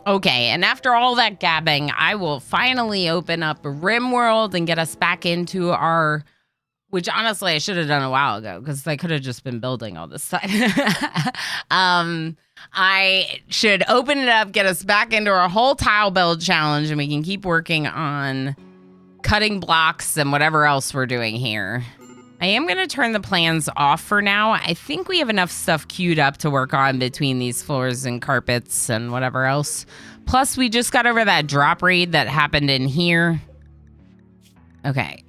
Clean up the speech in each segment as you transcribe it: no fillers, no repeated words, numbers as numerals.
Okay, and after all that gabbing, I will finally open up RimWorld and get us back into our... Which, honestly, I should have done a while ago, because I could have just been building all this time. I should open it up, get us back into our whole tile build challenge, and we can keep working on cutting blocks and whatever else we're doing here. I am going to turn the plans off for now. I think we have enough stuff queued up to work on between these floors and carpets and whatever else. Plus, we just got over that drop raid that happened in here. Okay,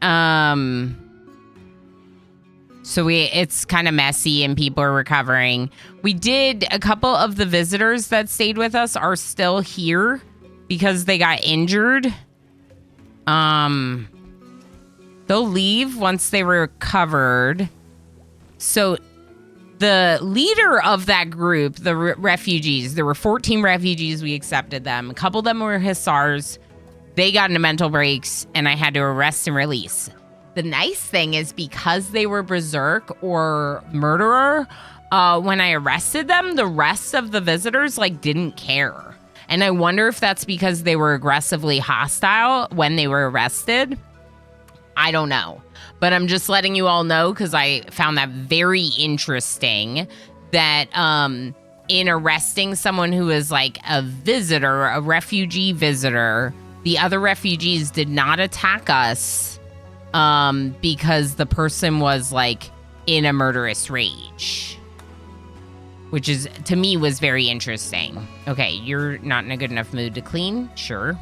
so it's kind of messy and people are recovering. We did, a couple of the visitors that stayed with us are still here because they got injured. They'll leave once they recovered. So the leader of that group, the refugees, there were 14 refugees, we accepted them. A couple of them were Hussars. They got into mental breaks and I had to arrest and release. The nice thing is because they were berserk or murderer, when I arrested them, the rest of the visitors didn't care. And I wonder if that's because they were aggressively hostile when they were arrested. I don't know. But I'm just letting you all know because I found that very interesting that in arresting someone who is a visitor, a refugee visitor, the other refugees did not attack us. Because the person was in a murderous rage, which is, to me, was very interesting. Okay, you're not in a good enough mood to clean? Sure.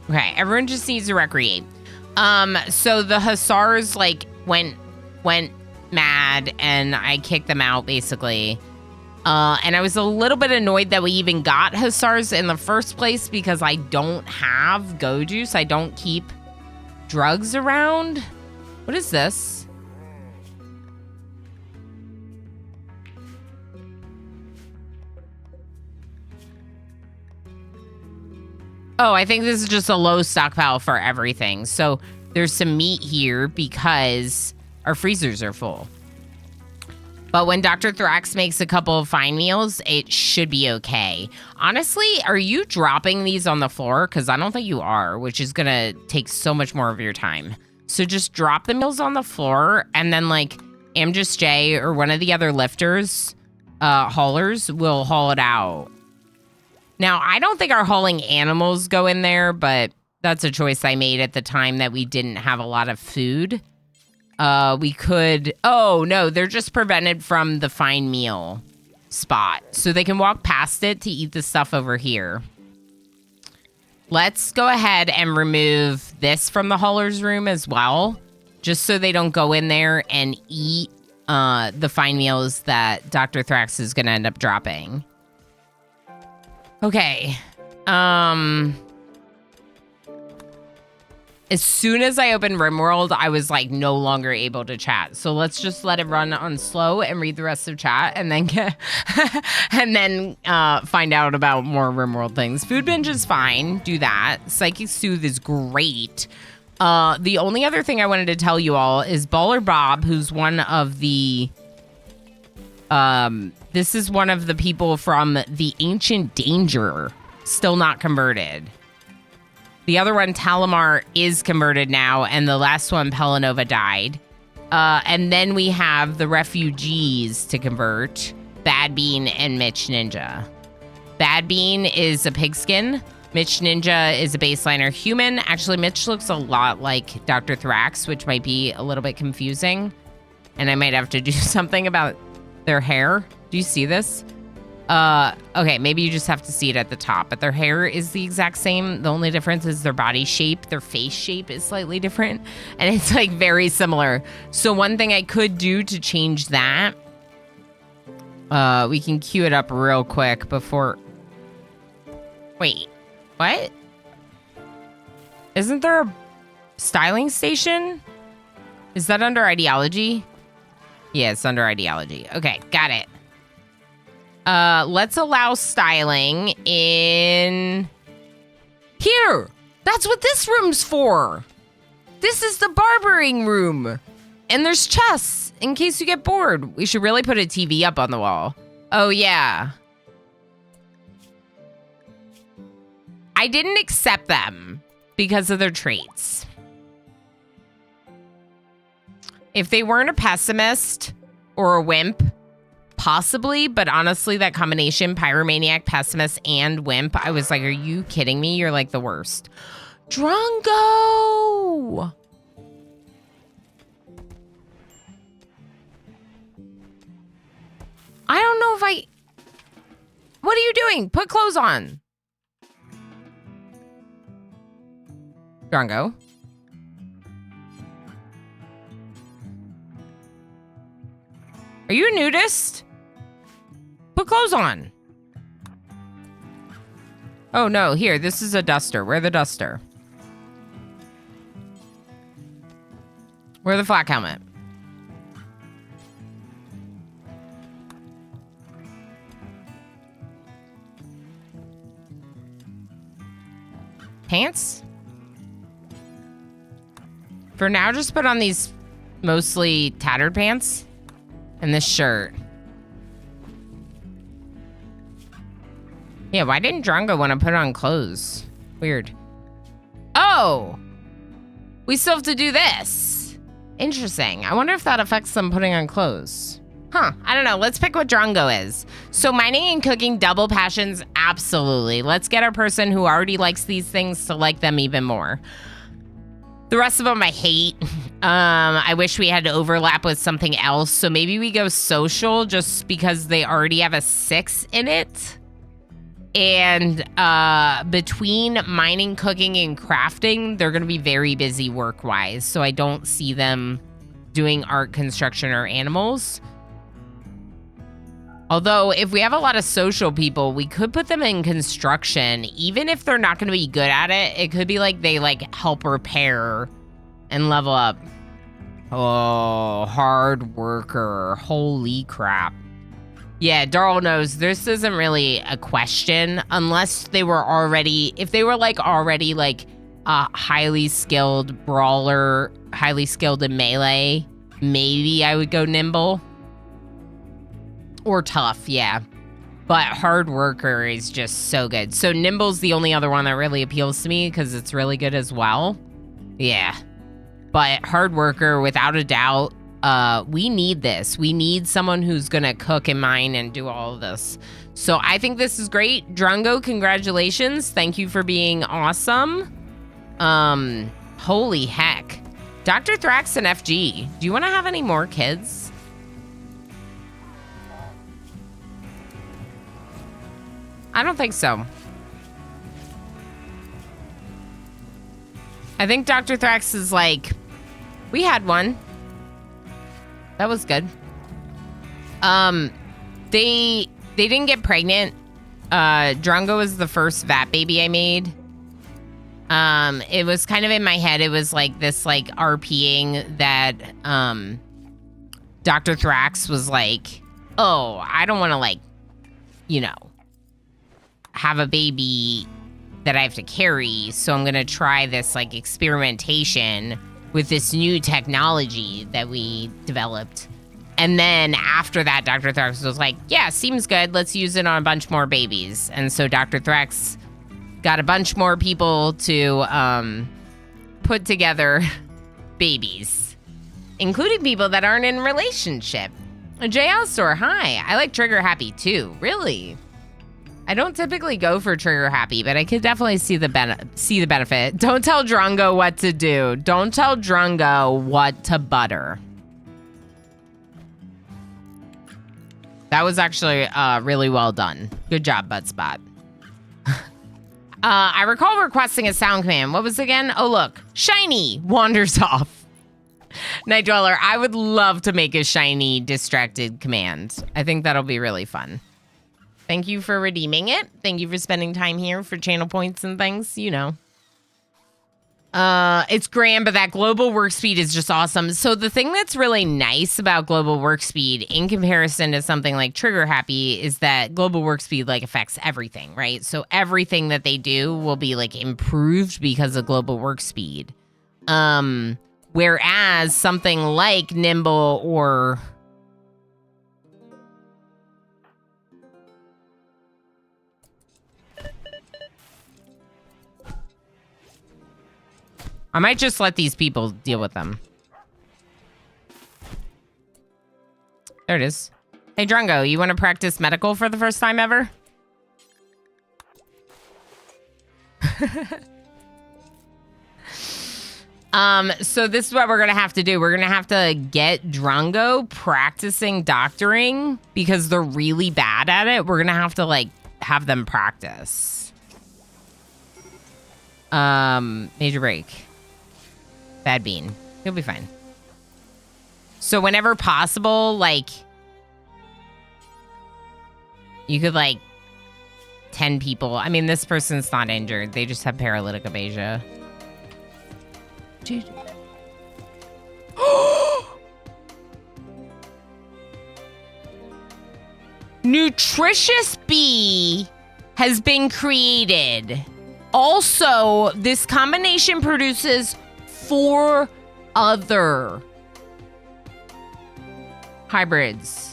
Okay, everyone just needs to recreate. So the Hussars went mad and I kicked them out basically. And I was a little bit annoyed that we even got Hussars in the first place because I don't have go juice. I don't keep drugs around. What is this? Oh, I think this is just a low stockpile for everything. So there's some meat here because our freezers are full. But when Dr. Thrax makes a couple of fine meals, it should be okay. Honestly, are you dropping these on the floor? Because I don't think you are, which is going to take so much more of your time. So just drop the meals on the floor, and then Amjus J or one of the other lifters, haulers, will haul it out. Now, I don't think our hauling animals go in there, but that's a choice I made at the time that we didn't have a lot of food. We could... Oh, no, they're just prevented from the fine meal spot. So they can walk past it to eat the stuff over here. Let's go ahead and remove this from the hauler's room as well. Just so they don't go in there and eat the fine meals that Dr. Thrax is going to end up dropping. Okay. As soon as I opened RimWorld, I was no longer able to chat. So let's just let it run on slow and read the rest of chat and then find out about more RimWorld things. Food binge is fine. Do that. Psychic Soothe is great. The only other thing I wanted to tell you all is Baller Bob, who's one of the... this is one of the people from the Ancient Danger, still not converted. The other one, Talamar, is converted now, and the last one, Pelanova, died. And then we have the refugees to convert, Bad Bean and Mitch Ninja. Bad Bean is a pigskin. Mitch Ninja is a baseliner human. Actually, Mitch looks a lot like Dr. Thrax, which might be a little bit confusing. And I might have to do something about their hair. Do you see this? Okay, maybe you just have to see it at the top, but their hair is the exact same. The only difference is their body shape, their face shape is slightly different, and it's very similar. So one thing I could do to change that, we can queue it up real quick before... Wait, what? Isn't there a styling station? Is that under ideology? Yeah, it's under ideology. Okay, got it. Let's allow styling in here. That's what this room's for. This is the barbering room. And there's chests in case you get bored. We should really put a TV up on the wall. Oh, yeah. I didn't accept them because of their traits. If they weren't a pessimist or a wimp, possibly, but honestly, that combination, pyromaniac, pessimist, and wimp, I was like, are you kidding me? You're like the worst. Drongo! I don't know if I... What are you doing? Put clothes on. Drongo. Are you a nudist? Put clothes on. Oh no, here, this is a duster. Wear the duster. Wear the flak helmet. Pants? For now, just put on these mostly tattered pants and this shirt. Yeah, why didn't Drongo want to put on clothes? Weird. Oh! We still have to do this. Interesting. I wonder if that affects them putting on clothes. Huh, I don't know. Let's pick what Drongo is. So mining and cooking, double passions, absolutely. Let's get our person who already likes these things to like them even more. The rest of them I hate. I wish we had to overlap with something else. So maybe we go social just because they already have a 6 in it. And between mining, cooking, and crafting, they're going to be very busy work-wise. So I don't see them doing art, construction, or animals. Although, if we have a lot of social people, we could put them in construction. Even if they're not going to be good at it, it could be like they help repair and level up. Oh, hard worker. Holy crap. Yeah, Darl knows this isn't really a question unless they were already, if they were already a highly skilled brawler, highly skilled in melee, maybe I would go nimble. Or tough, yeah. But hard worker is just so good. So nimble's the only other one that really appeals to me because it's really good as well. Yeah. But hard worker, without a doubt, we need this. We need someone who's going to cook and mine and do all of this. So I think this is great. Drongo, congratulations. Thank you for being awesome. Holy heck. Dr. Thrax and FG, do you want to have any more kids? I don't think so. I think Dr. Thrax is we had one. That was good. They didn't get pregnant. Drongo was the first vat baby I made. It was kind of in my head. It was this RPing that Dr. Thrax was oh, I don't want to have a baby that I have to carry, so I'm gonna try this experimentation with this new technology that we developed. And then after that, Dr. Thrax was like, yeah, seems good, let's use it on a bunch more babies. And so Dr. Thrax got a bunch more people to put together babies, including people that aren't in relationship. JL Store, hi, I like Trigger Happy too, really? I don't typically go for trigger happy, but I could definitely see the benefit. Don't tell Drongo what to do. Don't tell Drongo what to butter. That was actually really well done. Good job, Budspot. I recall requesting a sound command. What was it again? Oh, look. Shiny wanders off. Night Dweller, I would love to make a shiny distracted command. I think that'll be really fun. Thank you for redeeming it. Thank you for spending time here for channel points and things, you know. It's grand, but that global work speed is just awesome. So the thing that's really nice about global work speed in comparison to something like Trigger Happy is that global work speed affects everything, right? So everything that they do will be improved because of global work speed. Whereas something like Nimble or I might just let these people deal with them. There it is. Hey, Drongo, you want to practice medical for the first time ever? So this is what we're gonna have to do. We're gonna have to get Drongo practicing doctoring because they're really bad at it. We're gonna have to like have them practice. Major break. Bad bean. He'll be fine. So whenever possible, like you could like 10 people. I mean, this person's not injured. They just have paralytic aphasia. Dude. Nutritious bee has been created. Also, this combination produces 4 other hybrids.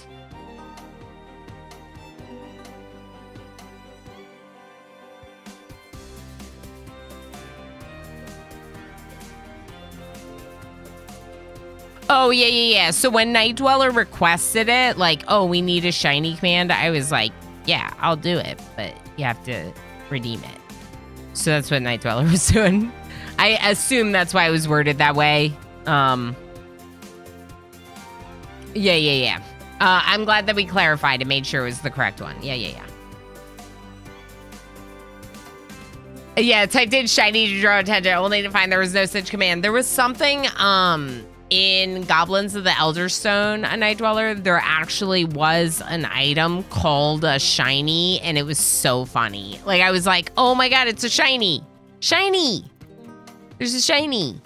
Oh, yeah. So when Night Dweller requested it, like, oh, we need a shiny command, I was like, yeah, I'll do it, but you have to redeem it. So that's what Night Dweller was doing. I assume that's why it was worded that way. Yeah. I'm glad that we clarified and made sure it was the correct one. Yeah. Yeah, typed in shiny to draw attention, only to find there was no such command. There was something, in Goblins of the Elder Stone, a Night Dweller, there actually was an item called a shiny, and it was so funny. Like, I was like, oh my god, it's a shiny! Shiny! There's a shiny!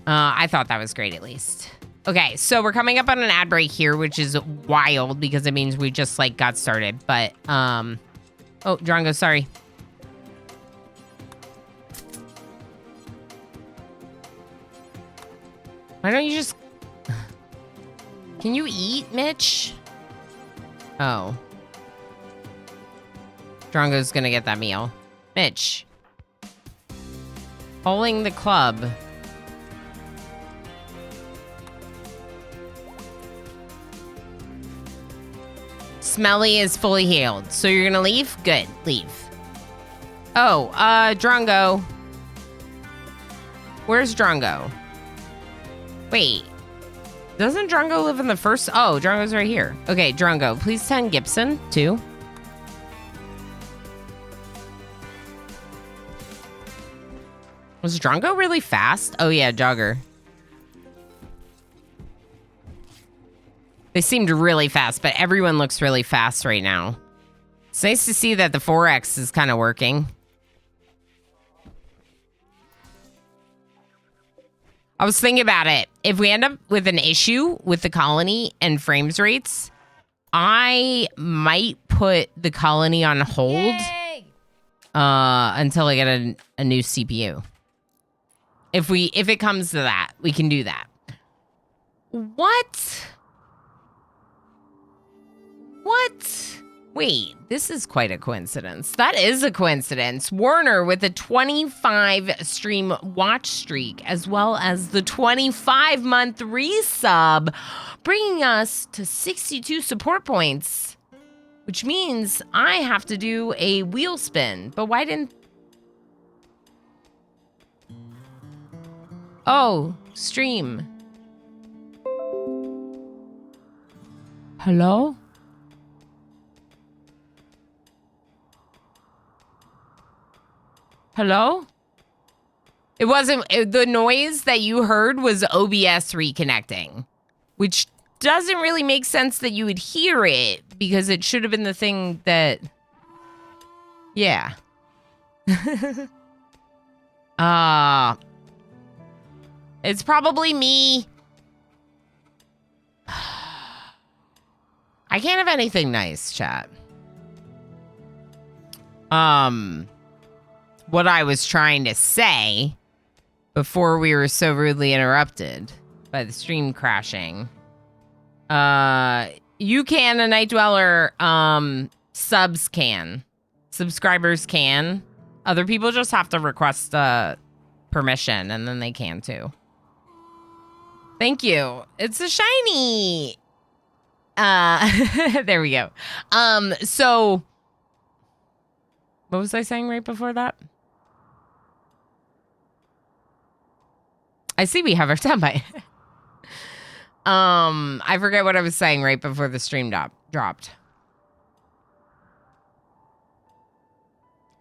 I thought that was great, at least. Okay, so we're coming up on an ad break here, which is wild, because it means we just, like, got started. But, oh, Drongo, sorry. Why don't you just... Can you eat, Mitch? Oh. Drongo's gonna get that meal. Mitch. Holding the club. Smelly is fully healed. So you're gonna leave? Good, leave. Oh, Drongo. Where's Drongo? Wait, doesn't Drongo live in the first? Oh, Drongo's right here. Okay, Drongo, please send Gibson too. Was Drongo really fast? Oh yeah, jogger. They seemed really fast, but everyone looks really fast right now. It's nice to see that the 4X is kind of working. I was thinking about it. If we end up with an issue with the colony and frames rates, I might put the colony on hold until I get a new CPU. If it comes to that, we can do that. What? Wait, this is quite a coincidence. That is a coincidence. Warner with a 25 stream watch streak, as well as the 25-month resub, bringing us to 62 support points, which means I have to do a wheel spin. But why didn't... Oh, stream. Hello? Hello? It wasn't... The noise that you heard was OBS reconnecting, which doesn't really make sense that you would hear it, because it should have been the thing that... Yeah. It's probably me. I can't have anything nice, chat. What I was trying to say before we were so rudely interrupted by the stream crashing. You can, a Night Dweller, subs can. Subscribers can. Other people just have to request permission, and then they can too. Thank you. It's a shiny. There we go. So what was I saying right before that? I see we have our soundbite. I forget what I was saying right before the stream dropped.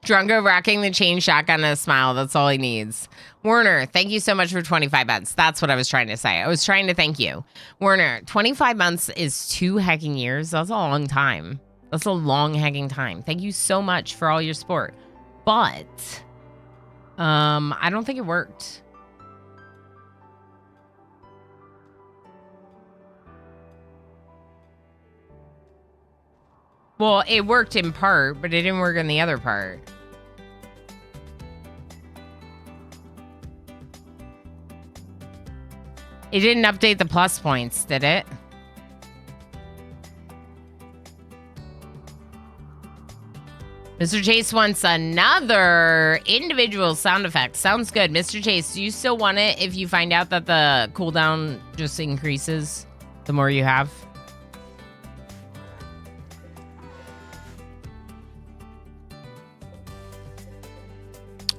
Drungo rocking the chain shotgun and a smile. That's all he needs. Werner, thank you so much for 25 months. That's what I was trying to say. I was trying to thank you. Werner, 25 months is 2 hecking years. That's a long time. That's a long hecking time. Thank you so much for all your support. But, I don't think it worked. Well, it worked in part, but it didn't work in the other part. It didn't update the plus points, did it? Mr. Chase wants another individual sound effect. Sounds good. Mr. Chase, do you still want it if you find out that the cooldown just increases the more you have?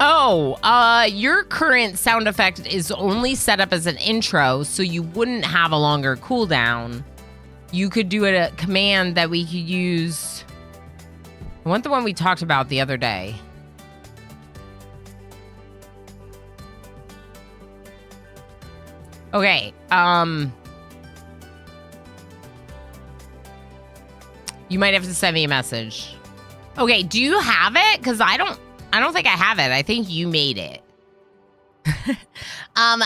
Oh, your current sound effect is only set up as an intro, so you wouldn't have a longer cooldown. You could do a command that we could use. I want the one we talked about the other day. Okay, you might have to send me a message. Okay, do you have it? Because I don't think I have it. I think you made it.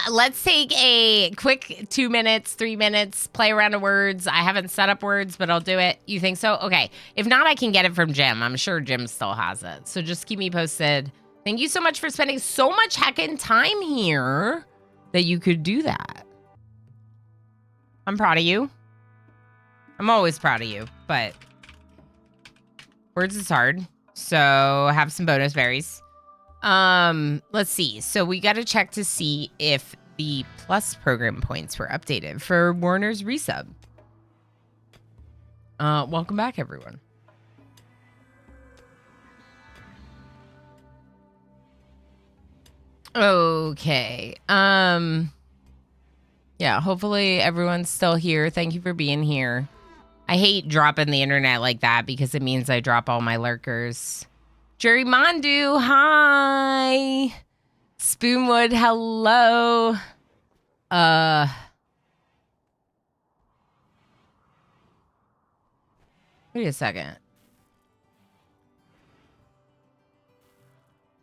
Let's take a quick 2 minutes, 3 minutes, play around with words. I haven't set up words, but I'll do it. You think so? Okay. If not, I can get it from Jim. I'm sure Jim still has it. So just keep me posted. Thank you so much for spending so much heckin' time here that you could do that. I'm proud of you. I'm always proud of you, but words is hard. So have some bonus berries. Let's see. So we got to check to see if the plus program points were updated for Warner's resub. Welcome back, everyone. Okay. Yeah, hopefully everyone's still here. Thank you for being here. I hate dropping the internet like that because it means I drop all my lurkers. Jerry Mondu, hi. Spoonwood, hello. Wait a second.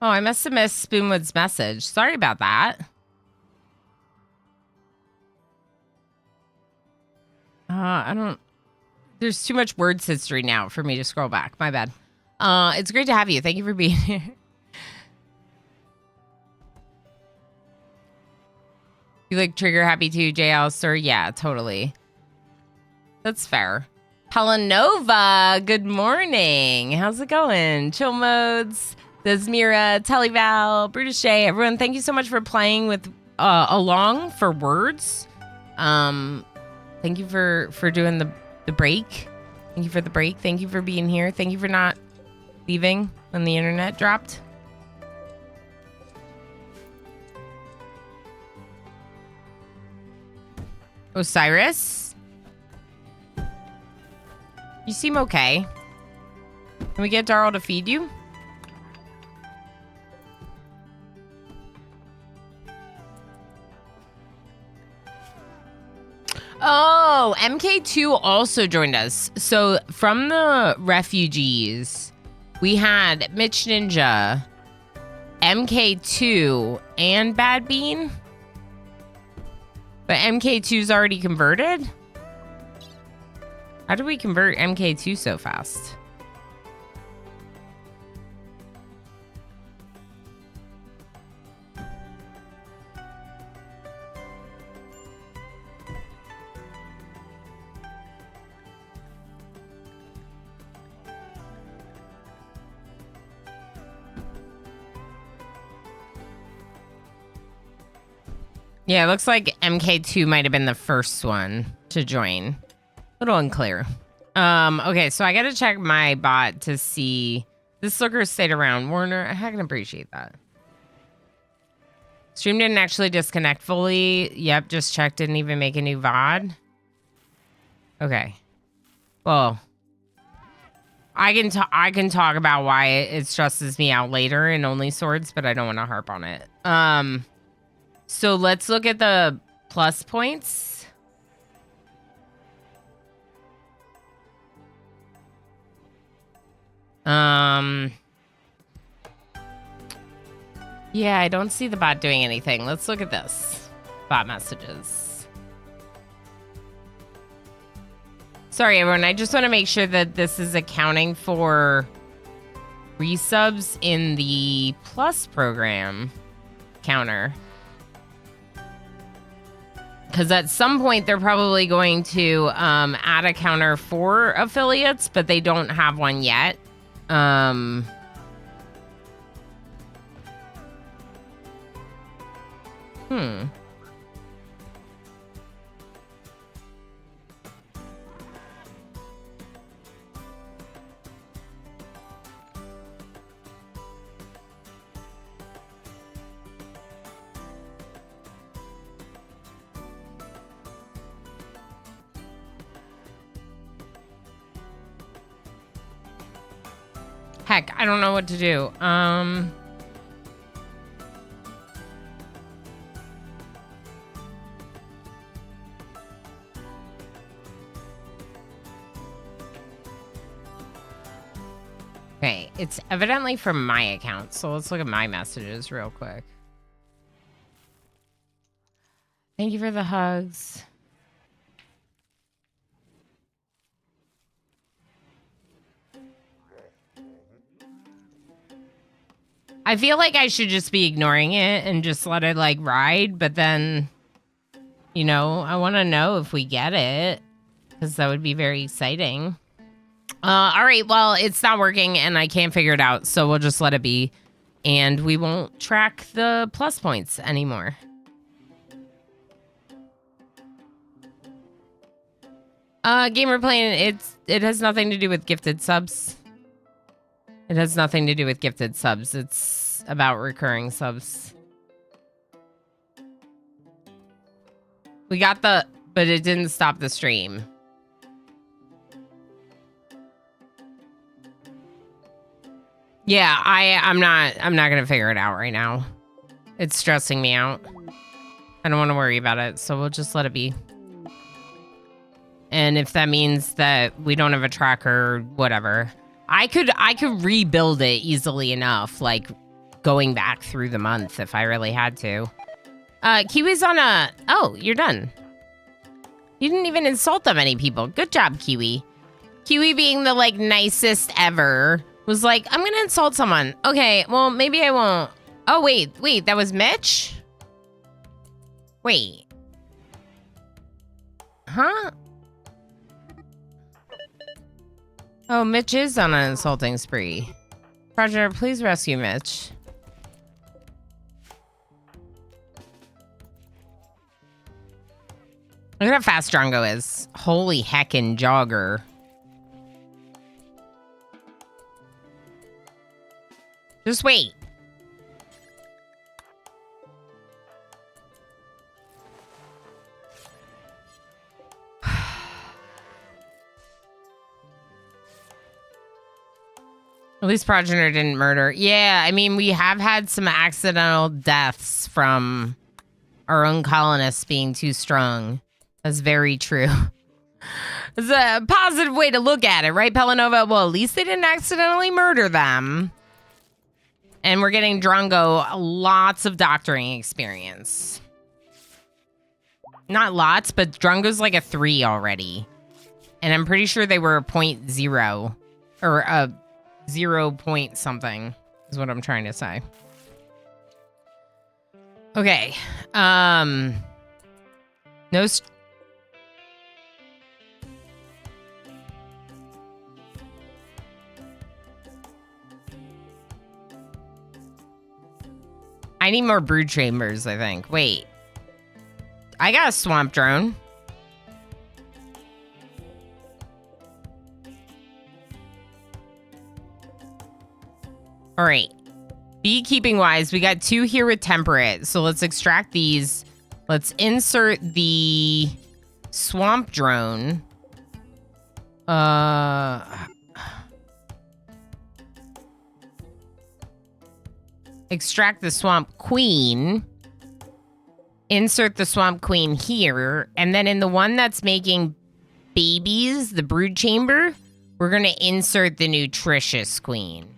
Oh, I must have missed Spoonwood's message. Sorry about that. I don't... There's too much words history now for me to scroll back. My bad. It's great to have you. Thank you for being here. You like trigger happy too, J. Alistair? Yeah, totally. That's fair. Helenova, good morning. How's it going? Chill Modes, Desmira, Televal, Brutus J. Everyone, thank you so much for playing with along for words. Thank you for doing the break. Thank you for the break. Thank you for being here. Thank you for not leaving when the internet dropped. Osiris? You seem okay. Can we get Darl to feed you? Oh, MK2 also joined us. So from the refugees, we had Mitch Ninja, MK2, and Bad Bean. But MK2's already converted? How did we convert MK2 so fast? Yeah, it looks like MK2 might have been the first one to join. A little unclear. Okay, so I gotta check my bot to see. This looker stayed around. Warner, I can appreciate that. Stream didn't actually disconnect fully. Yep, just checked. Didn't even make a new VOD. Okay. Well, I can talk about why it stresses me out later in Only Swords, but I don't want to harp on it. So let's look at the plus points. Yeah, I don't see the bot doing anything. Let's look at this. Bot messages. Sorry, everyone. I just want to make sure that this is accounting for resubs in the Plus program counter. Because at some point, they're probably going to add a counter for affiliates, but they don't have one yet. Heck, I don't know what to do. Okay, it's evidently from my account, so let's look at my messages real quick. Thank you for the hugs. I feel like I should just be ignoring it and just let it, like, ride, but then, you know, I want to know if we get it, because that would be very exciting. All right, well, it's not working, and I can't figure it out, so we'll just let it be, and we won't track the plus points anymore. Game we're playing, it has nothing to do with gifted subs. It has nothing to do with gifted subs. It's about recurring subs. We got the, but it didn't stop the stream. Yeah, I'm not gonna figure it out right now. It's stressing me out. I don't want to worry about it, so we'll just let it be. And if that means that we don't have a tracker, whatever. I could rebuild it easily enough, like going back through the month if I really had to. Kiwi's on a... Oh, you're done. You didn't even insult that many people. Good job, Kiwi. Kiwi being the, like, nicest ever was like, I'm gonna insult someone. Okay, well, maybe I won't. Oh, wait, that was Mitch? Wait. Huh? Oh, Mitch is on an insulting spree. Roger, please rescue Mitch. Look at how fast Drongo is. Holy heckin' jogger. Just wait. At least Progenitor didn't murder. Yeah, I mean, we have had some accidental deaths from our own colonists being too strong. That's very true. It's a positive way to look at it, right, Pelanova? Well, at least they didn't accidentally murder them. And we're getting Drongo lots of doctoring experience. Not lots, but Drongo's like a 3 already. And I'm pretty sure they were a 0.0. Or a 0 point something is what I'm trying to say. Okay. No. I need more brood chambers, I think. Wait. I got a swamp drone. All right. Beekeeping wise, we got 2 here with temperate. So let's extract these. Let's insert the swamp drone. Extract the swamp queen. Insert the swamp queen here. And then in the one that's making babies, the brood chamber, we're going to insert the nutritious queen.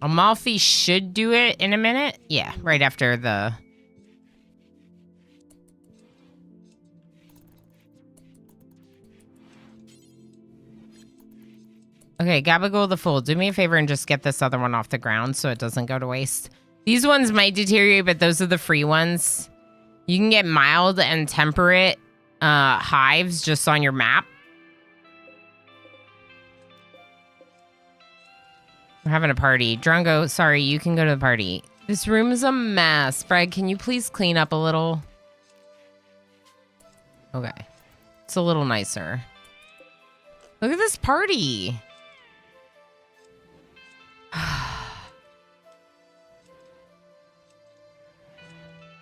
Amalfi should do it in a minute. Yeah, right after the... Okay, Gabagool the Fool, do me a favor and just get this other one off the ground so it doesn't go to waste. These ones might deteriorate, but those are the free ones. You can get mild and temperate hives just on your map. We're having a party. Drongo, sorry, you can go to the party. This room is a mess. Fred, can you please clean up a little? Okay. It's a little nicer. Look at this party.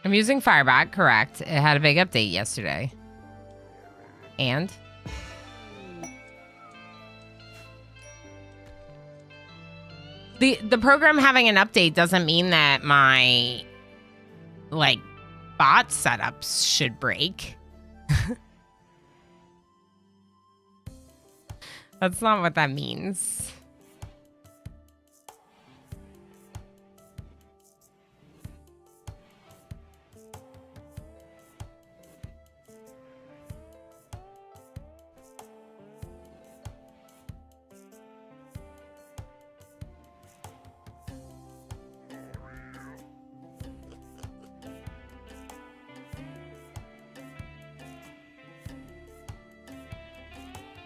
I'm using Fireback, correct. It had a big update yesterday. And? The program having an update doesn't mean that my, like, bot setups should break. That's not what that means.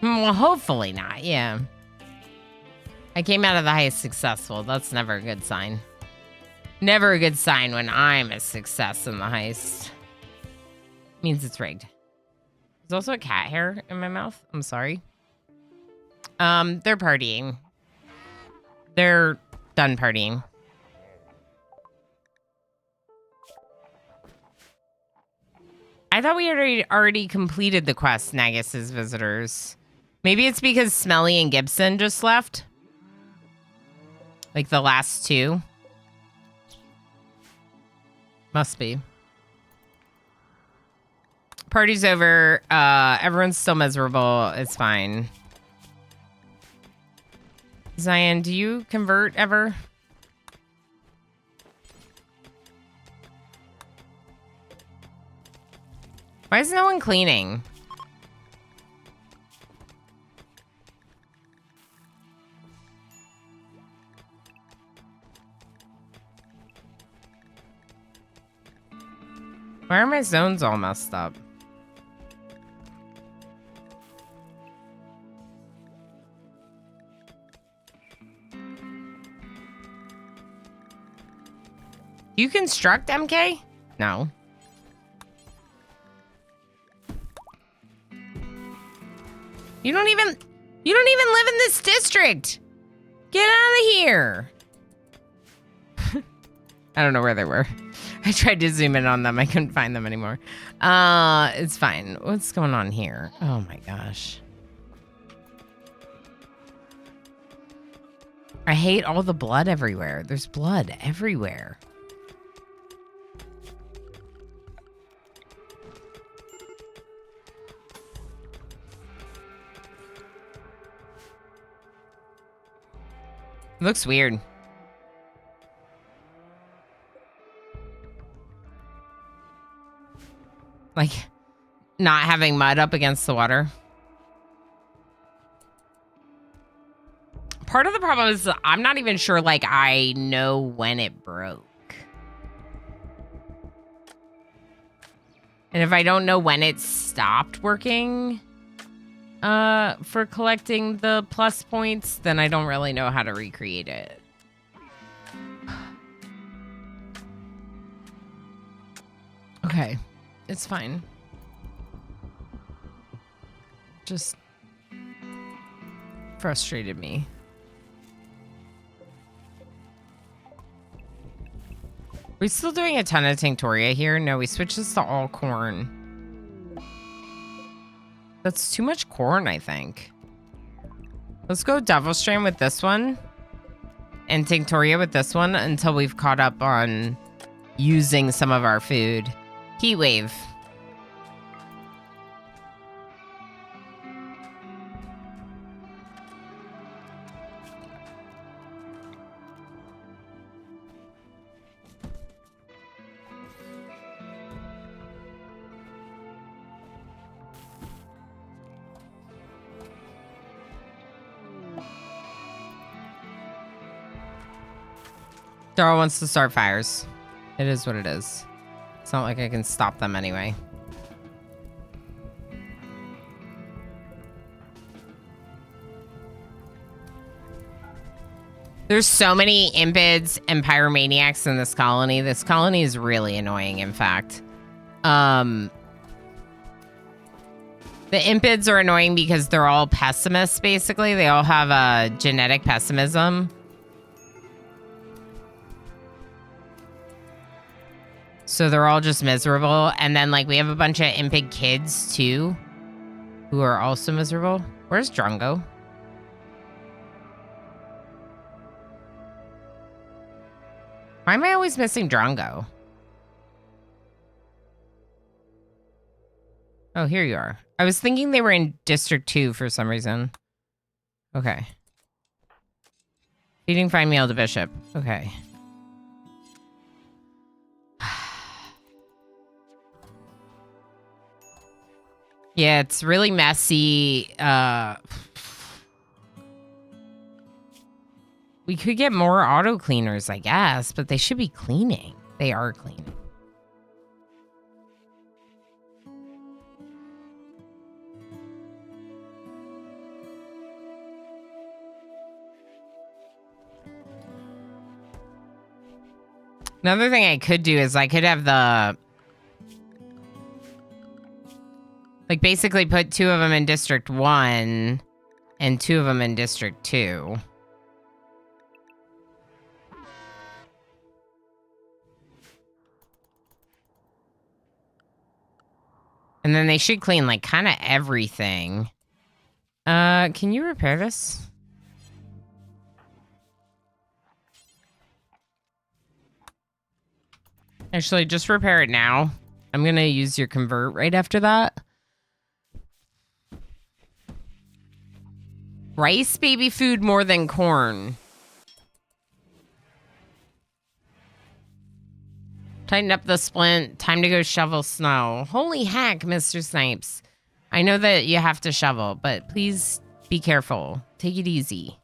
Well, hopefully not, yeah. I came out of the heist successful. That's never a good sign. Never a good sign when I'm a success in the heist. Means it's rigged. There's also a cat hair in my mouth. I'm sorry. They're partying. They're done partying. I thought we had already completed the quest, Nagus's visitors. Maybe it's because Smelly and Gibson just left. Like the last 2. Must be. Party's over. Everyone's still miserable. It's fine. Zion, do you convert ever? Why is no one cleaning? Why are my zones all messed up? You construct, MK? No. You don't even live in this district. Get out of here. I don't know where they were. I tried to zoom in on them. I couldn't find them anymore. It's fine. What's going on here? Oh my gosh. I hate all the blood everywhere. There's blood everywhere. Looks weird. Like, not having mud up against the water. Part of the problem is I'm not even sure, like, I know when it broke. And if I don't know when it stopped working for collecting the plus points, then I don't really know how to recreate it. Okay. It's fine. Just frustrated me. Are we still doing a ton of Tinctoria here? No, we switched this to all corn. That's too much corn, I think. Let's go Devil Strand with this one. And Tinctoria with this one until we've caught up on using some of our food. Heat wave. Daryl wants to start fires. It is what it is. It's not like I can stop them anyway. There's so many impids and pyromaniacs in this colony. This colony is really annoying, in fact. The impids are annoying because they're all pessimists, basically. They all have a genetic pessimism. So they're all just miserable. And then, like, we have a bunch of impig kids, too, who are also miserable. Where's Drongo? Why am I always missing Drongo? Oh, here you are. I was thinking they were in District 2 for some reason. Okay. Feeding fine meal to Bishop. Okay. Yeah, it's really messy. We could get more auto cleaners, I guess, but they should be cleaning. They are cleaning. Another thing I could do is I could have the... like, basically put 2 of them in District 1 and 2 of them in District 2. And then they should clean, like, kind of everything. Can you repair this? Actually, just repair it now. I'm going to use your convert right after that. Rice baby food more than corn. Tighten up the splint. Time to go shovel snow. Holy heck, Mr. Snipes. I know that you have to shovel, but please be careful. Take it easy.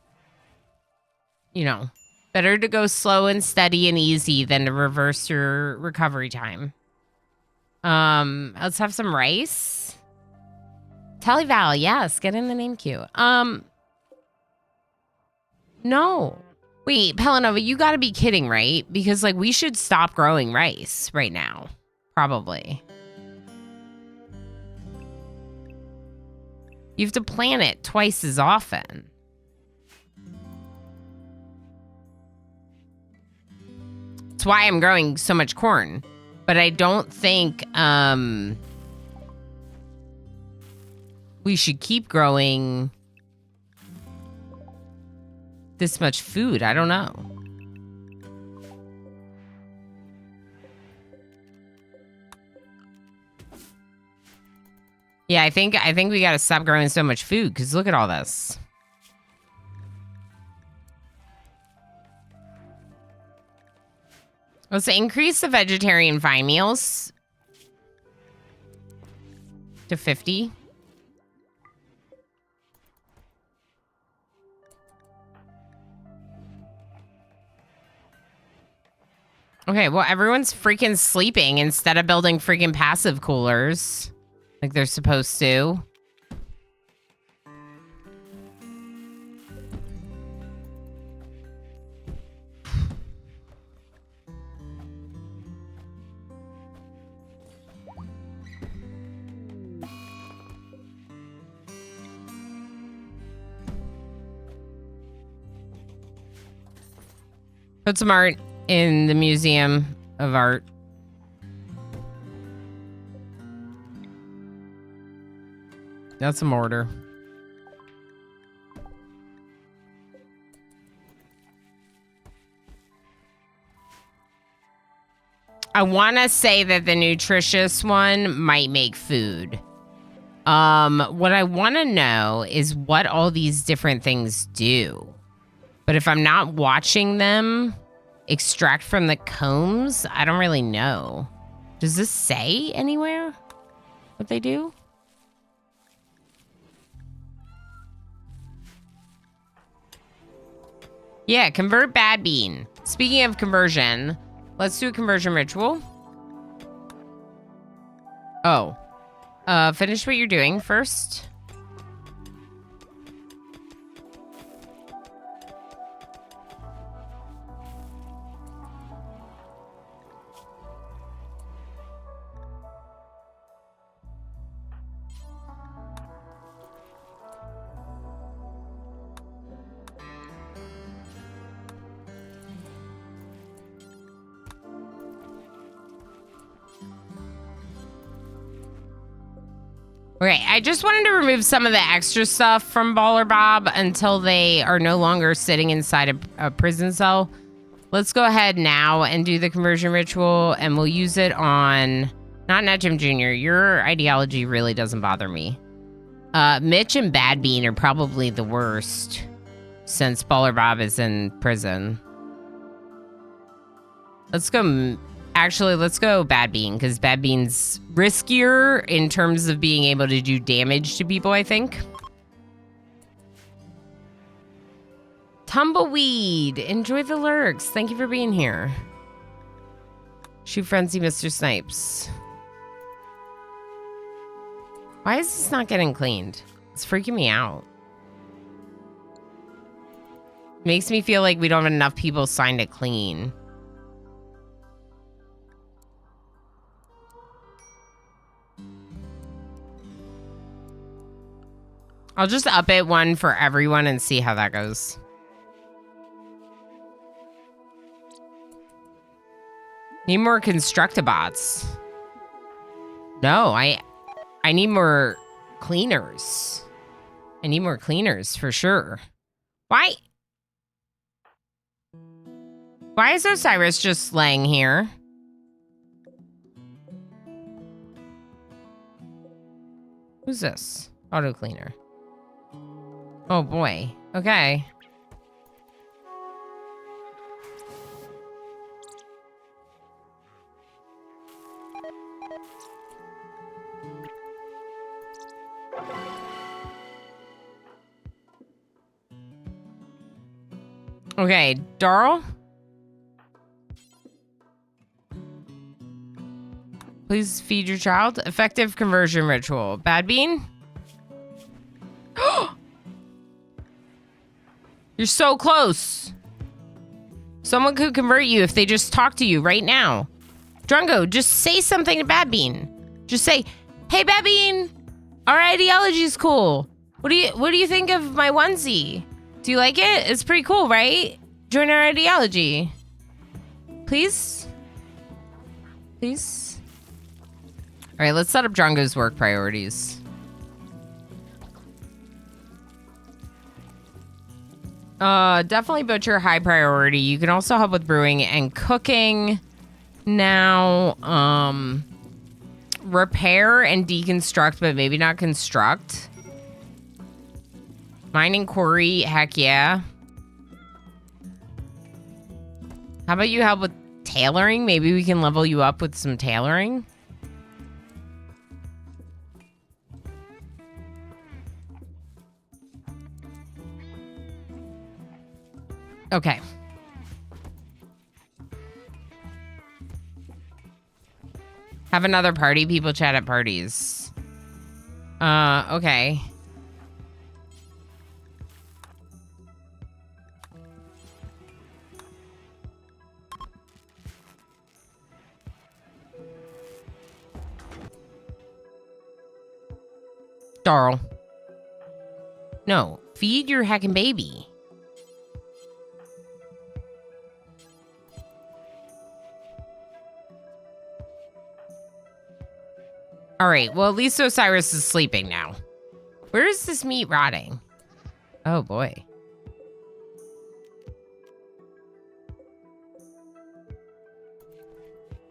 You know, better to go slow and steady and easy than to reverse your recovery time. Let's have some rice. Tallyval, yes, get in the name queue. No. Wait, Pelanova, you gotta be kidding, right? Because, like, we should stop growing rice right now. Probably. You have to plant it twice as often. That's why I'm growing so much corn. But I don't think, we should keep growing this much food. I don't know. Yeah, I think we gotta stop growing so much food because look at all this. Let's increase the vegetarian fine meals to 50. Okay, well, everyone's freaking sleeping instead of building freaking passive coolers like they're supposed to. Put some art in the Museum of Art. That's a mortar. I want to say that the nutritious one might make food. What I want to know is what all these different things do. But if I'm not watching them extract from the combs, I don't really know. Does this say anywhere what they do? Yeah, convert bad bean. Speaking of conversion, let's do a conversion ritual. Oh. Finish what you're doing first. Okay, I just wanted to remove some of the extra stuff from Baller Bob until they are no longer sitting inside a prison cell. Let's go ahead now and do the conversion ritual, and we'll use it on... Not Netjim Jr. Your ideology really doesn't bother me. Mitch and Bad Bean are probably the worst since Baller Bob is in prison. Let's go... Actually, let's go Bad Bean, because Bad Bean's riskier in terms of being able to do damage to people, I think. Tumbleweed, enjoy the lurks. Thank you for being here. Shoot Frenzy, Mr. Snipes. Why is this not getting cleaned? It's freaking me out. Makes me feel like we don't have enough people signed to clean. I'll just up it one for everyone and see how that goes. Need more Constructabots. No, I need more cleaners. I need more cleaners for sure. Why is Osiris just laying here? Who's this? Auto cleaner. Oh boy. Okay. Okay, Darl? Please feed your child. Effective conversion ritual. Bad Bean? You're so close. Someone could convert you if they just talk to you right now. Drungo, just say something to Bad Bean. Just say, "Hey, Bad Bean, our ideology is cool. What do you think of my onesie? Do you like it? It's pretty cool, right? Join our ideology. Please? Please?" All right, let's set up Drongo's work priorities. Definitely butcher high priority. You can also help with brewing and cooking. Now, repair and deconstruct, but maybe not construct. Mining quarry, heck yeah. How about you help with tailoring? Maybe we can level you up with some tailoring. Okay. Have another party. People chat at parties. Okay. Darl. No. Feed your heckin' baby. All right, well, at least Osiris is sleeping now. Where is this meat rotting? Oh, boy.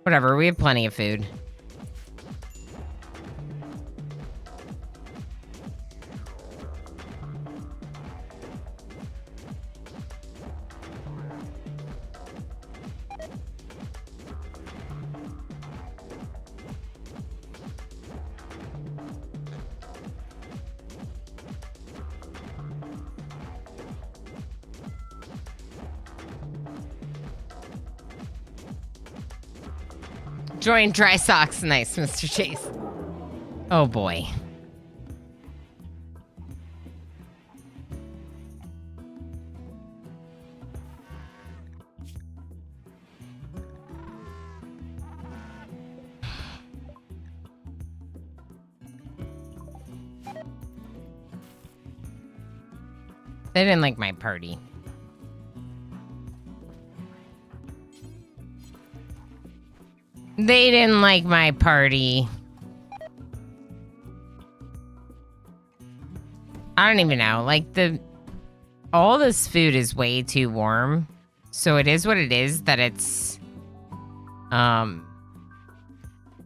Whatever, we have plenty of food. Join dry socks. Nice, Mr. Chase. Oh, boy. They didn't like my party. They didn't like my party. I don't even know. Like, all this food is way too warm. So it is what it is that it's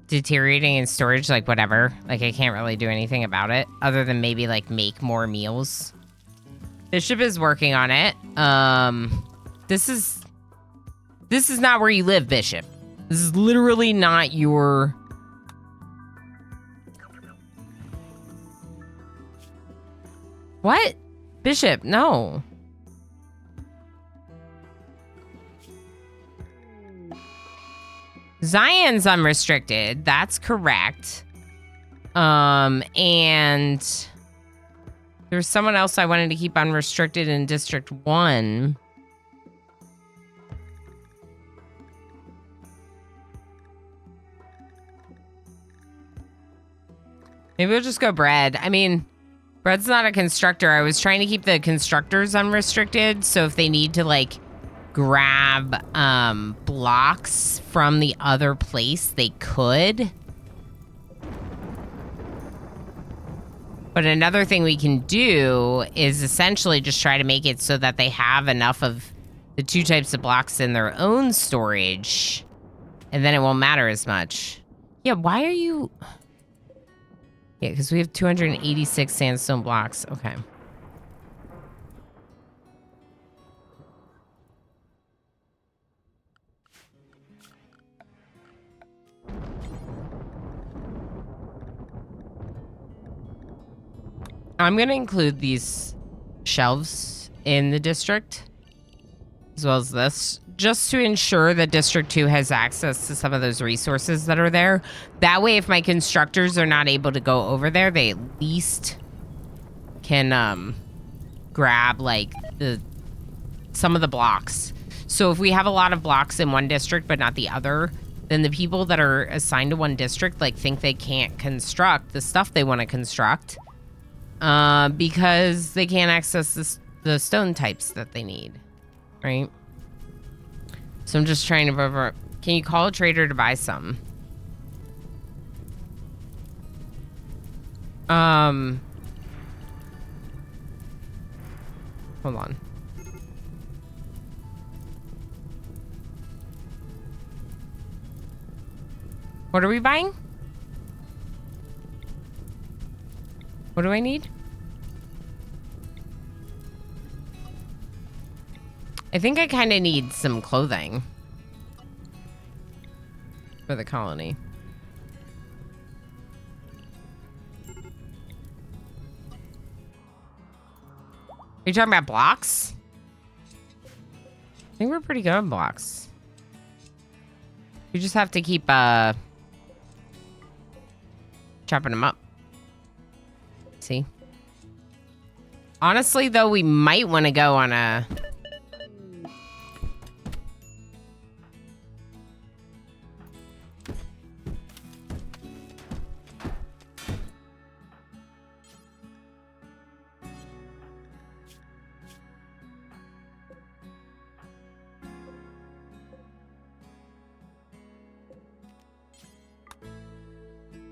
deteriorating in storage, like whatever. Like, I can't really do anything about it other than maybe like make more meals. Bishop is working on it. This is not where you live, Bishop. This is literally not your... What? Bishop, no. Zion's unrestricted. That's correct. And there's someone else I wanted to keep unrestricted in District 1. Maybe we'll just go bread. I mean, bread's not a constructor. I was trying to keep the constructors unrestricted, so if they need to, like, grab blocks from the other place, they could. But another thing we can do is essentially just try to make it so that they have enough of the two types of blocks in their own storage, and then it won't matter as much. Yeah, why are you... Yeah, because we have 286 sandstone blocks. Okay. I'm going to include these shelves in the district, as well as this, just to ensure that District 2 has access to some of those resources that are there. That way, if my constructors are not able to go over there, they at least can grab, like, some of the blocks. So if we have a lot of blocks in one district but not the other, then the people that are assigned to one district, like, think they can't construct the stuff they want to construct because they can't access the stone types that they need, right? So I'm just trying to... Can you call a trader to buy some? Hold on. What are we buying? What do I need? I think I kind of need some clothing for the colony. Are you talking about blocks? I think we're pretty good on blocks. You just have to keep chopping them up. See? Honestly, though, we might want to go on a...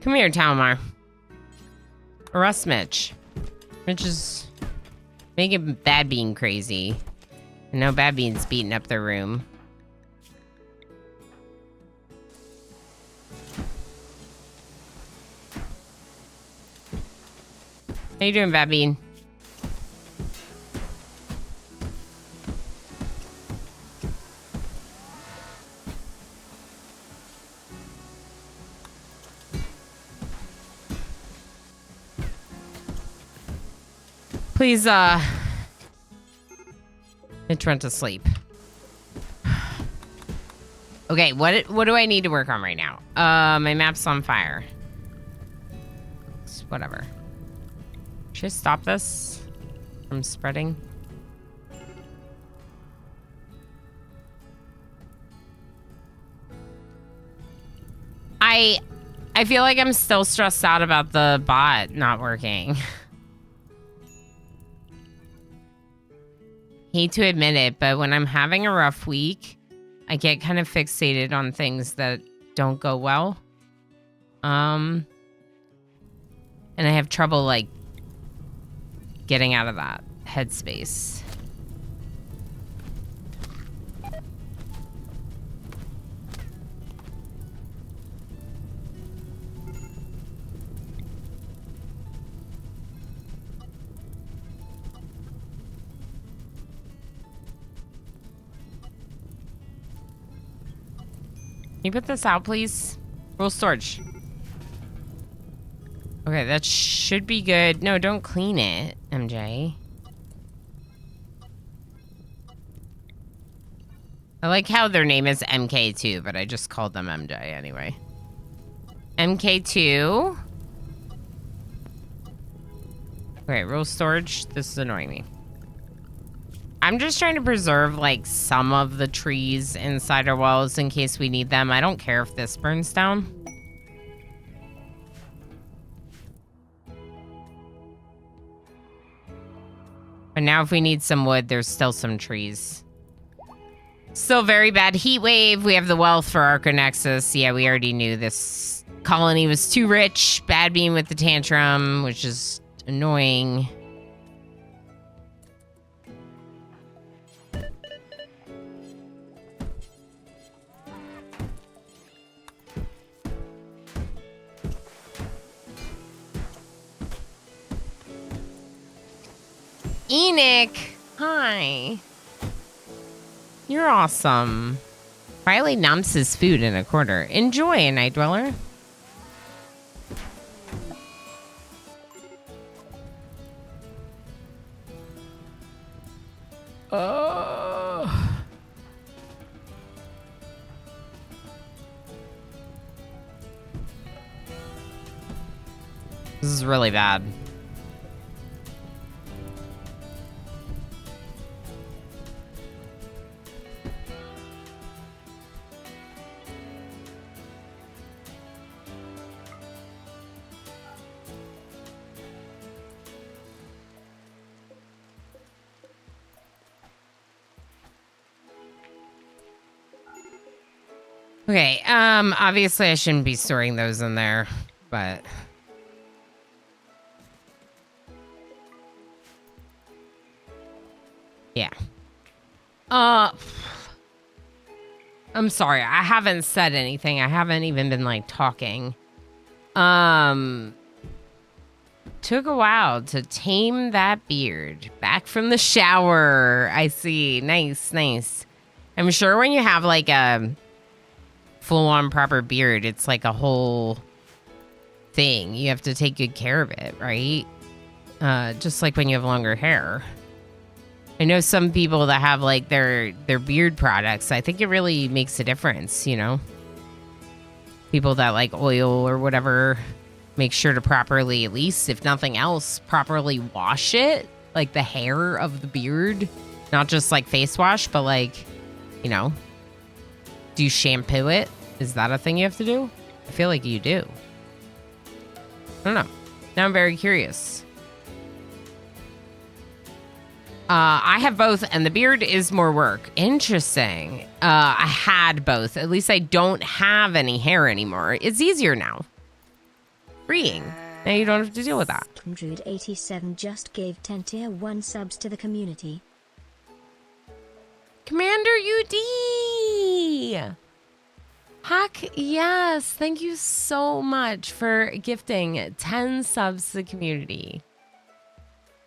Come here, Talmar. Arrest Mitch. Mitch is making Bad Bean crazy. And now Bad Bean's beating up their room. How you doing, Bad Bean? Please, Mitch went to sleep. Okay, what do I need to work on right now? My map's on fire. Whatever. Should I stop this from spreading? I feel like I'm still stressed out about the bot not working. Hate to admit it, but when I'm having a rough week, I get kind of fixated on things that don't go well. And I have trouble, like, getting out of that headspace. Can you put this out, please? Roll storage. Okay, that should be good. No, don't clean it, MJ. I like how their name is MK2, but I just called them MJ anyway. MK2. Okay, roll storage. This is annoying me. I'm just trying to preserve, like, some of the trees inside our walls in case we need them. I don't care if this burns down. But now if we need some wood, there's still some trees. Still very bad heat wave. We have the wealth for Arconexus. Yeah, we already knew this colony was too rich. Bad Bean with the tantrum, which is annoying. Enoch, hi. You're awesome. Riley numps his food in a quarter. Enjoy, Night Dweller. This is really bad. Okay, obviously I shouldn't be storing those in there, but... yeah. I'm sorry, I haven't said anything. I haven't even been, like, talking. Took a while to tame that beard. Back from the shower. I see. Nice, nice. I'm sure when you have, like, a full-on proper beard, it's like a whole thing. You have to take good care of it, right? Just like when you have longer hair. I know some people that have, like, their beard products. I think it really makes a difference, you know? People that like oil or whatever, make sure to properly, at least, if nothing else, properly wash it. Like, the hair of the beard. Not just, like, face wash, but, like, you know... do you shampoo it? Is that a thing you have to do? I feel like you do. I don't know. Now I'm very curious. I have both, and the beard is more work. Interesting. I had both. At least I don't have any hair anymore. It's easier now. freeing. Now you don't have to deal with that. Druid87 just gave 10 tier 1 subs to the community. Commander UD! Heck yes. Thank you so much for gifting 10 subs to the community.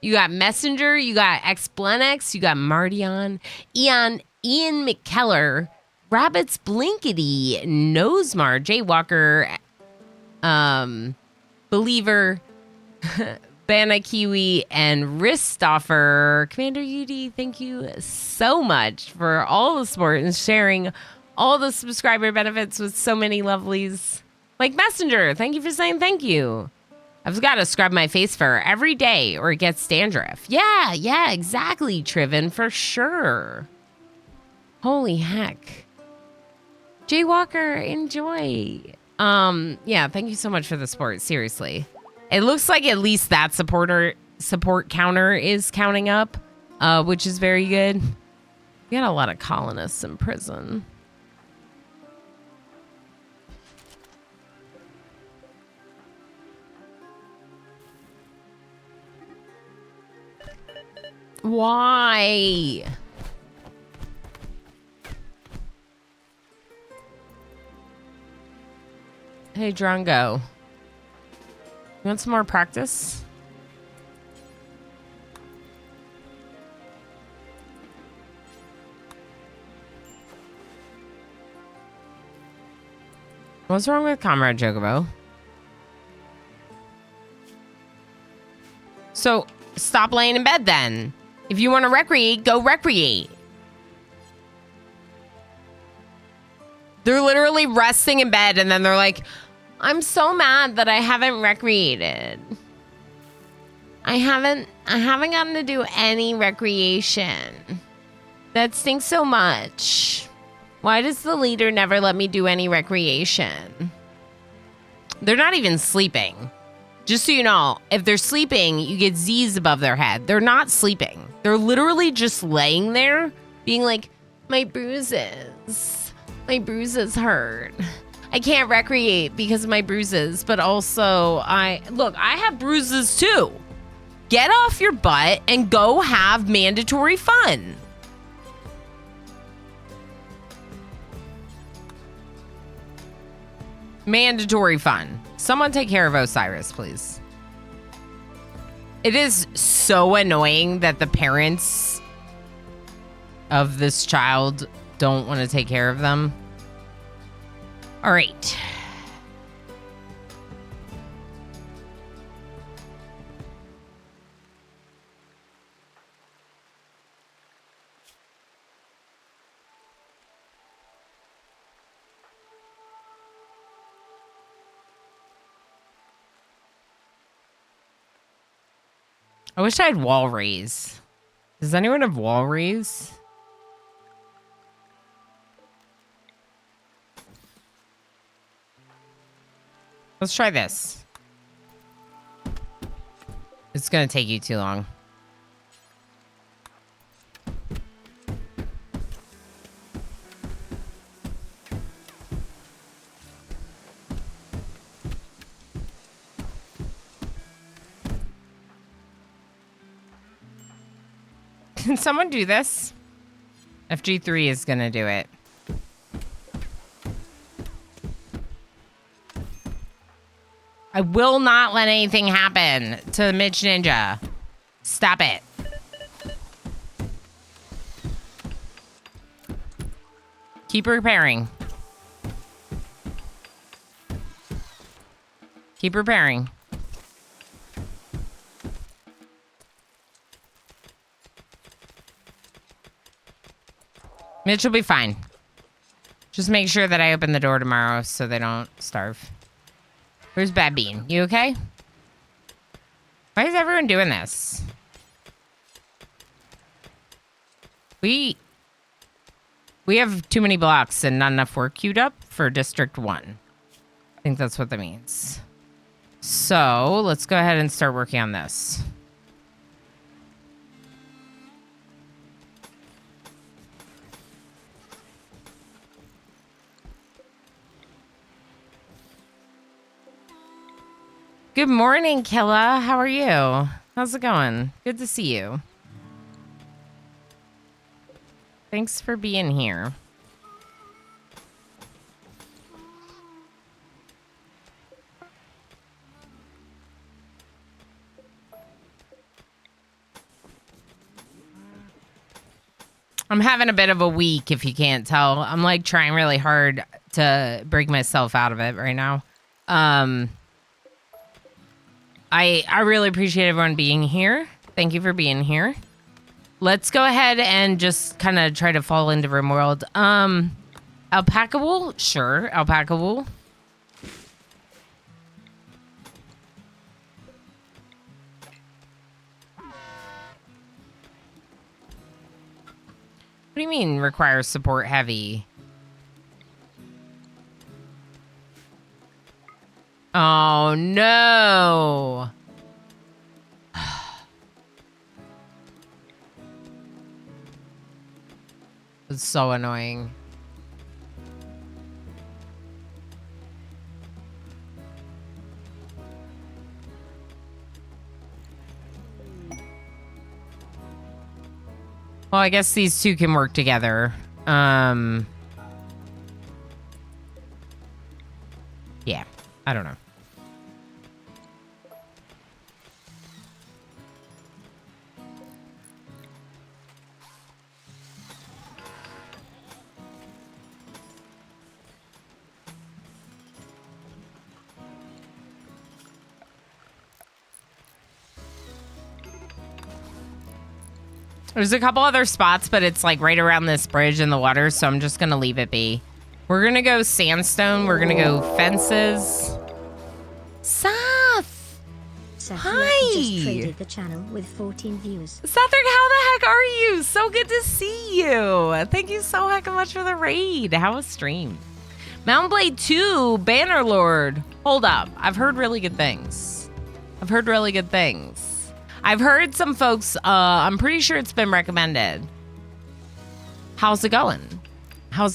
You got Messenger, you got Xblenex, you got Mardion, Ian McKellar, Rabbits Blinkety, Nosemar, Jaywalker, Believer, Banakiwi, and Ristoffer. Commander UD, thank you so much for all the support and sharing all the subscriber benefits with so many lovelies. Like Messenger, thank you for saying thank you. I've got to scrub my face fur every day or it gets dandruff. Yeah, exactly, Triven, for sure. Holy heck. Jaywalker, enjoy. Yeah, thank you so much for the support, seriously. It looks like at least that support counter is counting up, which is very good. We got a lot of colonists in prison. Why? Hey, Drongo. You want some more practice? What's wrong with Comrade Chocobo? So, stop laying in bed then. If you want to recreate, go recreate. They're literally resting in bed and then they're like, I'm so mad that I haven't recreated. I haven't gotten to do any recreation. That stinks so much. Why does the leader never let me do any recreation? They're not even sleeping. Just so you know, if they're sleeping, you get Z's above their head. They're not sleeping. They're literally just laying there being like, my bruises hurt. I can't recreate because of my bruises, but also I have bruises too. Get off your butt and go have mandatory fun. Mandatory fun. Someone take care of Osiris, please. It is so annoying that the parents of this child don't want to take care of them. All right. I wish I had wall raise. Does anyone have wall raise? Let's try this. It's gonna take you too long. Can someone do this? FG3 is gonna do it. I will not let anything happen to Mitch Ninja. Stop it. Keep repairing. Keep repairing. Mitch will be fine. Just make sure that I open the door tomorrow so they don't starve. Where's Bad Bean? You okay? Why is everyone doing this? We have too many blocks and not enough work queued up for District 1. I think that's what that means. So, let's go ahead and start working on this. Good morning, Killa. How are you? How's it going? Good to see you. Thanks for being here. I'm having a bit of a week, if you can't tell. I'm like trying really hard to break myself out of it right now. I really appreciate everyone being here. Thank you for being here. Let's go ahead and just kind of try to fall into RimWorld. Alpaca wool? Sure, alpaca wool. What do you mean requires support heavy? Oh no. It's so annoying. Well, I guess these two can work together. Yeah, I don't know. There's a couple other spots, but it's like right around this bridge in the water, so I'm just gonna leave it be. We're gonna go sandstone. We're gonna go fences. Seth! Hi! Just traded the channel with 14 views. Sethric, how the heck are you? So good to see you. Thank you so heck much for the raid. How was stream? Mountain Blade 2, Bannerlord. Hold up. I've heard really good things. I've heard some folks, I'm pretty sure it's been recommended. How's it going? How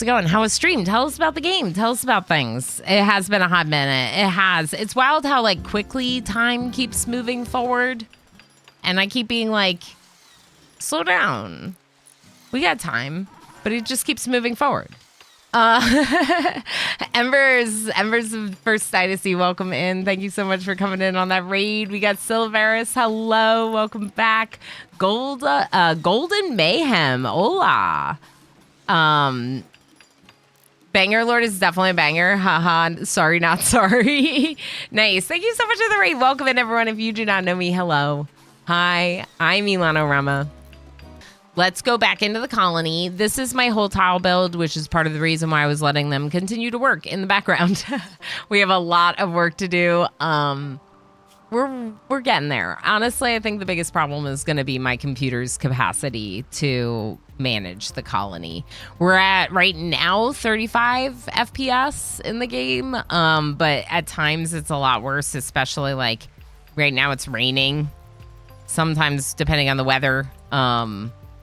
was stream? Tell us about the game. Tell us about things. It has been a hot minute. It has. It's wild how like quickly time keeps moving forward. And I keep being like, slow down. We got time. But it just keeps moving forward. Ember's of First Dynasty, welcome in. Thank you so much for coming in on that raid. We got Silveris, hello, welcome back. Golden Mayhem, hola. Banger Lord is definitely a banger. Haha, sorry, not sorry. Nice. Thank you so much for the raid. Welcome in, everyone. If you do not know me, hello. Hi, I'm Milano Rama. Let's go back into the colony. This is my whole tile build, which is part of the reason why I was letting them continue to work in the background. We have a lot of work to do. We're getting there. Honestly, I think the biggest problem is going to be my computer's capacity to manage the colony. We're at right now 35 FPS in the game, but at times it's a lot worse, especially like right now it's raining. Sometimes depending on the weather.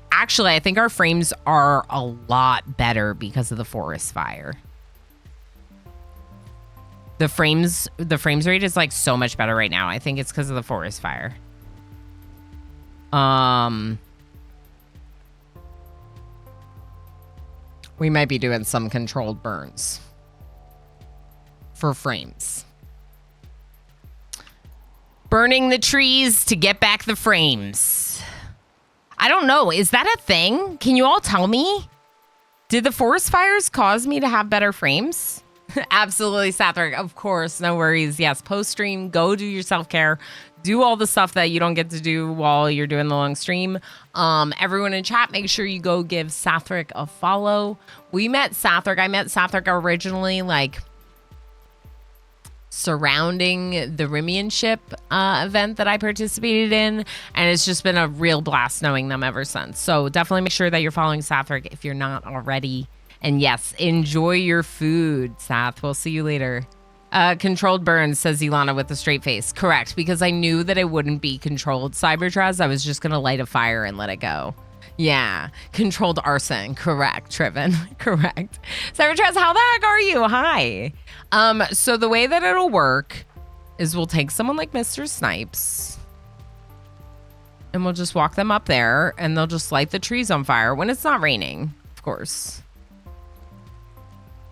Actually, I think our frames are a lot better because of the forest fire. The frames rate is like so much better right now. I think it's because of the forest fire. We might be doing some controlled burns for frames. Burning the trees to get back the frames. I don't know. Is that a thing? Can you all tell me? Did the forest fires cause me to have better frames? Absolutely, Sathric. Of course. No worries. Yes, post-stream, go do your self-care. Do all the stuff that you don't get to do while you're doing the long stream. Everyone in chat, make sure you go give Sathric a follow. I met Sathric originally, like, surrounding the Rimian ship event that I participated in, and it's just been a real blast knowing them ever since. So definitely make sure that you're following Sathric if you're not already. And yes, enjoy your food, Sath. We'll see you later. Controlled burns, says Ilana with a straight face. Correct, because I knew that it wouldn't be controlled Cybertrez. I was just going to light a fire and let it go. Yeah, controlled arson. Correct, Triven. Correct. Cybertrez, how the heck are you? Hi. So the way that it'll work is we'll take someone like Mr. Snipes and we'll just walk them up there and they'll just light the trees on fire when it's not raining, of course.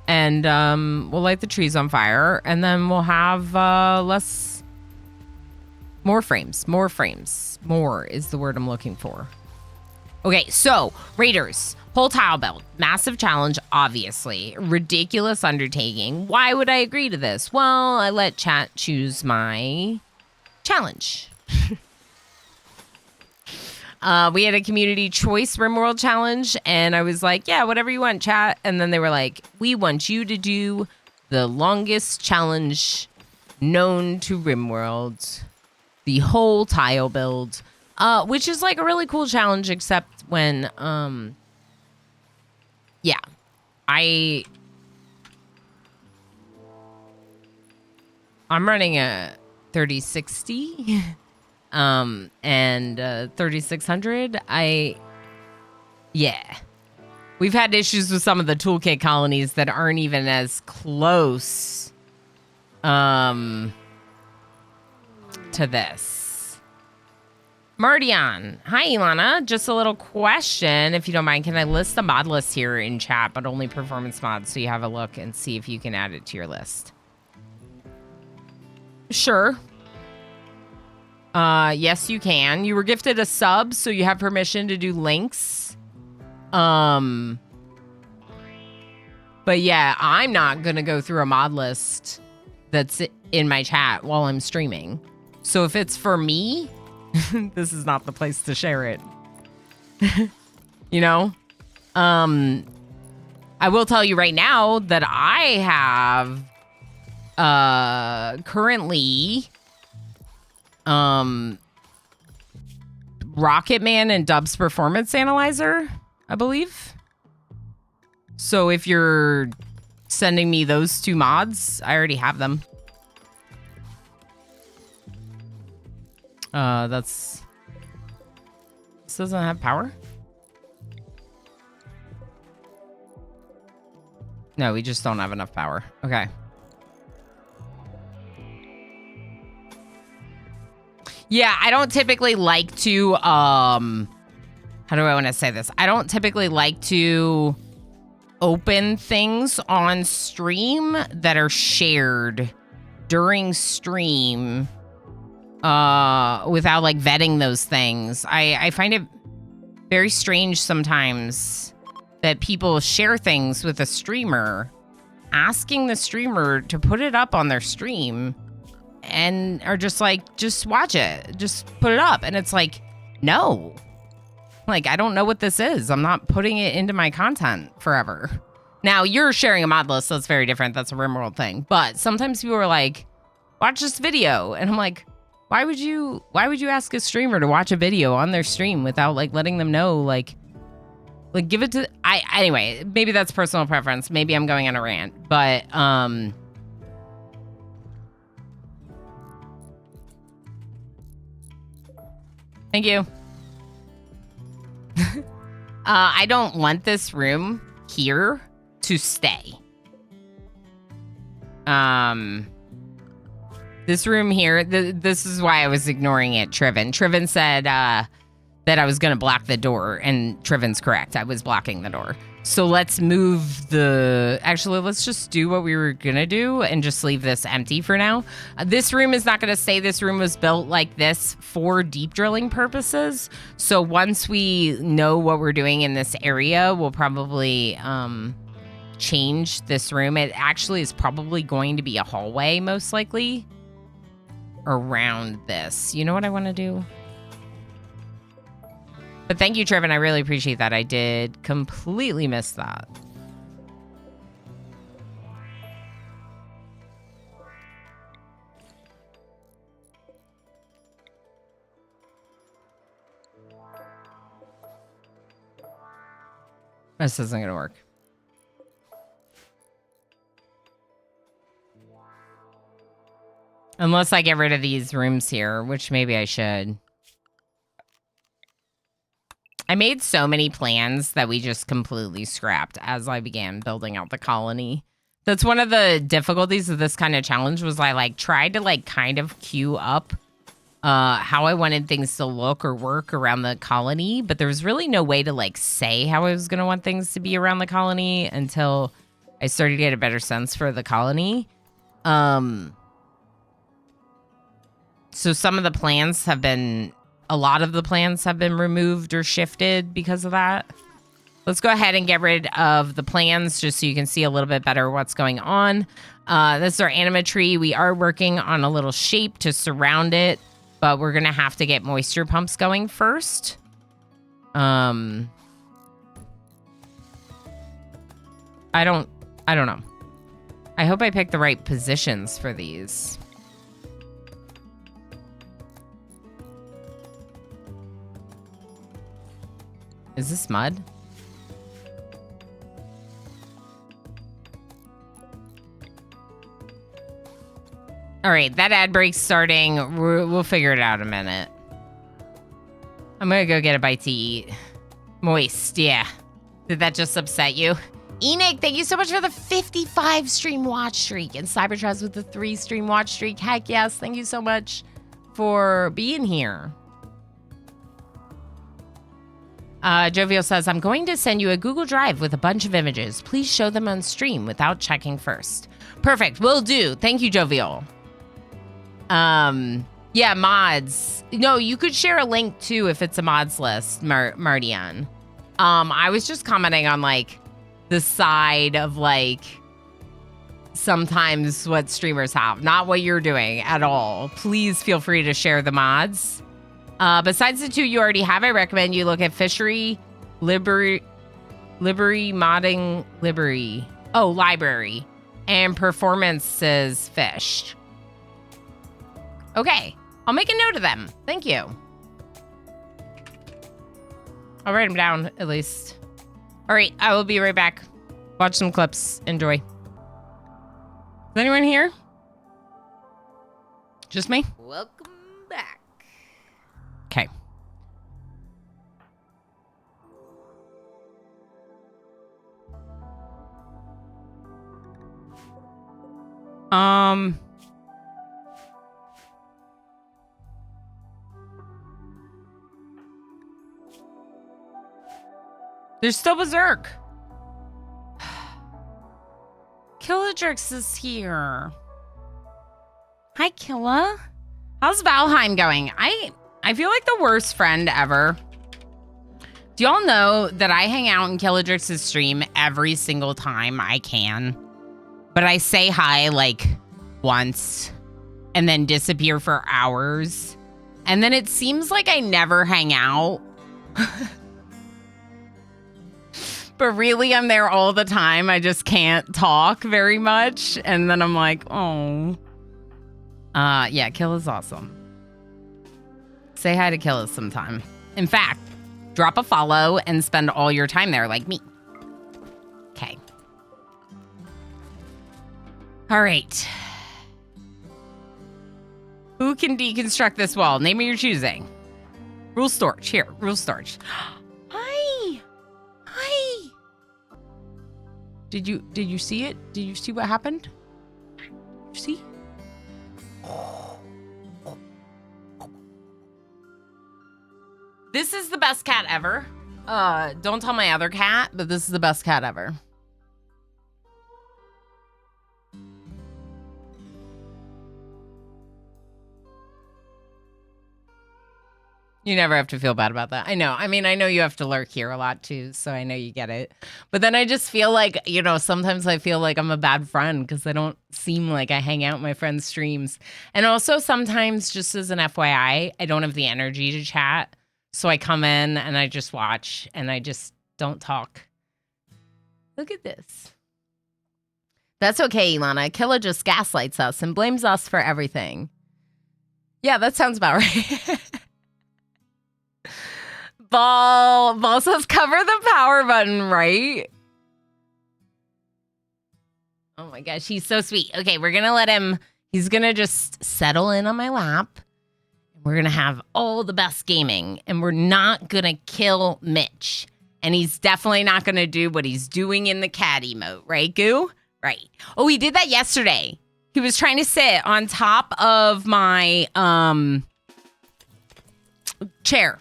And we'll light the trees on fire and then we'll have more frames. More is the word I'm looking for. Okay, so Raiders, whole tile build, massive challenge, obviously. Ridiculous undertaking. Why would I agree to this? Well, I let chat choose my challenge. We had a community choice RimWorld challenge, and I was like, yeah, whatever you want, chat. And then they were like, we want you to do the longest challenge known to RimWorld, the whole tile build, which is like a really cool challenge, except when, yeah, I'm running a 3060. And 3600. Yeah. We've had issues with some of the toolkit colonies that aren't even as close to this. Mardion. Hi, Ilana. Just a little question, if you don't mind. Can I list the mod list here in chat, but only performance mods, so you have a look and see if you can add it to your list? Sure. Yes, you can. You were gifted a sub, so you have permission to do links. But yeah, I'm not gonna go through a mod list that's in my chat while I'm streaming. So if it's for me, this is not the place to share it. You know? I will tell you right now that I have currently Rocket Man and Dub's Performance Analyzer, I believe. So if you're sending me those two mods, I already have them. This doesn't have power? No, we just don't have enough power. Okay. Yeah, I don't typically like to, how do I want to say this? I don't typically like to open things on stream that are shared during stream without like vetting those things. I find it very strange sometimes that people share things with a streamer, asking the streamer to put it up on their stream, and are just like, just watch it, just put it up. And it's like, no, like, I don't know what this is. I'm not putting it into my content forever. Now you're sharing a mod list, so that's very different. That's a RimWorld thing. But sometimes people are like, watch this video. And I'm like, why would you ask a streamer to watch a video on their stream without like letting them know, like give it to, anyway, maybe that's personal preference. Maybe I'm going on a rant, but, thank you. I don't want this room here to stay. This room here, this is why I was ignoring it, Triven. Triven said that I was going to block the door, and Triven's correct. I was blocking the door. So let's move actually, let's just do what we were going to do and just leave this empty for now. This room is not going to say this room was built like this for deep drilling purposes. So once we know what we're doing in this area, we'll probably change this room. It actually is probably going to be a hallway, most likely, around this. You know what I want to do? But thank you, Trevin. I really appreciate that. I did completely miss that. This isn't going to work. Unless I get rid of these rooms here, which maybe I should. I made so many plans that we just completely scrapped as I began building out the colony That's one of the difficulties of this kind of challenge was I like tried to like kind of queue up how I wanted things to look or work around the colony, but there was really no way to like say how I was going to want things to be around the colony until I started to get a better sense for the colony. So some of the plans have been, a lot of the plans have been removed or shifted because of that. Let's go ahead and get rid of the plans just so you can see a little bit better what's going on. This is our anima tree. We are working on a little shape to surround it, but we're going to have to get moisture pumps going first. I don't know. I hope I picked the right positions for these. Is this mud? All right, that ad break's starting. We'll figure it out in a minute. I'm gonna go get a bite to eat. Moist, yeah. Did that just upset you? Enoch, thank you so much for the 55 stream watch streak. And Cybertrez with the 3 stream watch streak. Heck yes, thank you so much for being here. Jovial says, I'm going to send you a Google Drive with a bunch of images. Please show them on stream without checking first. Perfect, will do. Thank you, Jovial. Yeah, mods. No, you could share a link too if it's a mods list, Mardian. I was just commenting on like the side of like sometimes what streamers have, not what you're doing at all. Please feel free to share the mods. Besides the 2 you already have, I recommend you look at Fishery, Library, Library, and Performances Fish. Okay, I'll make a note of them. Thank you. I'll write them down, at least. All right, I will be right back. Watch some clips. Enjoy. Is anyone here? Just me? Welcome back. Okay. There's still Berserk. Killadrix is here. Hi, Killa. How's Valheim going? I feel like the worst friend ever. Do y'all know that I hang out in Killadrix's stream every single time I can? But I say hi like once and then disappear for hours. And then it seems like I never hang out. But really, I'm there all the time. I just can't talk very much. And then I'm like, oh. Yeah, Killa's awesome. Say hi to Killa sometime. In fact, drop a follow and spend all your time there like me. Okay. All right. Who can deconstruct this wall? Name of your choosing. Rule storage. Here, rule storage. Hi. Hi. Did you see it? Did you see what happened? Did you see? This is the best cat ever. Don't tell my other cat, but this is the best cat ever. You never have to feel bad about that. I know. I mean, I know you have to lurk here a lot too, so I know you get it. But then I just feel like, you know, sometimes I feel like I'm a bad friend because I don't seem like I hang out in my friends' streams. And also sometimes, just as an FYI, I don't have the energy to chat. So I come in and I just watch and I just don't talk. Look at this. That's okay, Ilana. Killa just gaslights us and blames us for everything. Yeah, that sounds about right. Ball says cover the power button, right? Oh my gosh, he's so sweet. Okay, we're gonna let him, he's gonna just settle in on my lap. We're gonna have all the best gaming, and we're not gonna kill Mitch. And he's definitely not gonna do what he's doing in the cat emote, right, Goo? Right. Oh, he did that yesterday. He was trying to sit on top of my chair.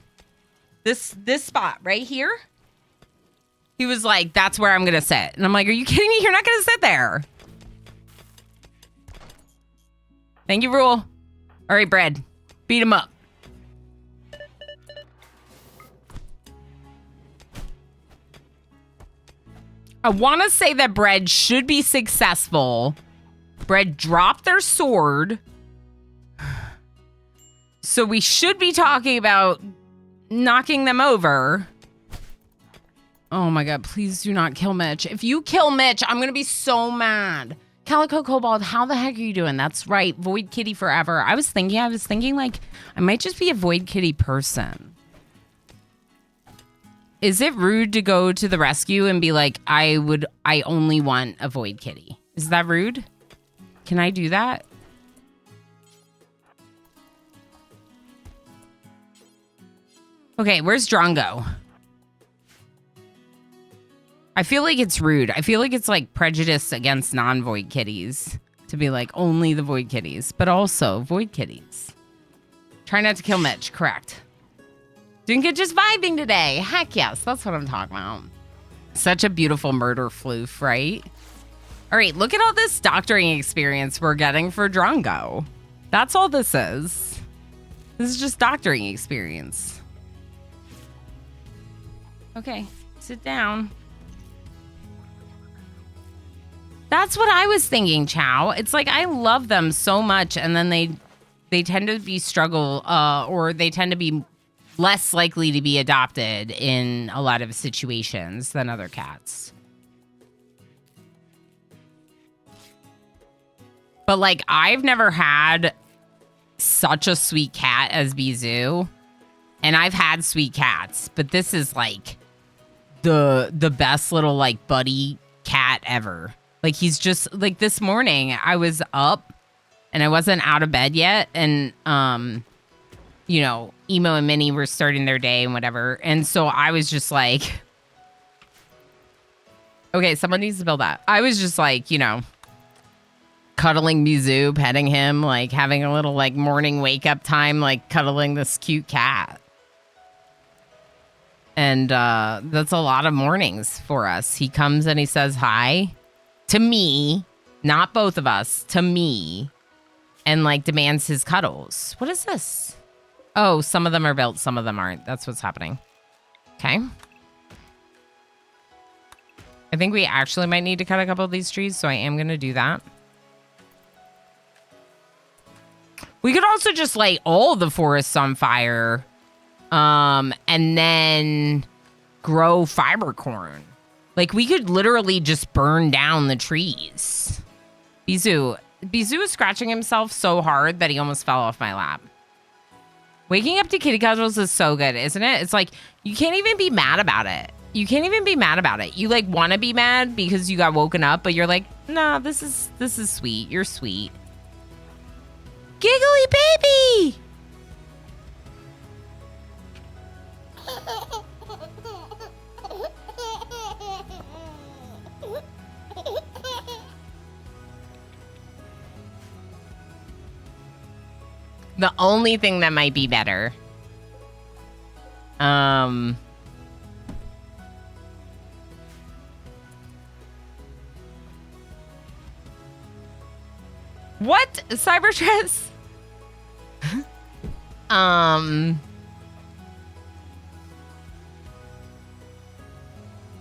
This spot right here. He was like, that's where I'm going to sit. And I'm like, are you kidding me? You're not going to sit there. Thank you, Rule. All right, Bread. Beat him up. I want to say that Bread should be successful. Bread dropped their sword. So we should be talking about knocking them over. Oh my god, please do not kill Mitch. If you kill Mitch, I'm going to be so mad. Calico Cobalt, how the heck are you doing? That's right, Void Kitty forever. I was thinking like, I might just be a Void Kitty person. Is it rude to go to the rescue and be like, I only want a Void Kitty? Is that rude? Can I do that? Okay, where's Drongo? I feel like it's rude. I feel like it's like prejudice against non-Void Kitties to be like only the Void Kitties, but also Void Kitties. Try not to kill Mitch, correct. Dinka just vibing today. Heck yes, that's what I'm talking about. Such a beautiful murder floof, right? All right, look at all this doctoring experience we're getting for Drongo. That's all this is. This is just doctoring experience. Okay, sit down. That's what I was thinking, Chow. It's like I love them so much, and then they tend to be or they tend to be less likely to be adopted in a lot of situations than other cats. But like, I've never had such a sweet cat as Bizou, and I've had sweet cats, but this is like the best little like buddy cat ever. Like, he's just like, this morning I was up and I wasn't out of bed yet, and you know, Emo and Minnie were starting their day and whatever. And so I was just like, okay, someone needs to build that. I was just like, you know, cuddling Bizou, petting him, like having a little like morning wake up time, like cuddling this cute cat. And that's a lot of mornings for us. He comes and he says hi to me, not both of us, to me, and like demands his cuddles. What is this? Oh, some of them are built, some of them aren't. That's what's happening. Okay. I think we actually might need to cut a couple of these trees, so I am going to do that. We could also just light all the forests on fire, and then grow fiber corn. Like, we could literally just burn down the trees. Bizou is scratching himself so hard that he almost fell off my lap. Waking up to kitty cuddles is so good, isn't it? It's like, you can't even be mad about it. You can't even be mad about it. You like want to be mad because you got woken up, but you're like, nah, this is sweet. You're sweet. Giggly baby! The only thing that might be better. What? Cybertress?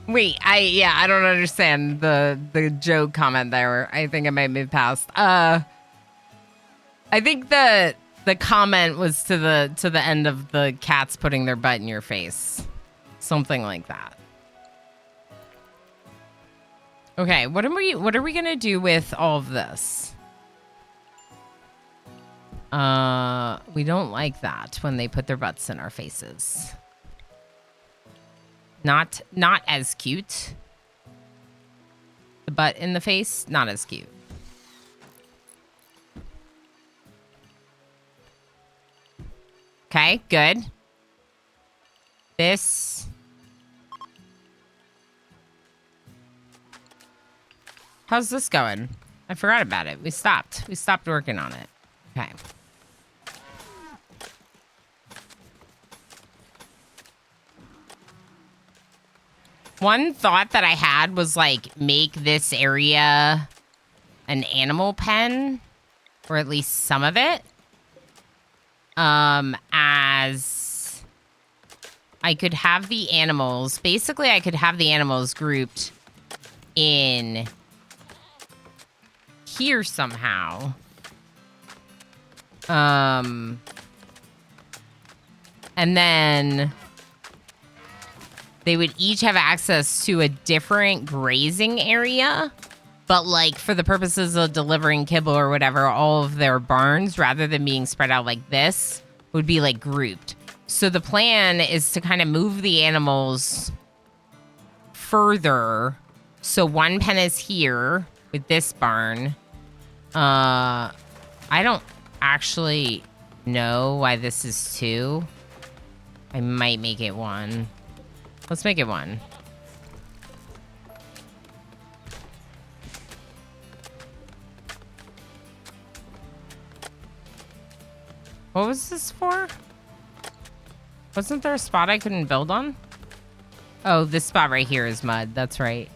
Wait, I don't understand the joke comment there. I think I might move past. I think the comment was to the end of the cats putting their butt in your face. Something like that. Okay, what are we gonna do with all of this? We don't like that when they put their butts in our faces. Not as cute. The butt in the face, not as cute. Okay, good. This. How's this going? I forgot about it. We stopped. We stopped working on it. Okay. One thought that I had was like make this area an animal pen, or at least some of it. As I could have the animals, basically I could have the animals grouped in here somehow. And then they would each have access to a different grazing area, but like for the purposes of delivering kibble or whatever, all of their barns, rather than being spread out like this, would be like grouped. So the plan is to kind of move the animals further. So one pen is here with this barn. I don't actually know why this is 2. I might make it 1. Let's make it 1. What was this for? Wasn't there a spot I couldn't build on? Oh, this spot right here is mud. That's right.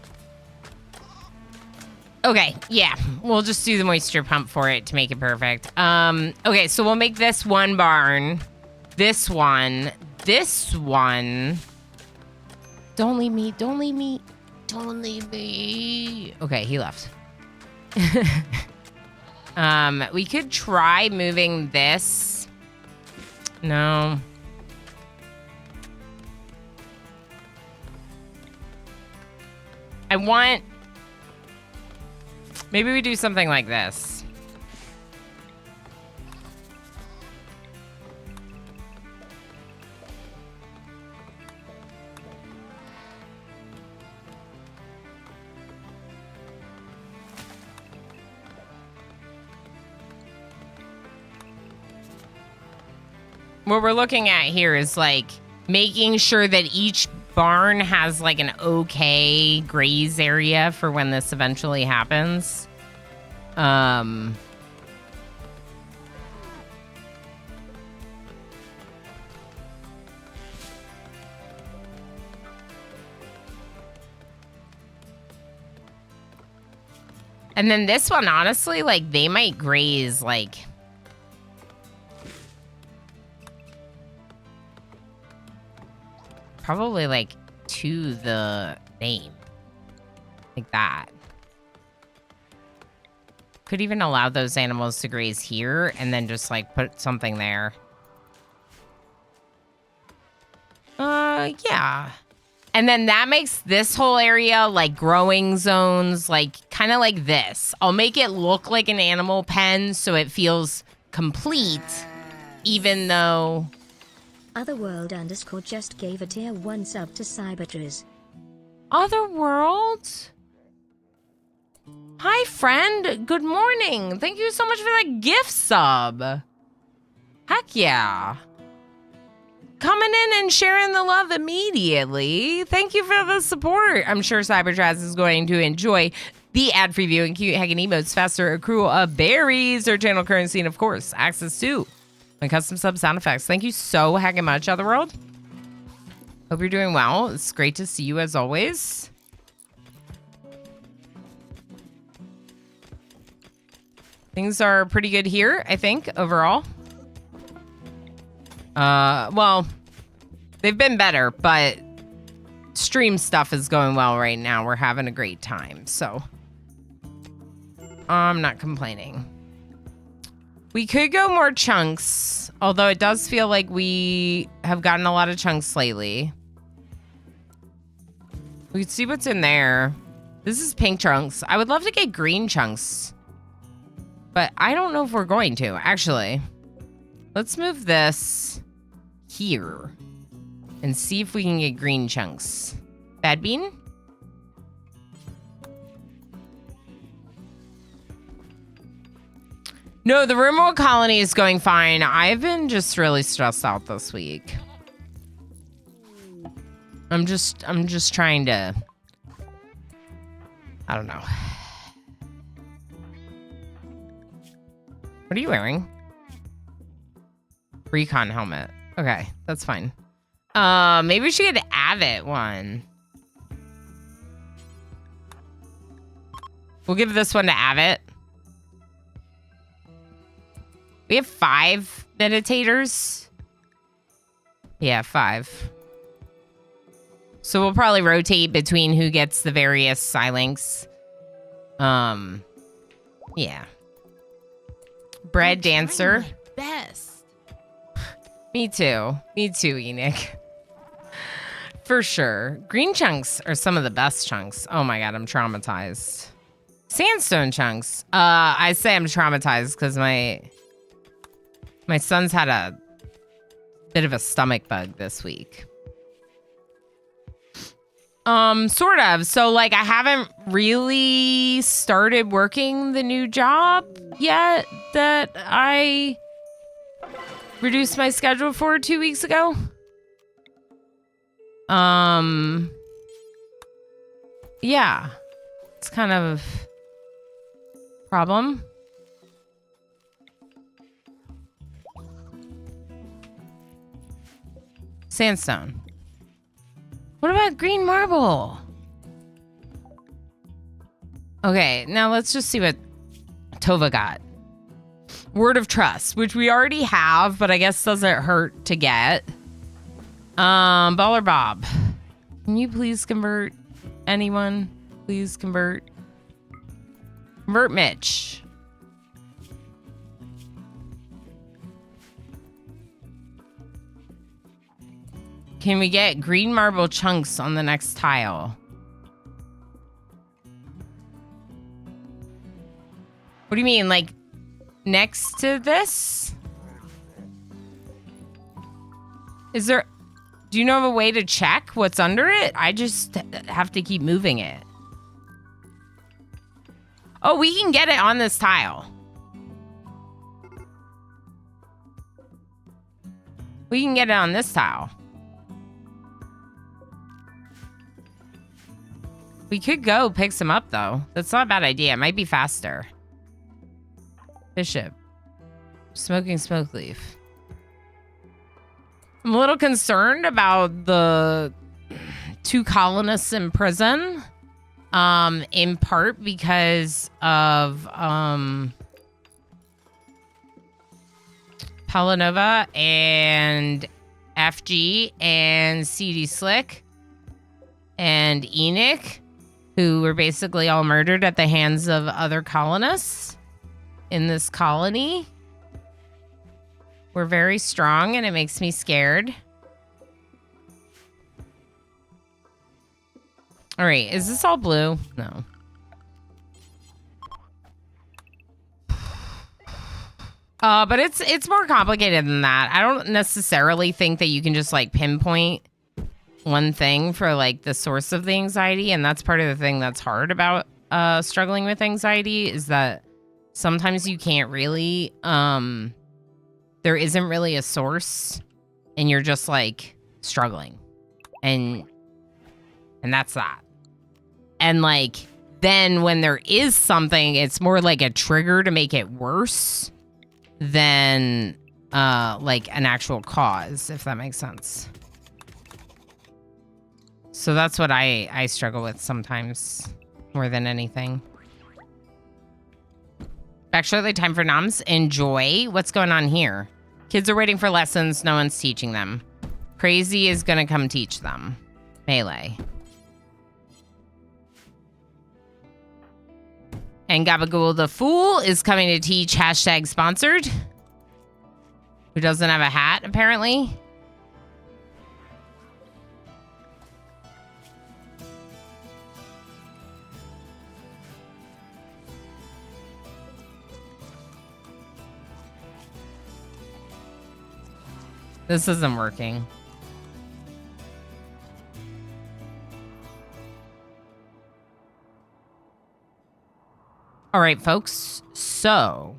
Okay, yeah. We'll just do the moisture pump for it to make it perfect. Okay, so we'll make this one barn. This one. This one. Don't leave me. Don't leave me. Don't leave me. Okay, he left. We could try moving this. No. I want... Maybe we do something like this. What we're looking at here is like making sure that each barn has like an okay graze area for when this eventually happens. And then this one, honestly, like they might graze like... Probably like to the name. Like that. Could even allow those animals to graze here and then just like put something there. Yeah. And then that makes this whole area like growing zones, like kind of like this. I'll make it look like an animal pen so it feels complete, even though... Otherworld _ just gave a tier 1 sub to Cybertriz. Otherworld? Hi, friend. Good morning. Thank you so much for that gift sub. Heck yeah. Coming in and sharing the love immediately. Thank you for the support. I'm sure Cybertriz is going to enjoy the ad-free view and cute hacking emotes, faster accrual of berries, or channel currency, and of course, access to my custom sub sound effects. Thank you so heckin' much, Otherworld. Hope you're doing well. It's great to see you as always. Things are pretty good here, I think, overall. Well, they've been better, but stream stuff is going well right now. We're having a great time, so I'm not complaining. We could go more chunks, although it does feel like we have gotten a lot of chunks lately. We can see what's in there. This is pink chunks. I would love to get green chunks, but I don't know if we're going to, actually. Let's move this here and see if we can get green chunks. Bad bean? No, the RimWorld colony is going fine. I've been just really stressed out this week. I'm just trying to, I don't know. What are you wearing? Recon helmet. Okay, that's fine. Maybe we should get an Avid one. We'll give this one to Avid. We have 5 meditators. Yeah, 5. So we'll probably rotate between who gets the various silinks. Yeah. Bread dancer. Best. Me too. Me too, Enoch. For sure. Green chunks are some of the best chunks. Oh my god, I'm traumatized. Sandstone chunks. I say I'm traumatized because my son's had a bit of a stomach bug this week. Sort of. So, like, I haven't really started working the new job yet that I reduced my schedule for 2 weeks ago. Yeah. It's kind of a problem. Sandstone. What about green marble? Okay, now let's just see what Tova got. Word of trust, which we already have, but I guess doesn't hurt to get. Baller Bob. Can you please convert anyone? Please convert. Convert Mitch. Can we get green marble chunks on the next tile? What do you mean, like next to this? Is there... Do you know of a way to check what's under it? I just have to keep moving it. Oh, we can get it on this tile. We can get it on this tile. We could go pick some up, though. That's not a bad idea. It might be faster. Bishop. Smoking smoke leaf. I'm a little concerned about the 2 colonists in prison. In part because of Palanova and FG and CD Slick and Enoch, who were basically all murdered at the hands of other colonists in this colony. We're very strong, and it makes me scared. All right, is this all blue? No. But it's more complicated than that. I don't necessarily think that you can just like pinpoint one thing for like the source of the anxiety, and that's part of the thing that's hard about struggling with anxiety is that sometimes you can't really there isn't really a source, and you're just like struggling, and that's that. And like then when there is something, it's more like a trigger to make it worse than like an actual cause, if that makes sense. So that's what I struggle with sometimes more than anything. Back shortly, time for noms. Enjoy. What's going on here? Kids are waiting for lessons. No one's teaching them. Crazy is gonna come teach them. Melee. And Gabagool the Fool is coming to teach hashtag sponsored. Who doesn't have a hat, apparently. This isn't working. All right, folks. So,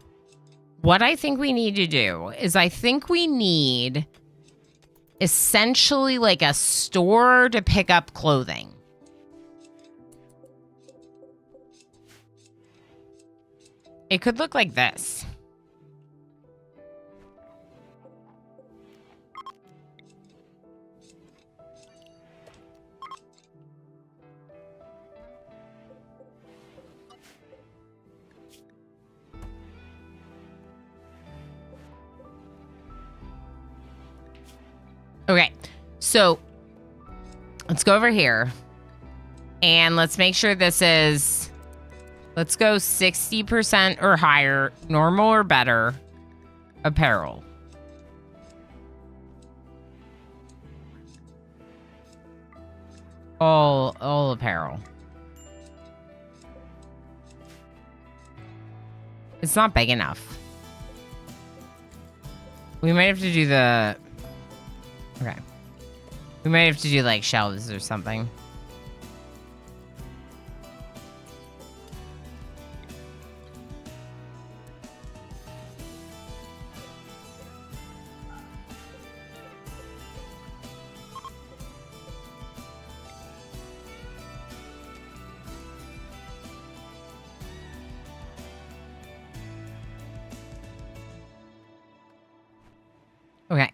what I think we need to do is I think we need essentially like a store to pick up clothing. It could look like this. So let's go over here and let's make sure this is, let's go 60% or higher, normal or better apparel. All apparel. It's not big enough. We might have to do the... Okay. We might have to do like shelves or something. Okay.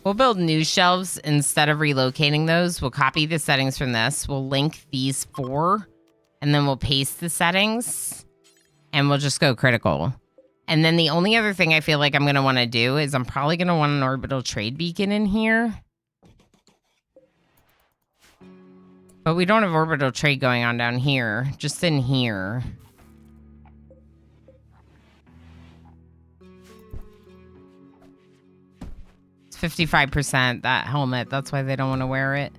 We'll build new shelves instead of relocating those. We'll copy the settings from this. We'll link these 4, and then we'll paste the settings, and we'll just go critical. And then the only other thing I feel like I'm going to want to do is I'm probably going to want an orbital trade beacon in here. But we don't have orbital trade going on down here, just in here. It's 55%, that helmet. That's why they don't want to wear it.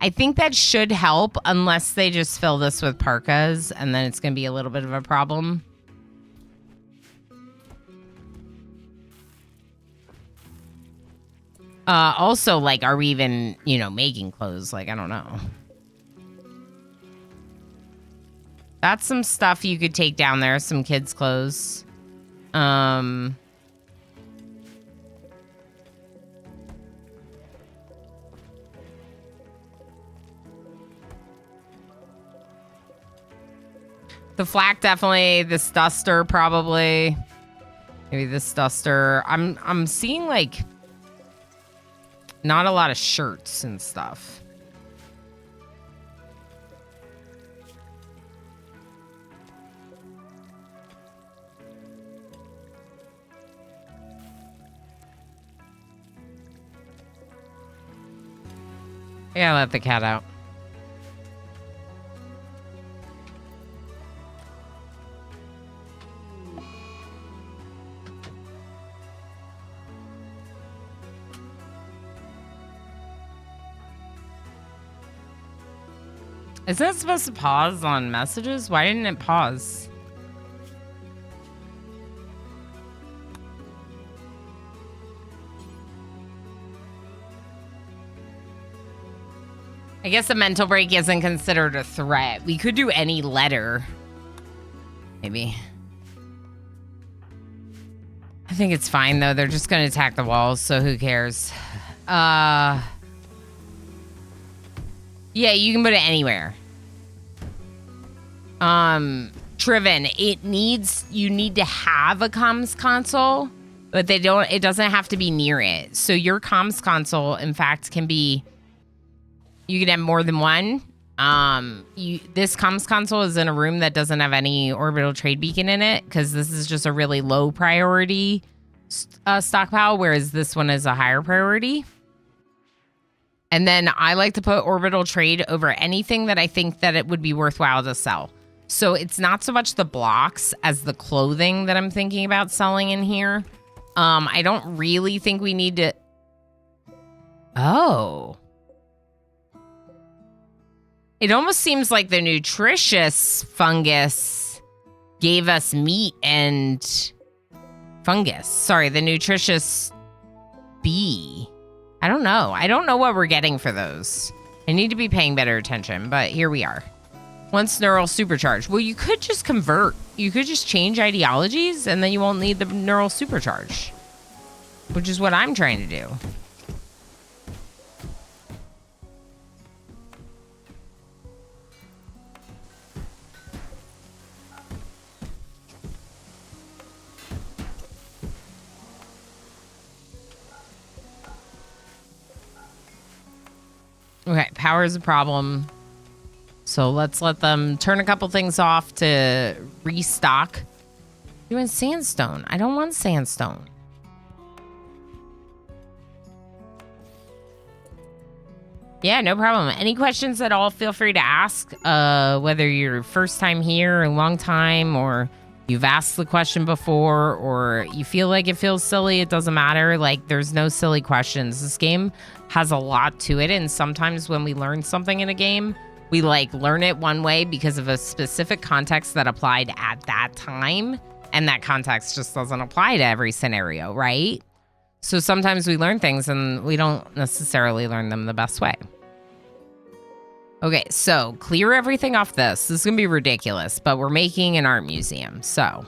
I think that should help unless they just fill this with parkas, and then it's going to be a little bit of a problem. Also, like, are we even, you know, making clothes? Like, I don't know. That's some stuff you could take down there. Some kids' clothes. The flak, definitely. This duster, probably. Maybe this duster. I'm seeing, like, not a lot of shirts and stuff. Yeah, let the cat out. Isn't it supposed to pause on messages? Why didn't it pause? I guess a mental break isn't considered a threat. We could do any letter. Maybe. I think it's fine, though. They're just going to attack the walls, so who cares? Yeah, you can put it anywhere. Triven, you need to have a comms console, but it doesn't have to be near it. So your comms console, in fact, can be, you can have more than one. This comms console is in a room that doesn't have any orbital trade beacon in it, because this is just a really low priority stockpile, whereas this one is a higher priority. And then I like to put orbital trade over anything that I think that it would be worthwhile to sell. So it's not so much the blocks as the clothing that I'm thinking about selling in here. I don't really think we need to... Oh. It almost seems like the nutritious fungus gave us meat and fungus. Sorry, the nutritious bee. I don't know. I don't know what we're getting for those. I need to be paying better attention, but here we are. Once neural supercharge. Well, you could just convert. You could just change ideologies, and then you won't need the neural supercharge, which is what I'm trying to do. Okay, power is a problem. So let's let them turn a couple things off to restock. Doing sandstone. I don't want sandstone. Yeah, no problem. Any questions at all, feel free to ask, whether you're first time here, a long time, or you've asked the question before, or you feel like it feels silly. It doesn't matter. Like, there's no silly questions. This game has a lot to it, and sometimes when we learn something in a game, we, like, learn it one way because of a specific context that applied at that time, and that context just doesn't apply to every scenario, right? So sometimes we learn things, and we don't necessarily learn them the best way. Okay, so clear everything off this. This is going to be ridiculous, but we're making an art museum, so.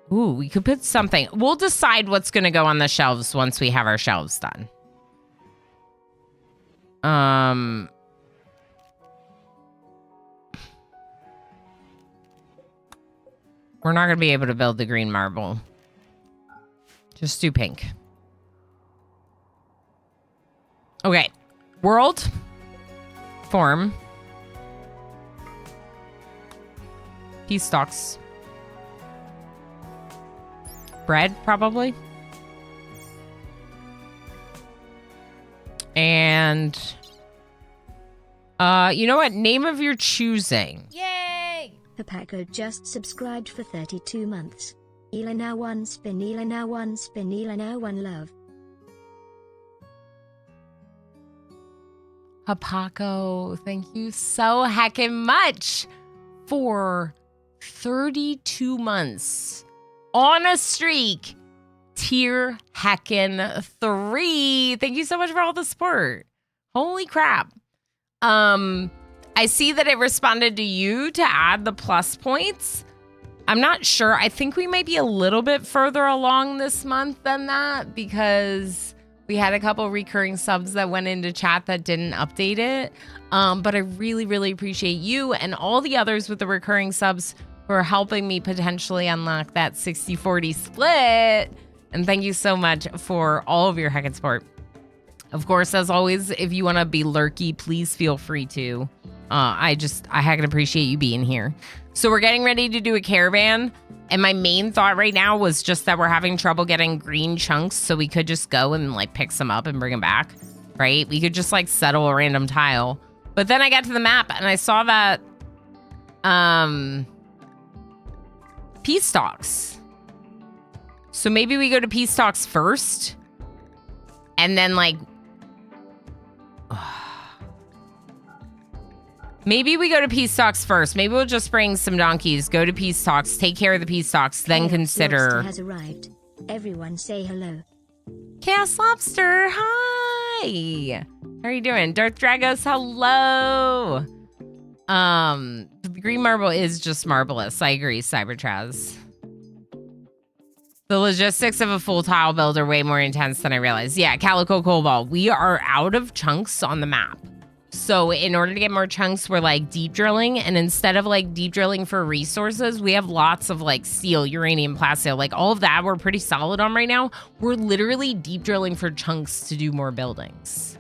Ooh, we could put something. We'll decide what's going to go on the shelves once we have our shelves done. We're not going to be able to build the green marble. Just do pink. Okay, world, form, peace stalks, bread probably, and you know what? Name of your choosing. Yay! Papaco just subscribed for 32 months. Elena one spin, Elena one spin, Elena one love. Papaco, thank you so heckin' much for 32 months on a streak. Tier heckin' 3. Thank you so much for all the support. Holy crap. I see that it responded to you to add the plus points. I'm not sure. I think we might be a little bit further along this month than that because we had a couple recurring subs that went into chat that didn't update it. But I really, really appreciate you and all the others with the recurring subs for helping me potentially unlock that 60-40 split. And thank you so much for all of your heckin' support. Of course, as always, if you want to be lurky, please feel free to. I heckin' appreciate you being here. So we're getting ready to do a caravan. And my main thought right now was just that we're having trouble getting green chunks, so we could just go and like pick some up and bring them back, right? We could just like settle a random tile. But then I got to the map and I saw that peace stalks. So maybe we go to peace stalks first and then like maybe we go to peace stalks first. Maybe we'll just bring some donkeys, go to peace stalks, take care of the peace stalks, then Chaos consider. Lobster has arrived. Everyone say hello. Chaos Lobster, hi. How are you doing? Darth Dragos, hello. The green marble is just marvelous. I agree, Cybertraz. The logistics of a full tile build are way more intense than I realized. Yeah, Calico Cobalt, we are out of chunks on the map. So in order to get more chunks, we're like deep drilling. And instead of like deep drilling for resources, we have lots of like steel, uranium, plasteel, like all of that we're pretty solid on right now. We're literally deep drilling for chunks to do more buildings.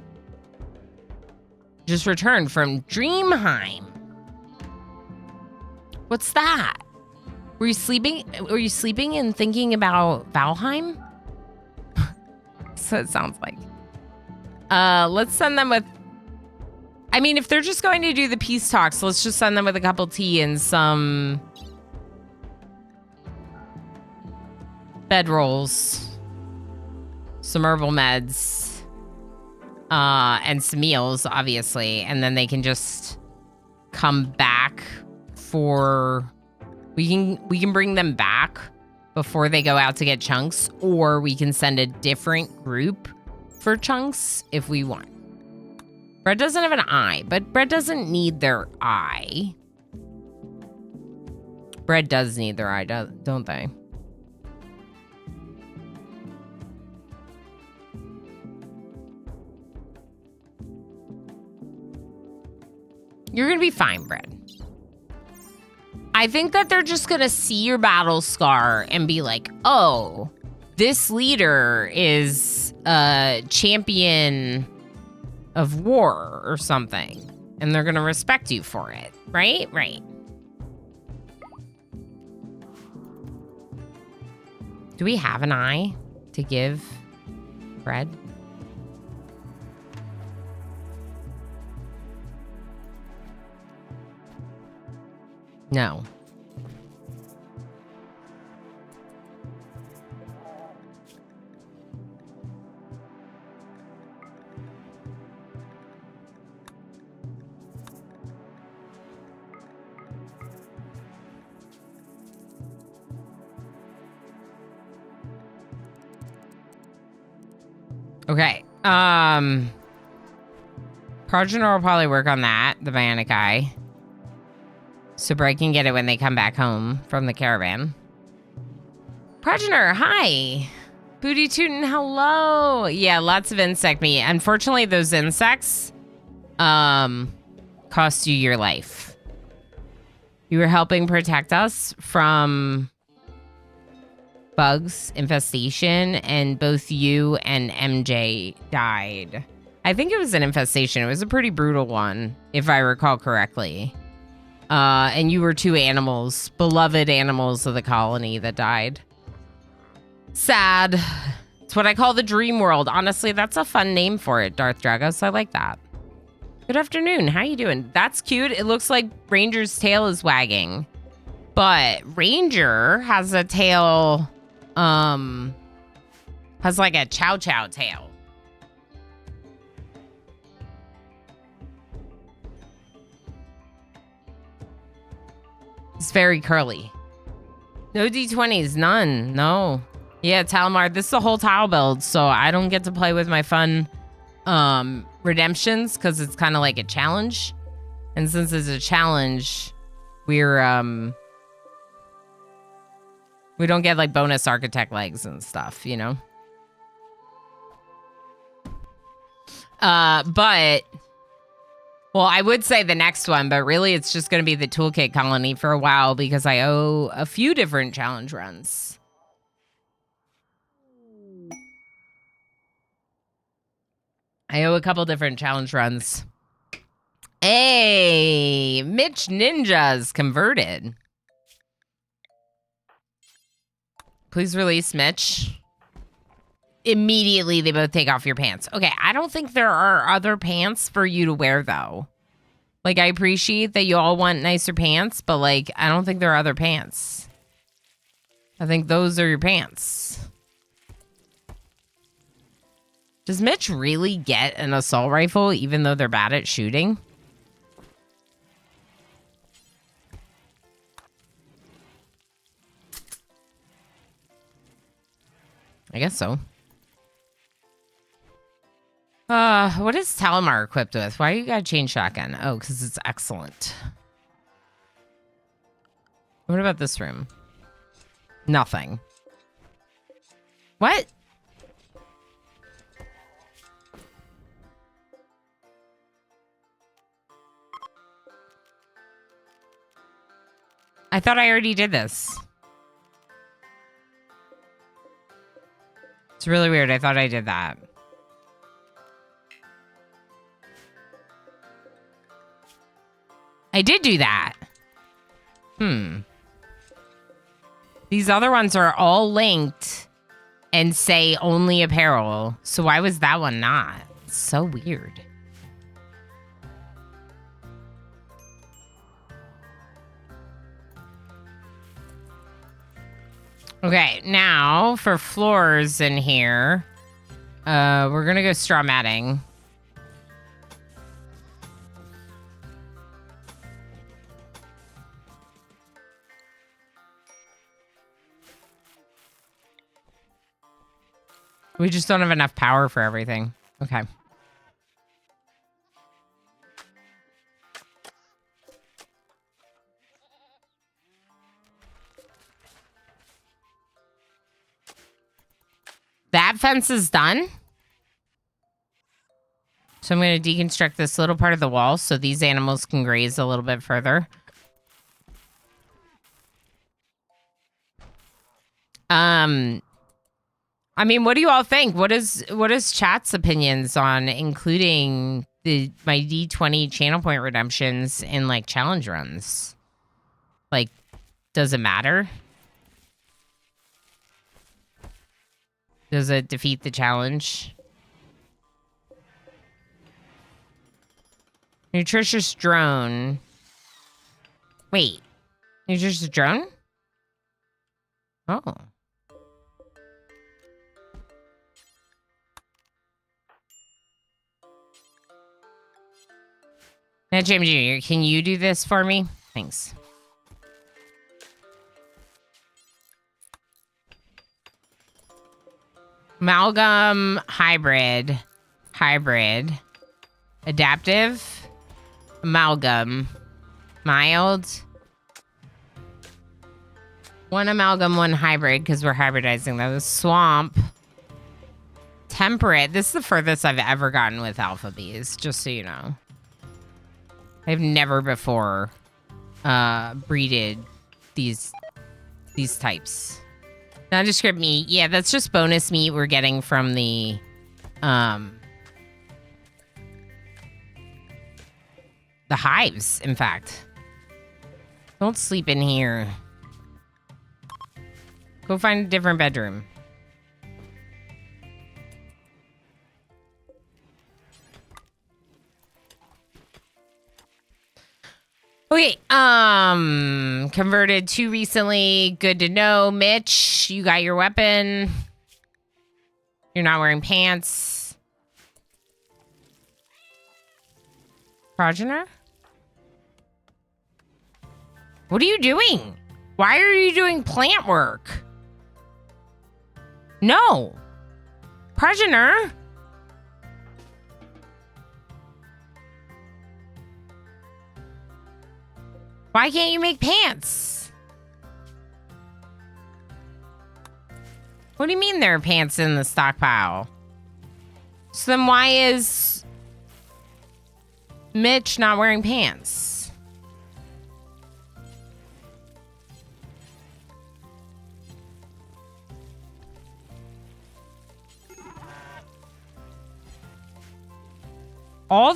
Just returned from Dreamheim. What's that? Were you sleeping? Were you sleeping and thinking about Valheim? So it sounds like. Let's send them with. I mean, if they're just going to do the peace talks, let's just send them with a cup of tea and some bedrolls, some herbal meds, and some meals, obviously, and then they can just come back for. We can bring them back before they go out to get chunks, or we can send a different group for chunks if we want. Bread doesn't have an eye, but bread doesn't need their eye. Bread does need their eye, don't they? You're gonna be fine, Bread. I think that they're just gonna see your battle scar and be like, oh, this leader is a champion of war or something. And they're gonna respect you for it, right? Right. Do we have an eye to give Fred? No. Okay. Progenitor will probably work on that, the bionic eye. So Bray can get it when they come back home from the caravan. Progenitor, hi. Booty Tootin', hello. Yeah, lots of insect meat. Unfortunately, those insects cost you your life. You were helping protect us from bugs infestation, and both you and MJ died. I think it was an infestation. It was a pretty brutal one, if I recall correctly. And you were two animals, beloved animals of the colony that died. Sad. It's what I call the dream world. Honestly, that's a fun name for it, Darth Dragos. I like that. Good afternoon. How you doing? That's cute. It looks like Ranger's tail is wagging. But Ranger has a tail, has like a chow chow tail. It's very curly. No D20s, none, no. Yeah, Talamar, this is a whole tile build, so I don't get to play with my fun redemptions because it's kind of like a challenge. And since it's a challenge, we're we don't get like bonus architect legs and stuff, you know? But well, I would say the next one, but really it's just going to be the toolkit colony for a while because I owe a few different challenge runs. I owe a couple different challenge runs. Hey, Mitch Ninja's converted. Please release Mitch. Immediately, they both take off your pants. Okay, I don't think there are other pants for you to wear, though. Like, I appreciate that you all want nicer pants, but, like, I don't think there are other pants. I think those are your pants. Does Mitch really get an assault rifle, even though they're bad at shooting? I guess so. What is Talamar equipped with? Why you got a chain shotgun? Oh, because it's excellent. What about this room? Nothing. What? I thought I already did this. It's really weird. I thought I did that. I did do that. These other ones are all linked and say only apparel. So why was that one not? It's so weird. Okay, now for floors in here, we're gonna go straw matting. We just don't have enough power for everything. Okay. That fence is done. So I'm going to deconstruct this little part of the wall so these animals can graze a little bit further. I mean, what do you all think? What is chat's opinions on including my D20 channel point redemptions in like challenge runs? Like, does it matter? Does it defeat the challenge? Nutritious drone. Wait. Nutritious drone? Oh. Now, Jim Jr., can you do this for me? Thanks. Amalgam hybrid. Adaptive. Amalgam. Mild. One amalgam, one hybrid, because we're hybridizing those. Swamp. Temperate. This is the furthest I've ever gotten with alpha bees, just so you know. I've never before breeded these types. Nondescript meat. Yeah, that's just bonus meat we're getting from the hives, in fact. Don't sleep in here. Go find a different bedroom. Okay, converted 2 recently. Good to know. Mitch, you got your weapon. You're not wearing pants. Progenitor? What are you doing? Why are you doing plant work? No. Progenitor? Why can't you make pants? What do you mean there are pants in the stockpile? So then why is Mitch not wearing pants? All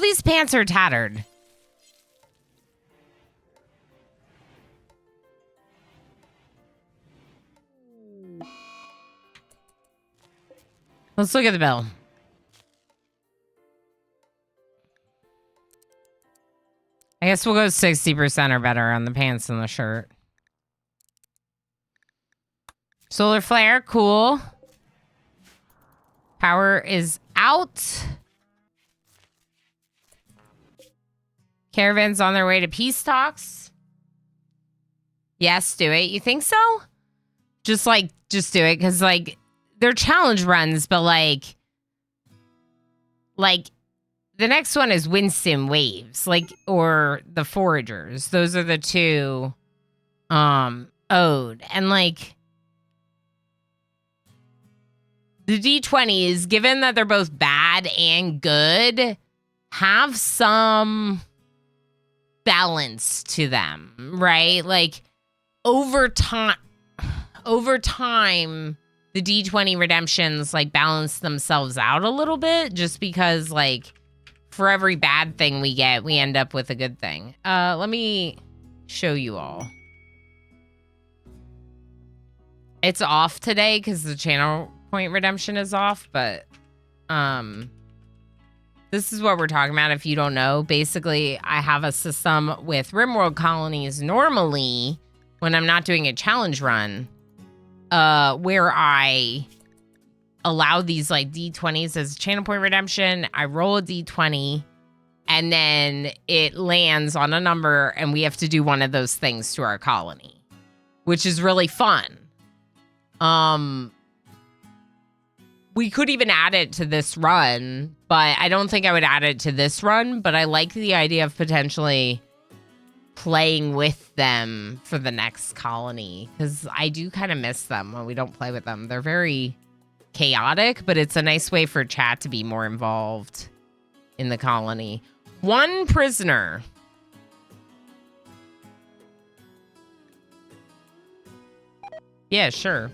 these pants are tattered. Let's look at the bill. I guess we'll go 60% or better on the pants and the shirt. Solar flare, cool. Power is out. Caravans on their way to peace talks. Yes, do it. You think so? Just do it. Because, they're challenge runs, but, the next one is Winston Waves. Or the Foragers. Those are the two, owed. And, the D20s, given that they're both bad and good, have some balance to them, right? Over time, the D20 redemptions balance themselves out a little bit, just because for every bad thing we get, we end up with a good thing. Let me show you all. It's off today because the channel point redemption is off, but this is what we're talking about if you don't know. Basically, I have a system with RimWorld colonies normally when I'm not doing a challenge run, where I allow these D20s as channel point redemption. I roll a D20 and then it lands on a number and we have to do one of those things to our colony, which is really fun. We could even add it to this run, but I don't think I would add it to this run, but I like the idea of potentially playing with them for the next colony, because I do kind of miss them when we don't play with them. They're very chaotic, but it's a nice way for chat to be more involved in the colony. 1 prisoner. Yeah, sure.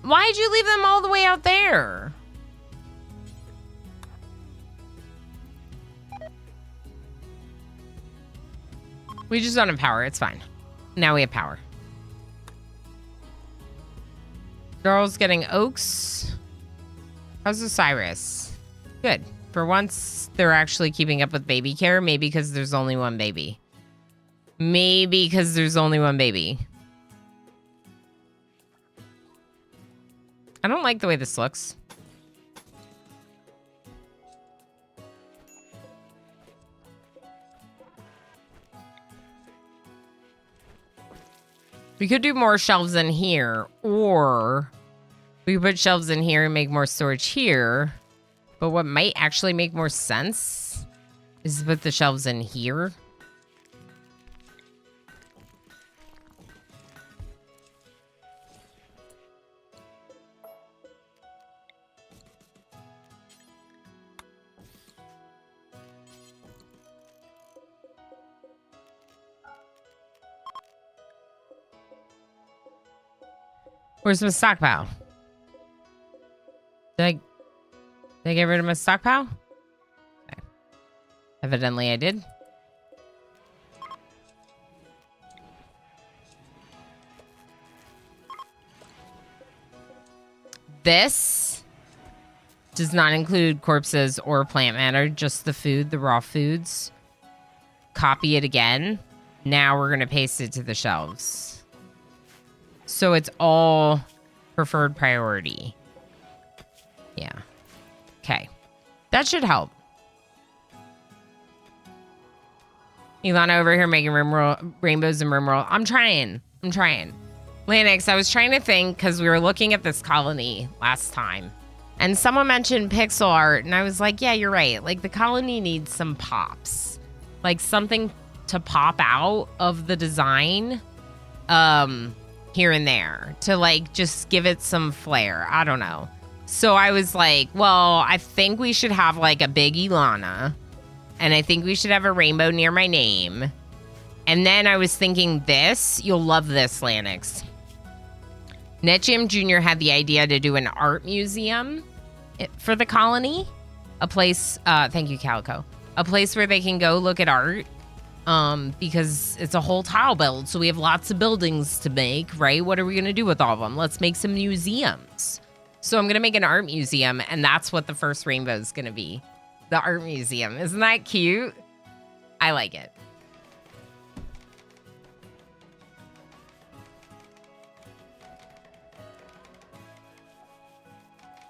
Why'd you leave them all the way out there? We just don't have power. It's fine. Now we have power. Darl's getting oaks. How's Osiris? Good. For once, they're actually keeping up with baby care. Maybe because there's only one baby. Maybe because there's only one baby. I don't like the way this looks. We could do more shelves in here, or we could put shelves in here and make more storage here. But what might actually make more sense is to put the shelves in here. Where's my stockpile? Did I get rid of my stockpile? Okay. Evidently I did. This does not include corpses or plant matter, just the food, the raw foods. Copy it again. Now we're going to paste it to the shelves. So it's all preferred priority. Yeah. Okay. That should help. Ilana over here making rainbows and RimWorld. I'm trying. Lanix, I was trying to think because we were looking at this colony last time. And someone mentioned pixel art. And I was like, yeah, you're right. Like the colony needs some pops. Like something to pop out of the design. Here and there to like just give it some flair. I don't know. So I was like, well, I think we should have like a big Ilana, and I think we should have a rainbow near my name. And then I was thinking this, you'll love this, Lanix. NetJam Jr. had the idea to do an art museum for the colony, a place, thank you, Calico, a place where they can go look at art. Because it's a whole tile belt, so we have lots of buildings to make, right? What are we gonna do with all of them? Let's make some museums. So I'm gonna make an art museum, and that's what the first rainbow is gonna be. The art museum. Isn't that cute? I like it.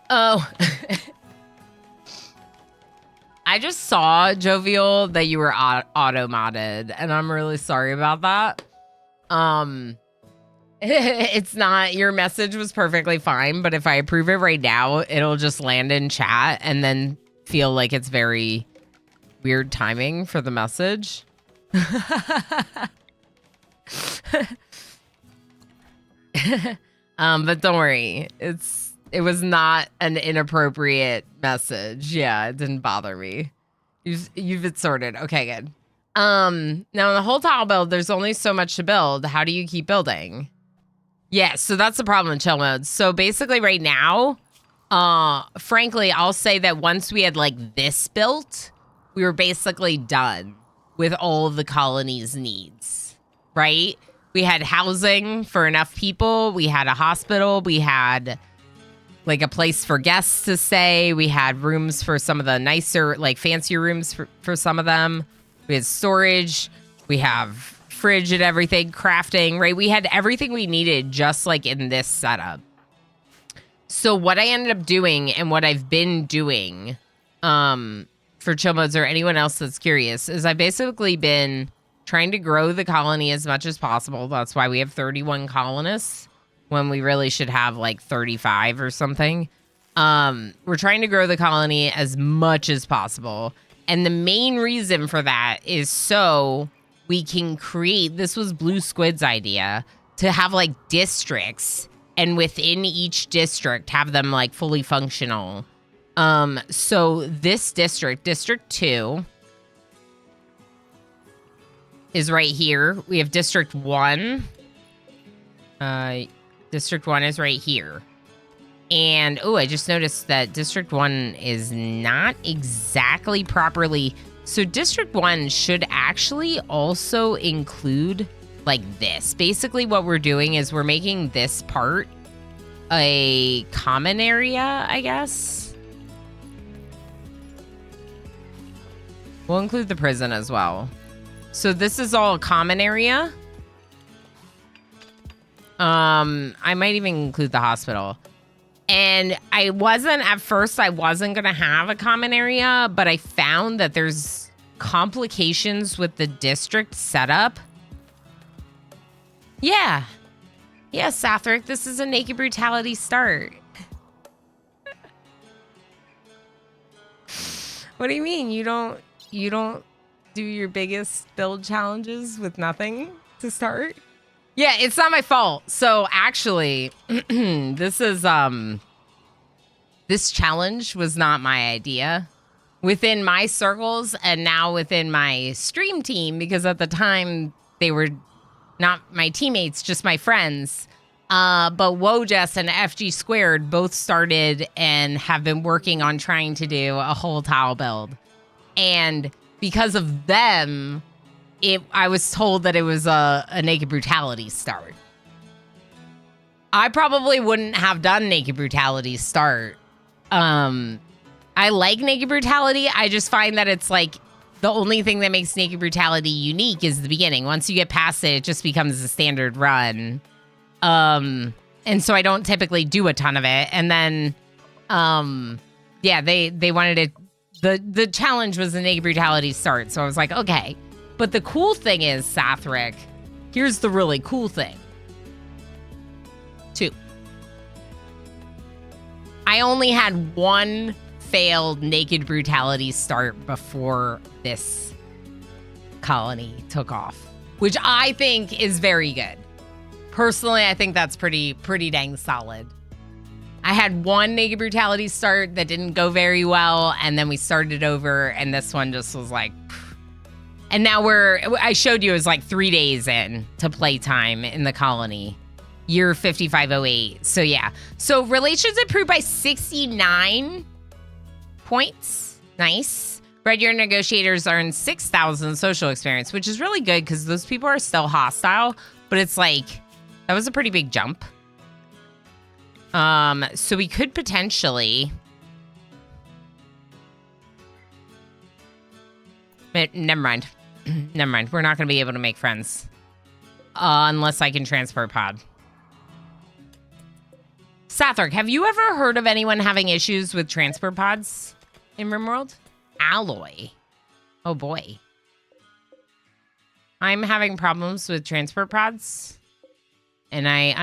Oh. I just saw, Jovial, that you were auto-modded, and I'm really sorry about that. It's not, your message was perfectly fine, but if I approve it right now, it'll just land in chat and then feel like it's very weird timing for the message. But don't worry, it was not an inappropriate message. Yeah, it didn't bother me. You've it sorted. Okay, good. Now in the whole tile build, there's only so much to build. How do you keep building? Yeah, so that's the problem in chill mode. So basically right now, frankly, I'll say that once we had like this built, we were basically done with all of the colony's needs, right? We had housing for enough people. We had a hospital. We had like a place for guests to stay. We had rooms for some of the nicer, like fancier rooms for some of them. We had storage. We have fridge and everything, crafting, right? We had everything we needed just like in this setup. So what I ended up doing and what I've been doing for chill modes or anyone else that's curious is I've basically been trying to grow the colony as much as possible. That's why we have 31 colonists when we really should have like 35 or something. We're trying to grow the colony as much as possible. And the main reason for that is so we can create, this was Blue Squid's idea, to have like districts and within each district have them like fully functional. So this district, District 2, is right here. We have District 1. District 1 is right here. And, oh, I just noticed that District 1 is not exactly properly. So District 1 should actually actually also include like this. Basically what we're doing is we're making this part a common area, I guess. We'll include the prison as well. So this is all a common area. I might even include the hospital. And at first I wasn't going to have a common area, but I found that there's complications with the district setup. Yeah. Yeah, Sathric, this is a naked brutality start. What do you mean? You don't do your biggest build challenges with nothing to start? Yeah, it's not my fault. So actually, this challenge was not my idea within my circles and now within my stream team, because at the time they were not my teammates, just my friends. But Wojess and FG Squared both started and have been working on trying to do a whole tile build. And because of them, I was told that it was a naked brutality start. I probably wouldn't have done naked brutality start. I like naked brutality. I just find that it's like the only thing that makes naked brutality unique is the beginning. Once you get past it, it just becomes a standard run. And so I don't typically do a ton of it. And then, yeah, they wanted it. The challenge was the naked brutality start. So I was like, okay. But the cool thing is, Sathric, here's the really cool thing. 2. I only had one failed naked brutality start before this colony took off, which I think is very good. Personally, I think that's pretty dang solid. I had one naked brutality start that didn't go very well, and then we started over, and this one just was like... And now I showed you it was like 3 days in to playtime in the colony. Year 5508. So yeah. So relations improved by 69 points. Nice. Red Year negotiators earned 6,000 social experience, which is really good because those people are still hostile. But it's like, that was a pretty big jump. So we could potentially... Never mind. Never mind. We're not going to be able to make friends. Unless I can transport pod. Sathric, have you ever heard of anyone having issues with transport pods in RimWorld? Alloy. Oh boy. I'm having problems with transport pods. And I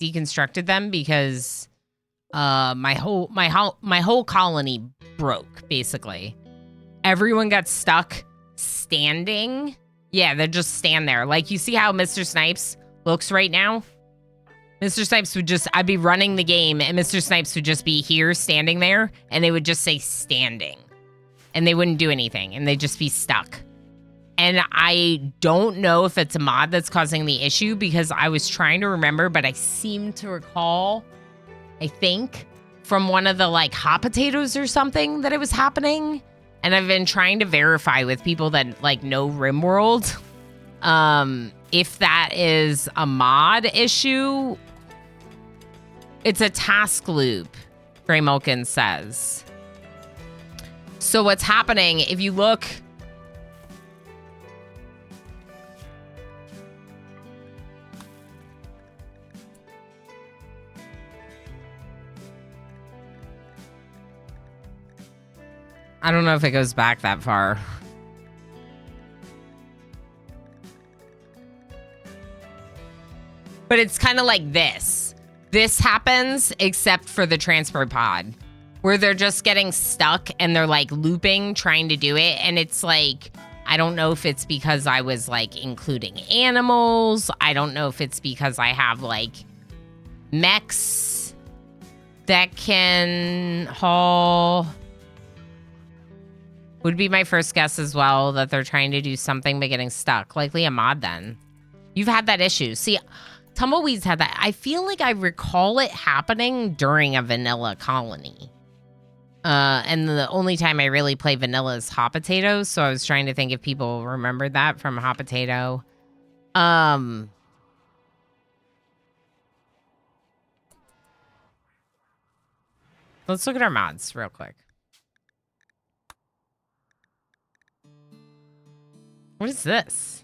deconstructed them because my whole colony broke, basically. Everyone got stuck standing. Yeah, they just stand there. Like, you see how Mr. Snipes looks right now? Mr. Snipes would I'd be running the game, and Mr. Snipes would just be here, standing there, and they would just say standing. And they wouldn't do anything, and they'd just be stuck. And I don't know if it's a mod that's causing the issue, because I was trying to remember, but I seem to recall, I think, from one of the, like, hot potatoes or something that it was happening. And I've been trying to verify with people that, like, know RimWorld, if that is a mod issue. It's a task loop, Grey Mulkin says. So what's happening, if you look... I don't know if it goes back that far. But it's kind of like this. This happens except for the transport pod, where they're just getting stuck and they're like looping, trying to do it. And it's like, I don't know if it's because I was like including animals. I don't know if it's because I have like mechs that can haul. Would be my first guess as well, that they're trying to do something but getting stuck. Likely a mod then. You've had that issue. See, Tumbleweeds had that. I feel like I recall it happening during a vanilla colony. And the only time I really play vanilla is Hot Potato, so I was trying to think if people remembered that from Hot Potato. Let's look at our mods real quick. What is this?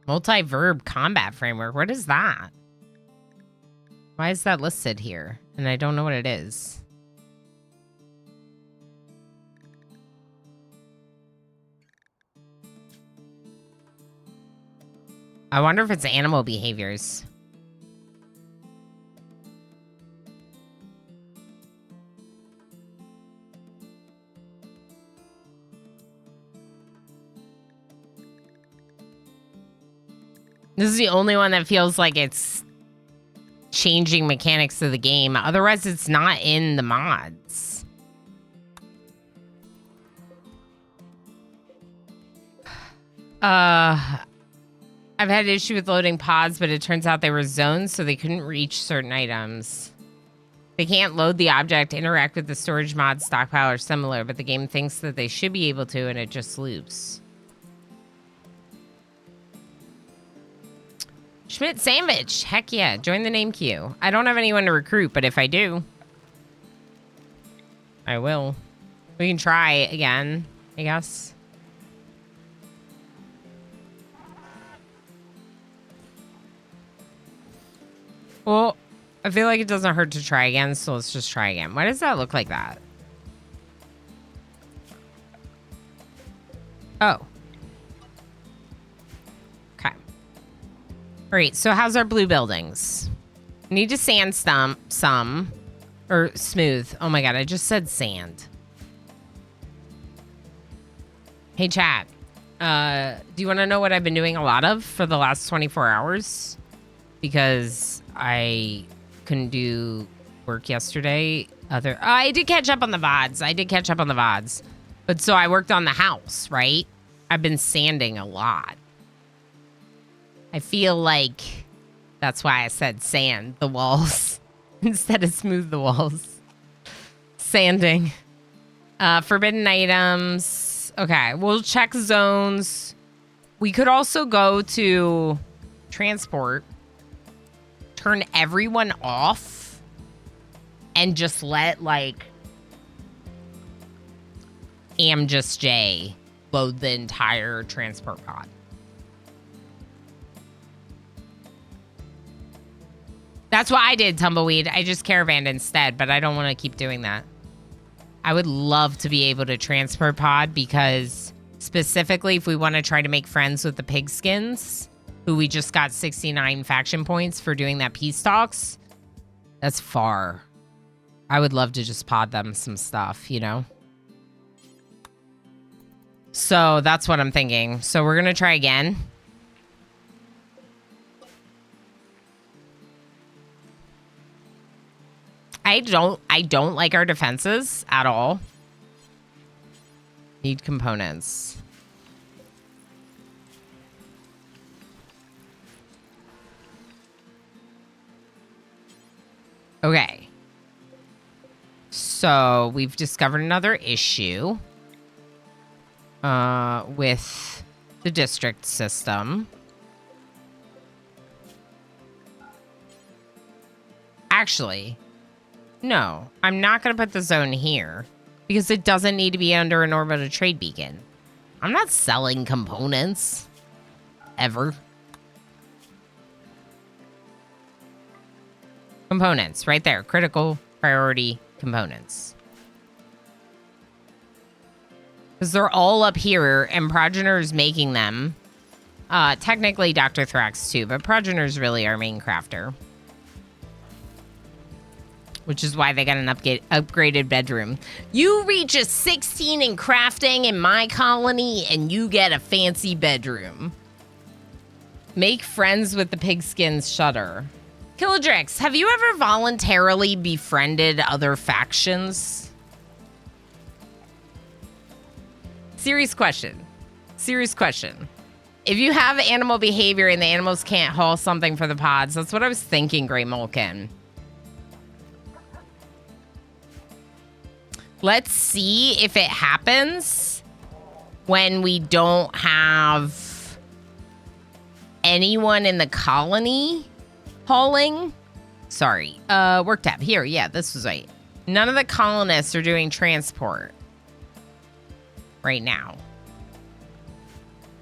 Multi-verb combat framework. What is that? Why is that listed here? And I don't know what it is. I wonder if it's animal behaviors. This is the only one that feels like it's changing mechanics of the game. Otherwise, it's not in the mods. I've had issue with loading pods, but it turns out they were zones, so they couldn't reach certain items. They can't load the object, interact with the storage mod, stockpile, or similar, but the game thinks that they should be able to, and it just loops. Schmidt Sandwich. Heck yeah. Join the name queue. I don't have anyone to recruit, but if I do, I will. We can try again, I guess. Well, I feel like it doesn't hurt to try again, so let's just try again. Why does that look like that? Oh. Okay. All right, so how's our blue buildings? Need to sand some. Or smooth. Oh my god, I just said sand. Hey, chat. Do you want to know what I've been doing a lot of for the last 24 hours? Because I couldn't do work yesterday. I did catch up on the VODs. But so I worked on the house, right? I've been sanding a lot. I feel like that's why I said sand the walls instead of smooth the walls. Sanding. Forbidden items. Okay, we'll check zones. We could also go to transport. Turn everyone off and just let like Just J load the entire transport pod. That's what I did, Tumbleweed. I just caravanned instead, but I don't want to keep doing that. I would love to be able to transport pod because specifically if we want to try to make friends with the pigskins, who we just got 69 faction points for doing that peace talks. That's far. I would love to just pod them some stuff, you know? So that's what I'm thinking. So we're going to try again. I don't like our defenses at all. Need components. Okay. So we've discovered another issue with the district system. Actually, no, I'm not going to put the zone here because it doesn't need to be under an orbital trade beacon. I'm not selling components ever. Components, right there. Critical priority components. Because they're all up here, and Progenor's making them. Technically Dr. Thrax too, but Progenor's really our main crafter. Which is why they got an upgraded bedroom. You reach a 16 in crafting in my colony, and you get a fancy bedroom. Make friends with the pigskins shutter. Kilodrix, have you ever voluntarily befriended other factions? Serious question. If you have animal behavior and the animals can't haul something for the pods, that's what I was thinking, Grey Mulkin. Let's see if it happens when we don't have anyone in the colony hauling. Sorry. Work tab. Here. Yeah, this was right. None of the colonists are doing transport right now.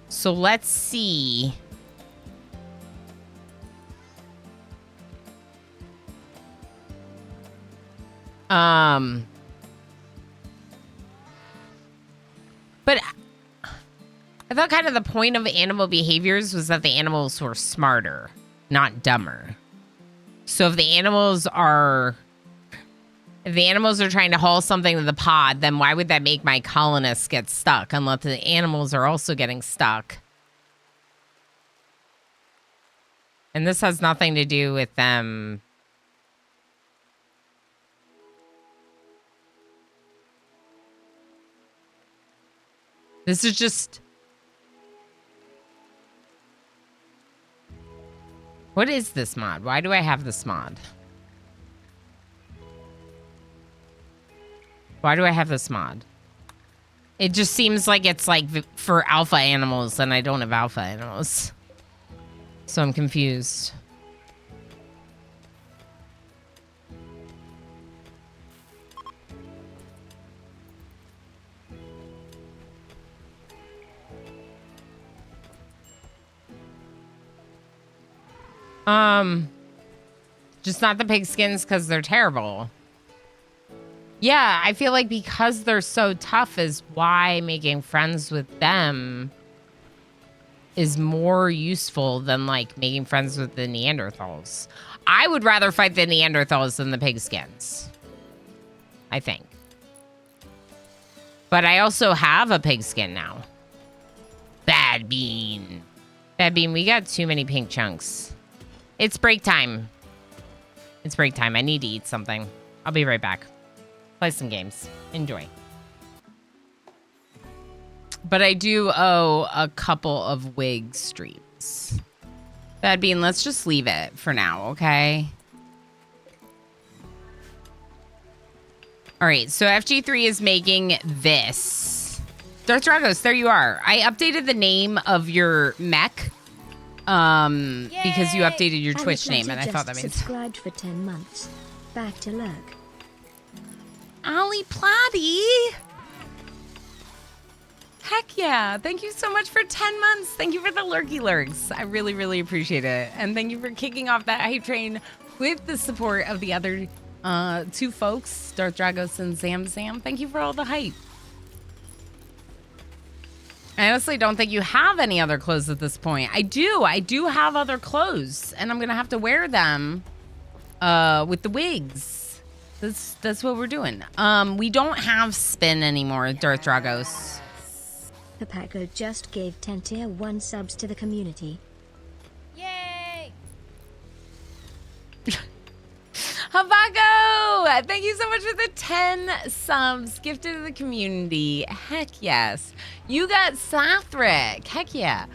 So let's see. But I thought kind of the point of animal behaviors was that the animals were smarter, not dumber. So if the animals are trying to haul something to the pod, then why would that make my colonists get stuck unless the animals are also getting stuck? And this has nothing to do with them. This is just... What is this mod? Why do I have this mod? Why do I have this mod? It just seems like it's like for alpha animals, and I don't have alpha animals. So I'm confused. Just not the pigskins because they're terrible. Yeah, I feel like because they're so tough is why making friends with them is more useful than, like, making friends with the Neanderthals. I would rather fight the Neanderthals than the pigskins, I think. But I also have a pigskin now. Bad Bean. Bad Bean, we got too many pink chunks. It's break time. It's break time. I need to eat something. I'll be right back. Play some games. Enjoy. But I do owe a couple of wig streams. Bad Bean, let's just leave it for now, okay? All right, so FG3 is making this. Darth Dragos, there you are. I updated the name of your mech because you updated your Twitch name, and I thought that made sense. Subscribed for 10 months. Back to lurk. Ali Platty. Heck yeah. Thank you so much for 10 months. Thank you for the lurky lurks. I really, really appreciate it. And thank you for kicking off that hype train with the support of the other two folks, Darth Dragos and Zam Zam. Thank you for all the hype. I honestly don't think you have any other clothes at this point. I do have other clothes, and I'm going to have to wear them with the wigs. That's what we're doing. We don't have spin anymore, Darth Dragos. Papaco just gave 10 tier 1 subs to the community. Yay! Havago! Thank you so much for the 10 subs gifted to the community. Heck yes. You got Sathric. Heck yeah.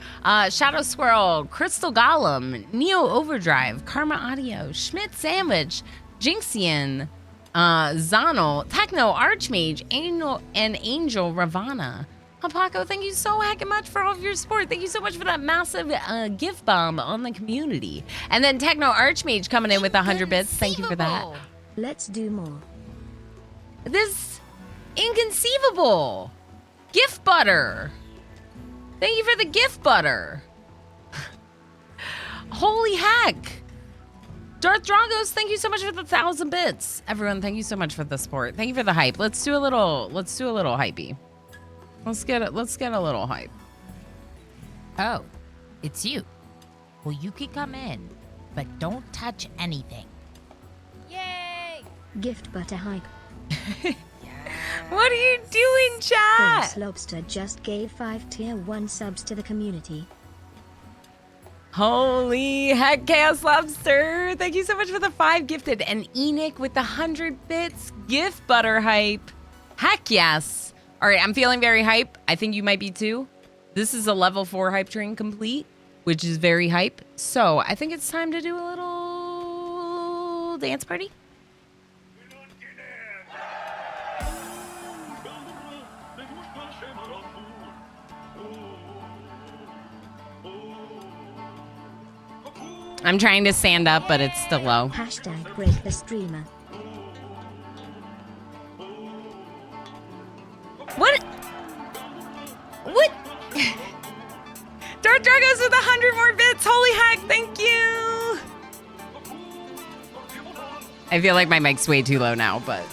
Shadow Squirrel, Crystal Golem, Neo Overdrive, Karma Audio, Schmidt Sandwich, Jinxian, Zano, Techno Archmage, Angel Ravana. Hapako, thank you so heckin' much for all of your support. Thank you so much for that massive gift bomb on the community. And then Techno Archmage coming in with 100 bits. Thank you for that. Let's do more. This inconceivable. Gift butter. Thank you for the gift butter. Holy heck. Darth Dragos, thank you so much for the 1,000 bits. Everyone, thank you so much for the support. Thank you for the hype. Let's do a little hypey. Let's get a little hype. Oh, it's you. Well, you can come in, but don't touch anything. Yay! Gift butter hype. What are you doing, chat? Prince Lobster just gave 5 tier 1 subs to the community. Holy heck, Chaos Lobster. Thank you so much for the 5 gifted. And Enoch with the 100 bits gift butter hype. Heck yes. All right, I'm feeling very hype. I think you might be too. This is a level 4 hype train complete, which is very hype. So I think it's time to do a little dance party. I'm trying to stand up, but it's still low. Hashtag break the streamer. What? What? Dark Dragos with 100 more bits. Holy heck, thank you. I feel like my mic's way too low now, but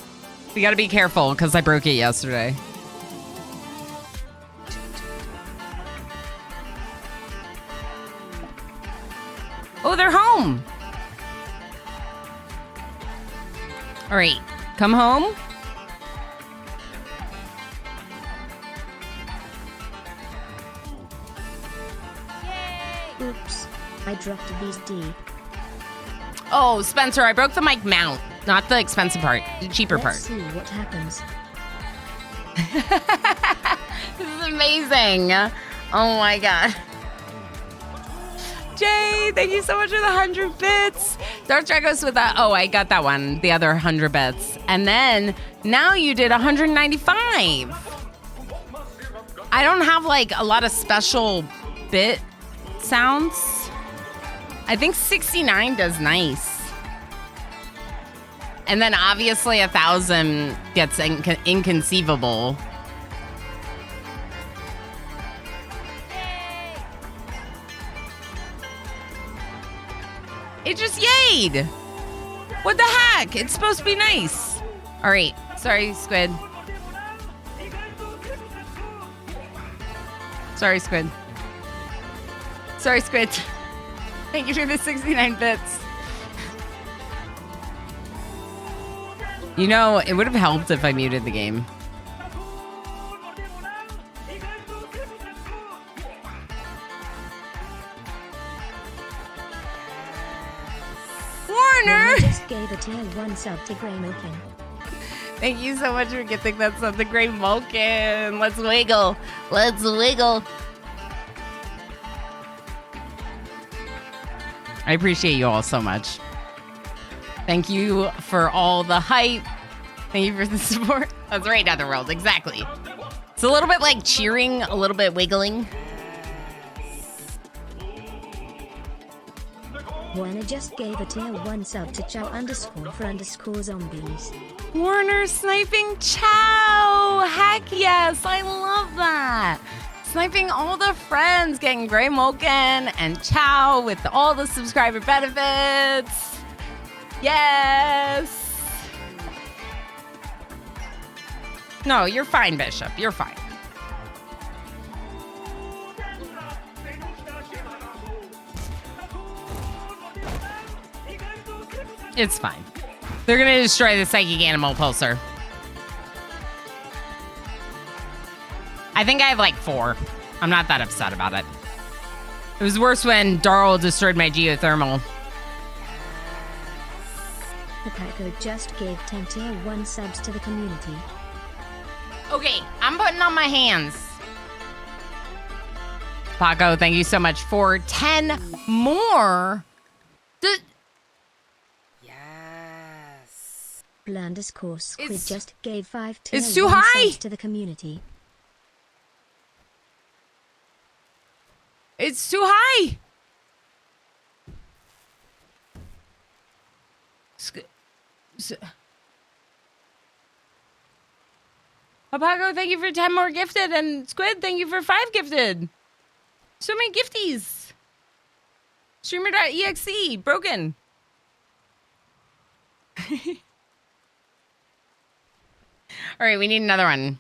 we gotta be careful because I broke it yesterday. Oh, they're home. All right, come home. Oops. I dropped a VOD. Oh, Spencer, I broke the mic mount. Not the expensive part, the cheaper part. Let's see what happens. This is amazing. Oh my god. Jay, thank you so much for the 100 bits. Dark Dragos with that. Oh, I got that one. The other 100 bits. And then now you did 195. I don't have like a lot of special bit sounds. I think 69 does nice. And then obviously 1,000 gets inconceivable. It just yayed. What the heck? It's supposed to be nice. All right. Sorry, Squid. Sorry, Squid. Sorry, Squid. Thank you for the 69 bits. You know, it would have helped if I muted the game. Warner! Just gave a tier 1 sub to Grey Milking. Thank you so much for getting that sub to Grey Malkin. Let's wiggle. Let's wiggle. I appreciate you all so much. Thank you for all the hype. Thank you for the support. That's right, Netherworld. Exactly. It's a little bit like cheering, a little bit wiggling. Warner just gave a tier 1 sub to chow _for _zombies. Warner sniping Chow. Heck yes. I love that. Sniping all the friends, getting Grey Malkin and Chow with all the subscriber benefits. Yes. No, you're fine, Bishop. You're fine. It's fine. They're gonna destroy the psychic animal pulsar. I think I have like 4. I'm not that upset about it. It was worse when Darl destroyed my geothermal. Paco just gave 10 tier 1 subs to the community. Okay, I'm putting on my hands. Paco, thank you so much for 10 more. Yes. _squid It's- just gave 5 tier it's too 1 high. subs to the community. It's too high. Paco, thank you for 10 more gifted. And Squid, thank you for 5 gifted. So many gifties. Streamer.exe, broken. All right, we need another one.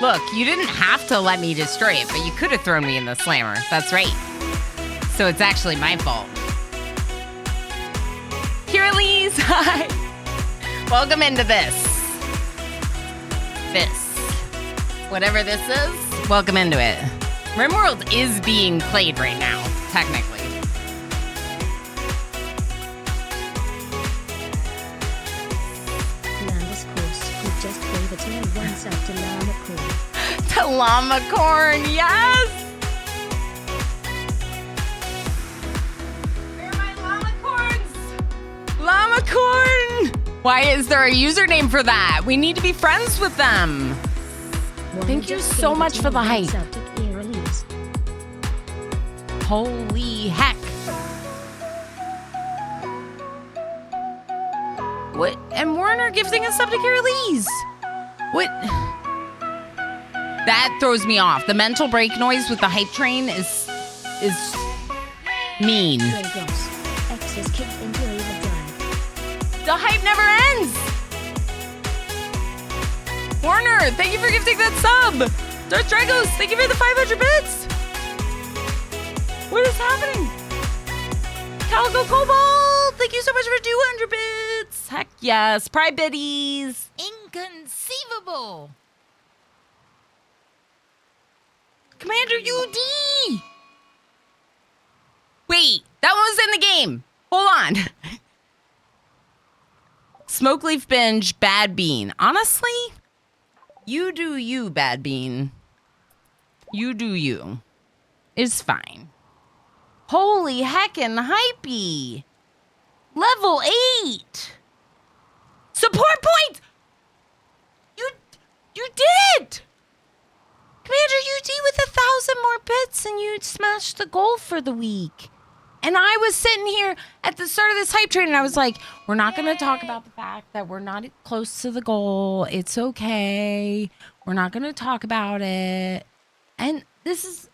Look, you didn't have to let me destroy it, but you could have thrown me in the slammer. That's right. So it's actually my fault. Kirlys, hi. Welcome into this. Whatever this is, welcome into it. RimWorld is being played right now, technically. _squid just gave a tier 1 sub to Llama Corn. To Llama Corn, yes! Where are my Llama Corns? Llama Corn! Why is there a username for that? We need to be friends with them. Thank you so much for the hype. Holy heck. What? And Warner gifting us sub to Kira Lee's. What? That throws me off. The mental break noise with the hype train is mean. The hype never ends. Warner, thank you for gifting that sub. Darth Dragos, thank you for the 500 bits. What is happening? Calico Cobalt, thank you so much for 200 bits. Heck yes. Pride biddies. Inconceivable. Commander UD. Wait, that one was in the game. Hold on. Smoke Leaf Binge, Bad Bean. Honestly, you do you, Bad Bean. You do you. It's fine. Holy heckin' hypey. Level 8. Support point. You did it. Commander UD with 1,000 more bits and you'd smashed the goal for the week. And I was sitting here at the start of this hype train and I was like, we're not going to talk about the fact that we're not close to the goal. It's okay. We're not going to talk about it. And this is...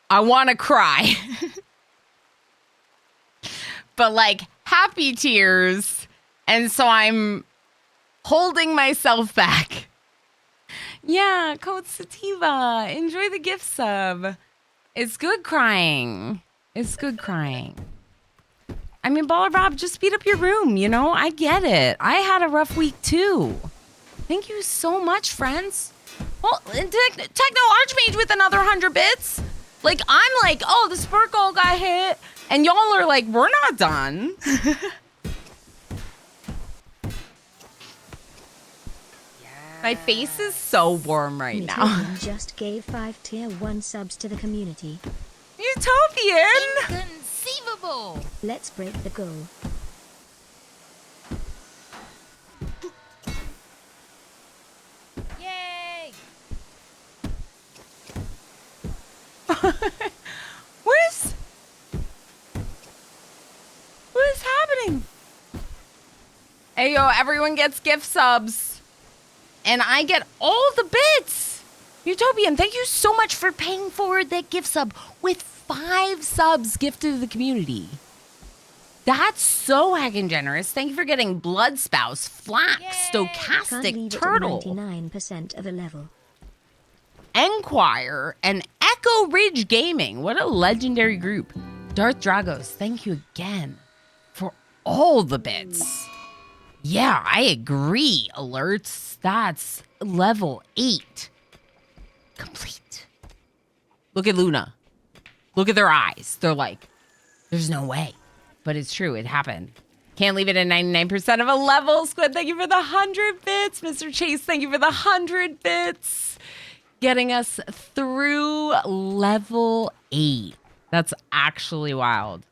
I want to cry. But like happy tears. And so I'm holding myself back. Yeah, Code Sativa. Enjoy the gift sub. It's good crying. It's good crying. I mean, Baller Bob, just speed up your room, you know? I get it. I had a rough week too. Thank you so much, friends. Well, and Techno Archmage with another 100 bits. Like, I'm like, oh, the spurt goal got hit. And y'all are like, we're not done. My face is so warm right now. Just gave 5 tier 1 subs to the community. Utopian! Inconceivable! Let's break the goal. Yay! What is happening? Hey, yo, everyone gets gift subs. And I get all the bits. Utopian, thank you so much for paying forward that gift sub with 5 subs gifted to the community. That's so heckin' generous. Thank you for getting Blood Spouse, Flax, Stochastic Turtle, 99% of a level. Enquire, and Echo Ridge Gaming. What a legendary group. Darth Dragos, thank you again for all the bits. Yeah, I agree. Alerts, that's level 8. Complete. Look at Luna. Look at their eyes. They're like, there's no way. But it's true. It happened. Can't leave it at 99% of a level. Squid, thank you for the 100 bits. Mr. Chase, thank you for the 100 bits. Getting us through level 8. That's actually wild.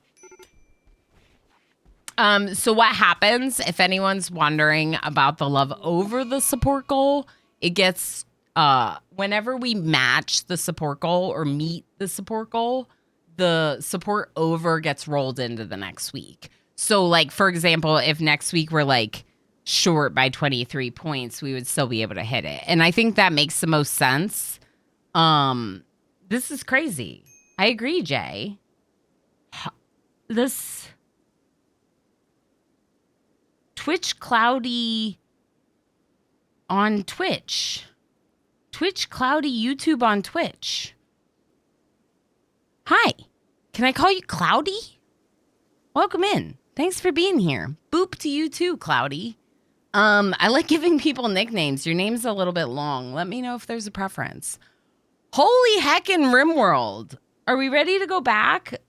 So what happens, if anyone's wondering about the love over the support goal, it gets, whenever we match the support goal or meet the support goal, the support over gets rolled into the next week. So like, for example, if next week we're like short by 23 points, we would still be able to hit it. And I think that makes the most sense. This is crazy. I agree, Jay. This... Twitch Cloudy on Twitch. Twitch Cloudy YouTube on Twitch. Hi. Can I call you Cloudy? Welcome in. Thanks for being here. Boop to you too, Cloudy. I like giving people nicknames. Your name's a little bit long. Let me know if there's a preference. Holy heckin' RimWorld. Are we ready to go back?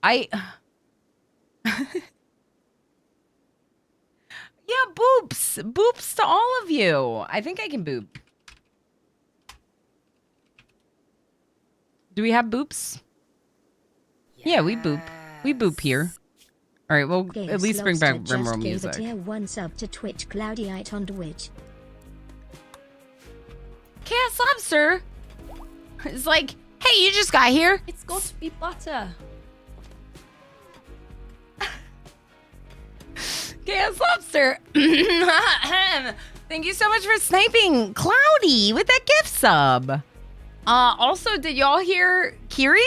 Yeah, boops. Boops to all of you. I think I can boop. Do we have boops? Yeah, we boop. We boop here. All right, well, Games at least bring back Lobster just RimWorld gave a music. tier 1 sub to Twitch Cloudyite on Twitch. Chaos Lobster is like, hey, you just got here. It's got to be butter. Chaos Lobster. Thank you so much for sniping Cloudy with that gift sub. Also, did y'all hear Kiri?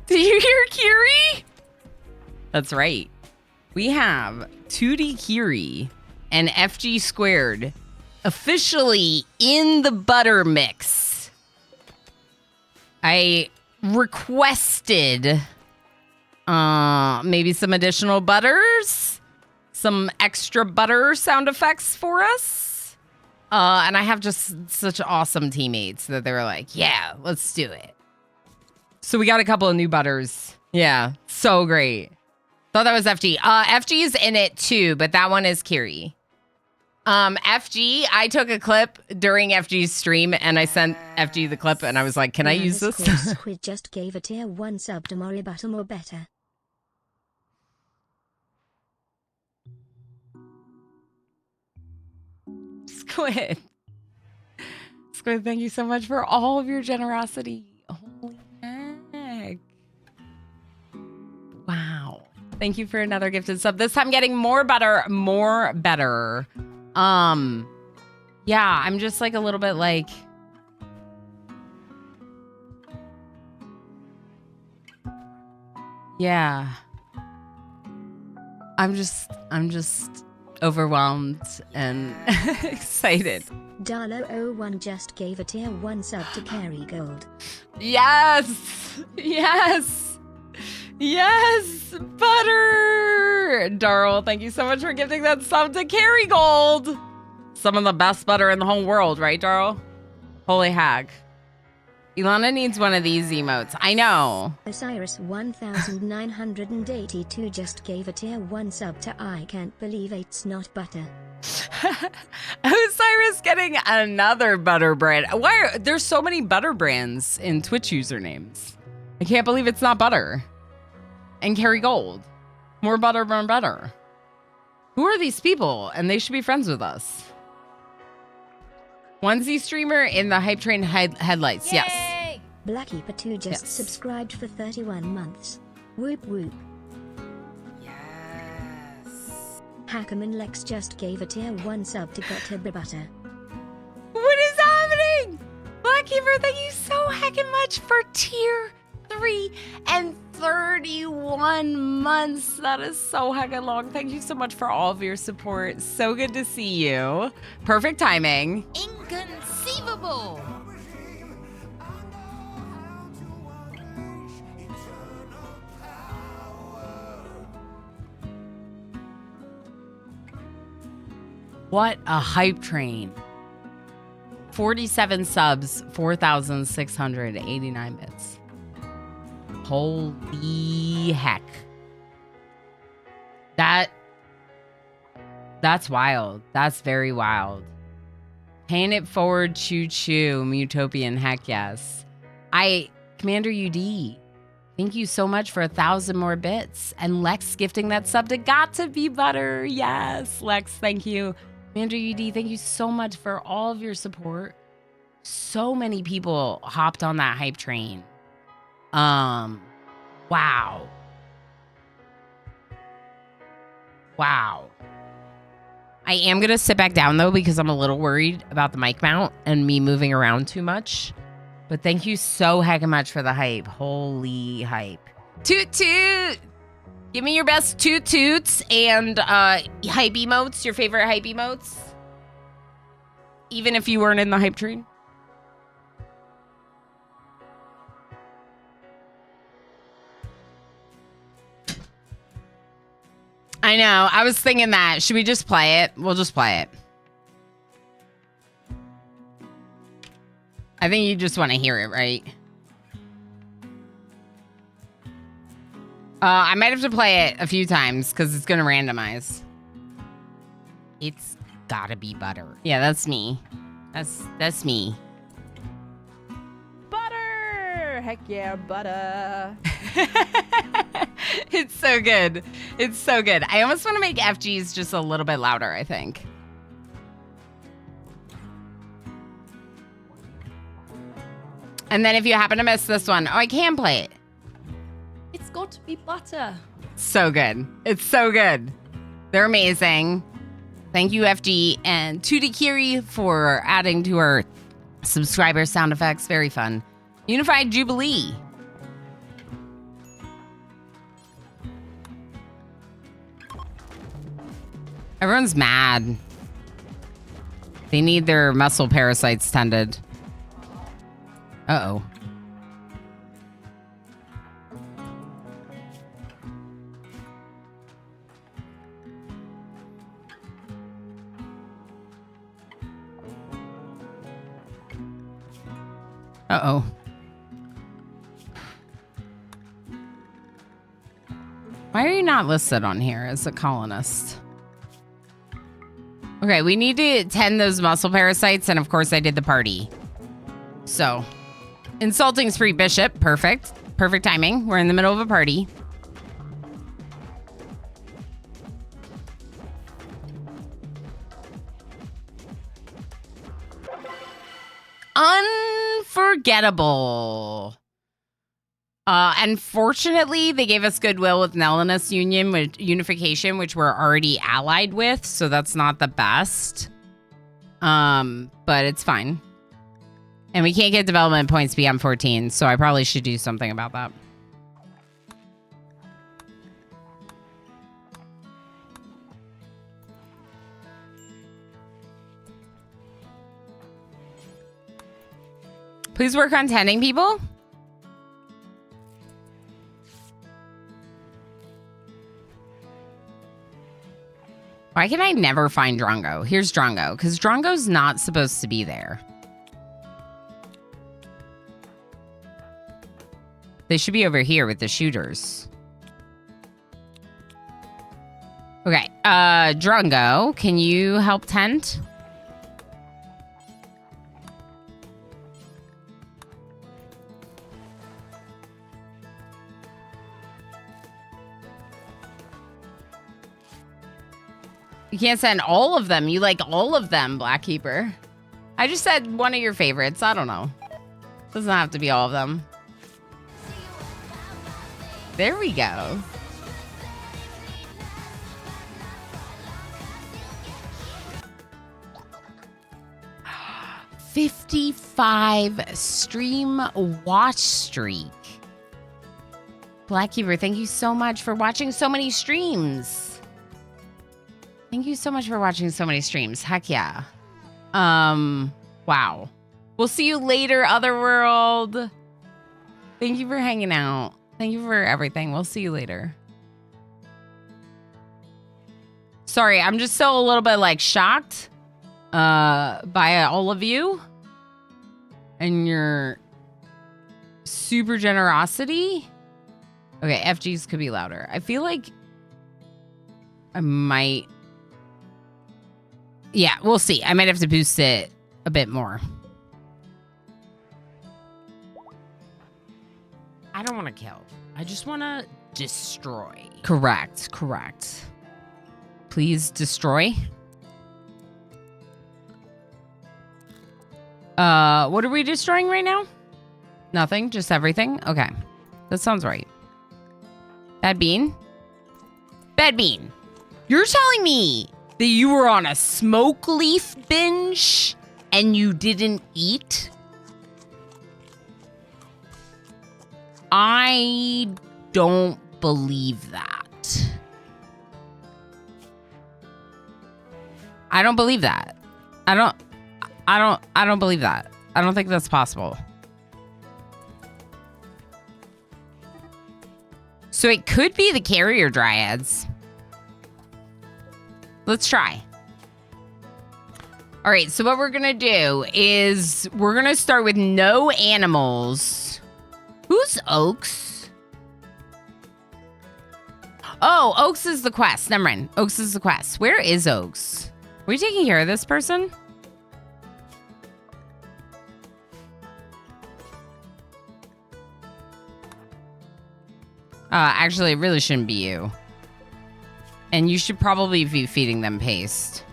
Did you hear Kiri? That's right. We have 2D Kiri and FG Squared officially in the butter mix. I requested maybe some additional butters, some extra butter sound effects for us. And I have just such awesome teammates that they were like, yeah, let's do it. So we got a couple of new butters. Yeah, so great. Thought that was FG. FG is in it too, but that one is Kiri. FG, I took a clip during FG's stream and I sent FG the clip and I was like, can I use this? Squid just gave a tier 1 sub to Moributter more better. Squid. Squid, thank you so much for all of your generosity. Holy heck. Wow. Thank you for another gifted sub. This time getting more butter, more better. Yeah, I'm just like a little bit like, yeah. I'm just overwhelmed and excited. Darlo01 just gave a tier 1 sub to Carry Gold. Yes! Yes! Yes! Butter! Darl, thank you so much for gifting that sub to Carry Gold. Some of the best butter in the whole world, right, Darl? Holy hack. Ilana needs one of these emotes. I know. Osiris 1982 just gave a tier 1 sub to I can't believe it's not butter. Osiris getting another butter brand. Why are there's so many butter brands in Twitch usernames? I can't believe it's not butter. And Carry Gold. More butter, more butter. Who are these people? And they should be friends with us. Onesie streamer in the hype train headlights. Yay! Yes. Blackkeeper2 just Yes. subscribed for 31 months. Whoop whoop. Yes. Hackerman Lex just gave a tier 1 sub to Butter. What is happening? Blackkeeper, thank you so heckin' much for tier 3 and 31 months. That is so heckin' long. Thank you so much for all of your support. So good to see you. Perfect timing. Inconceivable! What a hype train. 47 subs, 4,689 bits. Holy heck. That's wild. That's very wild. Paying it forward, choo choo, Mutopian, heck yes. Commander UD, thank you so much for 1,000 more bits. And Lex gifting that sub to Got to Be Butter. Yes, Lex, thank you. Commander UD, thank you so much for all of your support. So many people hopped on that hype train. Wow. Wow. I am going to sit back down, though, because I'm a little worried about the mic mount and me moving around too much. But thank you so heckin' much for the hype. Holy hype. Toot toot! Give me your best toot toots and hype emotes, your favorite hype emotes. Even if you weren't in the hype train. I know. I was thinking that. Should we just play it? We'll just play it. I think you just want to hear it, right? I might have to play it a few times because it's going to randomize. It's gotta be butter. Yeah, that's me. That's me. Butter! Heck yeah, butter. It's so good. It's so good. I almost want to make FGs just a little bit louder, I think. And then if you happen to miss this one, oh, I can play it. It's got to be butter. So good. It's so good. They're amazing. Thank you, FG and Tudikiri, for adding to our subscriber sound effects. Very fun. Unified Jubilee. Everyone's mad. They need their muscle parasites tended. Uh-oh. Uh-oh. Why are you not listed on here as a colonist? Okay, we need to tend those muscle parasites, and of course I did the party. So, insulting spree bishop, perfect. Perfect timing. We're in the middle of a party. Unforgettable. Unfortunately, they gave us goodwill with Nelinus unification, which we're already allied with, so that's not the best. But it's fine. And we can't get development points beyond 14, so I probably should do something about that. Please work on tending people. Why can I never find Drongo? Here's Drongo, because Drongo's not supposed to be there. They should be over here with the shooters. Okay, Drongo, can you help tend? You can't send all of them. You like all of them, Blackkeeper. I just said one of your favorites. I don't know. Doesn't have to be all of them. There we go. $55 stream watch streak. Blackkeeper, thank you so much for watching so many streams. Thank you so much for watching so many streams. Heck yeah. Wow. We'll see you later, Otherworld. Thank you for hanging out. Thank you for everything. We'll see you later. Sorry, I'm just still a little bit like shocked by all of you and your super generosity. Okay, FGs could be louder. I feel like I might. Yeah, we'll see. I might have to boost it a bit more. I don't want to kill. I just want to destroy. Correct, correct. Please destroy. What are we destroying right now? Nothing, just everything? Okay, that sounds right. Bad Bean? Bad Bean, you're telling me that you were on a smoke leaf binge and you didn't eat? I don't believe that. I don't believe that. I don't believe that. I don't think that's possible. So it could be the carrier dryads. Let's try. All right, so what we're gonna do is we're gonna start with no animals. Who's Oaks? Oh, Oaks is the quest. Never mind. Oaks is the quest. Where is Oaks? Are we taking care of this person? Actually, it really shouldn't be you. And you should probably be feeding them paste.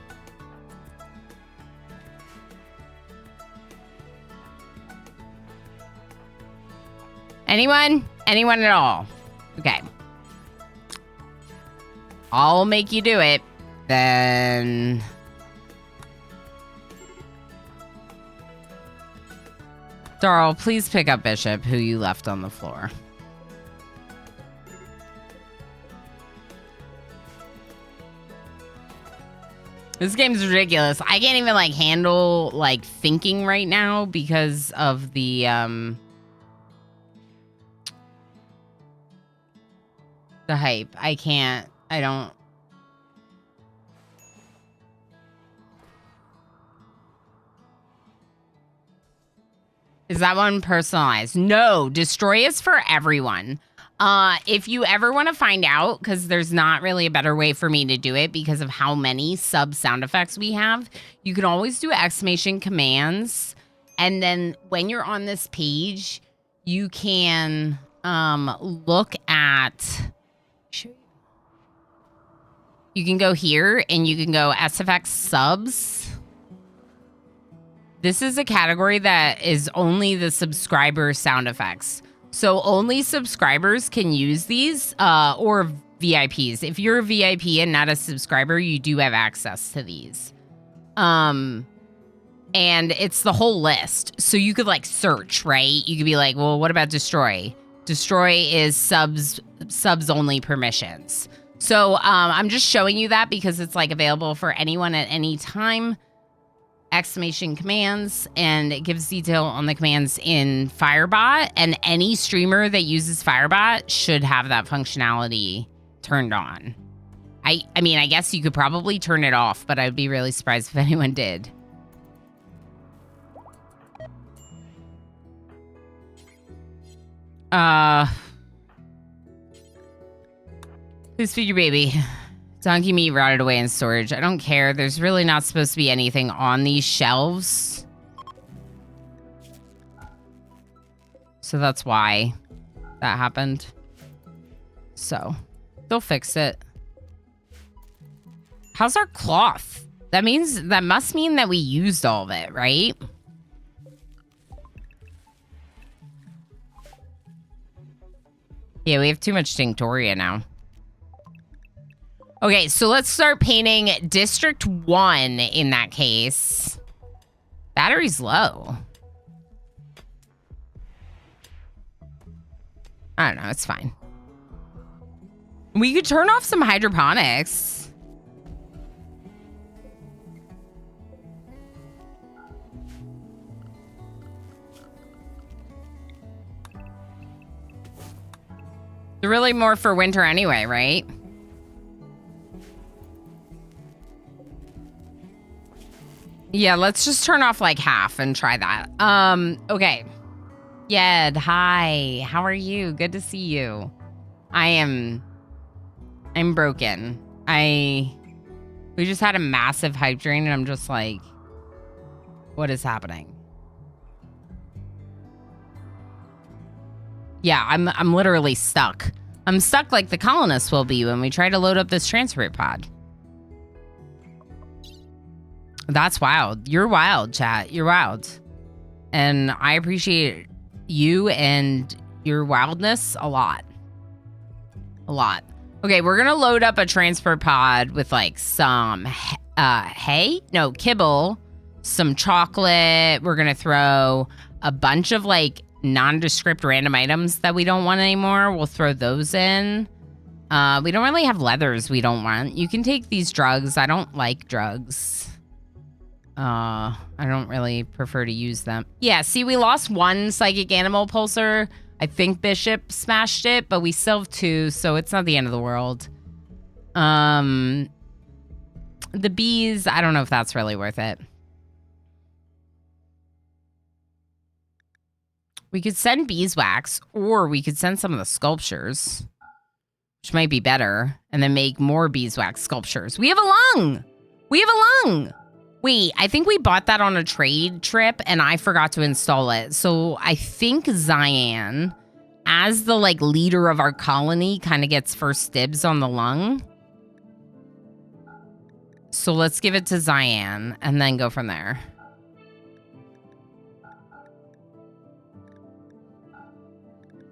Anyone? Anyone at all? Okay. I'll make you do it. Then... Darl, please pick up Bishop, who you left on the floor. This game's ridiculous. I can't even, like, handle, like, thinking right now because of the hype. I can't. I don't. Is that one personalized? No, destroy is for everyone. If you ever want to find out, because there's not really a better way for me to do it because of how many sub sound effects we have, you can always do exclamation commands. And then when you're on this page, you can look at... You can go here and you can go SFX subs. This is a category that is only the subscriber sound effects. So only subscribers can use these, or VIPs. If you're a VIP and not a subscriber, you do have access to these. And it's the whole list. So you could like search, right? You could be like, well, what about destroy? Destroy is subs only permissions. So I'm just showing you that because it's like available for anyone at any time. Exclamation commands, and it gives detail on the commands in Firebot, and any streamer that uses Firebot should have that functionality turned on. I mean, I guess you could probably turn it off, but I'd be really surprised if anyone did. Please feed your baby. Donkey meat rotted away in storage. I don't care. There's really not supposed to be anything on these shelves. So that's why that happened. So they'll fix it. How's our cloth? That must mean that we used all of it, right? Yeah, we have too much Tinctoria now. Okay, so let's start painting District 1 in that case. Battery's low. I don't know, it's fine. We could turn off some hydroponics. They're really more for winter anyway, right? Yeah, let's just turn off like half and try that. Okay. Yed, hi. How are you? Good to see you. I'm broken. We just had a massive hype drain and I'm just like, what is happening? Yeah, I'm literally stuck. I'm stuck like the colonists will be when we try to load up this transport pod. That's wild. You're wild, chat. You're wild. And I appreciate you and your wildness a lot. A lot. Okay, we're going to load up a transport pod with like some hay? No, kibble. Some chocolate. We're going to throw a bunch of like nondescript random items that we don't want anymore. We'll throw those in. We don't really have leathers we don't want. You can take these drugs. I don't like drugs. I don't really prefer to use them. Yeah, see, we lost one psychic animal pulsar. I think Bishop smashed it, but we still have two, so it's not the end of the world. The bees, I don't know if that's really worth it. We could send beeswax, or we could send some of the sculptures, which might be better, and then make more beeswax sculptures. We have a lung! We have a lung! Wait, I think we bought that on a trade trip and I forgot to install it. So I think Cyan as the like leader of our colony, kind of gets first dibs on the lung. So let's give it to Cyan and then go from there.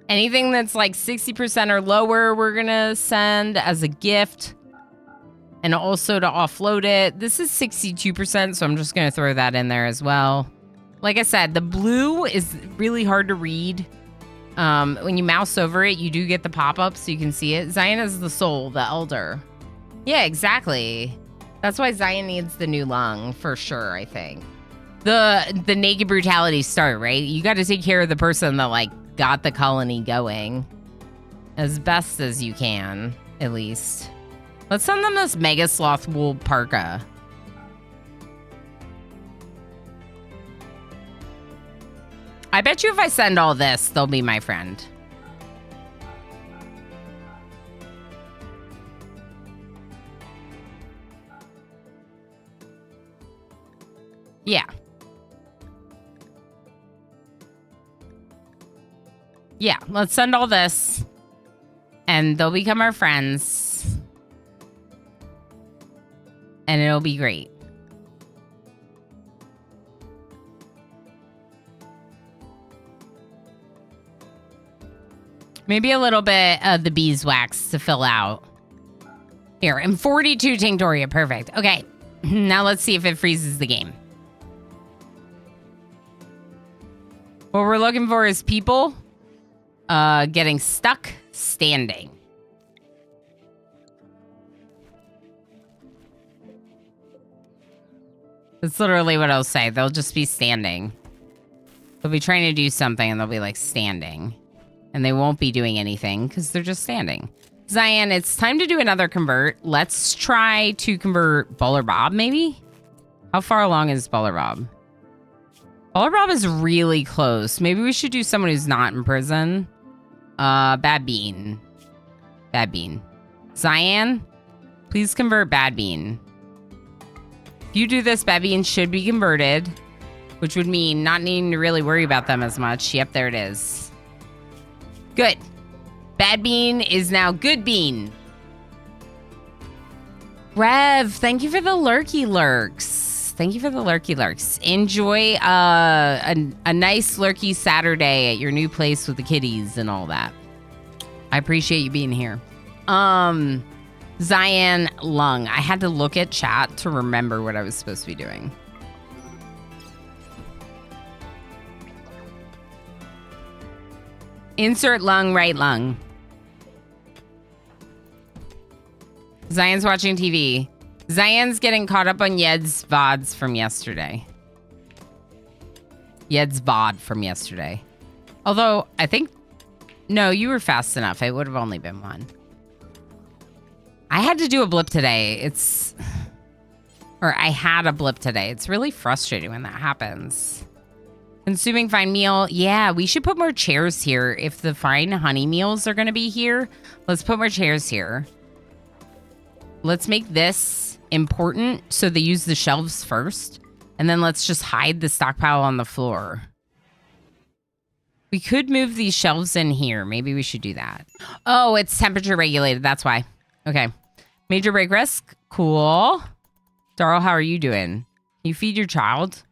Anything that's like 60% or lower, we're gonna send as a gift. And also to offload it. This is 62%, so I'm just gonna throw that in there as well. Like I said, the blue is really hard to read. When you mouse over it, you do get the pop-up so you can see it. Cyan is the soul, the elder. Yeah, exactly. That's why Cyan needs the new lung, for sure, I think. The naked brutality start, right? You got to take care of the person that, like, got the colony going. As best as you can, at least. Let's send them this Mega Sloth wool parka. I bet you if I send all this, they'll be my friend. Yeah. Yeah, let's send all this. And they'll become our friends. And it'll be great. Maybe a little bit of the beeswax to fill out. Here, and 42 Tinctoria. Perfect. Okay, now let's see if it freezes the game. What we're looking for is people getting stuck standing. That's literally what I'll say. They'll just be standing. They'll be trying to do something and they'll be like standing. And they won't be doing anything because they're just standing. Cyan, it's time to do another convert. Let's try to convert Baller Bob, maybe? How far along is Baller Bob? Baller Bob is really close. Maybe we should do someone who's not in prison. Bad Bean. Bad Bean. Cyan, please convert Bad Bean. If you do this, Bad Bean should be converted, which would mean not needing to really worry about them as much. Yep, there it is. Good. Bad Bean is now Good Bean. Rev, thank you for the lurky lurks. Thank you for the lurky lurks. Enjoy a nice lurky Saturday at your new place with the kitties and all that. I appreciate you being here. Cyan lung. I had to look at chat to remember what I was supposed to be doing. Insert lung, right lung. Cyan's watching TV. Cyan's getting caught up on Yed's VODs from yesterday. Yed's VOD from yesterday. Although, I think... No, you were fast enough. It would have only been one. I had to do a blip today. Or I had a blip today. It's really frustrating when that happens. Consuming fine meal. Yeah, we should put more chairs here. If the fine honey meals are going to be here, let's put more chairs here. Let's make this important so they use the shelves first. And then let's just hide the stockpile on the floor. We could move these shelves in here. Maybe we should do that. Oh, it's temperature regulated. That's why. Okay. Major break risk. Cool. Darl, how are you doing? You feed your child?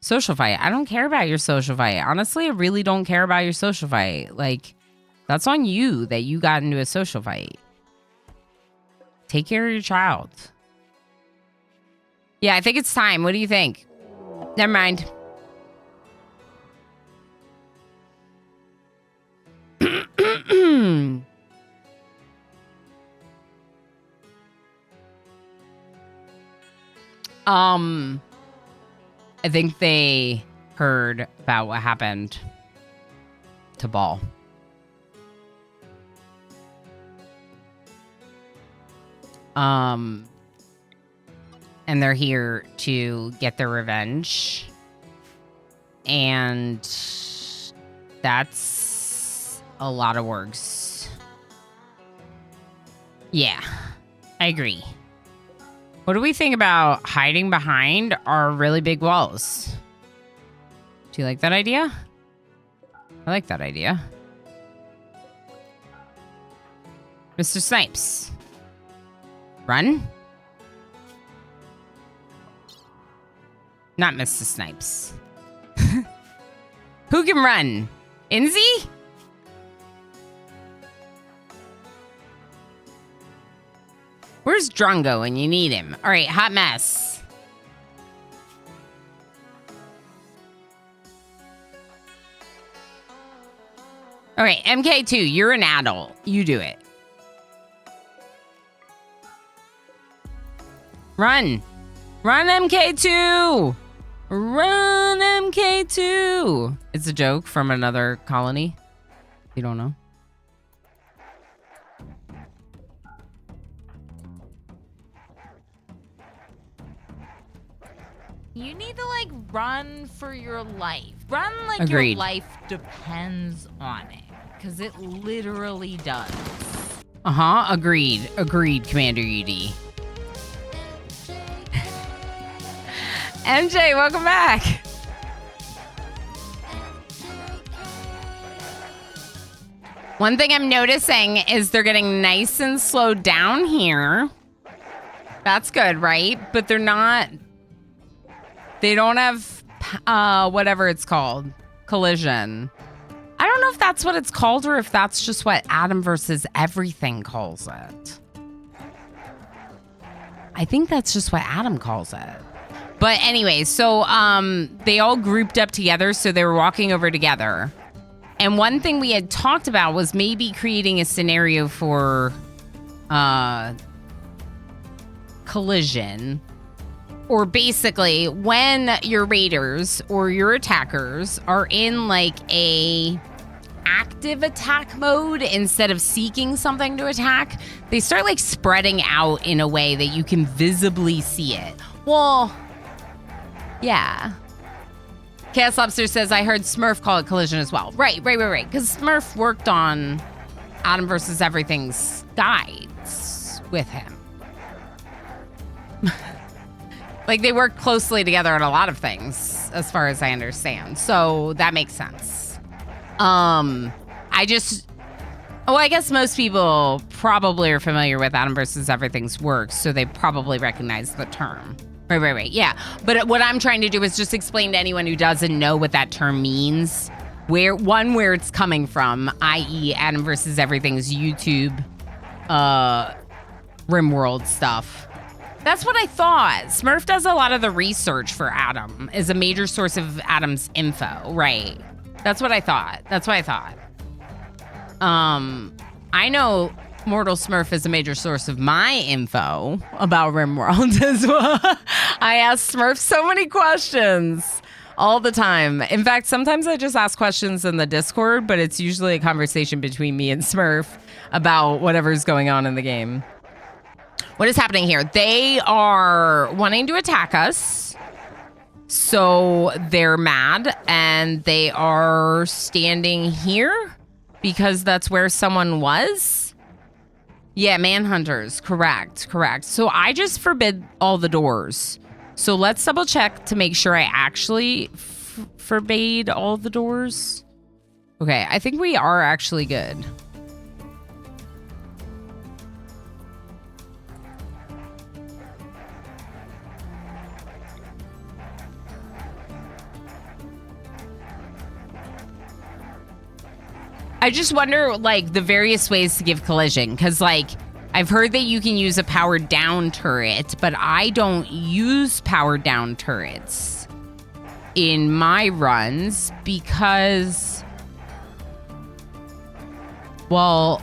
Social fight. I don't care about your social fight. Honestly, I really don't care about your social fight. Like, that's on you that you got into a social fight. Take care of your child. Yeah, I think it's time. What do you think? Never mind. I think they heard about what happened to Ball. And they're here to get their revenge. And that's a lot of words. Yeah, I agree. What do we think about hiding behind our really big walls? Do you like that idea? I like that idea. Mr. Snipes. Run? Not Mr. Snipes. Who can run? Inzi? Where's Drongo when you need him? All right, hot mess. All right, MK2, you're an adult. You do it. Run. Run, MK2. Run, MK2. It's a joke from another colony. You don't know. You need to, like, run for your life. Run like Agreed. your life depends on it. Because it literally does. Uh-huh, agreed. Agreed, Commander UD. MJ, welcome back. One thing I'm noticing is they're getting nice and slowed down here. That's good, right? But they're not... They don't have, whatever it's called, collision. I don't know if that's what it's called or if that's just what Adam versus Everything calls it. I think that's just what Adam calls it. But anyway, so they all grouped up together, so they were walking over together. And one thing we had talked about was maybe creating a scenario for collision. Or basically, when your raiders or your attackers are in like a active attack mode instead of seeking something to attack, they start like spreading out in a way that you can visibly see it. Well, yeah. Chaos Lobster says, I heard Smurf call it collision as well. Right. Because Smurf worked on Adam versus Everything's guides with him. Like, they work closely together on a lot of things, as far as I understand. So that makes sense. I guess most people probably are familiar with Adam versus Everything's work, so they probably recognize the term. Right. Yeah. But what I'm trying to do is just explain to anyone who doesn't know what that term means, where it's coming from, i.e. Adam versus Everything's YouTube, RimWorld stuff. That's what I thought. Smurf does a lot of the research for Adam, is a major source of Adam's info. Right. That's what I thought. I know Mortal Smurf is a major source of my info about RimWorld as well. I ask Smurf so many questions all the time. In fact, sometimes I just ask questions in the Discord, but it's usually a conversation between me and Smurf about whatever's going on in the game. What is happening here? They are wanting to attack us. So they're mad and they are standing here because that's where someone was. Yeah, manhunters. Correct. So I just forbid all the doors. So let's double check to make sure I actually forbade all the doors. Okay, I think we are actually good. I just wonder, like, the various ways to give collision. Because, like, I've heard that you can use a powered down turret, but I don't use powered down turrets in my runs because, well,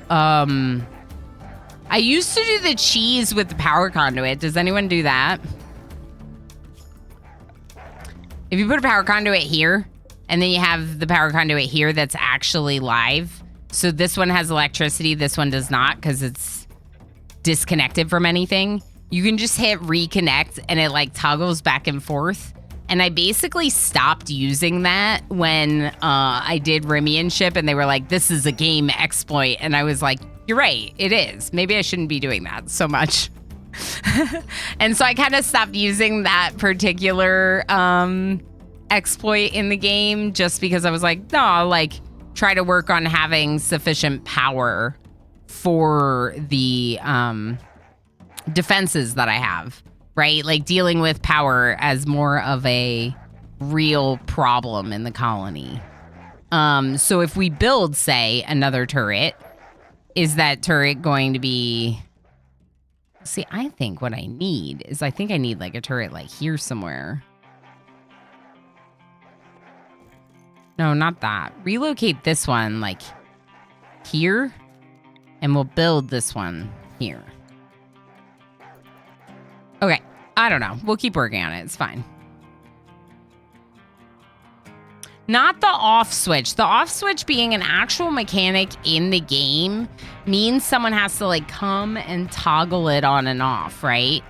I used to do the cheese with the power conduit. Does anyone do that? If you put a power conduit here, and then you have the power conduit here that's actually live. So this one has electricity, this one does not because it's disconnected from anything. You can just hit reconnect and it like toggles back and forth. And I basically stopped using that when I did Rimianship and they were like, this is a game exploit. And I was like, you're right, it is. Maybe I shouldn't be doing that so much. And so I kind of stopped using that particular exploit in the game just because I was like, no, I'll like try to work on having sufficient power for the defenses that I have, right? Like dealing with power as more of a real problem in the colony. So if we build, say, another turret, is that turret going to be... See, I think what I need is I need like a turret like here somewhere. No, not that. Relocate this one like here, and we'll build this one here. Okay, I don't know. We'll keep working on it. It's fine. Not the off switch. The off switch being an actual mechanic in the game means someone has to like come and toggle it on and off, right?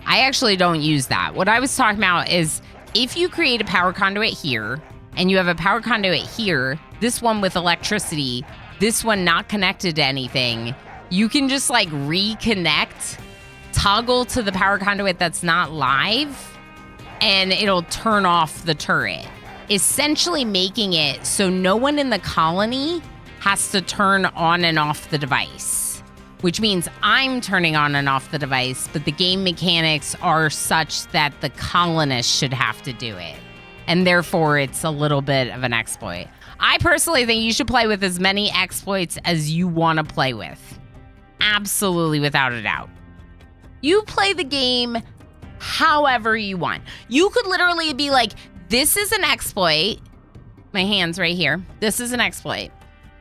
I actually don't use that. What I was talking about is if you create a power conduit here and you have a power conduit here, this one with electricity, this one not connected to anything, you can just like reconnect, toggle to the power conduit that's not live, and it'll turn off the turret. Essentially making it so no one in the colony has to turn on and off the device, which means I'm turning on and off the device, but the game mechanics are such that the colonists should have to do it. And therefore, it's a little bit of an exploit. I personally think you should play with as many exploits as you want to play with. Absolutely, without a doubt. You play the game however you want. You could literally be like, this is an exploit. My hand's right here. This is an exploit.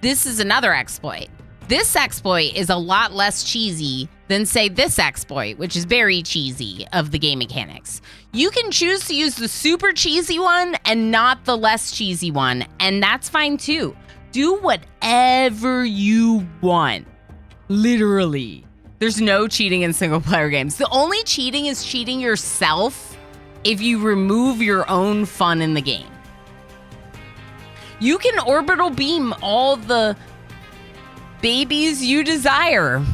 This is another exploit. This exploit is a lot less cheesy than, say, this exploit, which is very cheesy of the game mechanics. You can choose to use the super cheesy one and not the less cheesy one, and that's fine too. Do whatever you want. Literally. There's no cheating in single player games. The only cheating is cheating yourself if you remove your own fun in the game. You can orbital beam all the babies you desire.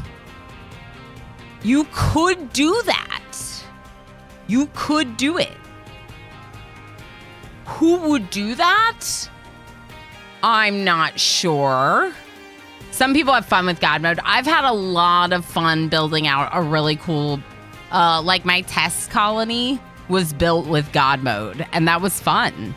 You could do that. You could do it. Who would do that? I'm not sure. Some people have fun with God mode. I've had a lot of fun building out a really cool, like my test colony was built with God mode, and that was fun.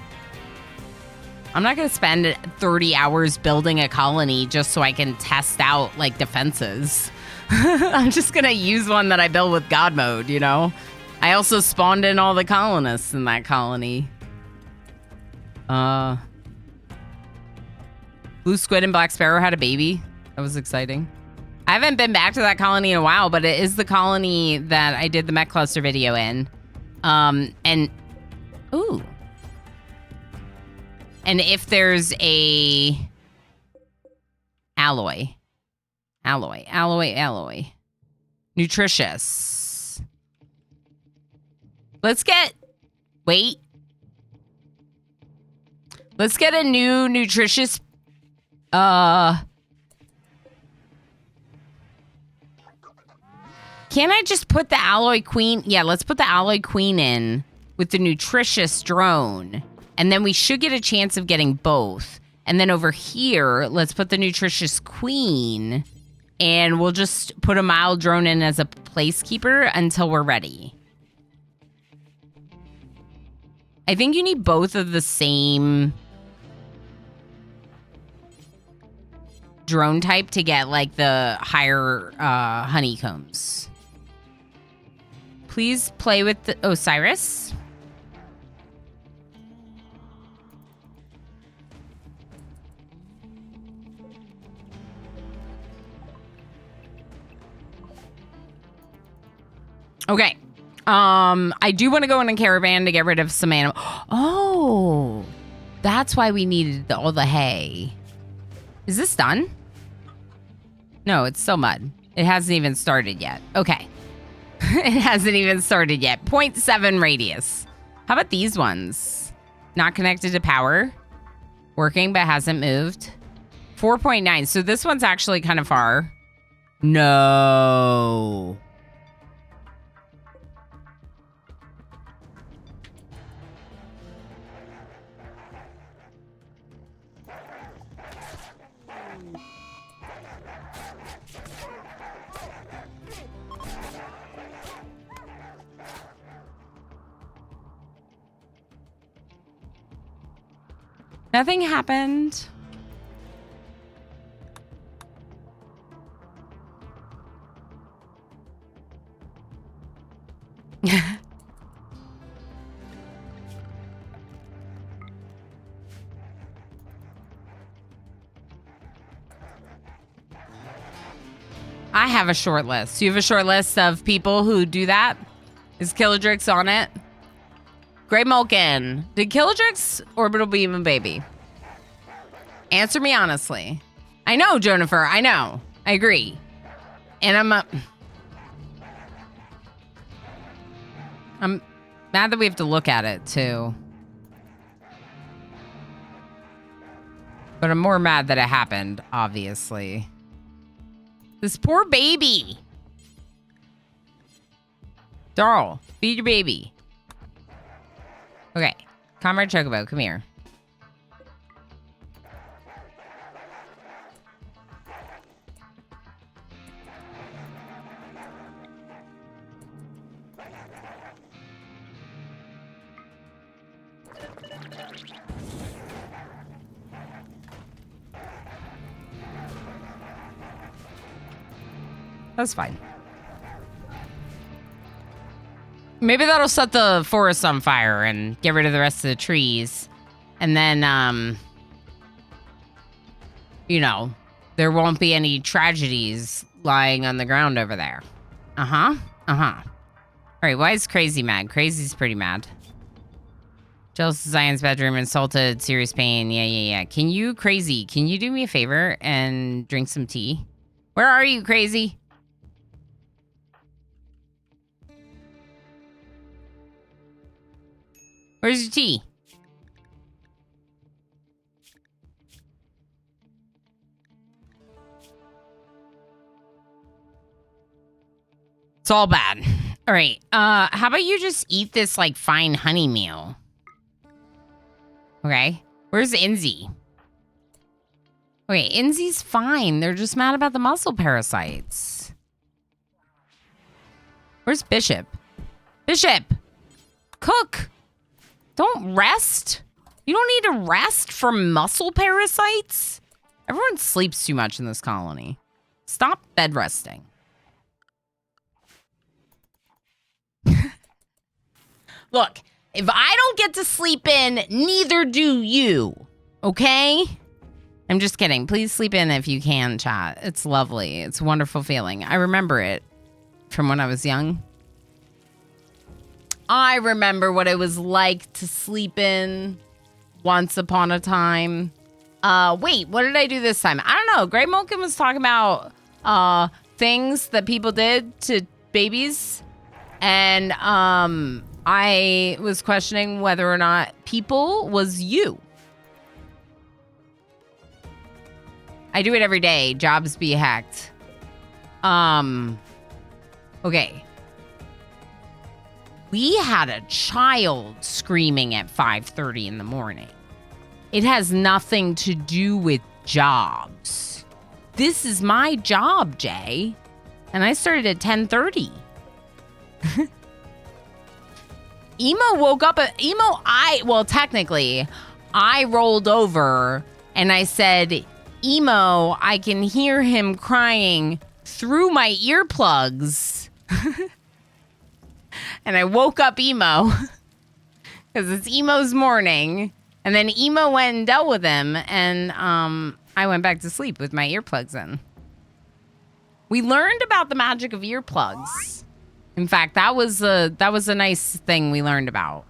I'm not going to spend 30 hours building a colony just so I can test out, like, defenses. I'm just going to use one that I built with God mode, you know? I also spawned in all the colonists in that colony. Blue Squid and Black Sparrow had a baby. That was exciting. I haven't been back to that colony in a while, but it is the colony that I did the Mech Cluster video in. Ooh. And if there's a alloy. Nutritious. Let's get a new nutritious, can I just put the alloy queen? Yeah, let's put the alloy queen in with the nutritious drone. And then we should get a chance of getting both. And then over here, let's put the nutritious queen. And we'll just put a mild drone in as a placekeeper until we're ready. I think you need both of the same drone type to get like the higher honeycombs. Please play with the Osiris. Okay. I do want to go in a caravan to get rid of some animal. Oh, that's why we needed all the hay. Is this done? No, it's still mud. It hasn't even started yet. Okay. It hasn't even started yet. 0.7 radius. How about these ones? Not connected to power. Working, but hasn't moved. 4.9. So this one's actually kind of far. No. Nothing happened. I have a short list. You have a short list of people who do that? Is Killadrix on it? Grey Mulkin. Did Killadrix orbital beam a baby? Answer me honestly. I know, Jennifer. I know. I agree. And I'm mad that we have to look at it, too. But I'm more mad that it happened, obviously. This poor baby. Darl, feed your baby. Okay. Comrade Chocobo, come here. That's fine. Maybe that'll set the forest on fire and get rid of the rest of the trees. And then, you know, there won't be any tragedies lying on the ground over there. Uh-huh. Uh-huh. All right, why is Crazy mad? Crazy's pretty mad. Jealous of Zion's bedroom, insulted, serious pain. Yeah. Can you do me a favor and drink some tea? Where are you, Crazy? Where's your tea? It's all bad. All right. How about you just eat this like fine honey meal? Okay. Where's Inzi? Okay, Inzi's fine. They're just mad about the muscle parasites. Where's Bishop? Bishop! Cook! Don't rest. You don't need to rest from muscle parasites. Everyone sleeps too much in this colony. Stop bed resting. Look, if I don't get to sleep in, neither do you. Okay? I'm just kidding. Please sleep in if you can, chat. It's lovely. It's a wonderful feeling. I remember it from when I was young. I remember what it was like to sleep in once upon a time. Wait, what did I do this time? I don't know. Grey Mulkin was talking about things that people did to babies. And I was questioning whether or not people was you. I do it every day. Jobs be hacked. Okay. We had a child screaming at 5:30 in the morning. It has nothing to do with jobs. This is my job, Jay. And I started at 10:30. Emo woke up at technically, I rolled over and I said, Emo, I can hear him crying through my earplugs. And I woke up Emo because it's Emo's morning. And then Emo went and dealt with him. And I went back to sleep with my earplugs in. We learned about the magic of earplugs. In fact, that was a nice thing we learned about.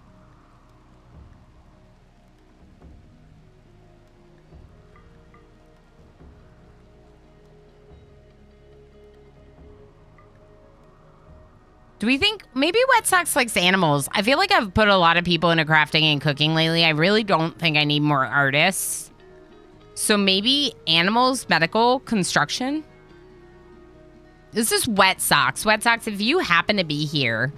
Do we think maybe Wet Socks likes animals? I feel like I've put a lot of people into crafting and cooking lately. I really don't think I need more artists. So maybe animals, medical, construction. This is Wet Socks. Wet Socks, if you happen to be here,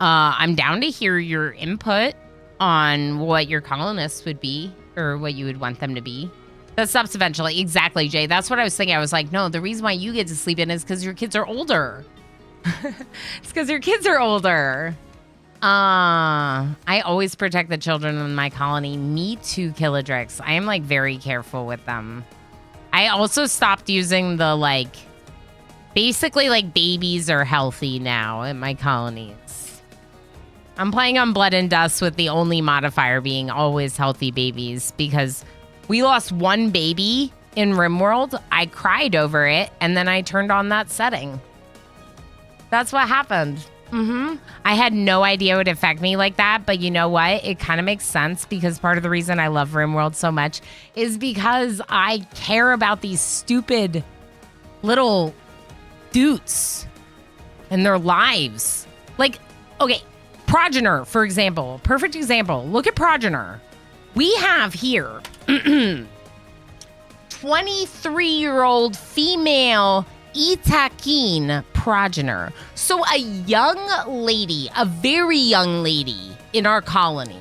I'm down to hear your input on what your colonists would be or what you would want them to be. That stops eventually. Exactly, Jay. That's what I was thinking. I was like, no, the reason why you get to sleep in is because your kids are older. It's because your kids are older. I always protect the children in my colony. Me too, Killadrix. I am like very careful with them. I also stopped using the like, basically like babies are healthy now in my colonies. I'm playing on Blood and Dust with the only modifier being always healthy babies because we lost one baby in RimWorld. I cried over it and then I turned on that setting. That's what happened. I had no idea it would affect me like that, but you know what? It kind of makes sense because part of the reason I love RimWorld so much is because I care about these stupid little dudes and their lives. Like, okay, Progenitor, for example, perfect example. Look at Progenitor. We have here 23-year-old female Itakin Progenitor. So a young lady, a very young lady in our colony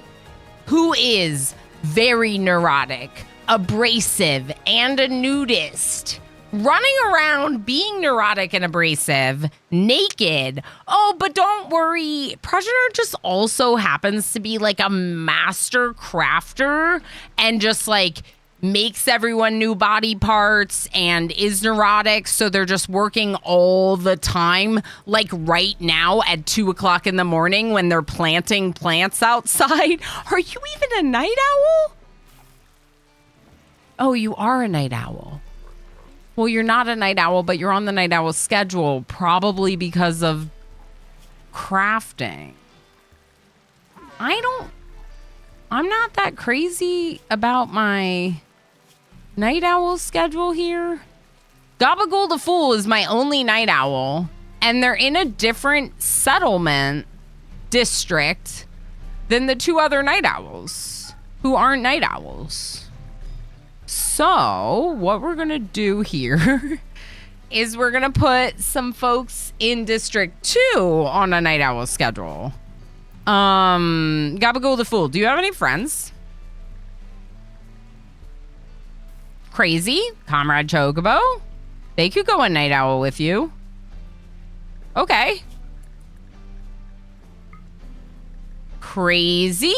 who is very neurotic, abrasive, and a nudist, running around being neurotic and abrasive, naked. Oh, but don't worry. Progenitor just also happens to be like a master crafter and just like makes everyone new body parts and is neurotic, so they're just working all the time, like right now at 2 o'clock in the morning when they're planting plants outside. Are you even a night owl? Oh, you are a night owl. Well, you're not a night owl, but you're on the night owl schedule, probably because of crafting. I'm not that crazy about my night owl schedule here. Gabagool the Fool is my only night owl, and they're in a different settlement district than the two other night owls who aren't night owls. So what we're gonna do here is we're gonna put some folks in District 2 on a night owl schedule. Gabagool the Fool, do you have any friends? Crazy, Comrade Chocobo. They could go a night owl with you. Okay. Crazy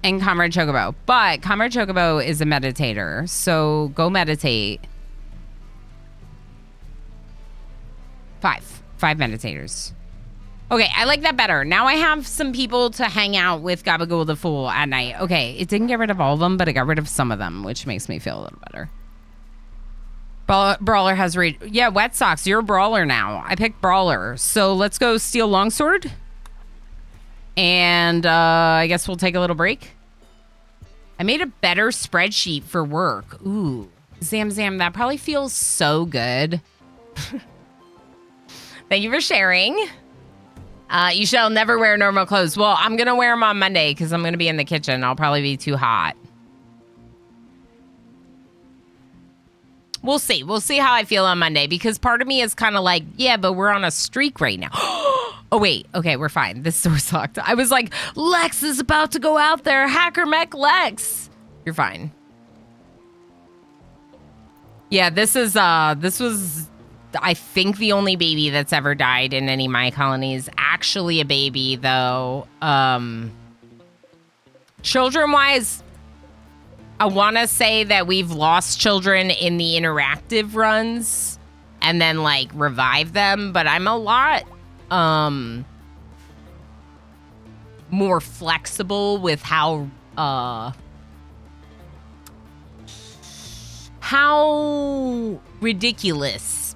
and Comrade Chocobo. But Comrade Chocobo is a meditator, so go meditate. 5 meditators. Okay, I like that better. Now I have some people to hang out with Gabagool the Fool at night. Okay, it didn't get rid of all of them, but it got rid of some of them, which makes me feel a little better. Brawler has read. Yeah, Wet Socks, you're a brawler now. I picked Brawler. So let's go steal Longsword. And I guess we'll take a little break. I made a better spreadsheet for work. Ooh, Zam, that probably feels so good. Thank you for sharing. You shall never wear normal clothes. Well, I'm going to wear them on Monday because I'm going to be in the kitchen. I'll probably be too hot. We'll see. We'll see how I feel on Monday because part of me is kind of like, yeah, but we're on a streak right now. Oh, wait. Okay, we're fine. This door's locked. I was like, Lex is about to go out there. Hacker Mech Lex. You're fine. Yeah, this was, I think, the only baby that's ever died in any of my colonies. Actually a baby, though. Children-wise, I want to say that we've lost children in the interactive runs and then, like, revive them. But I'm a lot more flexible with how ridiculous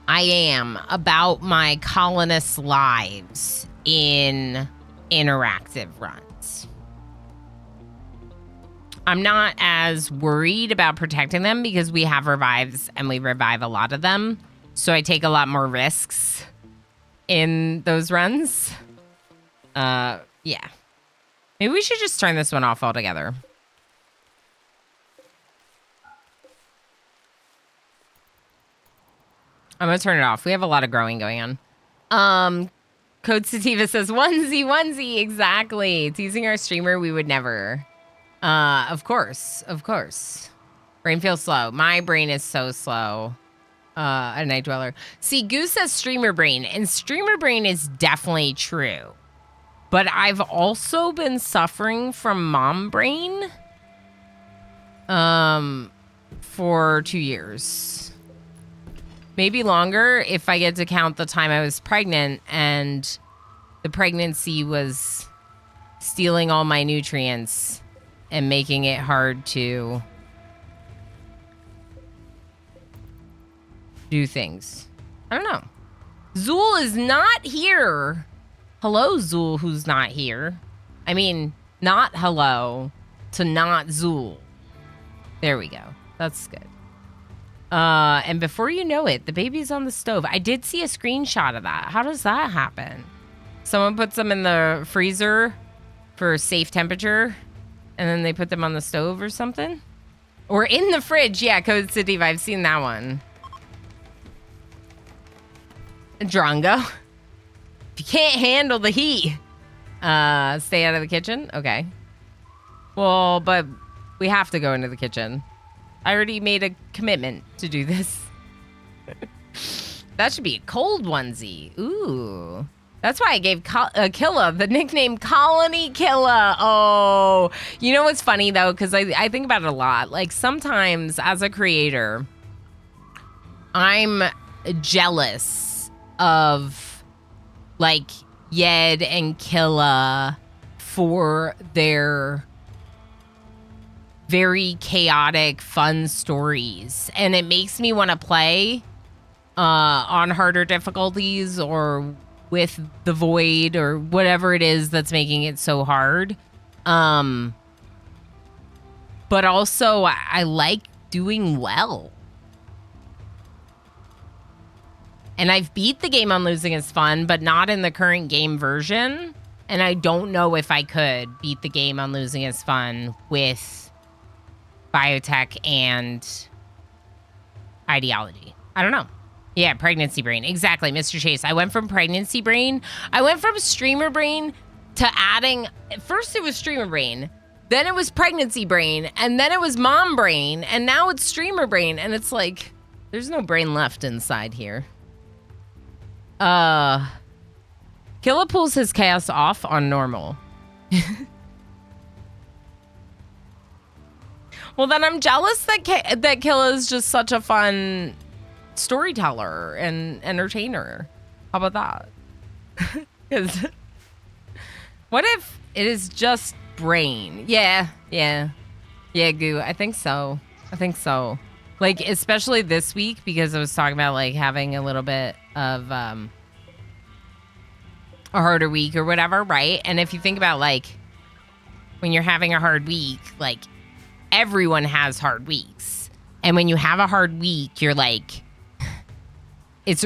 I am about my colonists' lives in interactive runs. I'm not as worried about protecting them because we have revives and we revive a lot of them. So I take a lot more risks in those runs. Yeah. Maybe we should just turn this one off altogether. I'm going to turn it off. We have a lot of growing going on. Code Sativa says, onesie. Exactly. Teasing our streamer, we would never. Of course. Brain feels slow. My brain is so slow. A night dweller. See, Goose says streamer brain, and streamer brain is definitely true. But I've also been suffering from mom brain for 2 years. Maybe longer if I get to count the time I was pregnant and the pregnancy was stealing all my nutrients and making it hard to do things. I don't know. Zool is not here. Hello, Zool, who's not here. I mean, not hello to not Zool. There we go. That's good. And before you know it, the baby's on the stove. I did see a screenshot of that. How does that happen? Someone puts them in the freezer for safe temperature, and then they put them on the stove or something? Or in the fridge. Yeah, Code City, I've seen that one. Drongo. If you can't handle the heat, stay out of the kitchen? Okay. Well, but we have to go into the kitchen. I already made a commitment to do this. That should be a cold onesie. Ooh. That's why I gave Killa the nickname Colony Killa. Oh. You know what's funny, though? Because I think about it a lot. Like, sometimes, as a creator, I'm jealous of, like, Yed and Killa for their very chaotic, fun stories. And it makes me want to play on harder difficulties or with the void or whatever it is that's making it so hard. But also, I like doing well. And I've beat the game on Losing is Fun, but not in the current game version. And I don't know if I could beat the game on Losing is Fun with biotech and ideology. I don't know. Yeah, pregnancy brain. Exactly, Mr. Chase. I went from pregnancy brain. I went from streamer brain to adding... First it was streamer brain. Then it was pregnancy brain. And then it was mom brain. And now it's streamer brain. And it's like, there's no brain left inside here. Killa pulls his chaos off on normal. Well, then I'm jealous that Killa is just such a fun storyteller and entertainer. How about that? Because what if it is just brain? Yeah, Goo. I think so. Like, especially this week, because I was talking about, like, having a little bit of a harder week or whatever, right? And if you think about, like, when you're having a hard week, like, everyone has hard weeks. And when you have a hard week, you're like, it's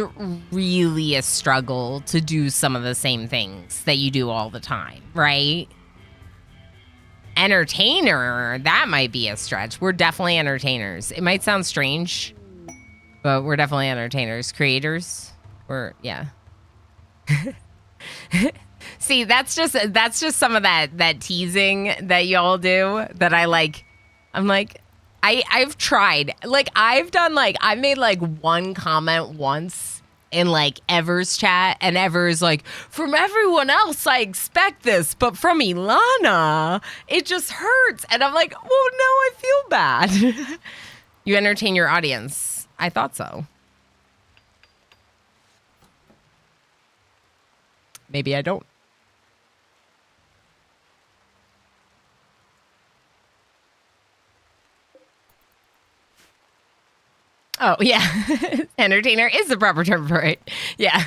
really a struggle to do some of the same things that you do all the time, right? Entertainer, that might be a stretch. We're definitely entertainers. It might sound strange, but we're definitely entertainers. Creators, yeah. See, that's just some of that teasing that y'all do that I like. I'm like, I've tried. Like, I've made like one comment once in like Ever's chat, and Ever's like, from everyone else I expect this, but from Ilana it just hurts. And I'm like, well, no, I feel bad. You entertain your audience. I thought so. Maybe I don't. Oh, yeah. Entertainer is the proper term for it. Yeah.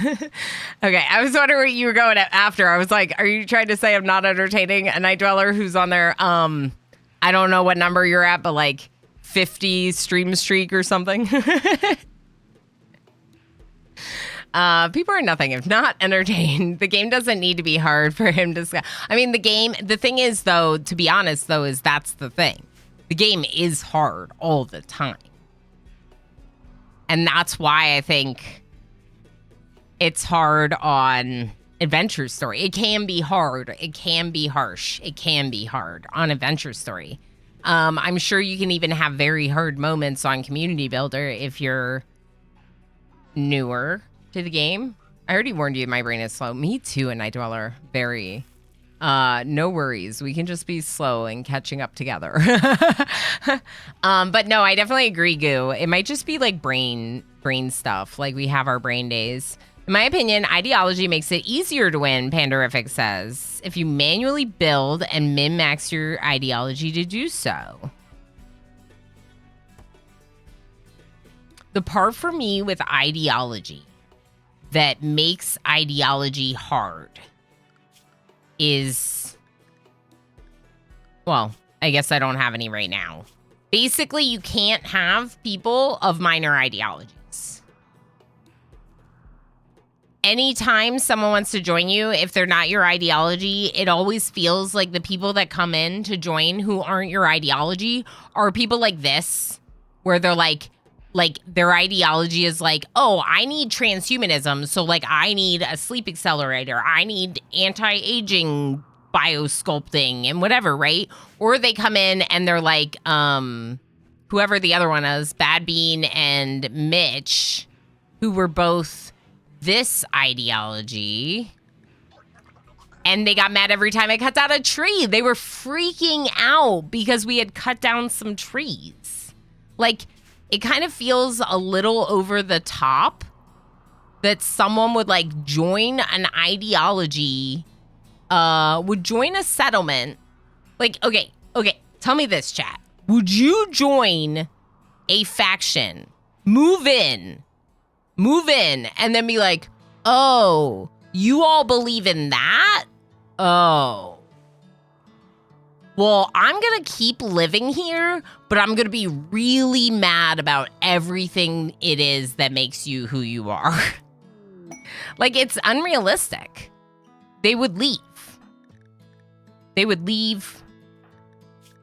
Okay. I was wondering where you were going after. I was like, are you trying to say I'm not entertaining a night dweller who's on their, I don't know what number you're at, but like 50 stream streak or something? People are nothing if not entertained. The game doesn't need to be hard for him to... I mean, the thing is, though, to be honest, though, is that's the thing. The game is hard all the time. And that's why I think it's hard on Adventure Story. It can be hard. It can be harsh. It can be hard on Adventure Story. I'm sure you can even have very hard moments on Community Builder if you're newer to the game. I already warned you my brain is slow. Me too, a Night Dweller. Very, No worries. We can just be slow and catching up together. But no, I definitely agree, Goo. It might just be like brain stuff. Like we have our brain days. In my opinion, ideology makes it easier to win, Pandorific says, if you manually build and min-max your ideology to do so. The part for me with ideology that makes ideology hard is, well, I guess I don't have any right now. Basically, you can't have people of minor ideologies. Anytime someone wants to join you, if they're not your ideology, it always feels like the people that come in to join who aren't your ideology are people like this, where they're like their ideology is like, oh, I need transhumanism, so like I need a sleep accelerator, I need anti-aging biosculpting and whatever, right? Or they come in and they're like, whoever the other one is, Bad Bean and Mitch, who were both this ideology, and they got mad every time I cut down a tree. They were freaking out because we had cut down some trees. Like, it kind of feels a little over the top that someone would like join an ideology, would join a settlement. Like, okay, tell me this, chat. Would you join a faction, move in, and then be like, oh, you all believe in that? Oh. Well, I'm going to keep living here, but I'm going to be really mad about everything it is that makes you who you are. Like, it's unrealistic. They would leave. They would leave.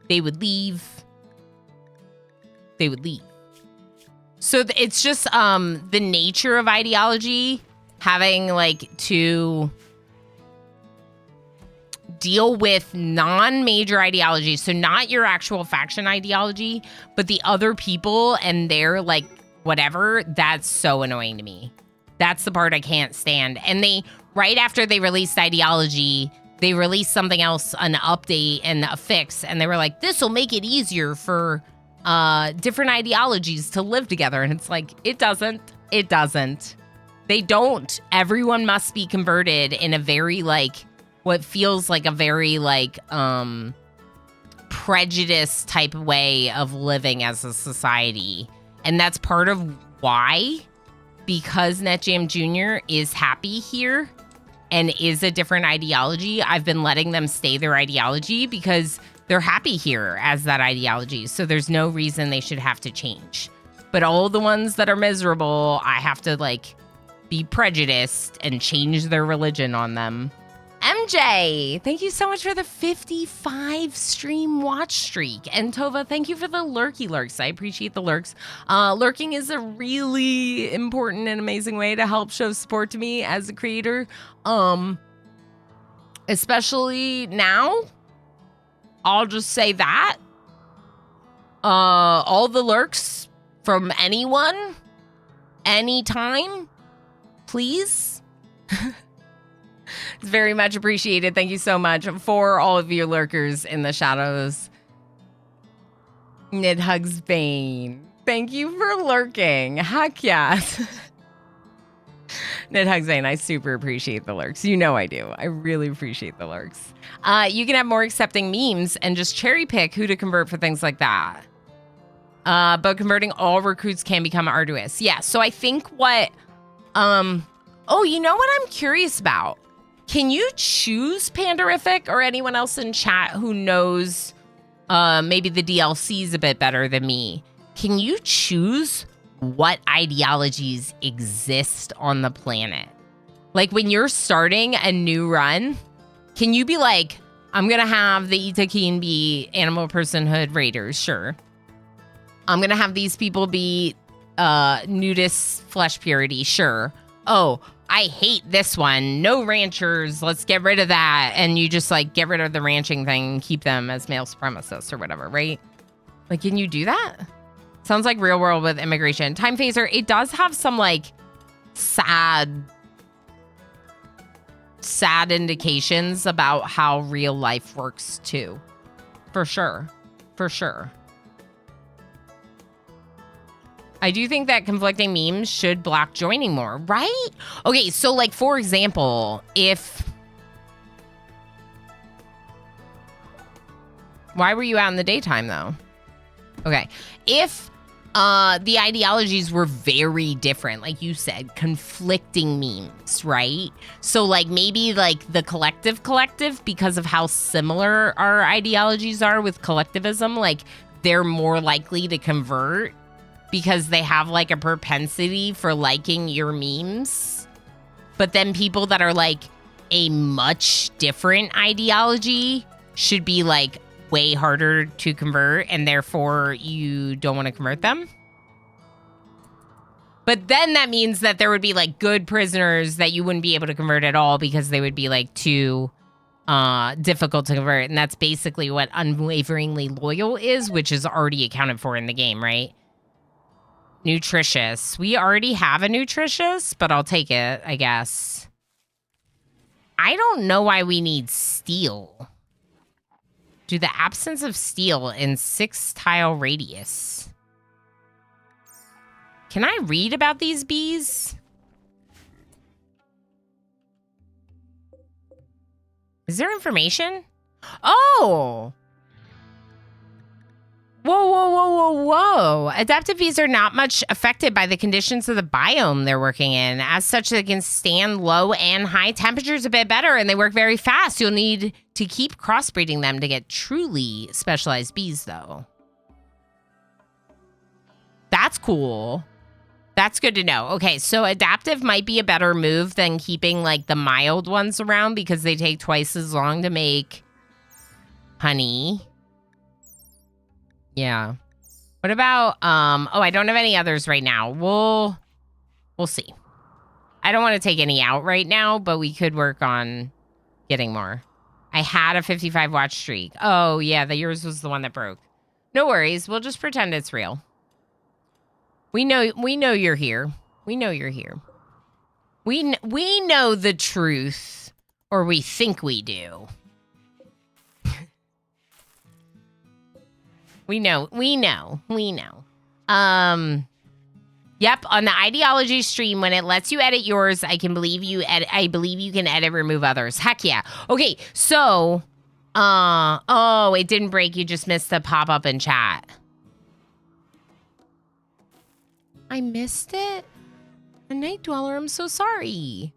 They would leave. They would leave. So it's just the nature of ideology having like to deal with non-major ideologies. So not your actual faction ideology, but the other people and their like whatever. That's so annoying to me. That's the part I can't stand. And they, right after they released ideology, they released something else, an update and a fix. And they were like, this will make it easier for different ideologies to live together. And it's like, it doesn't. They don't. Everyone must be converted in a very like, what feels like a very like prejudice type of way of living as a society. And that's part of why, because NetJam Jr. is happy here and is a different ideology, I've been letting them stay their ideology because they're happy here as that ideology. So there's no reason they should have to change. But all the ones that are miserable, I have to like be prejudiced and change their religion on them. MJ, thank you so much for the 55 stream watch streak. And Tova, thank you for the lurky lurks. I appreciate the lurks. Lurking is a really important and amazing way to help show support to me as a creator. Especially now. I'll just say that. All the lurks from anyone, anytime, please. It's very much appreciated. Thank you so much for all of you lurkers in the shadows. Nidhugs Bane. Thank you for lurking. Heck yes. Nidhugs Bane, I super appreciate the lurks. You know I do. I really appreciate the lurks. You can have more accepting memes and just cherry pick who to convert for things like that. But converting all recruits can become arduous. Yeah, so I think what... oh, you know what I'm curious about? Can you choose Pandorific or anyone else in chat who knows maybe the DLCs a bit better than me? Can you choose what ideologies exist on the planet? Like when you're starting a new run, can you be like, I'm going to have the Itakin be animal personhood raiders, sure. I'm going to have these people be nudist flesh purity, sure. Oh, I hate this one. No ranchers. Let's get rid of that. And you just like get rid of the ranching thing and keep them as male supremacists or whatever, right? Like, can you do that? Sounds like real world with immigration. Time Phaser, it does have some like sad sad indications about how real life works too. For sure. For sure. I do think that conflicting memes should block joining more, right? Okay, so like, for example, if... Why were you out in the daytime, though? Okay. If the ideologies were very different, like you said, conflicting memes, right? So, like, maybe, like, the collective, because of how similar our ideologies are with collectivism, like, they're more likely to convert because they have, like, a propensity for liking your memes. But then people that are, like, a much different ideology should be, like, way harder to convert, and therefore you don't want to convert them. But then that means that there would be, like, good prisoners that you wouldn't be able to convert at all because they would be, like, too difficult to convert. And that's basically what unwaveringly loyal is, which is already accounted for in the game, right? Nutritious. We already have a nutritious, but I'll take it, I guess. I don't know why we need steel. Do the absence of steel in 6-tile radius. Can I read about these bees? Is there information? Oh! Whoa, whoa, whoa, whoa, whoa. Adaptive bees are not much affected by the conditions of the biome they're working in. As such, they can stand low and high temperatures a bit better, and they work very fast. You'll need to keep crossbreeding them to get truly specialized bees, though. That's cool. That's good to know. Okay, so adaptive might be a better move than keeping, like, the mild ones around because they take twice as long to make honey. Yeah. What about, oh, I don't have any others right now. We'll see. I don't want to take any out right now, but we could work on getting more. I had a 55 watch streak. Oh, yeah, yours was the one that broke. No worries. We'll just pretend it's real. We know you're here. We know you're here. We know the truth, or we think we do. We know. Yep, on the ideology stream, when it lets you edit yours, I believe you can edit, remove others. Heck yeah. Okay, so, oh, it didn't break. You just missed the pop-up in chat. I missed it? A night dweller, I'm so sorry.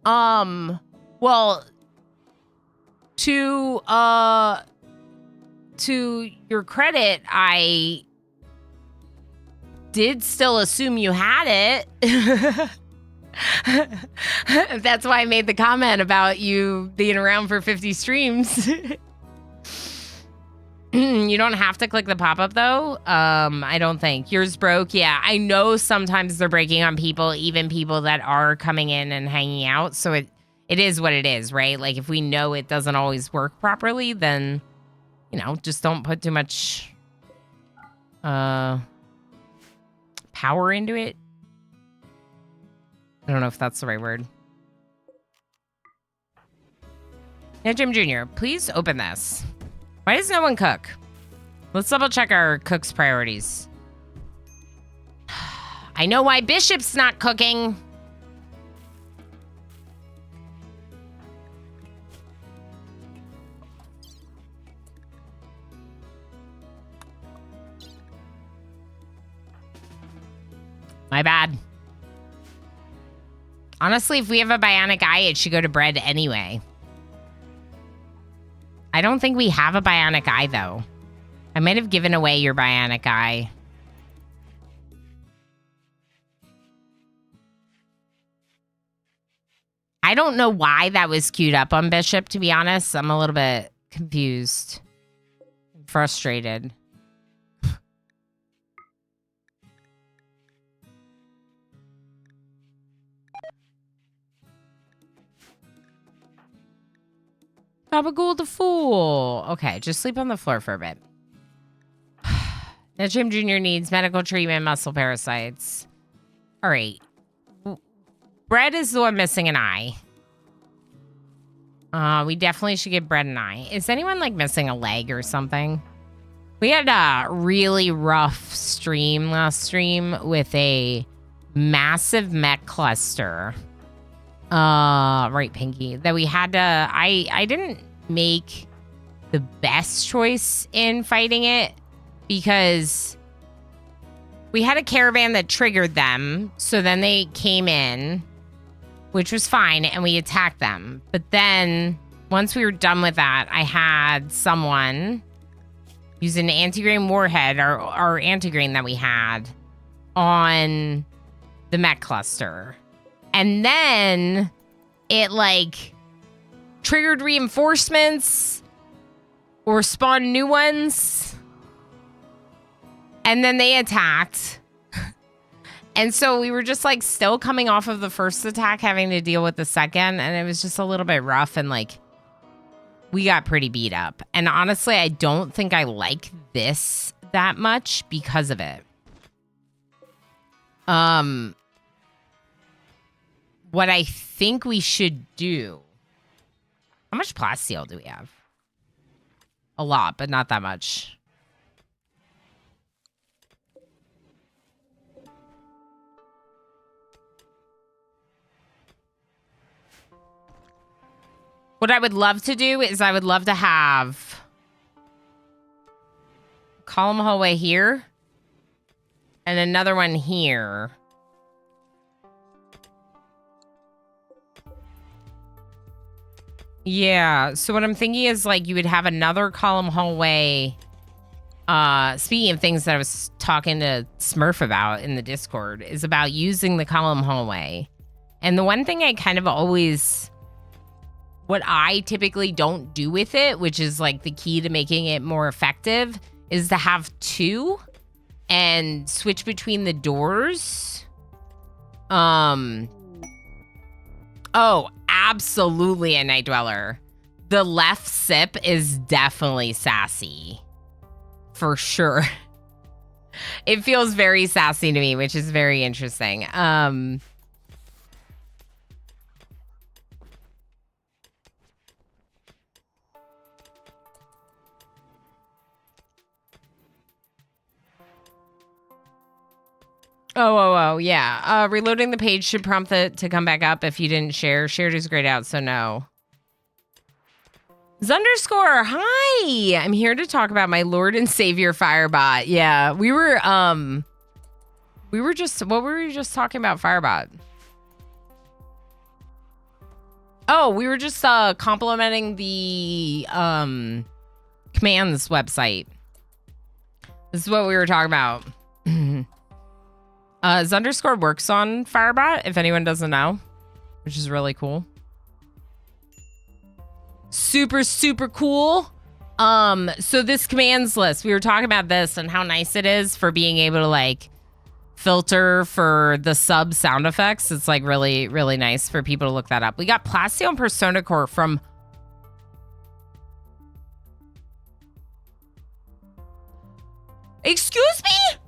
Well, to your credit, I did still assume you had it. That's why I made the comment about you being around for 50 streams. You don't have to click the pop-up, though. I don't think. Yours broke. Yeah, I know sometimes they're breaking on people, even people that are coming in and hanging out. So it is what it is, right? Like, if we know it doesn't always work properly, then, you know, just don't put too much power into it. I don't know if that's the right word. Now, Jim Jr., please open this. Why does no one cook? Let's double check our cook's priorities. I know why Bishop's not cooking. My bad. Honestly, if we have a bionic eye, it should go to bread anyway. I don't think we have a bionic eye, though. I might have given away your bionic eye. I don't know why that was queued up on Bishop, to be honest. I'm a little bit confused. Frustrated. Gabagool the fool. Okay, just sleep on the floor for a bit. Now Jim Jr. needs medical treatment, muscle parasites. All right. Bread is the one missing an eye. We definitely should give Bread an eye. Is anyone like missing a leg or something? We had a really rough stream last stream with a massive mech cluster. Right, Pinky. That we had to... I didn't make the best choice in fighting it because we had a caravan that triggered them. So then they came in, which was fine, and we attacked them. But then once we were done with that, I had someone use an anti-grain warhead, our anti-grain that we had, on the mech cluster. And then it like triggered reinforcements or spawned new ones. And then they attacked. And so we were just like still coming off of the first attack, having to deal with the second. And it was just a little bit rough. And like we got pretty beat up. And honestly, I don't think I like this that much because of it. What I think we should do... How much plasteel do we have? A lot, but not that much. What I would love to do is I would love to have a column hallway here and another one here. Yeah, so what I'm thinking is like you would have another column hallway. Speaking of things that I was talking to Smurf about in the Discord is about using the column hallway. And the one thing I kind of always, what I typically don't do with it, which is like the key to making it more effective, is to have two and switch between the doors. Oh, absolutely a Night Dweller. The left sip is definitely sassy. For sure. It feels very sassy to me, which is very interesting. Oh, yeah. Reloading the page should prompt it to come back up if you didn't share. Shared is grayed out, so no. Zunderscore, hi! I'm here to talk about my Lord and Savior Firebot. Yeah, we were just, what were we just talking about Firebot? Oh, we were just complimenting the commands website. This is what we were talking about. Zunderscore works on Firebot, if anyone doesn't know, which is really cool. Super, super cool. So this commands list, we were talking about this and how nice it is for being able to like filter for the sub sound effects. It's like really, really nice for people to look that up. We got Plasteel and Persona Core from... Excuse me?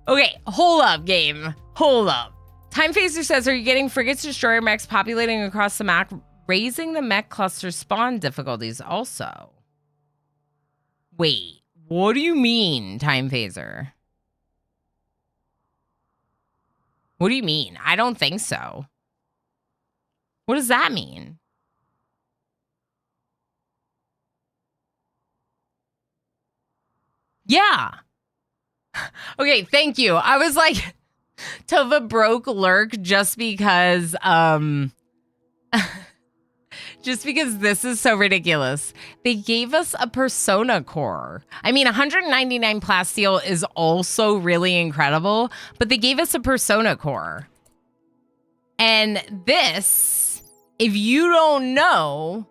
Okay, hold up, game. Hold up. Time Phaser says, are you getting frigates, destroyer mechs populating across the map, raising the mech cluster spawn difficulties also? Wait, what do you mean, Time Phaser? What do you mean? I don't think so. What does that mean? Yeah. Okay, thank you. I was like, Tova broke lurk just because this is so ridiculous. They gave us a Persona Core. I mean, 199 plasteel is also really incredible, but they gave us a Persona Core. And this, if you don't know,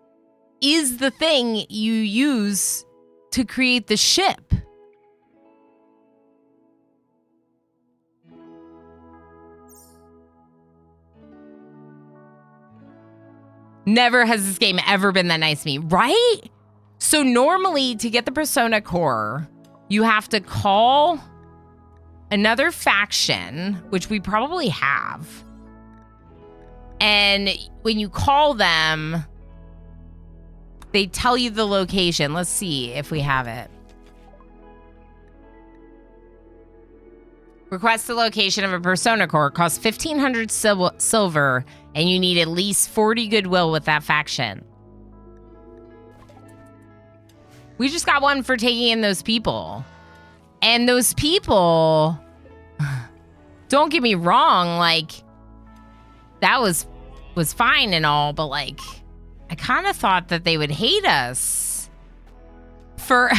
is the thing you use to create the ship. Never has this game ever been that nice to me, right? So normally to get the Persona Core, you have to call another faction, which we probably have. And when you call them, they tell you the location. Let's see if we have it. Request the location of a persona core. Costs 1,500 silver, and you need at least 40 goodwill with that faction. We just got one for taking in those people. And those people, don't get me wrong, like, that was fine and all, but like, I kind of thought that they would hate us for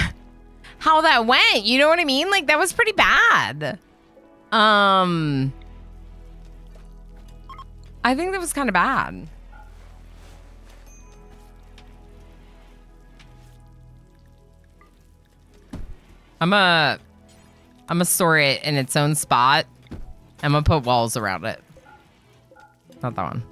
how that went. You know what I mean? Like, that was pretty bad. I think that was kind of bad. I'm gonna store it in its own spot. I'm gonna put walls around it. Not that one.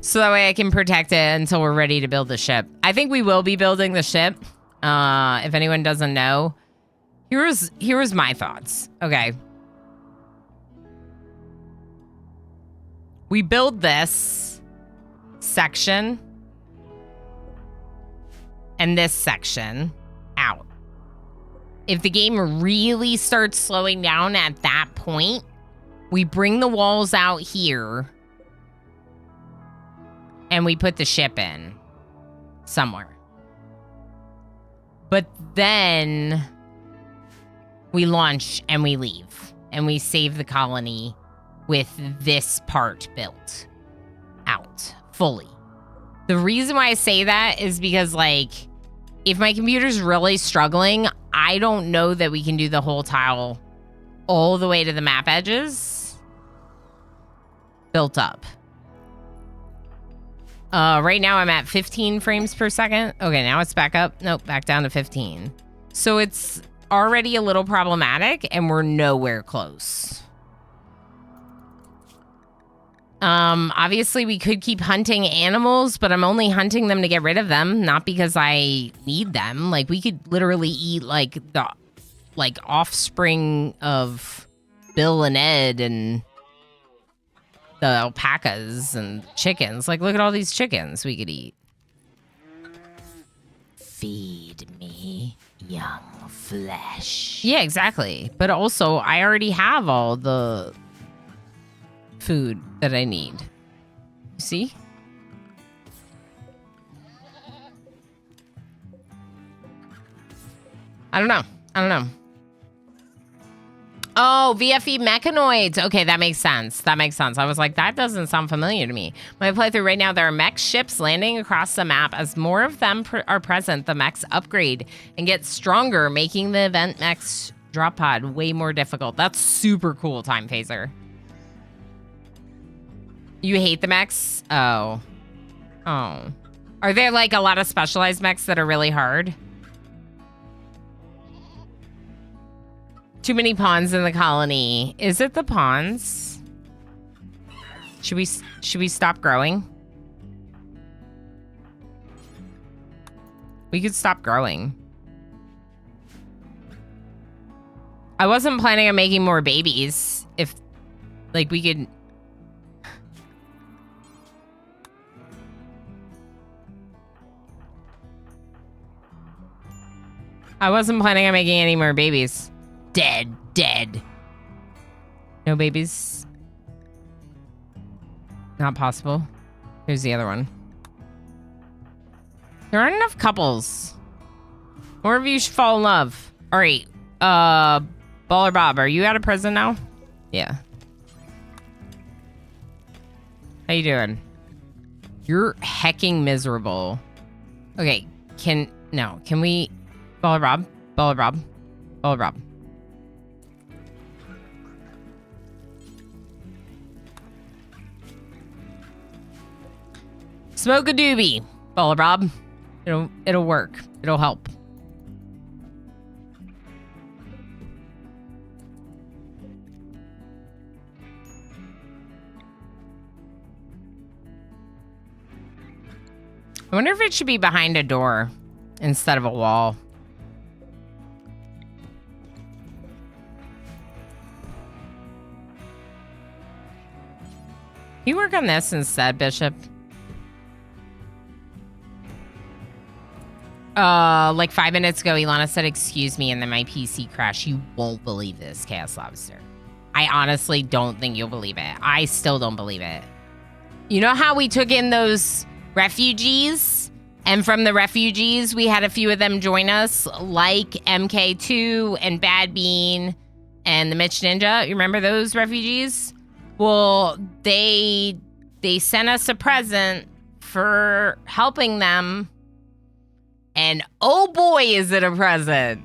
So that way I can protect it until we're ready to build the ship. I think we will be building the ship. If anyone doesn't know, here's my thoughts. Okay. We build this section and this section out. If the game really starts slowing down at that point, we bring the walls out here and we put the ship in somewhere. But then we launch and we leave and we save the colony with this part built out fully. The reason why I say that is because, like, if my computer's really struggling, I don't know that we can do the whole tile all the way to the map edges built up. Right now I'm at 15 frames per second. Okay, now it's back up. Nope, back down to 15. So it's already a little problematic and we're nowhere close. Obviously we could keep hunting animals, but I'm only hunting them to get rid of them, not because I need them. Like, we could literally eat, like, the, like, offspring of Bill and Ed and the alpacas and chickens. Like, look at all these chickens we could eat. Feed me young flesh. Yeah, exactly. But also, I already have all the food that I need. You see? I don't know. Oh, VFE mechanoids. Okay, that makes sense. I was like, that doesn't sound familiar to me. My playthrough right now, there are mech ships landing across the map. As more of them are present, the mechs upgrade and get stronger, making the event mechs drop pod way more difficult. That's super cool, Time Phaser. You hate the mechs? Oh. Are there, like, a lot of specialized mechs that are really hard? Too many pawns in the colony. Is it the pawns? Should we stop growing? We could stop growing. I wasn't planning on making more babies. If, like, we could... I wasn't planning on making any more babies. Dead. No babies. Not possible. Here's the other one. There aren't enough couples. More of you should fall in love. All right. Baller Bob, are you out of prison now? Yeah. How you doing? You're hecking miserable. Okay. Can we... Baller Bob. Smoke a doobie, Baller Bob. It'll work. It'll help. I wonder if it should be behind a door instead of a wall. you work on this instead, Bishop? Like 5 minutes ago, Ilana said, excuse me, and then my PC crashed. You won't believe this, Chaos Lobster. I honestly don't think you'll believe it. I still don't believe it. You know how we took in those refugees? And from the refugees, we had a few of them join us, like MK2 and Bad Bean and the Mitch Ninja. You remember those refugees? Well, they sent us a present for helping them. And oh boy, is it a present.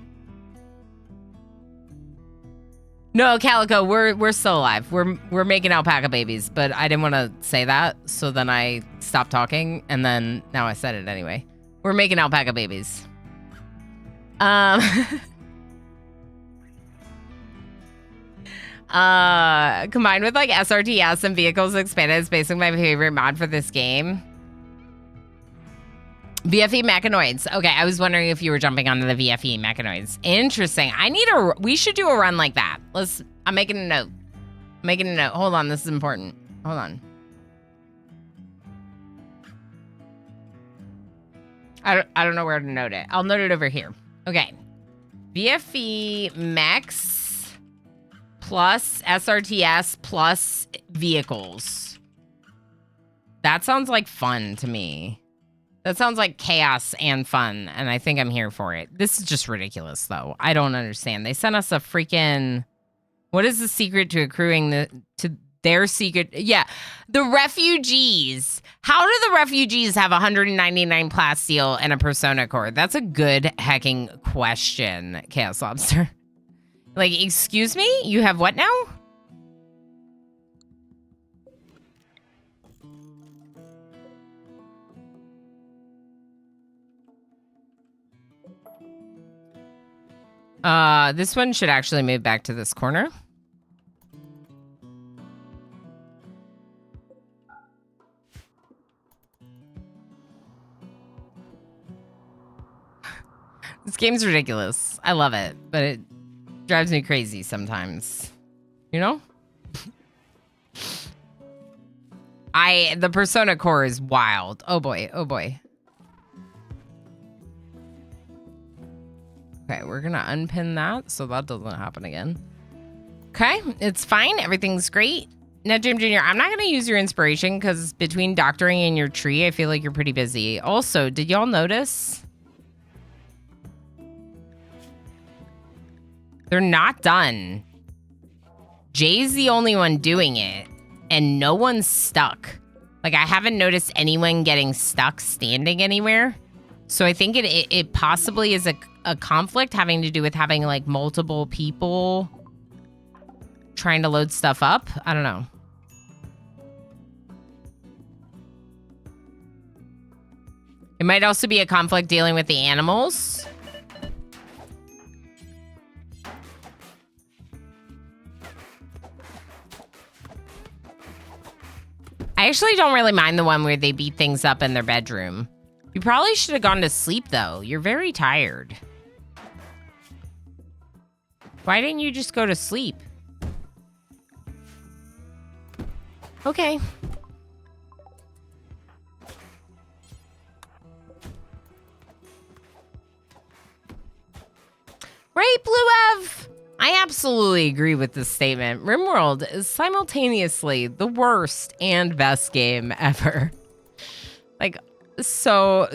No, Calico, we're still alive. We're making alpaca babies, but I didn't want to say that, so then I stopped talking, and then now I said it anyway. We're making alpaca babies. Combined with like SRTS and vehicles expanded is basically my favorite mod for this game. VFE mechanoids. Okay, I was wondering if you were jumping onto the VFE mechanoids. Interesting. We should do a run like that. I'm making a note. Hold on, this is important. Hold on. I don't know where to note it. I'll note it over here. Okay. VFE mechs plus SRTS plus vehicles. That sounds like fun to me. That sounds like chaos and fun, and I think I'm here for it. This is just ridiculous, though. I don't understand. They sent us a freaking... What is the secret to accruing to their secret? Yeah, the refugees. How do the refugees have 199 plasteel and a persona core? That's a good hecking question, Chaos Lobster. Like, excuse me? You have what now? This one should actually move back to this corner. This game's ridiculous. I love it, but it drives me crazy sometimes. You know? The persona core is wild. Oh boy, oh boy. Okay, we're gonna unpin that so that doesn't happen again. Okay, it's fine. Everything's great. Now, Jim Jr., I'm not gonna use your inspiration because between doctoring and your tree, I feel like you're pretty busy. Also, did y'all notice? They're not done. Jay's the only one doing it, and no one's stuck. Like, I haven't noticed anyone getting stuck standing anywhere. So I think it possibly is a conflict having to do with having, like, multiple people trying to load stuff up. I don't know. It might also be a conflict dealing with the animals. I actually don't really mind the one where they beat things up in their bedroom. You probably should have gone to sleep, though. You're very tired. Why didn't you just go to sleep? Okay. Right, Blue Ev? I absolutely agree with this statement. RimWorld is simultaneously the worst and best game ever. Like, so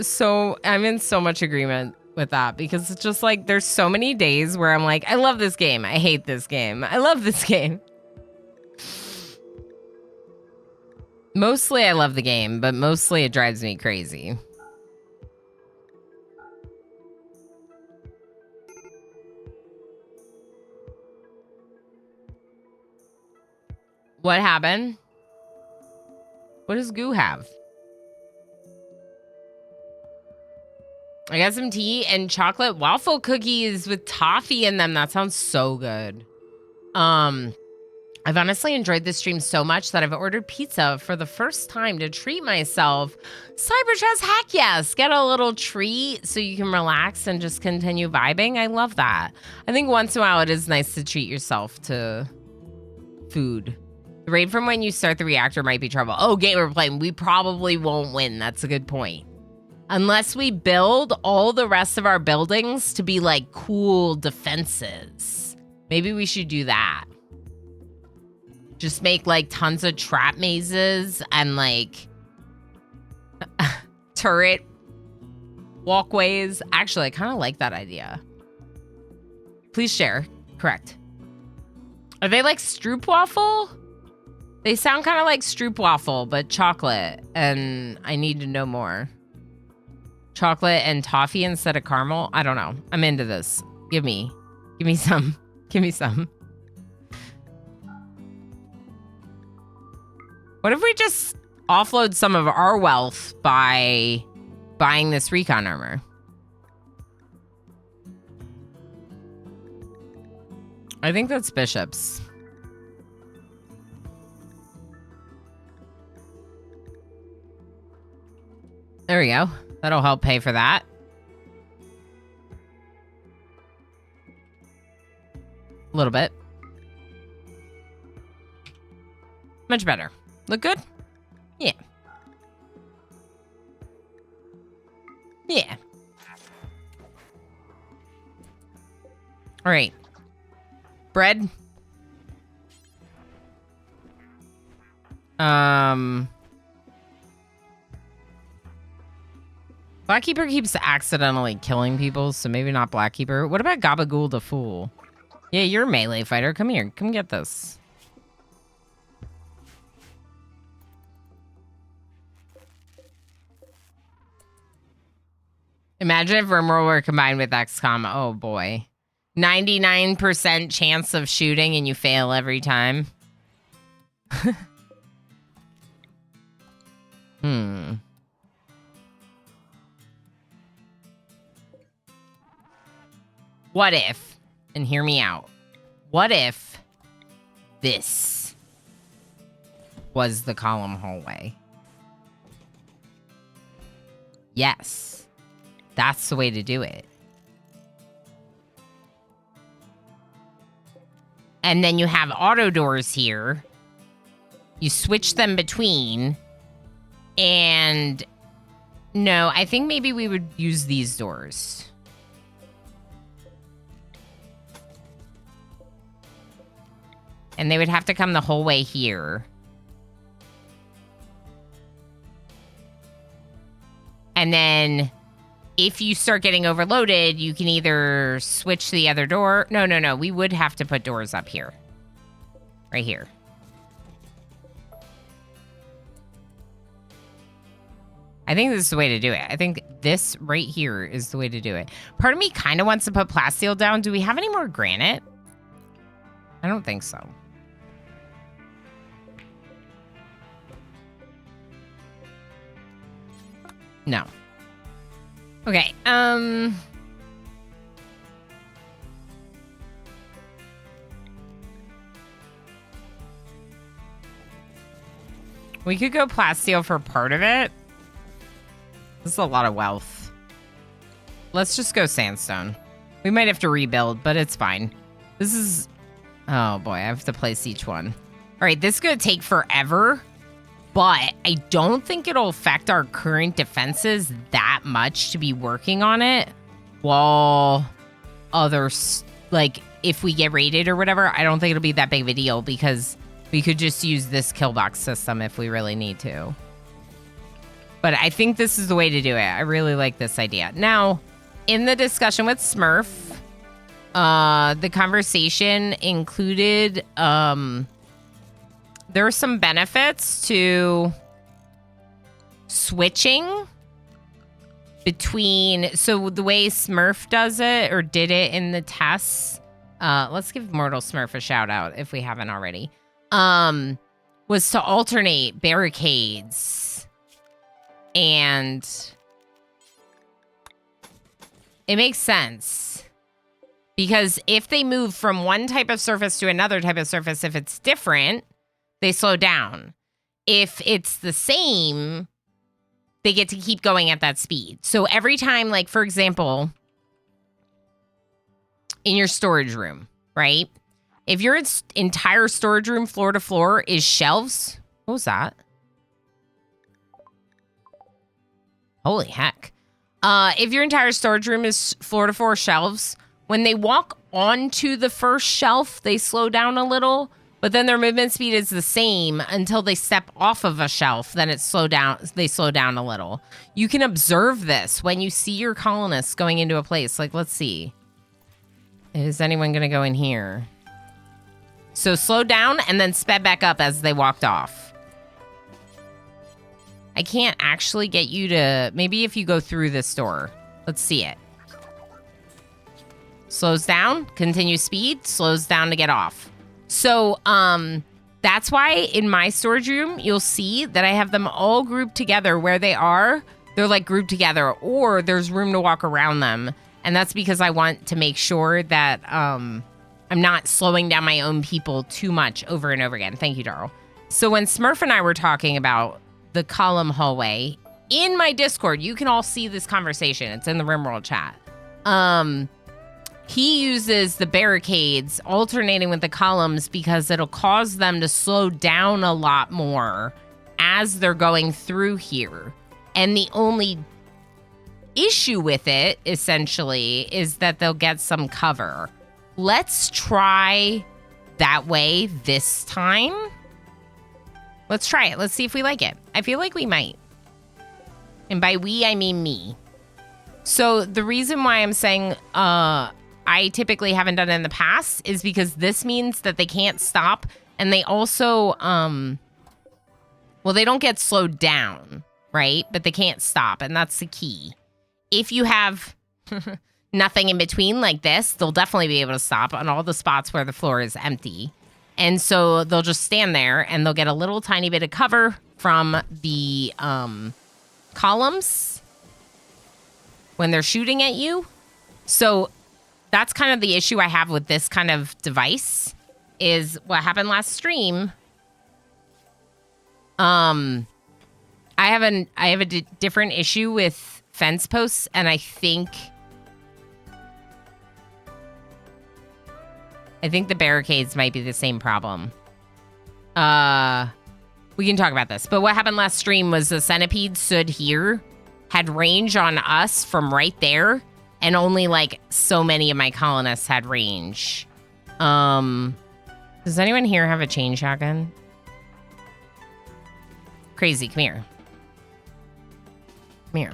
I'm in so much agreement with that because it's just like there's so many days where I'm like, I love this game. I hate this game. I love this game. Mostly I love the game, but mostly it drives me crazy. What happened? What does Goo have? I got some tea and chocolate waffle cookies with toffee in them. That sounds so good. I've honestly enjoyed this stream so much that I've ordered pizza for the first time to treat myself. Cyberchess, heck yes. Get a little treat so you can relax and just continue vibing. I love that. I think once in a while it is nice to treat yourself to food. The rate from when you start the reactor might be trouble. Oh, gamer plane, we probably won't win. That's a good point. Unless we build all the rest of our buildings to be like cool defenses. Maybe we should do that. Just make like tons of trap mazes and like turret walkways. Actually, I kind of like that idea. Please share. Correct. Are they like stroopwafel? They sound kind of like stroopwafel, but chocolate. And I need to know more. Chocolate and toffee instead of caramel? I don't know. I'm into this. Give me some. Give me some. What if we just offload some of our wealth by buying this recon armor? I think that's bishops. There we go. That'll help pay for that. A little bit. Much better. Look good? Yeah. Yeah. All right. Bread. Blackkeeper keeps accidentally killing people, so maybe not Blackkeeper. What about Gabagool the Fool? Yeah, you're a melee fighter. Come here. Come get this. Imagine if RimWorld were combined with XCOM. Oh, boy. 99% chance of shooting and you fail every time. What if, and hear me out, what if this was the column hallway? Yes, that's the way to do it. And then you have auto doors here. You switch them between. And no, I think maybe we would use these doors. And they would have to come the whole way here. And then if you start getting overloaded, you can either switch to the other door. No. We would have to put doors up here. Right here. I think this is the way to do it. I think this right here is the way to do it. Part of me kind of wants to put plasteel down. Do we have any more granite? I don't think so. No. Okay, we could go plasteel for part of it. This is a lot of wealth. Let's just go sandstone. We might have to rebuild, but it's fine. This is... Oh, boy, I have to place each one. All right, this is going to take forever. But I don't think it'll affect our current defenses that much to be working on it. While others, like, if we get raided or whatever, I don't think it'll be that big of a deal because we could just use this kill box system if we really need to. But I think this is the way to do it. I really like this idea. Now, in the discussion with Smurf, the conversation included... there are some benefits to switching between... So the way Smurf does it, or did it in the tests... let's give Mortal Smurf a shout out if we haven't already. Was to alternate barricades. And it makes sense. Because if they move from one type of surface to another type of surface, if it's different... they slow down. If it's the same, they get to keep going at that speed. So every time, like, for example, in your storage room, right? If your entire storage room floor to floor is shelves, what was that? Holy heck. If your entire storage room is floor to floor shelves, when they walk onto the first shelf, they slow down a little, but then their movement speed is the same until they step off of a shelf. Then they slow down a little. You can observe this when you see your colonists going into a place. Like, let's see. Is anyone going to go in here? So slow down and then sped back up as they walked off. I can't actually get you to... Maybe if you go through this door. Let's see it. Slows down, continue speed, slows down to get off. So, that's why in my storage room, you'll see that I have them all grouped together where they are. They're like grouped together, or there's room to walk around them. And that's because I want to make sure that I'm not slowing down my own people too much over and over again. Thank you, Darl. So when Smurf and I were talking about the column hallway, in my Discord, you can all see this conversation. It's in the RimWorld chat. He uses the barricades alternating with the columns because it'll cause them to slow down a lot more as they're going through here. And the only issue with it, essentially, is that they'll get some cover. Let's try that way this time. Let's try it. Let's see if we like it. I feel like we might. And by we, I mean me. So the reason why I'm saying I typically haven't done it in the past is because this means that they can't stop. And they also, well, they don't get slowed down, right? But they can't stop. And that's the key. If you have nothing in between like this, they'll definitely be able to stop on all the spots where the floor is empty. And so they'll just stand there and they'll get a little tiny bit of cover from the columns when they're shooting at you. So that's kind of the issue I have with this kind of device, is what happened last stream. I have a different issue with fence posts, and I think the barricades might be the same problem. We can talk about this. But what happened last stream was the centipede stood here, had range on us from right there, and only like so many of my colonists had range. Does anyone here have a chain shotgun? Crazy, come here. Come here.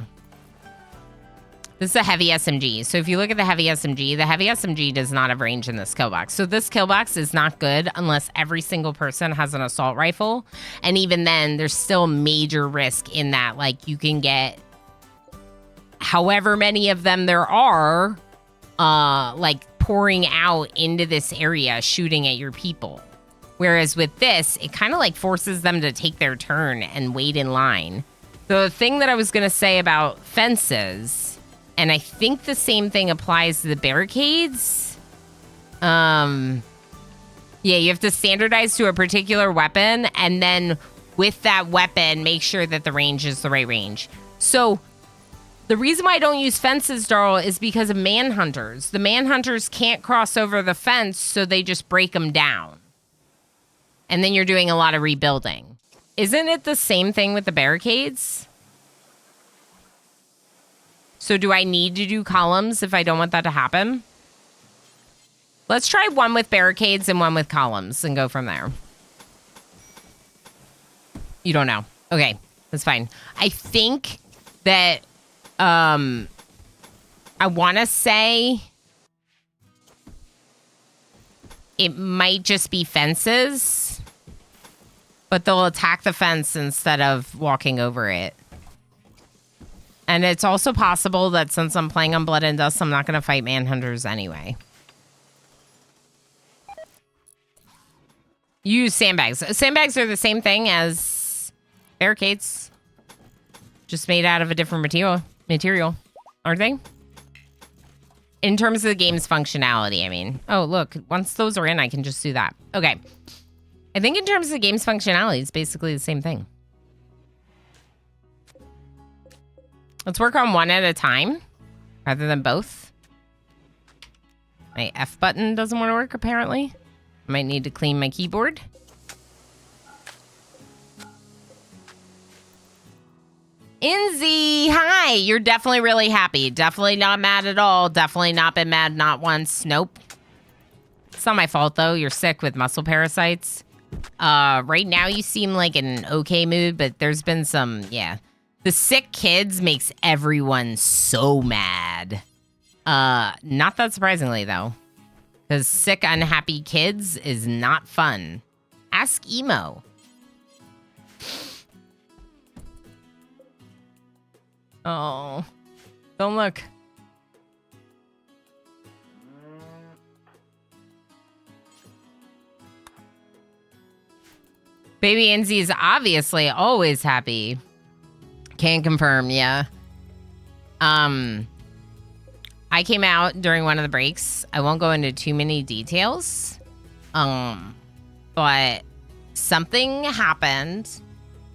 This is a heavy SMG. So if you look at the heavy SMG does not have range in this kill box. So this kill box is not good unless every single person has an assault rifle. And even then, there's still major risk in that. Like, you can get however many of them there are, like, pouring out into this area, shooting at your people. Whereas with this, it kind of like forces them to take their turn and wait in line. The thing that I was going to say about fences, and I think the same thing applies to the barricades. Yeah, you have to standardize to a particular weapon, and then with that weapon, make sure that the range is the right range. So the reason why I don't use fences, Darl, is because of manhunters. The manhunters can't cross over the fence, so they just break them down. And then you're doing a lot of rebuilding. Isn't it the same thing with the barricades? So do I need to do columns if I don't want that to happen? Let's try one with barricades and one with columns and go from there. You don't know. Okay, that's fine. I think that I want to say it might just be fences, but they'll attack the fence instead of walking over it. And it's also possible that since I'm playing on Blood and Dust, I'm not going to fight manhunters anyway. Use sandbags. Sandbags are the same thing as barricades, just made out of a different material, aren't they? In terms of the game's functionality, I mean. Oh, look, once those are in, I can just do that. Okay. I think in terms of the game's functionality, it's basically the same thing. Let's work on one at a time rather than both. My F button doesn't want to work, apparently. I might need to clean my keyboard. Inzy, hi. You're definitely really happy. Definitely not mad at all. Definitely not been mad, not once. Nope. It's not my fault, though. You're sick with muscle parasites. Right now you seem like in an okay mood, but there's been some, yeah. The sick kids makes everyone so mad. Not that surprisingly, though. Because sick, unhappy kids is not fun. Ask Emo. Oh, don't look. Baby Inzy is obviously always happy. Can confirm, yeah. I came out during one of the breaks. I won't go into too many details. But something happened,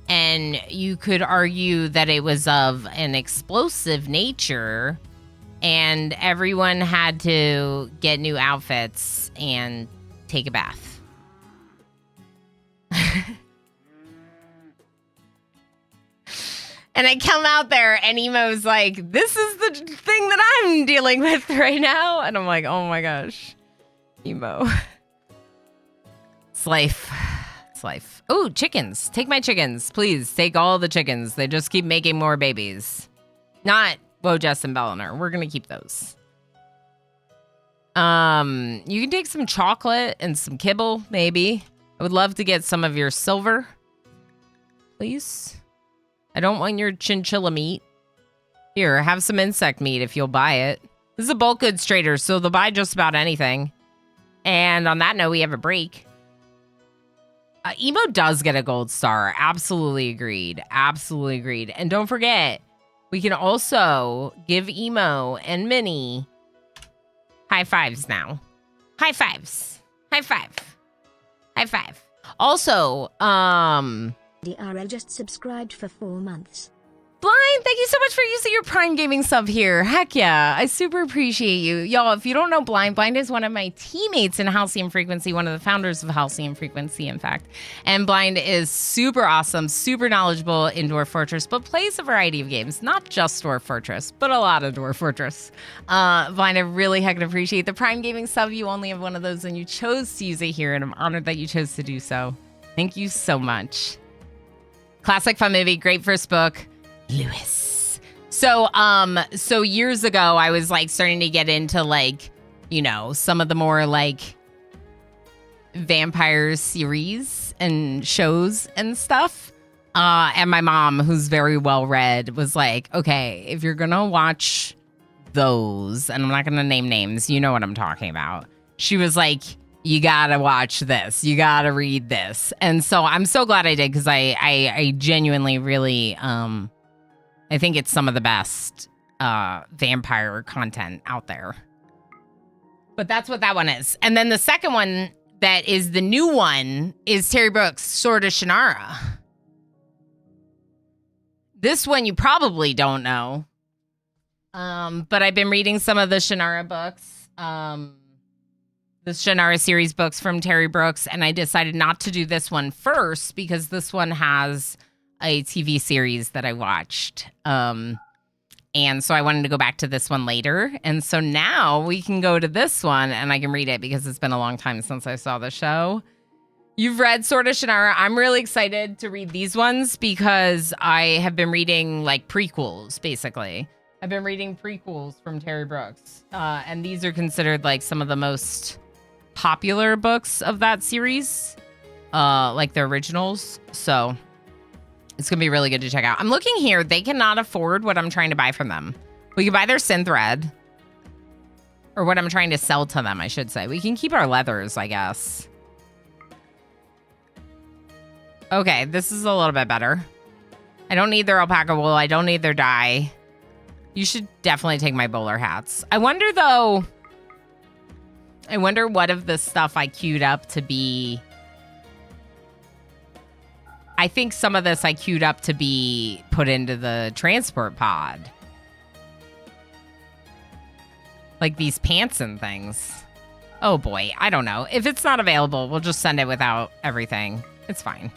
and you could argue that it was of an explosive nature, and everyone had to get new outfits and take a bath. And I come out there and Emo's like, this is the thing that I'm dealing with right now. And I'm like, oh my gosh, Emo. It's life. It's life. Oh, chickens. Take my chickens. Please take all the chickens. They just keep making more babies. Not Wojess and Bellinar. We're going to keep those. You can take some chocolate and some kibble, maybe. I would love to get some of your silver. Please. I don't want your chinchilla meat. Here, have some insect meat if you'll buy it. This is a bulk goods trader, so they'll buy just about anything. And on that note, we have a break. Emo does get a gold star. Absolutely agreed. Absolutely agreed. And don't forget, we can also give Emo and Minnie high fives now. High fives. High five. High five. Also, DRL just subscribed for 4 months. Blind, thank you so much for using your Prime Gaming sub here. Heck yeah, I super appreciate you. Y'all, if you don't know Blind, Blind is one of my teammates in Halcyon Frequency, one of the founders of Halcyon Frequency, in fact. And Blind is super awesome, super knowledgeable in Dwarf Fortress, but plays a variety of games. Not just Dwarf Fortress, but a lot of Dwarf Fortress. Blind, I really heckin' appreciate the Prime Gaming sub. You only have one of those, and you chose to use it here, and I'm honored that you chose to do so. Thank you so much. Classic fun movie, great first book. Lewis. So years ago, I was like starting to get into like, you know, some of the more like vampire series and shows and stuff. And my mom, who's very well read, was like, okay, if you're gonna watch those, and I'm not gonna name names, you know what I'm talking about. She was like, you gotta watch this. You gotta read this. And so I'm so glad I did, because I genuinely really I think it's some of the best vampire content out there. But that's what that one is. And then the second one that is the new one is Terry Brooks' Sword of Shannara. This one you probably don't know. But I've been reading some of the Shannara books. The Shannara series books from Terry Brooks, and I decided not to do this one first because this one has a TV series that I watched. And so I wanted to go back to this one later. And so now we can go to this one and I can read it because it's been a long time since I saw the show. You've read Sword of Shannara. I'm really excited to read these ones because I have been reading like prequels, basically. I've been reading prequels from Terry Brooks. And these are considered like some of the most popular books of that series, like the originals. So it's going to be really good to check out. I'm looking here. They cannot afford what I'm trying to buy from them. We can buy their synthread. Or what I'm trying to sell to them, I should say. We can keep our leathers, I guess. Okay, this is a little bit better. I don't need their alpaca wool. I don't need their dye. You should definitely take my bowler hats. I wonder, though... I wonder what of this stuff I queued up to be... I think some of this I queued up to be put into the transport pod. Like these pants and things. Oh boy, I don't know. If it's not available, we'll just send it without everything. It's fine.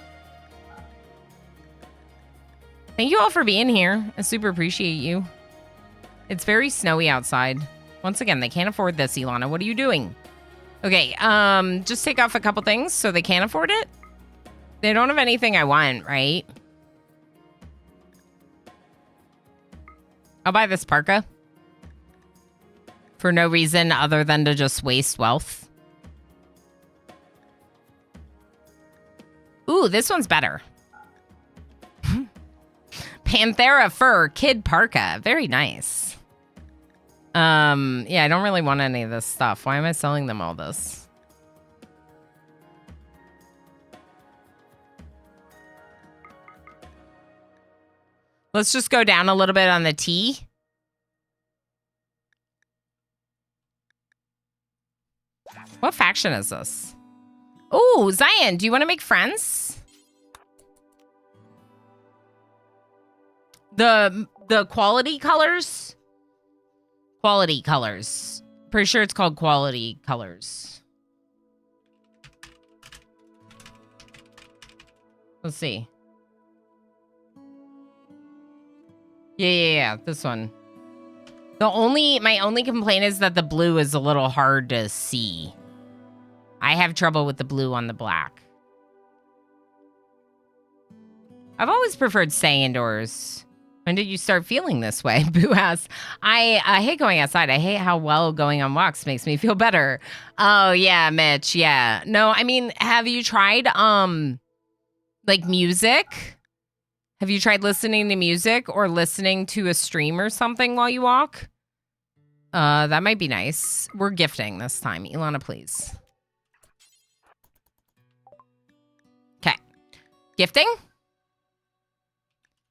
Thank you all for being here. I super appreciate you. It's very snowy outside. Once again, they can't afford this, Ilana. What are you doing? Okay, just take off a couple things so they can't afford it. They don't have anything I want, right? I'll buy this parka. For no reason other than to just waste wealth. Ooh, this one's better. Panthera fur kid parka. Very nice. Yeah, I don't really want any of this stuff. Why am I selling them all this? Let's just go down a little bit on the tea. What faction is this? Oh, Zion, do you want to make friends? The quality colors? Quality colors. Pretty sure it's called quality colors. Let's see. Yeah, this one. My only complaint is that the blue is a little hard to see. I have trouble with the blue on the black. I've always preferred staying indoors. When did you start feeling this way? Boo asked. I hate going outside. I hate how well going on walks makes me feel better. Oh, yeah, Mitch. Yeah. No, I mean, have you tried, like music? Have you tried listening to music or listening to a stream or something while you walk? That might be nice. We're gifting this time. Ilana, please. Okay. Gifting?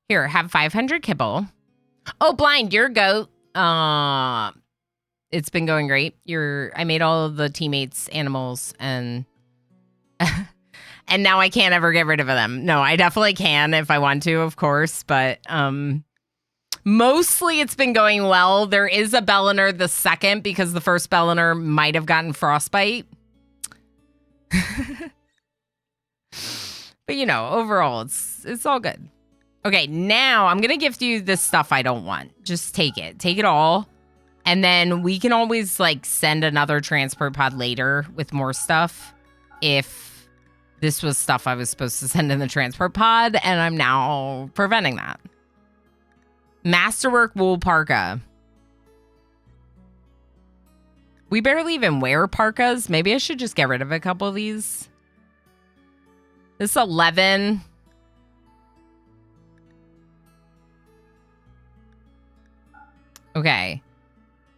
Here, have 500 kibble. Oh, Blind, you're a goat. It's been going great. I made all of the teammates animals and and now I can't ever get rid of them. No, I definitely can if I want to, of course, but mostly it's been going well. There is a Belliner the second because the first Belliner might have gotten frostbite. But you know, overall it's all good. Okay, now I'm going to gift you this stuff I don't want. Just take it. Take it all. And then we can always, like, send another transport pod later with more stuff if this was stuff I was supposed to send in the transport pod, and I'm now preventing that. Masterwork wool parka. We barely even wear parkas. Maybe I should just get rid of a couple of these. This is 11. Okay.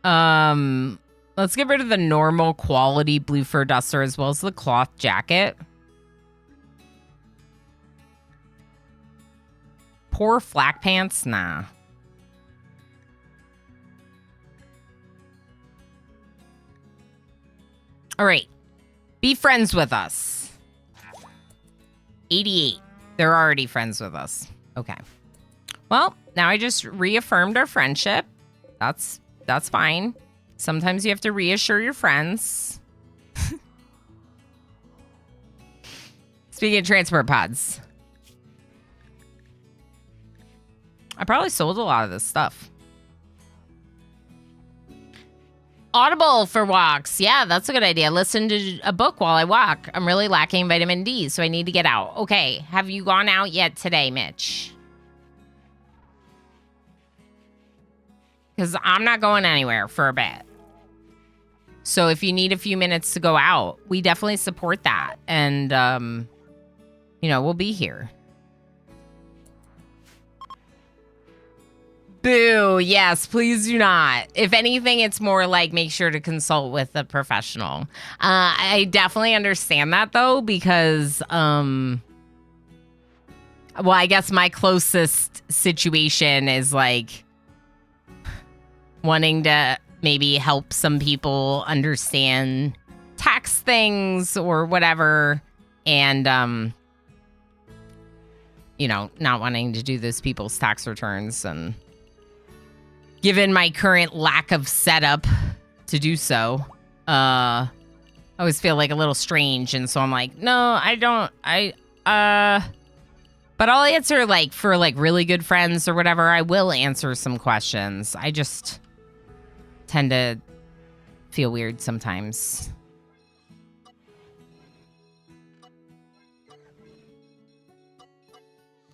Let's get rid of the normal quality blue fur duster as well as the cloth jacket. Poor flak pants? Nah. All right. Be friends with us. 88. They're already friends with us. Okay. Well, now I just reaffirmed our friendship. That's fine. Sometimes you have to reassure your friends. Speaking of transport pods. I probably sold a lot of this stuff. Audible for walks. Yeah, that's a good idea. Listen to a book while I walk. I'm really lacking vitamin D, so I need to get out. Okay, have you gone out yet today, Mitch? Because I'm not going anywhere for a bit. So if you need a few minutes to go out, we definitely support that. And, you know, we'll be here. Boo. Yes, please do not. If anything, it's more like make sure to consult with a professional. I definitely understand that, though, because, well, I guess my closest situation is like wanting to maybe help some people understand tax things or whatever. And, you know, not wanting to do those people's tax returns. And given my current lack of setup to do so, always feel like a little strange. And so I'm like, no, I don't. But I'll answer like for like really good friends or whatever. I will answer some questions. I just tend to feel weird sometimes.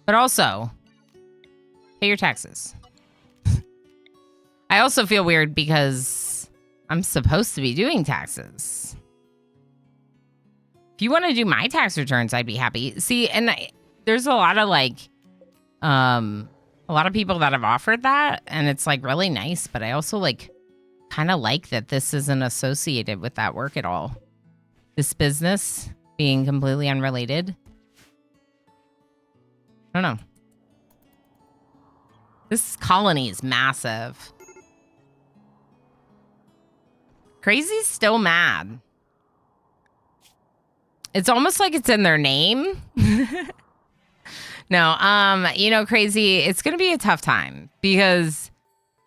But also, pay your taxes. I also feel weird because I'm supposed to be doing taxes. If you want to do my tax returns, I'd be happy. See, and there's a lot of like, a lot of people that have offered that, and it's like really nice. But I also like, kind of like that this isn't associated with that work at all. This business being completely unrelated. I don't know. This colony is massive. Crazy's still mad. It's almost like it's in their name. No, you know, Crazy, it's going to be a tough time because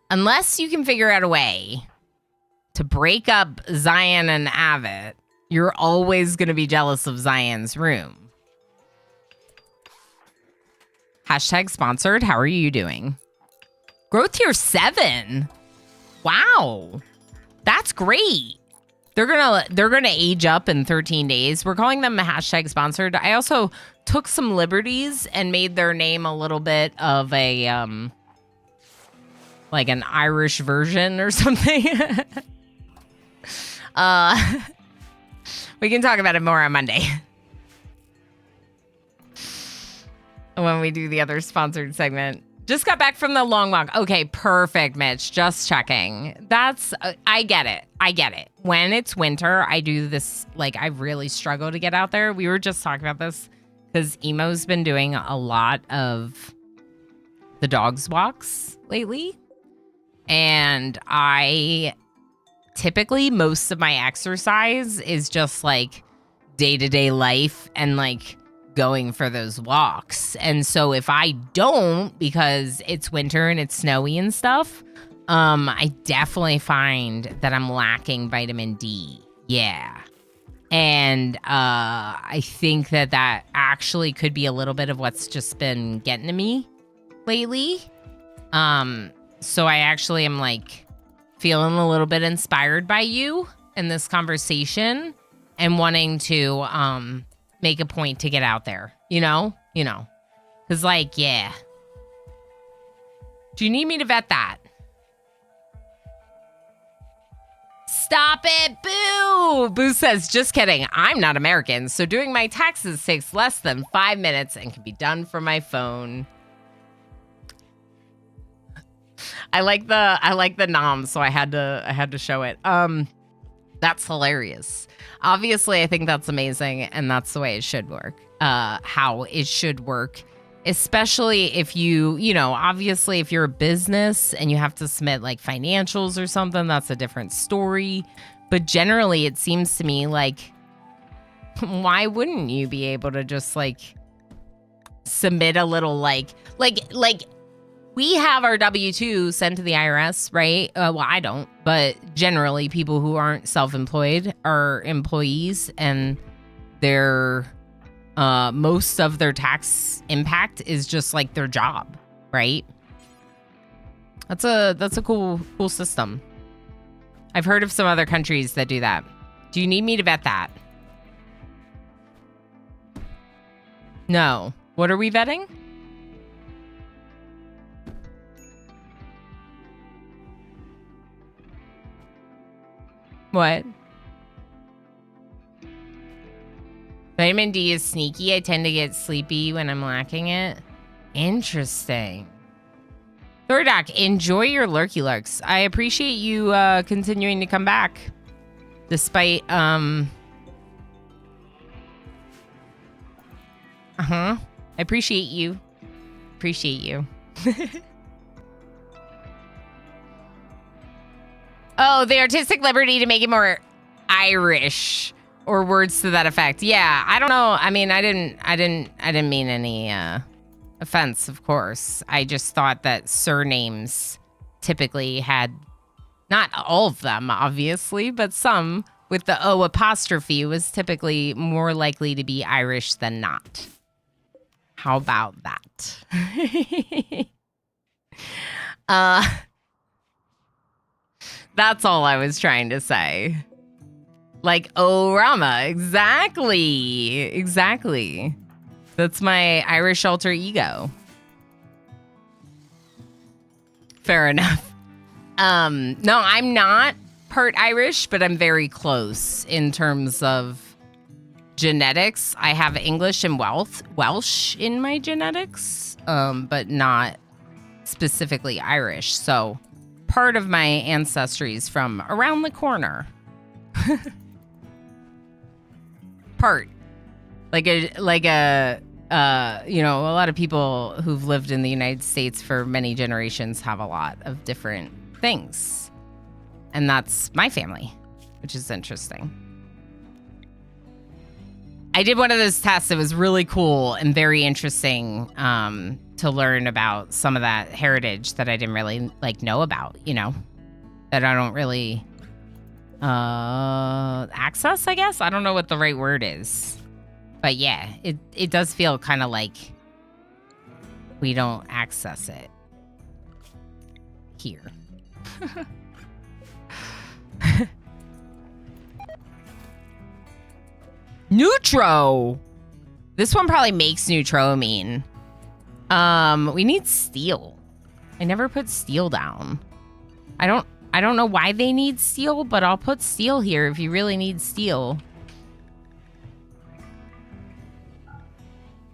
unless you can figure out a way to break up Zion and Avit, you're always going to be jealous of Zion's room. Hashtag sponsored. How are you doing? Growth tier 7. Wow. That's great. They're gonna age up in 13 days. We're calling them hashtag sponsored. I also took some liberties and made their name a little bit of a like an Irish version or something. We can talk about it more on Monday when we do the other sponsored segment. Just got back from the long walk. Okay, perfect, Mitch. Just checking. That's, I get it. I get it. When it's winter, I do this, like, I really struggle to get out there. We were just talking about this because Emo's been doing a lot of the dogs walks lately. And I typically, most of my exercise is just like day-to-day life and like going for those walks. And so if I don't, because it's winter and it's snowy and stuff, I definitely find that I'm lacking vitamin D. Yeah. And I think that actually could be a little bit of what's just been getting to me lately. So I actually am like feeling a little bit inspired by you in this conversation and wanting to make a point to get out there, you know, because like, yeah. Do you need me to vet that? Stop it, Boo! Boo says, just kidding. I'm not American, so doing my taxes takes less than 5 minutes and can be done from my phone. I like the nom, so I had to show it. That's hilarious. Obviously, I think that's amazing, and that's the way it should work. How it should work, especially if you know, obviously, if you're a business and you have to submit like financials or something, that's a different story. But generally, it seems to me like, why wouldn't you be able to just like submit a little like we have our W-2 sent to the IRS, right? Well, I don't, but generally people who aren't self-employed are employees, and their most of their tax impact is just like their job, right? That's a cool system. I've heard of some other countries that do that. Do you need me to vet that? No. What are we vetting? What? Vitamin D is sneaky. I tend to get sleepy when I'm lacking it. Interesting. Thordoc, enjoy your lurky lurks. I appreciate you continuing to come back. Despite, I appreciate you. Appreciate you. Oh, the artistic liberty to make it more Irish, or words to that effect. Yeah, I don't know. I mean, I didn't mean any offense, of course. I just thought that surnames typically had, not all of them, obviously, but some with the O apostrophe was typically more likely to be Irish than not. How about that? That's all I was trying to say. Like, oh, Rama. Exactly. Exactly. That's my Irish alter ego. Fair enough. No, I'm not part Irish, but I'm very close in terms of genetics. I have English and Welsh in my genetics, but not specifically Irish. So part of my ancestry is from around the corner. Part. Like a you know, a lot of people who've lived in the United States for many generations have a lot of different things. And that's my family, which is interesting. I did one of those tests that was really cool and very interesting to learn about some of that heritage that I didn't really know about, you know, that I don't really access, I guess. I don't know what the right word is. But yeah, it does feel kind of like we don't access it here. Neutro. This one probably makes neutroamine. We need steel. I never put steel down. I don't know why they need steel, but I'll put steel here if you really need steel.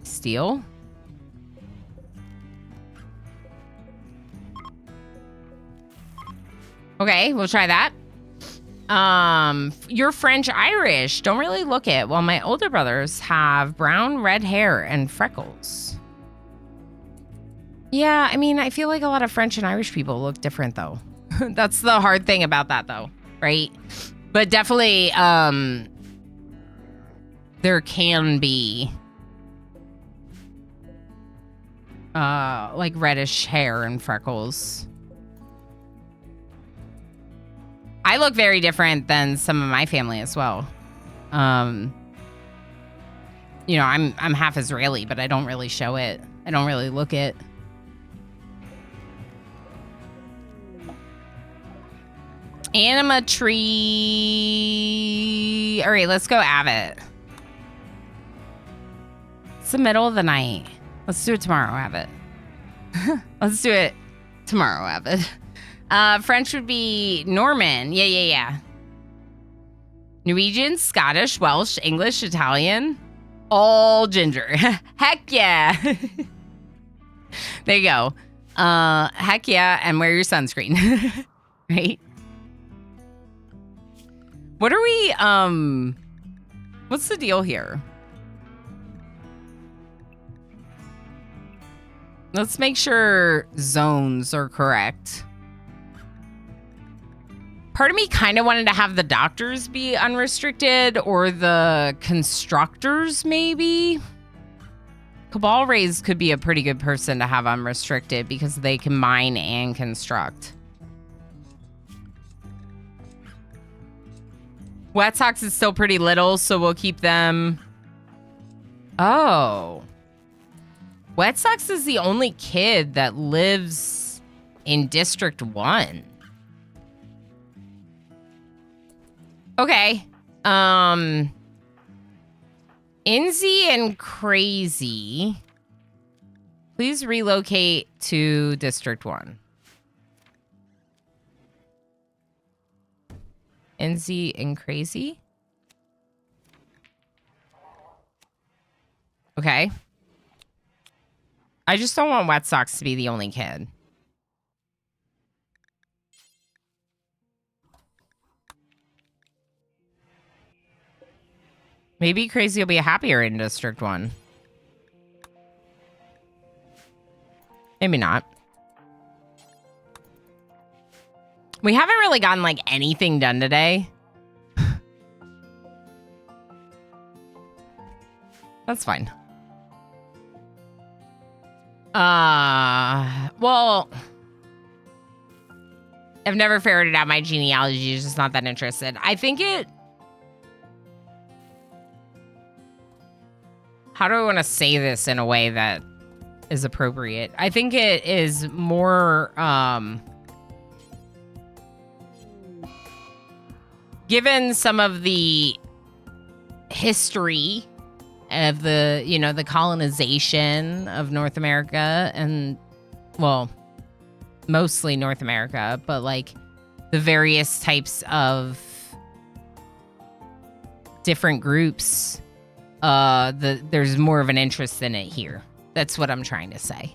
Steel? Okay, we'll try that. You're French Irish. Don't really look it. Well, my older brothers have brown, red hair and freckles. Yeah, I mean, I feel like a lot of French and Irish people look different, though. That's the hard thing about that, though, right? But definitely, there can be, like reddish hair and freckles. I look very different than some of my family as well. You know, I'm half Israeli, but I don't really show it. I don't really look it. Anima tree. All right, let's go Abbott. It's the middle of the night. Let's do it tomorrow, Abbott. Let's do it tomorrow, Abbott. French would be Norman. Yeah. Norwegian, Scottish, Welsh, English, Italian. All ginger. Heck yeah. There you go. Heck yeah, and wear your sunscreen. Right? What are we, what's the deal here? Let's make sure zones are correct. Part of me kind of wanted to have the doctors be unrestricted or the constructors, maybe. Cabal Rays could be a pretty good person to have unrestricted because they can mine and construct. Wet Sox is still pretty little, so we'll keep them. Oh. Wet Sox is the only kid that lives in District 1. Okay. Inzy and Crazy, please relocate to District 1. Inzy and Crazy? Okay. I just don't want Wet Sox to be the only kid. Maybe Crazy will be happier in District 1. Maybe not. We haven't really gotten, like, anything done today. That's fine. Well, I've never ferreted out my genealogy. Just not that interested. I think it how do I want to say this in a way that is appropriate? I think it is more, given some of the history of the, you know, the colonization of North America and, well, mostly North America, but like the various types of different groups, there's more of an interest in it here. That's what I'm trying to say.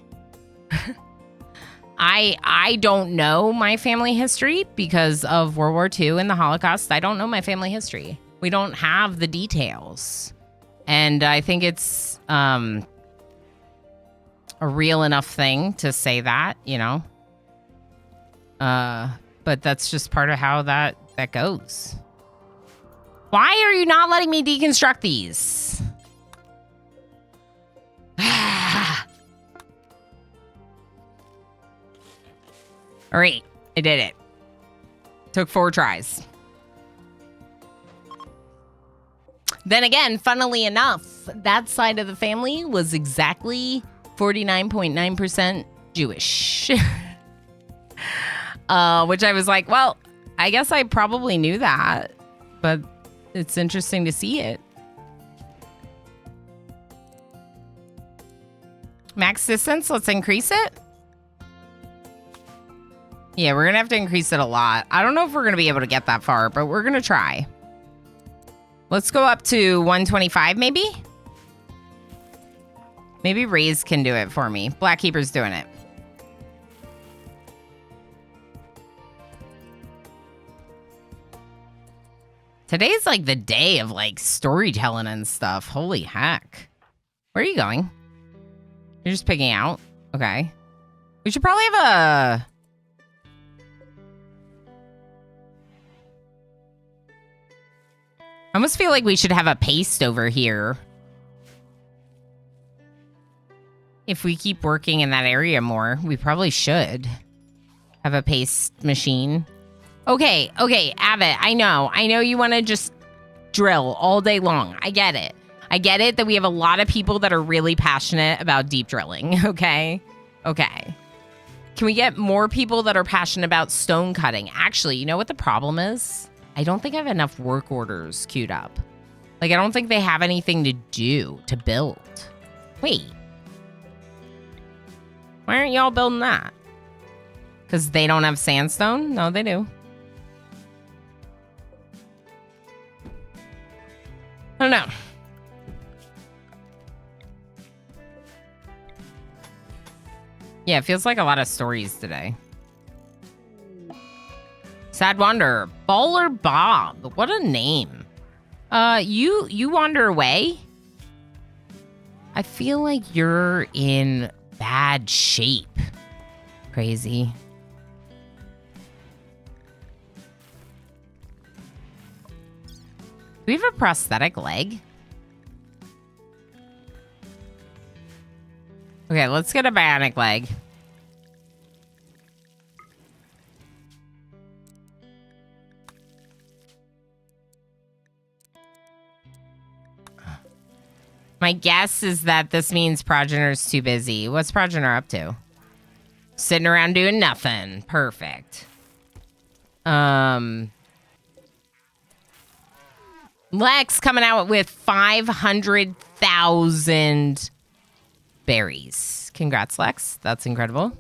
I don't know my family history because of World War II and the Holocaust. I don't know my family history. We don't have the details. And I think it's a real enough thing to say that, you know. But that's just part of how that goes. Why are you not letting me deconstruct these? All right, I did it. Took 4 tries. Then again, funnily enough, that side of the family was exactly 49.9% Jewish. Which I was like, well, I guess I probably knew that, but it's interesting to see it. Max distance, let's increase it. Yeah, we're going to have to increase it a lot. I don't know if we're going to be able to get that far, but we're going to try. Let's go up to 125, maybe? Maybe Raze can do it for me. Blackkeeper's doing it. Today's like the day of like storytelling and stuff. Holy heck. Where are you going? You're just picking out? Okay. We should probably have a... I almost feel like we should have a paste over here. If we keep working in that area more, we probably should have a paste machine. Okay, Abbott, I know you want to just drill all day long. I get it. I get it that we have a lot of people that are really passionate about deep drilling, okay? Okay. Can we get more people that are passionate about stone cutting? Actually, you know what the problem is? I don't think I have enough work orders queued up. Like, I don't think they have anything to do, to build. Wait. Why aren't y'all building that? Because they don't have sandstone? No, they do. I don't know. Yeah, it feels like a lot of stories today. Sad Wanderer. Baller Bob. What a name. You wander away? I feel like you're in bad shape. Crazy. Do we have a prosthetic leg? Okay, let's get a bionic leg. My guess is that this means Progenor's too busy. What's Progenor up to? Sitting around doing nothing. Perfect. Lex coming out with 500,000 berries. Congrats, Lex. That's incredible.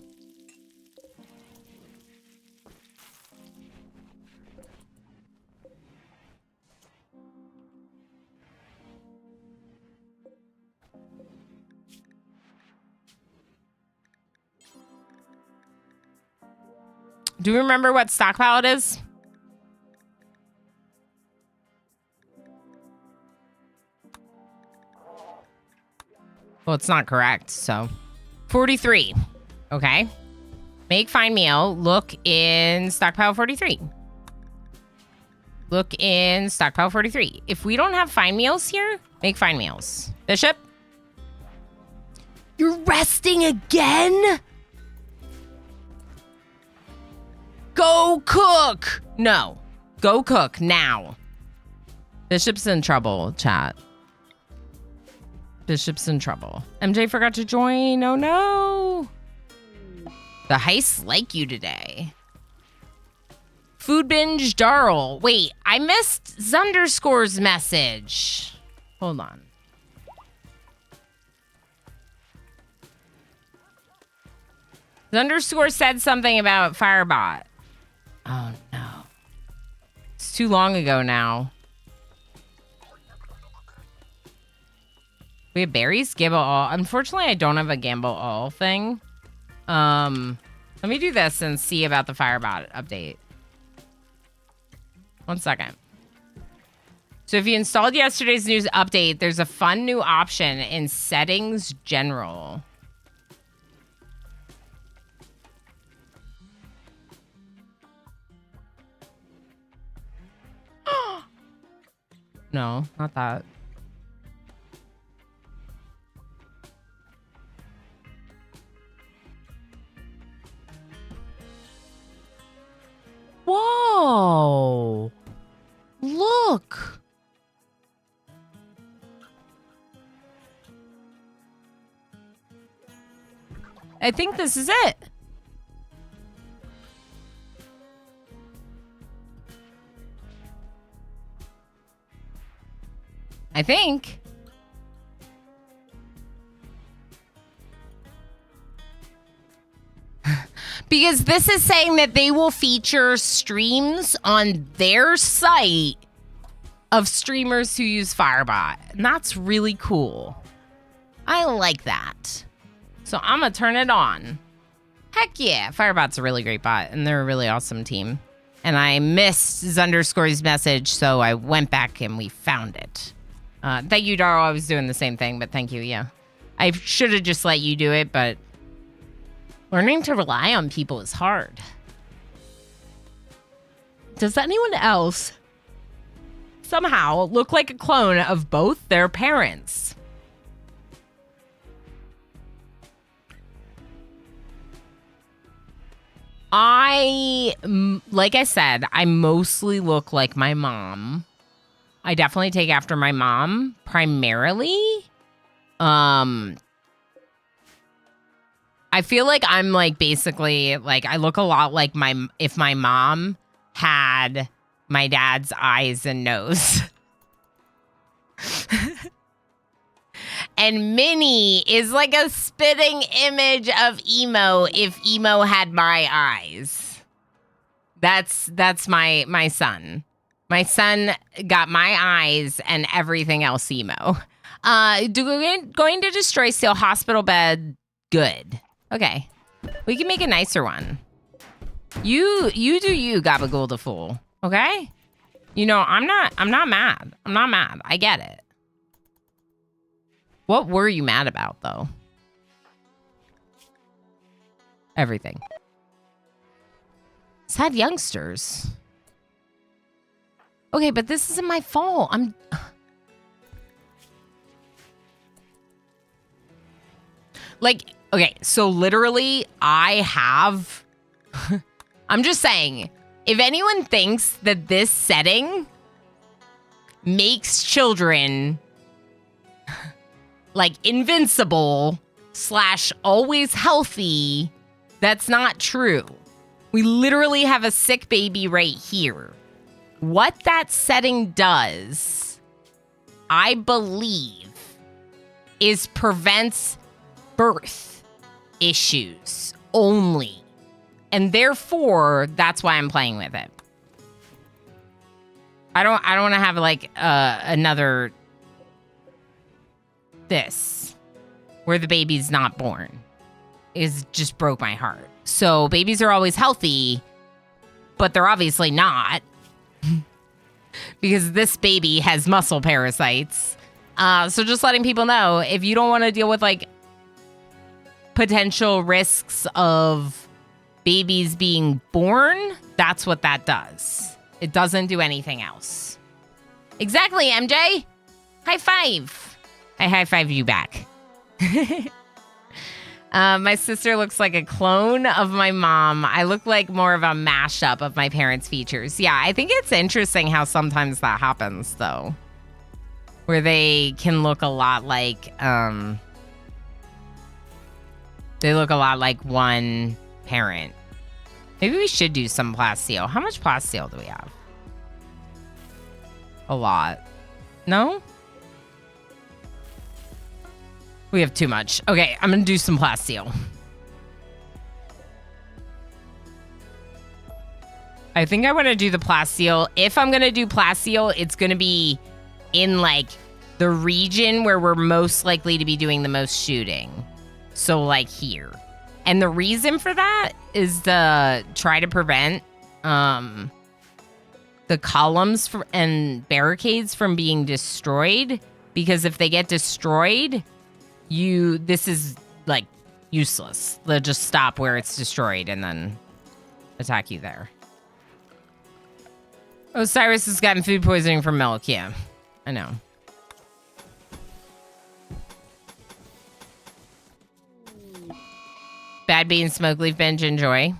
Do you remember what stockpile it is? Well, it's not correct, so. 43. Okay. Make fine meal. Look in stockpile 43. Look in stockpile 43. If we don't have fine meals here, make fine meals. Bishop? You're resting again? Go cook! No. Go cook now. Bishop's in trouble, chat. Bishop's in trouble. MJ forgot to join. Oh no. The heists like you today. Food binge Darl. Wait, I missed Zunderscore's message. Hold on. Zunderscore said something about Firebot. Oh no. It's too long ago now. We have berries? Gamble all. Unfortunately, I don't have a gamble all thing. Let me do this and see about the Firebot update. 1 second. So if you installed yesterday's news update, there's a fun new option in Settings General. No, not that. Whoa! Look! I think this is it. I think. Because this is saying that they will feature streams on their site of streamers who use Firebot. And that's really cool. I like that. So I'm going to turn it on. Heck yeah. Firebot's a really great bot, and they're a really awesome team. And I missed Zunderscore's message, so I went back and we found it. Thank you, Daro. I was doing the same thing, but thank you, yeah. I should have just let you do it, but learning to rely on people is hard. Does anyone else somehow look like a clone of both their parents? Like I said, I mostly look like my mom. I definitely take after my mom, primarily. I feel like I'm like basically like I look a lot like if my mom had my dad's eyes and nose. And Minnie is like a spitting image of Emo if Emo had my eyes. That's my son. My son got my eyes and everything else Emo. Going to destroy Steel Hospital bed. Good. Okay. We can make a nicer one. You do you, Gabagool the Fool. Okay? You know, I'm not mad. I'm not mad. I get it. What were you mad about, though? Everything. Sad youngsters. Okay, but this isn't my fault. Like, okay, so literally, I have... I'm just saying, if anyone thinks that this setting makes children... like invincible / always healthy, that's not true. We literally have a sick baby right here. What that setting does, I believe, is prevents birth issues only. And therefore, that's why I'm playing with it. I don't want to have like another this where the baby's not born. Is just broke my heart. So babies are always healthy, but they're obviously not. Because this baby has muscle parasites. So just letting people know, if you don't want to deal with like potential risks of babies being born, that's what that does. It doesn't do anything else. Exactly, MJ. High five. I high-five you back. My sister looks like a clone of my mom. I look like more of a mashup of my parents' features. Yeah, I think it's interesting how sometimes that happens, though. where they can look a lot like, they look a lot like one parent. Maybe we should do some plasteel. How much plasteel do we have? A lot. No? We have too much. Okay, I'm gonna do some plasteel. I think I want to do the plasteel. If I'm gonna do plasteel, it's gonna be in like the region where we're most likely to be doing the most shooting. So like here. And the reason for that is to try to prevent the columns and barricades from being destroyed. Because if they get destroyed, this is like useless. They'll just stop where it's destroyed and then attack you there. Oh, Cyrus has gotten food poisoning from milk. Yeah, I know. Bad bean, smoke leaf binge, enjoy.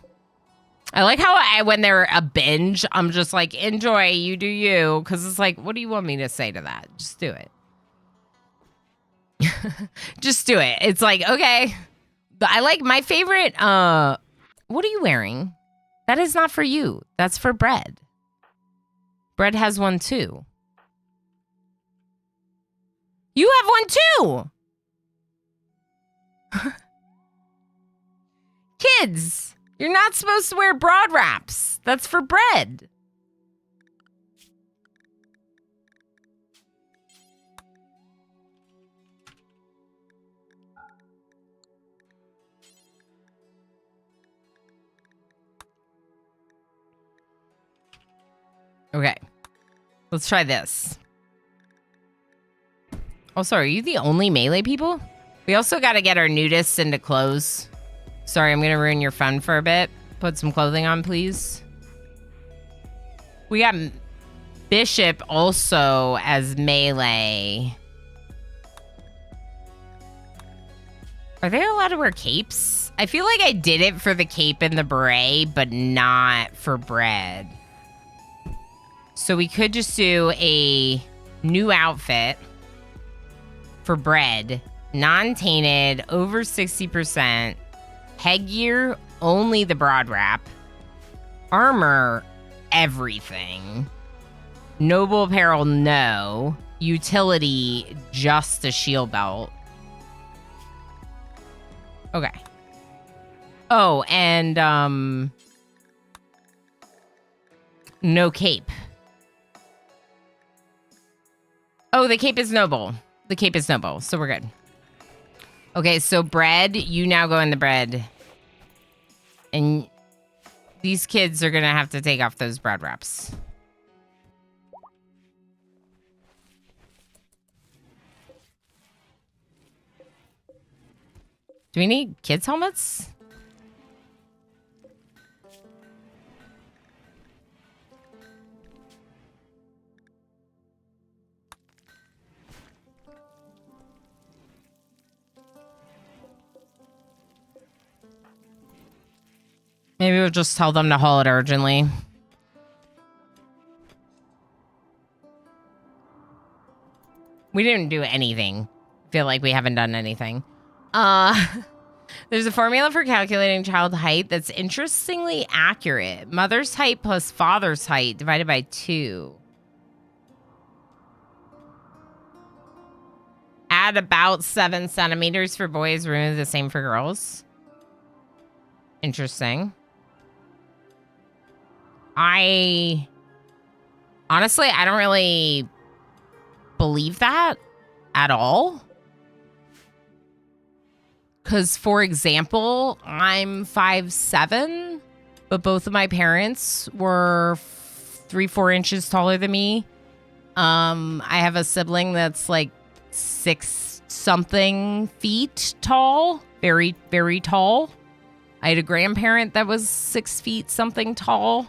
I like how when they're a binge, I'm just like, enjoy, you do you. Because it's like, what do you want me to say to that? Just do it. Just do it. It's like, okay. I like my favorite, what are you wearing? That is not for you. That's for Bread. Bread has one too. You have one too! Kids, you're not supposed to wear broad wraps. That's for Bread. Okay, let's try this. Also, are you the only melee people? We also got to get our nudists into clothes. Sorry, I'm going to ruin your fun for a bit. Put some clothing on, please. We got Bishop also as melee. Are they allowed to wear capes? I feel like I did it for the cape and the beret, but not for Bread. So we could just do a new outfit for Bread. Non-tainted, over 60%. Headgear, only the broad wrap. Armor, everything. Noble apparel, no. Utility, just a shield belt. Okay. Oh, and, no cape. Oh, the cape is noble. The cape is noble, so we're good. Okay, so Bread, you now go in the Bread. And these kids are going to have to take off those broad wraps. Do we need kids' helmets? Maybe we'll just tell them to haul it urgently. We didn't do anything. Feel like we haven't done anything. There's a formula for calculating child height that's interestingly accurate. Mother's height plus father's height divided by 2. Add about 7 centimeters for boys, remove the same for girls. Interesting. Honestly, I don't really believe that at all. Because, for example, I'm 5'7", but both of my parents were 3-4 inches taller than me. I have a sibling that's like 6-something feet tall. Very, very tall. I had a grandparent that was 6 feet something tall.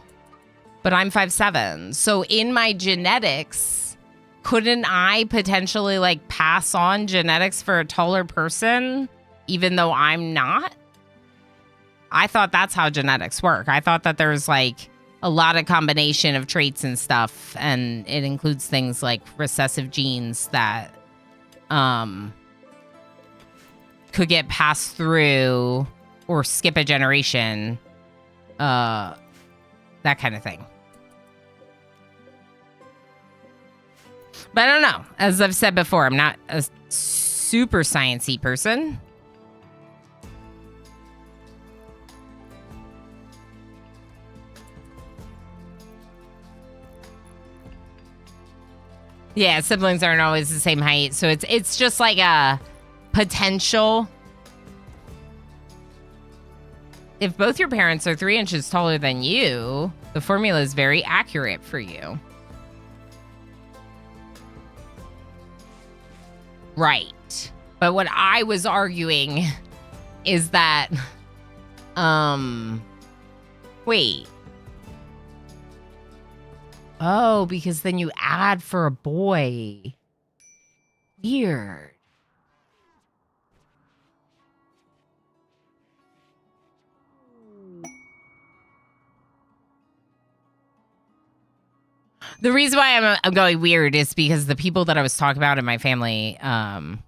But I'm 5'7". So in my genetics, couldn't I potentially like pass on genetics for a taller person, even though I'm not? I thought that's how genetics work. I thought that there's like a lot of combination of traits and stuff, and it includes things like recessive genes that could get passed through or skip a generation, that kind of thing. But I don't know. As I've said before, I'm not a super sciencey person. Yeah, siblings aren't always the same height, so it's just like a potential. If both your parents are 3 inches taller than you, the formula is very accurate for you. Right. But what I was arguing is that, wait. Oh, because then you add for a boy. Weird. The reason why I'm going weird is because the people that I was talking about in my family that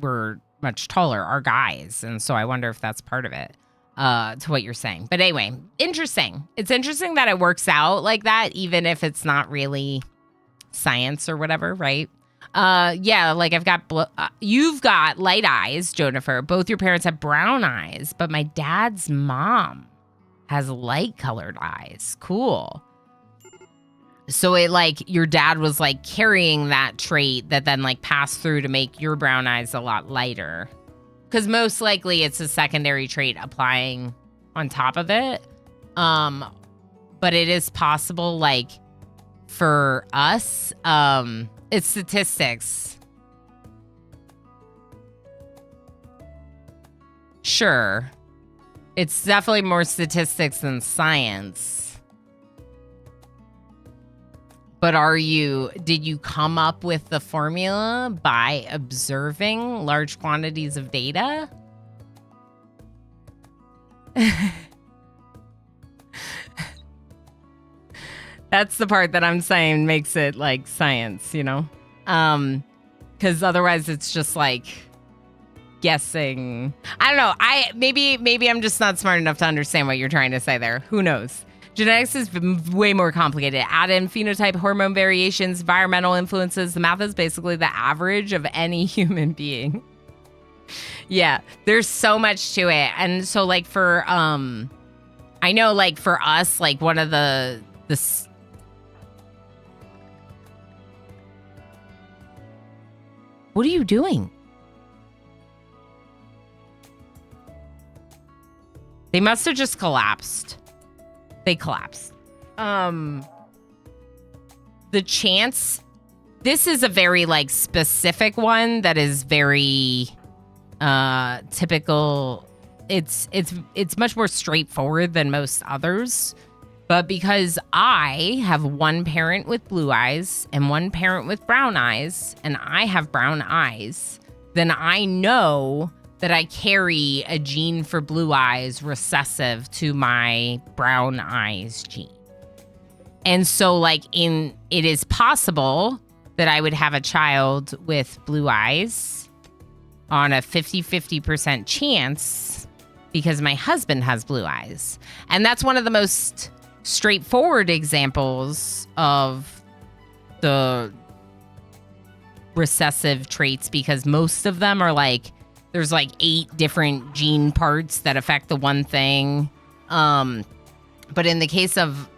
were much taller are guys. And so I wonder if that's part of it, to what you're saying. But anyway, interesting. It's interesting that it works out like that, even if it's not really science or whatever, right? Yeah, like you've got light eyes, Jennifer. Both your parents have brown eyes, but my dad's mom has light colored eyes. Cool. So it like your dad was like carrying that trait that then like passed through to make your brown eyes a lot lighter. Because most likely it's a secondary trait applying on top of it. But it is possible, like for us, it's statistics. Sure. It's definitely more statistics than science. But did you come up with the formula by observing large quantities of data? That's the part that I'm saying makes it like science, you know? Because otherwise it's just like guessing. I don't know. Maybe I'm just not smart enough to understand what you're trying to say there. Who knows? Genetics is way more complicated. Add in phenotype, hormone variations, environmental influences. The math is basically the average of any human being. Yeah, there's so much to it. And so like for, I know like for us, like one of the what are you doing? They must have just collapsed. They collapsed. The chance, this is a very like specific one that is very typical. It's much more straightforward than most others. But because I have one parent with blue eyes and one parent with brown eyes, and I have brown eyes, then I know that I carry a gene for blue eyes recessive to my brown eyes gene. And so like it is possible that I would have a child with blue eyes on a 50-50% chance because my husband has blue eyes. And that's one of the most straightforward examples of the recessive traits, because most of them are like, there's like 8 different gene parts that affect the one thing. But in the case of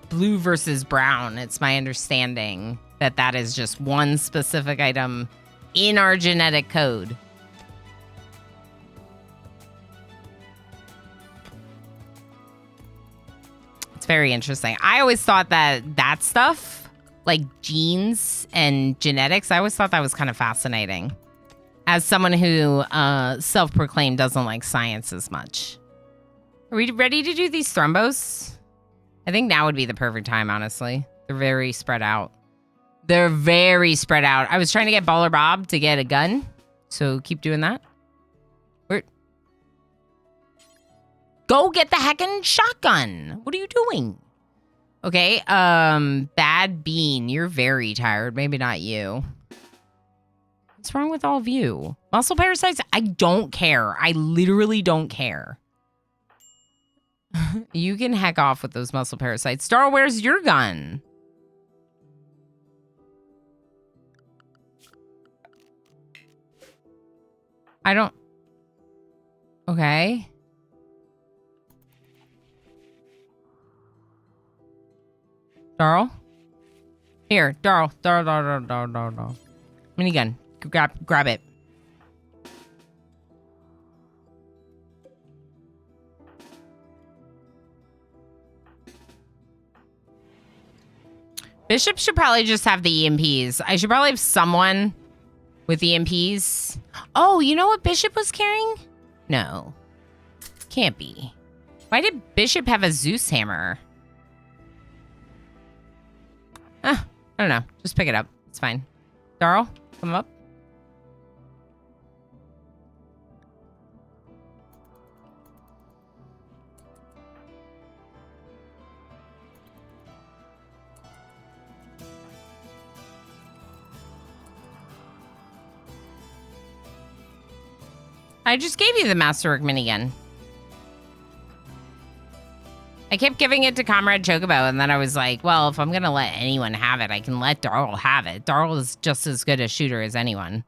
blue versus brown, it's my understanding that that is just one specific item in our genetic code. It's very interesting. I always thought that stuff, like genes and genetics, I always thought that was kind of fascinating. As someone who self-proclaimed doesn't like science as much. Are we ready to do these thrombos? I think now would be the perfect time, honestly. They're very spread out. I was trying to get Baller Bob to get a gun, so keep doing that. Go get the heckin' shotgun. What are you doing? Okay, Bad Bean, you're very tired. Maybe not you. What's wrong with all of you? Muscle parasites? I don't care. I literally don't care. You can heck off with those muscle parasites. Star, where's your gun? I don't... Okay. Darl? Here, Darl. Darl. Minigun. Grab it. Bishop should probably just have the EMPs. I should probably have someone with EMPs. Oh, you know what Bishop was carrying? No. Can't be. Why did Bishop have a Zeus hammer? I don't know. Just pick it up. It's fine. Darl, come up. I just gave you the Masterwork minigun. I kept giving it to Comrade Chocobo, and then I was like, well, if I'm going to let anyone have it, I can let Darl have it. Darl is just as good a shooter as anyone.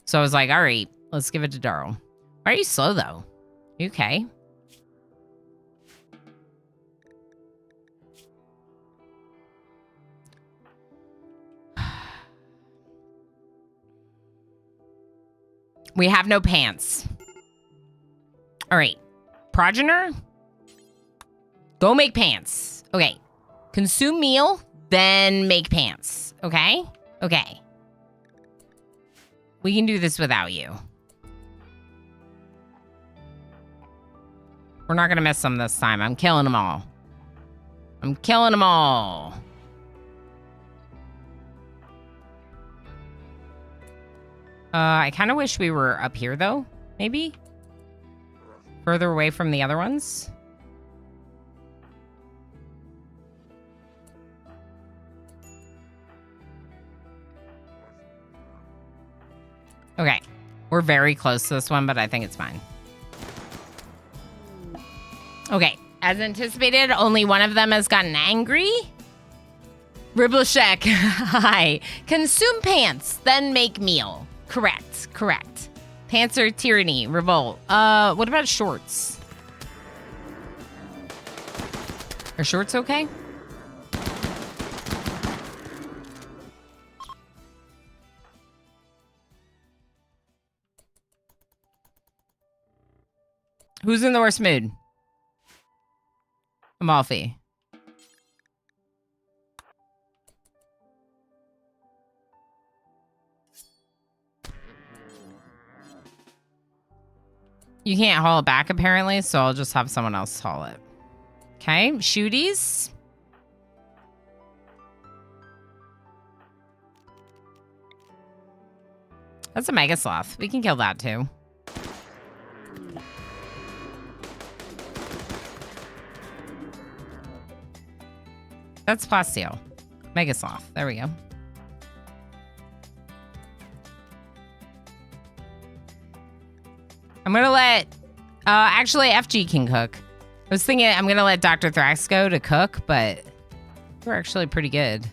So I was like, all right, let's give it to Darl. Why are you slow, though? You okay? We have no pants. All right. Progenitor? Go make pants. Okay. Consume meal, then make pants. Okay? Okay. We can do this without you. We're not going to miss them this time. I'm killing them all. I'm killing them all. I kind of wish we were up here, though. Maybe? Further away from the other ones. Okay. We're very close to this one, but I think it's fine. Okay. As anticipated, only one of them has gotten angry. Ribleshek. Hi. Consume pants, then make meal. Correct. Correct. Pants are tyranny. Revolt. What about shorts? Are shorts okay? Who's in the worst mood? Amalfi. You can't haul it back, apparently, so I'll just have someone else haul it. Okay, shooties. That's a Mega Sloth. We can kill that, too. That's Plasteel. Mega Sloth. There we go. I'm gonna let... actually, FG can cook. I was thinking I'm gonna let Dr. Thrax go to cook, but we're actually pretty good.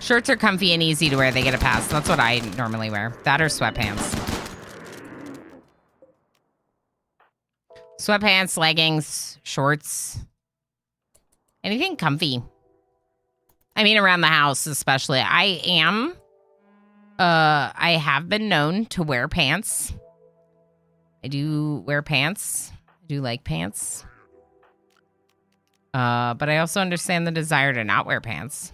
Shirts are comfy and easy to wear. They get a pass. That's what I normally wear. That or sweatpants. Sweatpants, leggings, shorts. Anything comfy. I mean, around the house, especially. I have been known to wear pants. I do wear pants. I do like pants. But I also understand the desire to not wear pants.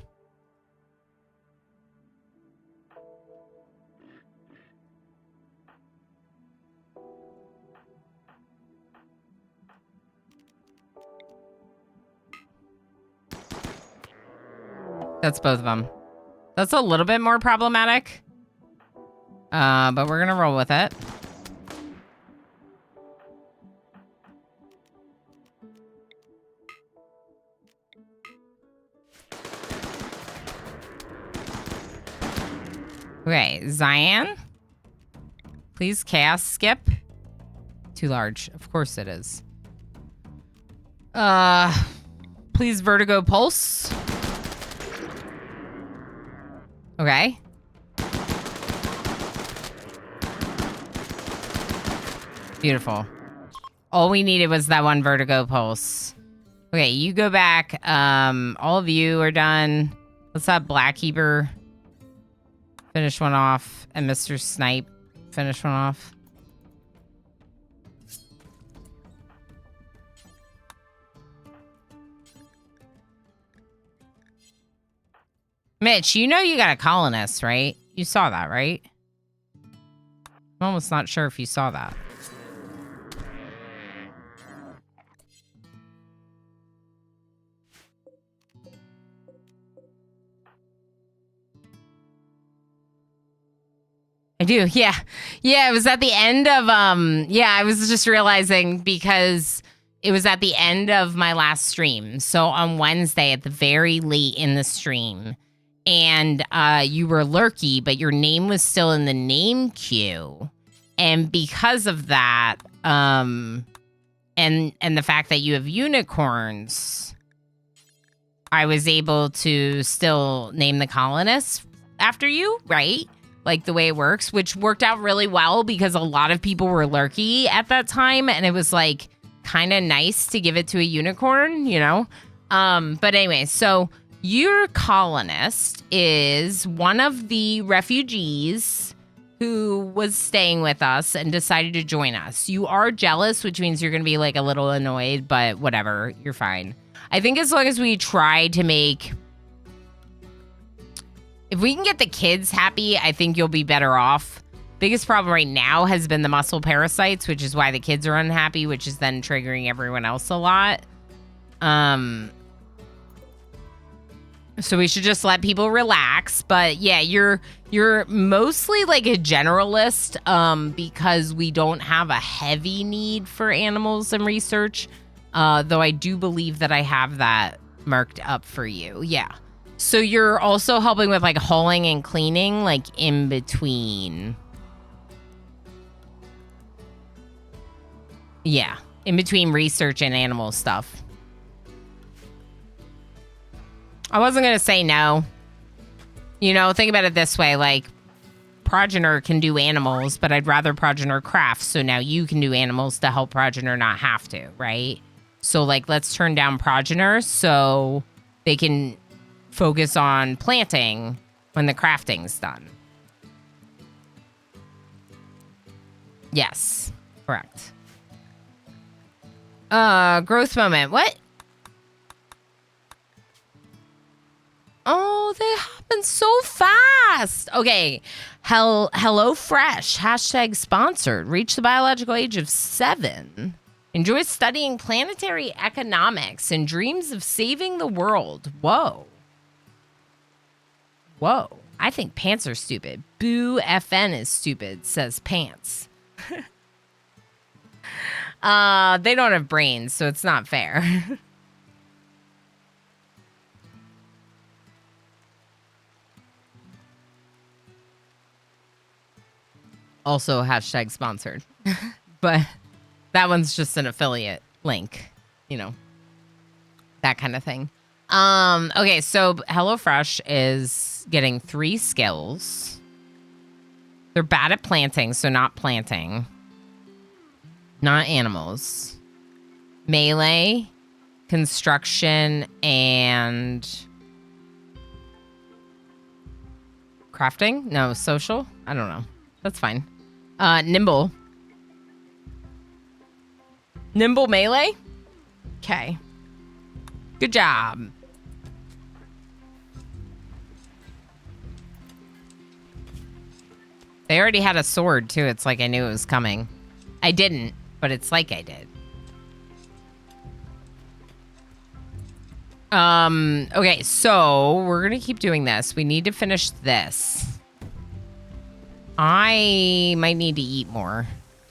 That's both of them. That's a little bit more problematic. But we're gonna roll with it. Okay, Cyan. Please chaos skip. Too large. Of course it is. Please vertigo pulse. Okay. Beautiful. All we needed was that one vertigo pulse. Okay, you go back. All of you are done. Let's have Blackkeeper finish one off, and Mr. Snipe finish one off. Mitch, you know you got a colonist, right? You saw that, right? I'm almost not sure if you saw that. I do, yeah. Yeah, it was at the end of, yeah, I was just realizing because it was at the end of my last stream. So on Wednesday at the very late in the stream. And you were lurky, but your name was still in the name queue. And because of that, and the fact that you have unicorns, I was able to still name the colonists after you, right? Like the way it works, which worked out really well because a lot of people were lurky at that time. And it was like kind of nice to give it to a unicorn, you know? But anyway, so your colonist is one of the refugees who was staying with us and decided to join us. You are jealous, which means you're going to be like a little annoyed, but whatever, you're fine. I think as long as we try to make... If we can get the kids happy, I think you'll be better off. Biggest problem right now has been the muscle parasites, which is why the kids are unhappy, which is then triggering everyone else a lot. So we should just let people relax. But yeah, you're mostly like a generalist because we don't have a heavy need for animals and research. Though I do believe that I have that marked up for you. Yeah. So you're also helping with like hauling and cleaning, like in between. Yeah, in between research and animal stuff. I wasn't going to say no. You know, think about it this way, like Progenitor can do animals, but I'd rather Progenitor craft. So now you can do animals to help Progenitor not have to, right? So like, let's turn down Progenitor so they can focus on planting when the crafting's done. Yes, correct. Growth moment. What? Oh, they happen so fast. Okay. Hello Fresh. # sponsored. Reach the biological age of 7. Enjoy studying planetary economics and dreams of saving the world. Whoa. Whoa. I think pants are stupid. Boo FN is stupid, says Pants. They don't have brains, so it's not fair. Also # sponsored. But that one's just an affiliate link, you know, that kind of thing. Okay, so HelloFresh is getting 3 skills. They're bad at planting, so not planting. Not animals. Melee, construction, and crafting? No, social? I don't know. That's fine. Nimble. Nimble melee? Okay. Good job. They already had a sword, too. It's like I knew it was coming. I didn't, but it's like I did. Okay, so we're gonna keep doing this. We need to finish this. I might need to eat more.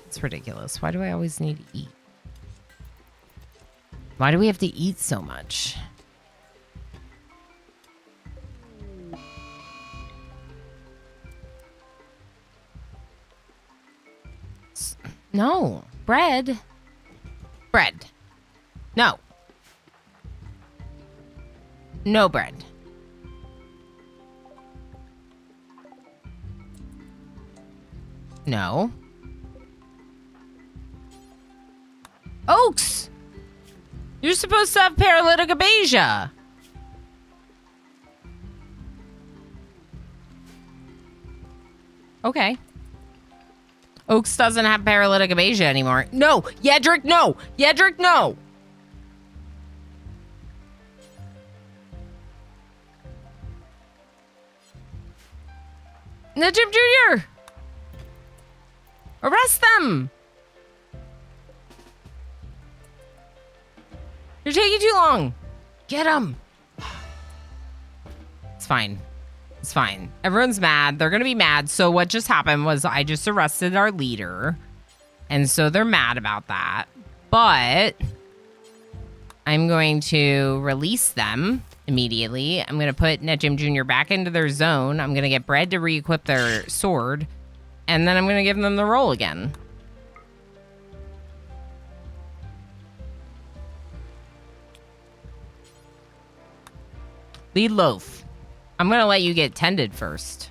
It's ridiculous. Why do I always need to eat? Why do we have to eat so much? No. Bread. Bread. No. No bread. No. Oaks! You're supposed to have paralytic abasia. Okay. Oaks doesn't have paralytic abasia anymore. No! Yedrick, no! Yedrick, no! Najib Jr.! Arrest them! You're taking too long. Get them. It's fine. It's fine. Everyone's mad. They're going to be mad. So what just happened was I just arrested our leader. And so they're mad about that. But I'm going to release them immediately. I'm going to put Netjim Jr. back into their zone. I'm going to get Bread to re-equip their sword. And then I'm going to give them the roll again. Lead Loaf. I'm going to let you get tended first.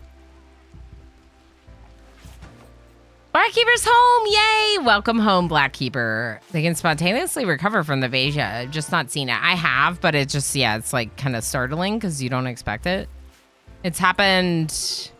Blackkeeper's home! Yay! Welcome home, Blackkeeper. They can spontaneously recover from the Vasia. I've just not seen it. I have, but it just, yeah, it's like kind of startling because you don't expect it. It's happened...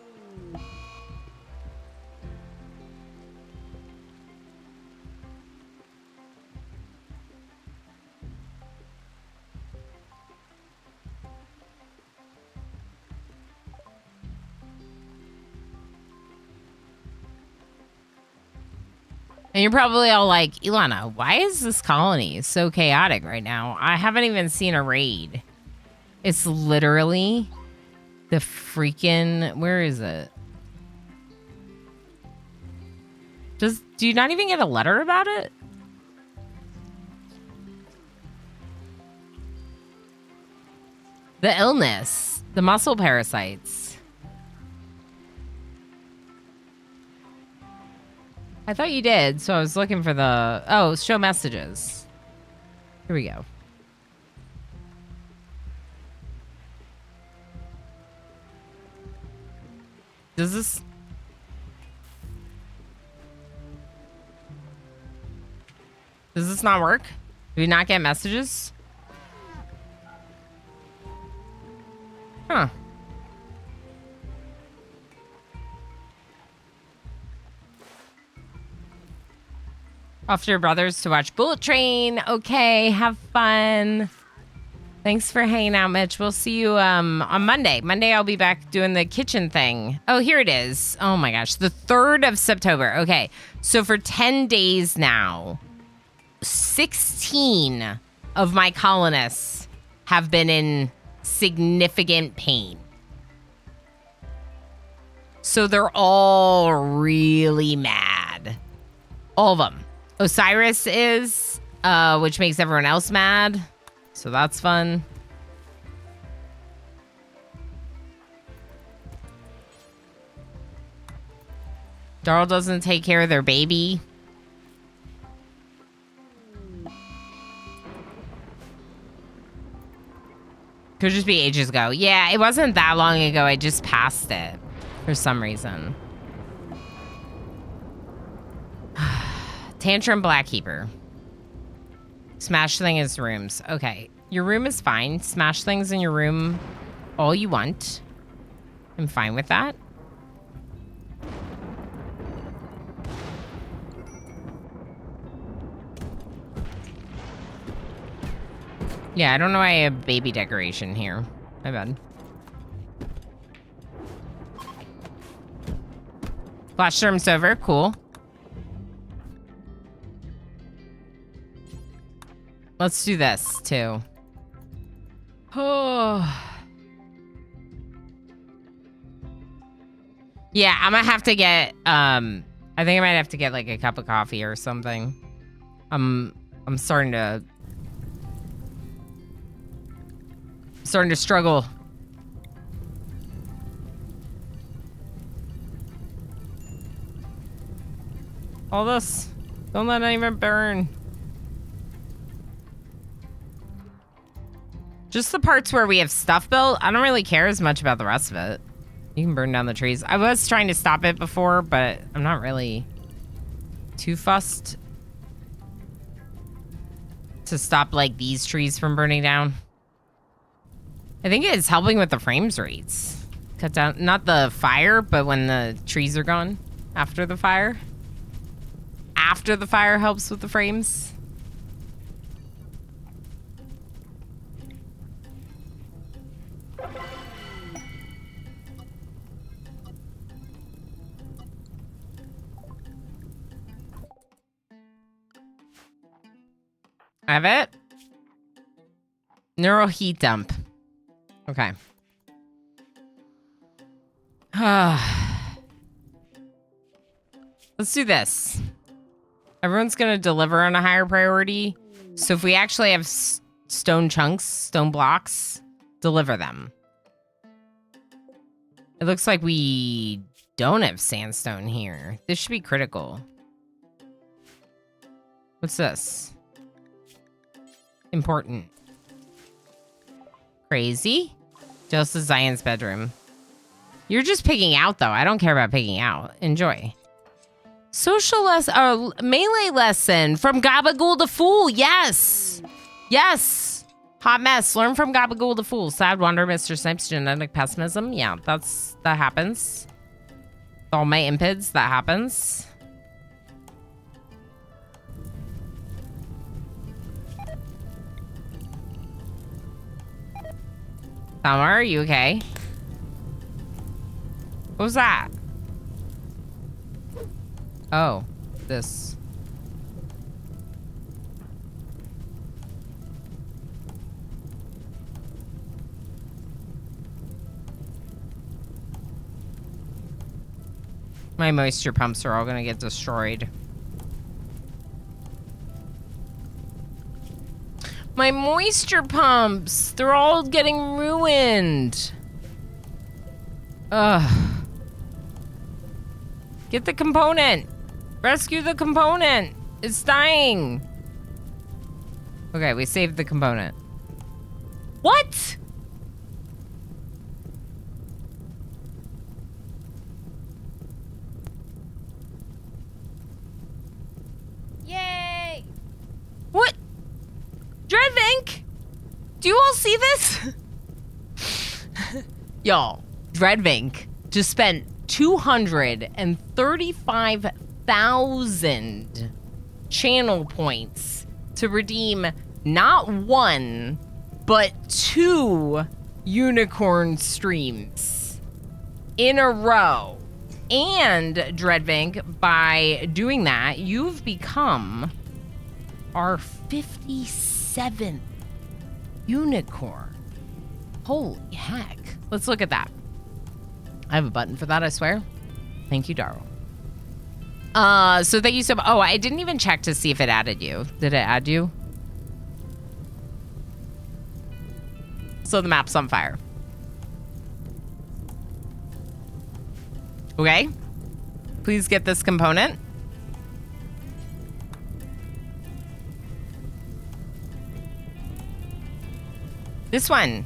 And you're probably all like, Ilana, why is this colony so chaotic right now? I haven't even seen a raid. It's literally the freaking... Where is it? Do you not even get a letter about it? The illness. The muscle parasites. I thought you did, so I was looking for the... Oh, show messages. Here we go. Does this... Does this not work? Do we not get messages? Huh. Off to your brothers to watch Bullet Train. Okay, have fun. Thanks for hanging out, Mitch. We'll see you on Monday. Monday, I'll be back doing the kitchen thing. Oh, here it is. Oh my gosh, the 3rd of September. Okay, so for 10 days now, 16 of my colonists have been in significant pain. So they're all really mad. All of them. Osiris is, which makes everyone else mad. So that's fun. Darl doesn't take care of their baby. Could just be ages ago. Yeah, it wasn't that long ago. I just passed it for some reason. Tantrum Blackkeeper. Smash thing is rooms. Okay. Your room is fine. Smash things in your room all you want. I'm fine with that. Yeah, I don't know why I have baby decoration here. My bad. Flash storm's over. Cool. Let's do this, too. Oh. Yeah, I'm gonna have to get I think I might have to get like a cup of coffee or something. I'm starting to struggle. All this. Don't let anyone burn. Just the parts where we have stuff built. I don't really care as much about the rest of it. You can burn down the trees. I was trying to stop it before, but I'm not really too fussed to stop like these trees from burning down. I think it's helping with the frames rates. Cut down, not the fire, but when the trees are gone after the fire. After the fire helps with the frames. I have it. Neural heat dump. Okay. Let's do this. Everyone's gonna deliver on a higher priority. So if we actually have stone chunks, stone blocks, deliver them. It looks like we don't have sandstone here. This should be critical. What's this? Important. Crazy. Joseph Zion's bedroom. You're just picking out, though. I don't care about picking out. Enjoy. Social melee lesson from Gabagool the Fool. Yes. Yes. Hot mess. Learn from Gabagool the Fool. Sad wonder, Mr. Snipes, genetic pessimism. Yeah, that happens. All my impids, that happens. Summer, are you okay? What was that? Oh, this. My moisture pumps are all gonna get destroyed. My moisture pumps! They're all getting ruined. Ugh. Get the component. Rescue the component. It's dying. Okay, we saved the component. What? Yay! What? Dreadvink? Do you all see this? Y'all, Dreadvink just spent 235,000 channel points to redeem not one, but 2 unicorn streams in a row. And Dreadvink, by doing that, you've become our 57th unicorn. Holy heck. Let's look at that. I have a button for that, I swear. Thank you, Darryl. So thank you so much. Oh, I didn't even check to see if it added you. Did it add you? So the map's on fire. Okay. Please get this component. This one.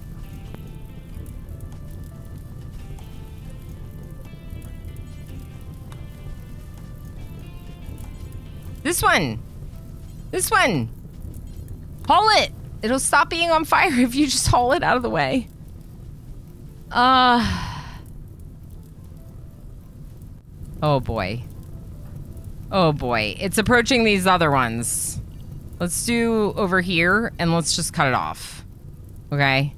This one. This one. Haul it. It'll stop being on fire if you just haul it out of the way. Oh boy. Oh boy. It's approaching these other ones. Let's do over here and let's just cut it off. Okay?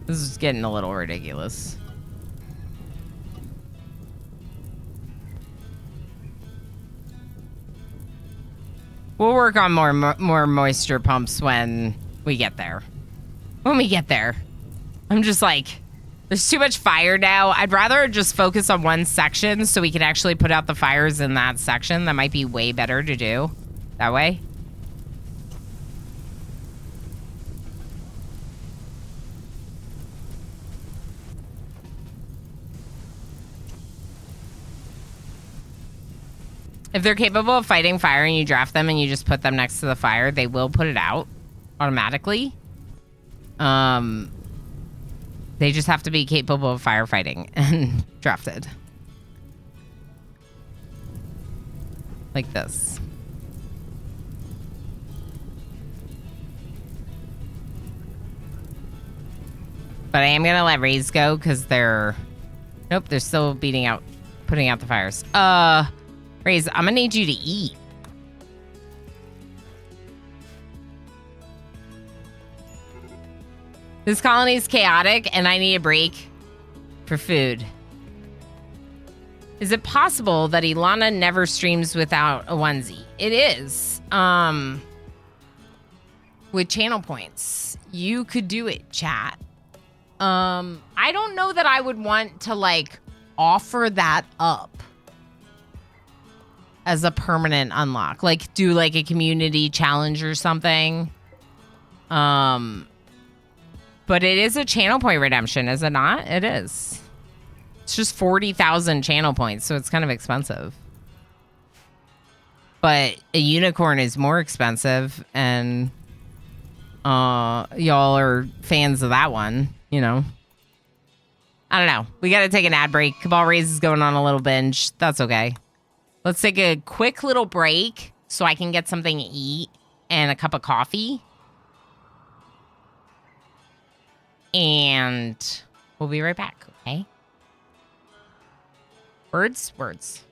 This is getting a little ridiculous. We'll work on more moisture pumps when we get there. When we get there. I'm just like, there's too much fire now. I'd rather just focus on one section so we can actually put out the fires in that section. That might be way better to do that way. If they're capable of fighting fire and you draft them and you just put them next to the fire, they will put it out automatically. They just have to be capable of firefighting and drafted. Like this. But I am gonna let Rays go because they're... Nope, they're still putting out the fires. Rays, I'm gonna need you to eat. This colony is chaotic and I need a break for food. Is it possible that Ilana never streams without a onesie? It is. With channel points. You could do it, chat. I don't know that I would want to like offer that up as a permanent unlock. Like do like a community challenge or something. But it is a channel point redemption, is it not? It is. It's just 40,000 channel points, so it's kind of expensive. But a unicorn is more expensive, and y'all are fans of that one, you know. I don't know. We gotta take an ad break. Cabal Raise is going on a little binge. That's okay. Let's take a quick little break so I can get something to eat and a cup of coffee. And we'll be right back, okay? Words? Words.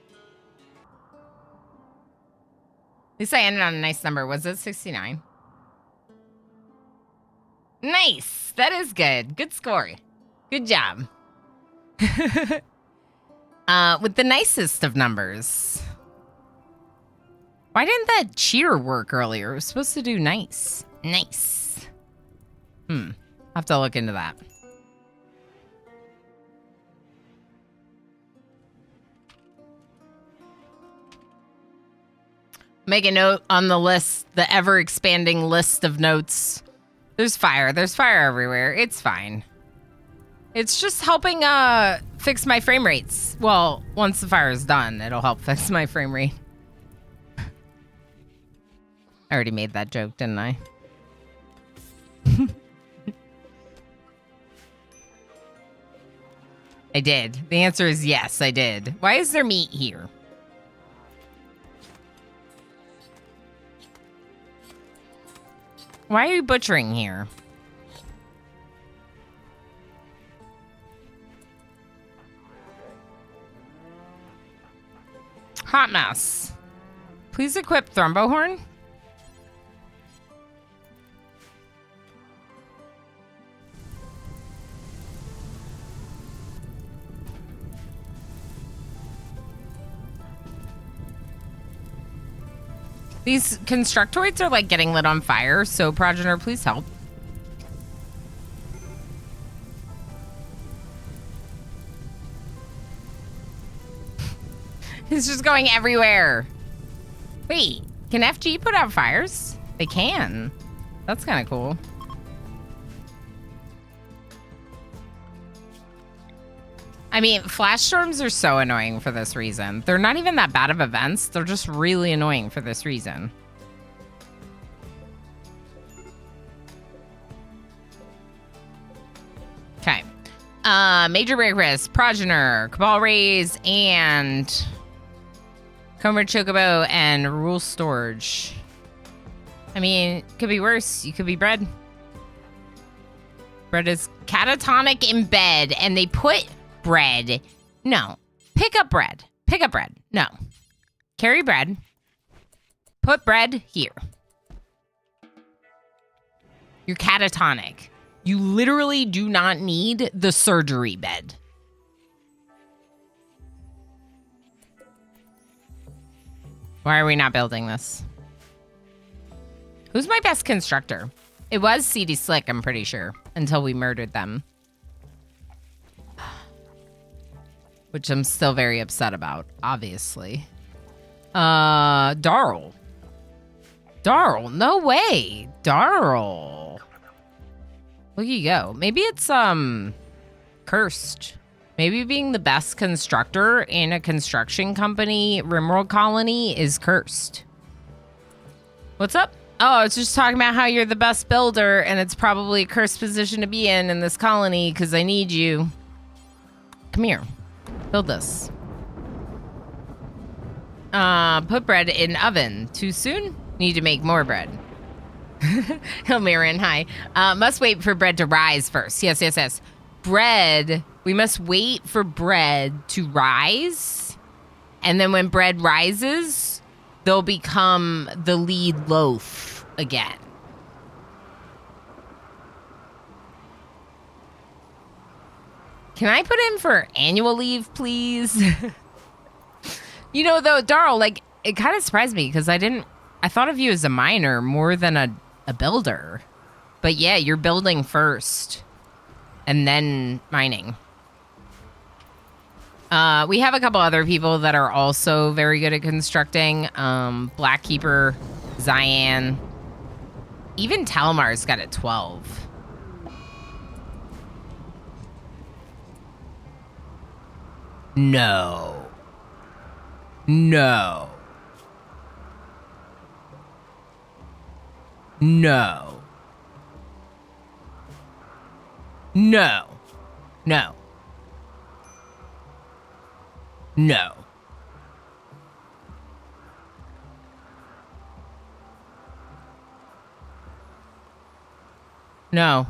At least I ended on a nice number. Was it 69? Nice. That is good. Good score. Good job. With the nicest of numbers. Why didn't that cheer work earlier? It was supposed to do nice. Nice. I'll have to look into that. Make a note on the list, the ever-expanding list of notes. There's fire. There's fire everywhere. It's fine. It's just helping fix my frame rates. Well, once the fire is done, it'll help fix my frame rate. I already made that joke, didn't I? I did. The answer is yes, I did. Why is there meat here? Why are you butchering here? Hot mess. Please equip Thrombohorn. These constructoids are like getting lit on fire, so Progenitor, please help. It's just going everywhere. Wait, can FG put out fires? They can. That's kind of cool. I mean, flash storms are so annoying for this reason. They're not even that bad of events. They're just really annoying for this reason. Okay. Major break risk, Progenitor, Cabal Raise, and Comer Chocobo and Rule Storage. I mean, it could be worse. You could be bread. Bread is catatonic in bed, and they put bread. No. Pick up bread. Pick up bread. No. Carry bread. Put bread here. You're catatonic. You literally do not need the surgery bed. Why are we not building this? Who's my best constructor? It was CD Slick, I'm pretty sure, until we murdered them. which I'm still very upset about, obviously. Darl. Darl, no way. Darl. Look you go. Maybe it's, cursed. Maybe being the best constructor in a construction company, RimWorld colony, is cursed. What's up? Oh, I was just talking about how you're the best builder, and it's probably a cursed position to be in this colony, because I need you. Come here. Build this. Put bread in oven. Too soon? Need to make more bread. Hilmiran, hi. Must wait for bread to rise first. Yes, yes, yes. Bread. We must wait for bread to rise. And then when bread rises, they'll become the lead loaf again. Can I put in for annual leave, please? You know, though, Darl, like, it kind of surprised me because I thought of you as a miner more than a builder. But yeah, you're building first and then mining. We have a couple other people that are also very good at constructing. Blackkeeper, Zyan, even Talmar's got a 12. No. No. No. No. No. No. No.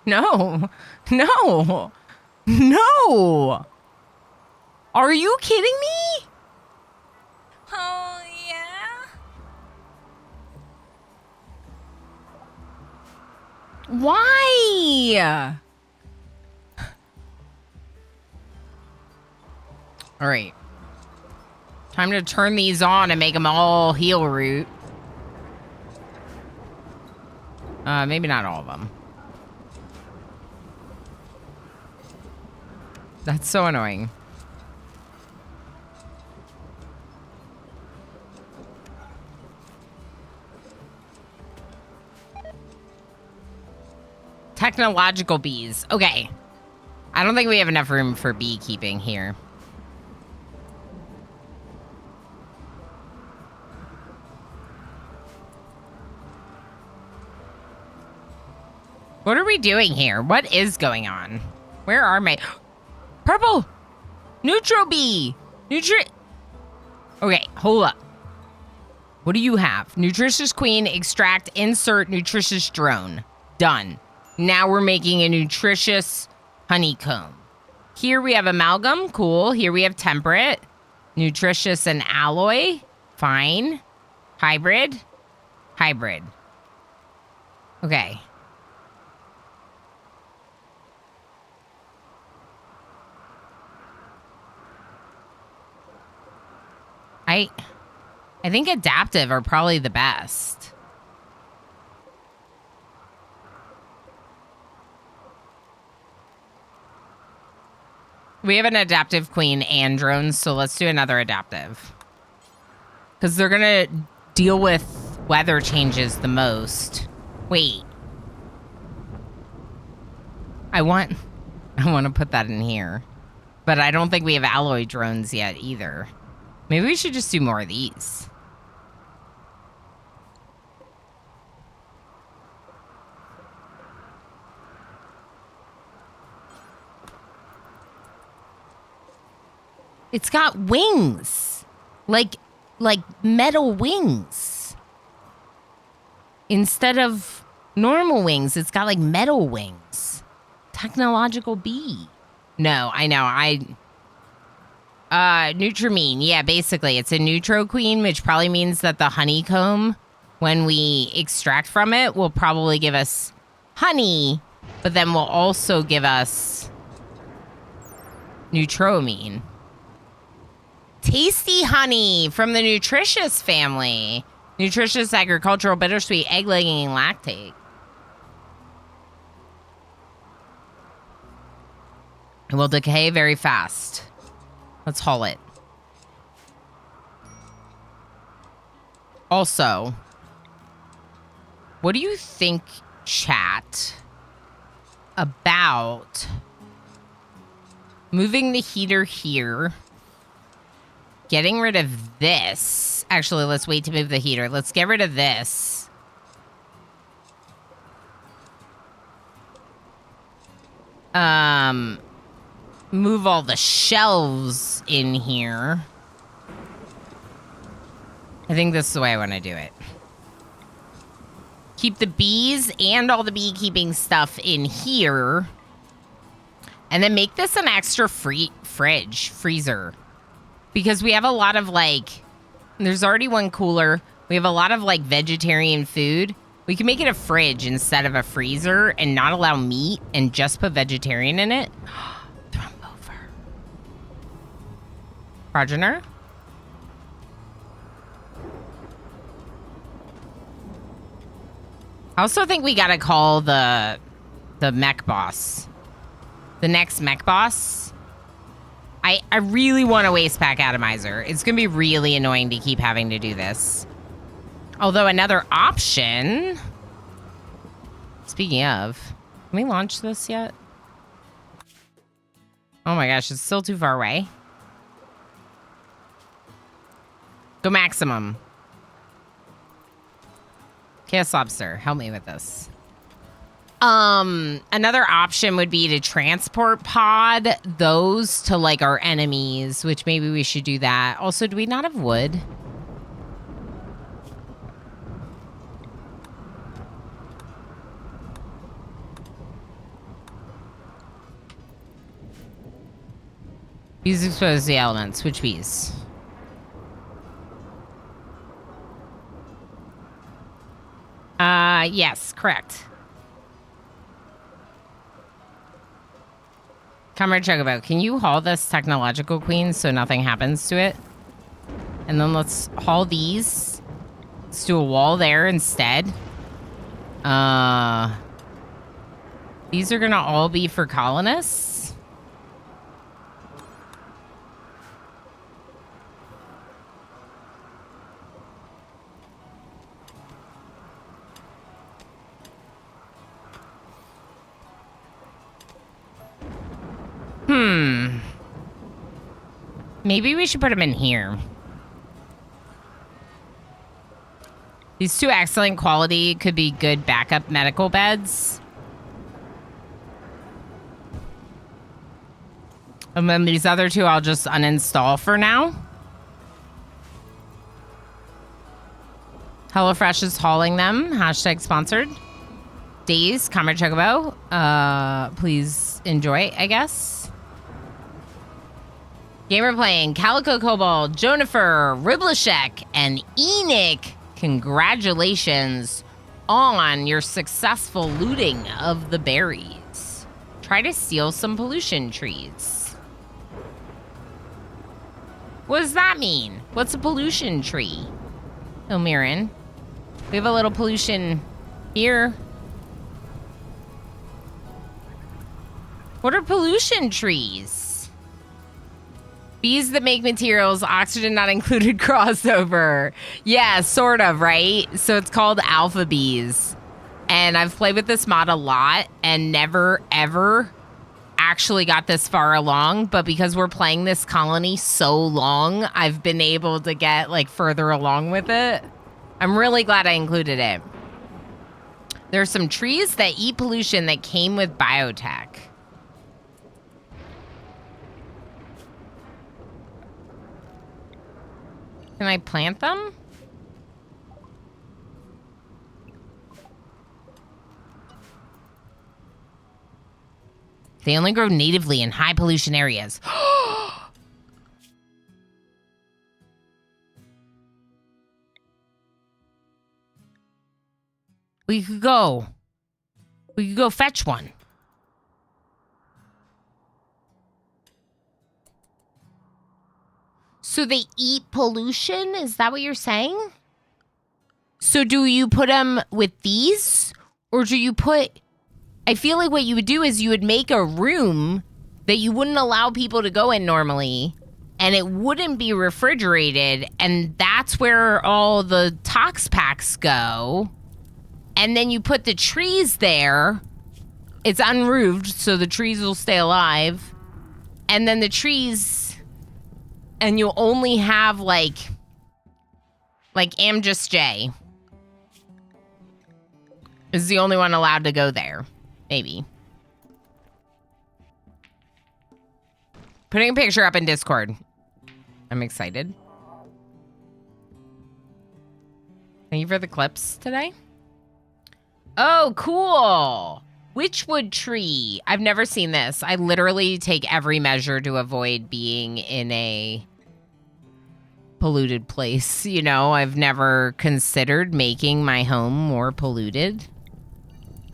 No. No. No. Are you kidding me? Oh, yeah? Why? All right. Time to turn these on and make them all heal root. Maybe not all of them. That's so annoying. Technological bees. Okay. I don't think we have enough room for beekeeping here. What are we doing here? What is going on? Where are my... Purple! Neutro bee! Okay, hold up. What do you have? Nutritious queen, extract, insert, nutritious drone. Done. Now we're making a nutritious honeycomb. Here we have amalgam. Cool. Here we have temperate. Nutritious and alloy. Fine. Hybrid. Hybrid. Okay. I think adaptive are probably the best. We have an adaptive queen and drones, so let's do another adaptive. Because they're going to deal with weather changes the most. Wait. I want to put that in here. But I don't think we have alloy drones yet either. Maybe we should just do more of these. It's got wings. Like metal wings. Instead of normal wings, it's got like metal wings. Technological bee. No, I know. Nutramine. Yeah, basically, it's a neutro queen, which probably means that the honeycomb, when we extract from it, will probably give us honey, but then will also give us nutramine. Tasty honey from the nutritious family. Nutritious agricultural bittersweet egg laying lactate. It will decay very fast. Let's haul it. Also, what do you think, chat, about moving the heater here, getting rid of this? Actually, let's wait to move the heater. Let's get rid of this. Move all the shelves in here. I think this is the way I want to do it. Keep the bees and all the beekeeping stuff in here. And then make this an extra freezer. Because we have a lot of, like, there's already one cooler. We have a lot of, like, vegetarian food. We can make it a fridge instead of a freezer and not allow meat and just put vegetarian in it. Throw them over. Progenitor? I also think we gotta call the mech boss. The next mech boss. I really want a waste pack atomizer. It's gonna be really annoying to keep having to do this. Although another option... Speaking of, can we launch this yet? Oh my gosh, it's still too far away. Go maximum. Chaos Lobster, help me with this. Another option would be to transport pod those to, like, our enemies, which maybe we should do that. Also, do we not have wood? Bees expose the elements. Which bees? Yes, correct. Comrade Chocobo, can you haul this technological queen so nothing happens to it? And then let's haul these. Let's do a wall there instead. These are gonna all be for colonists. Maybe we should put them in here. These two excellent quality could be good backup medical beds. And then these other two I'll just uninstall for now. HelloFresh is hauling them. Hashtag sponsored. Days, Comrade Chocobo. Please enjoy, I guess. Gamer playing Calico Cobalt, Jonifer, Riblashek, and Enoch. Congratulations on your successful looting of the berries. Try to steal some pollution trees. What does that mean? What's a pollution tree? Oh, Mirren. We have a little pollution here. What are pollution trees? Bees that make materials, oxygen not included crossover. Yeah, sort of, right? So it's called alpha bees. And I've played with this mod a lot and never, ever actually got this far along. But because we're playing this colony so long, I've been able to get, like, further along with it. I'm really glad I included it. There are some trees that eat pollution that came with biotech. Can I plant them? They only grow natively in high pollution areas. We could go fetch one. So they eat pollution? Is that what you're saying? So do you put them with these? Or do you put... I feel like what you would do is you would make a room that you wouldn't allow people to go in normally, and it wouldn't be refrigerated, and that's where all the tox packs go. And then you put the trees there. It's unroofed, so the trees will stay alive. And then the trees, and you'll only have like Amjust J is the only one allowed to go there. Maybe. Putting a picture up in Discord. I'm excited. Thank you for the clips today. Oh, cool. Witchwood tree. I've never seen this. I literally take every measure to avoid being in a polluted place. You know, I've never considered making my home more polluted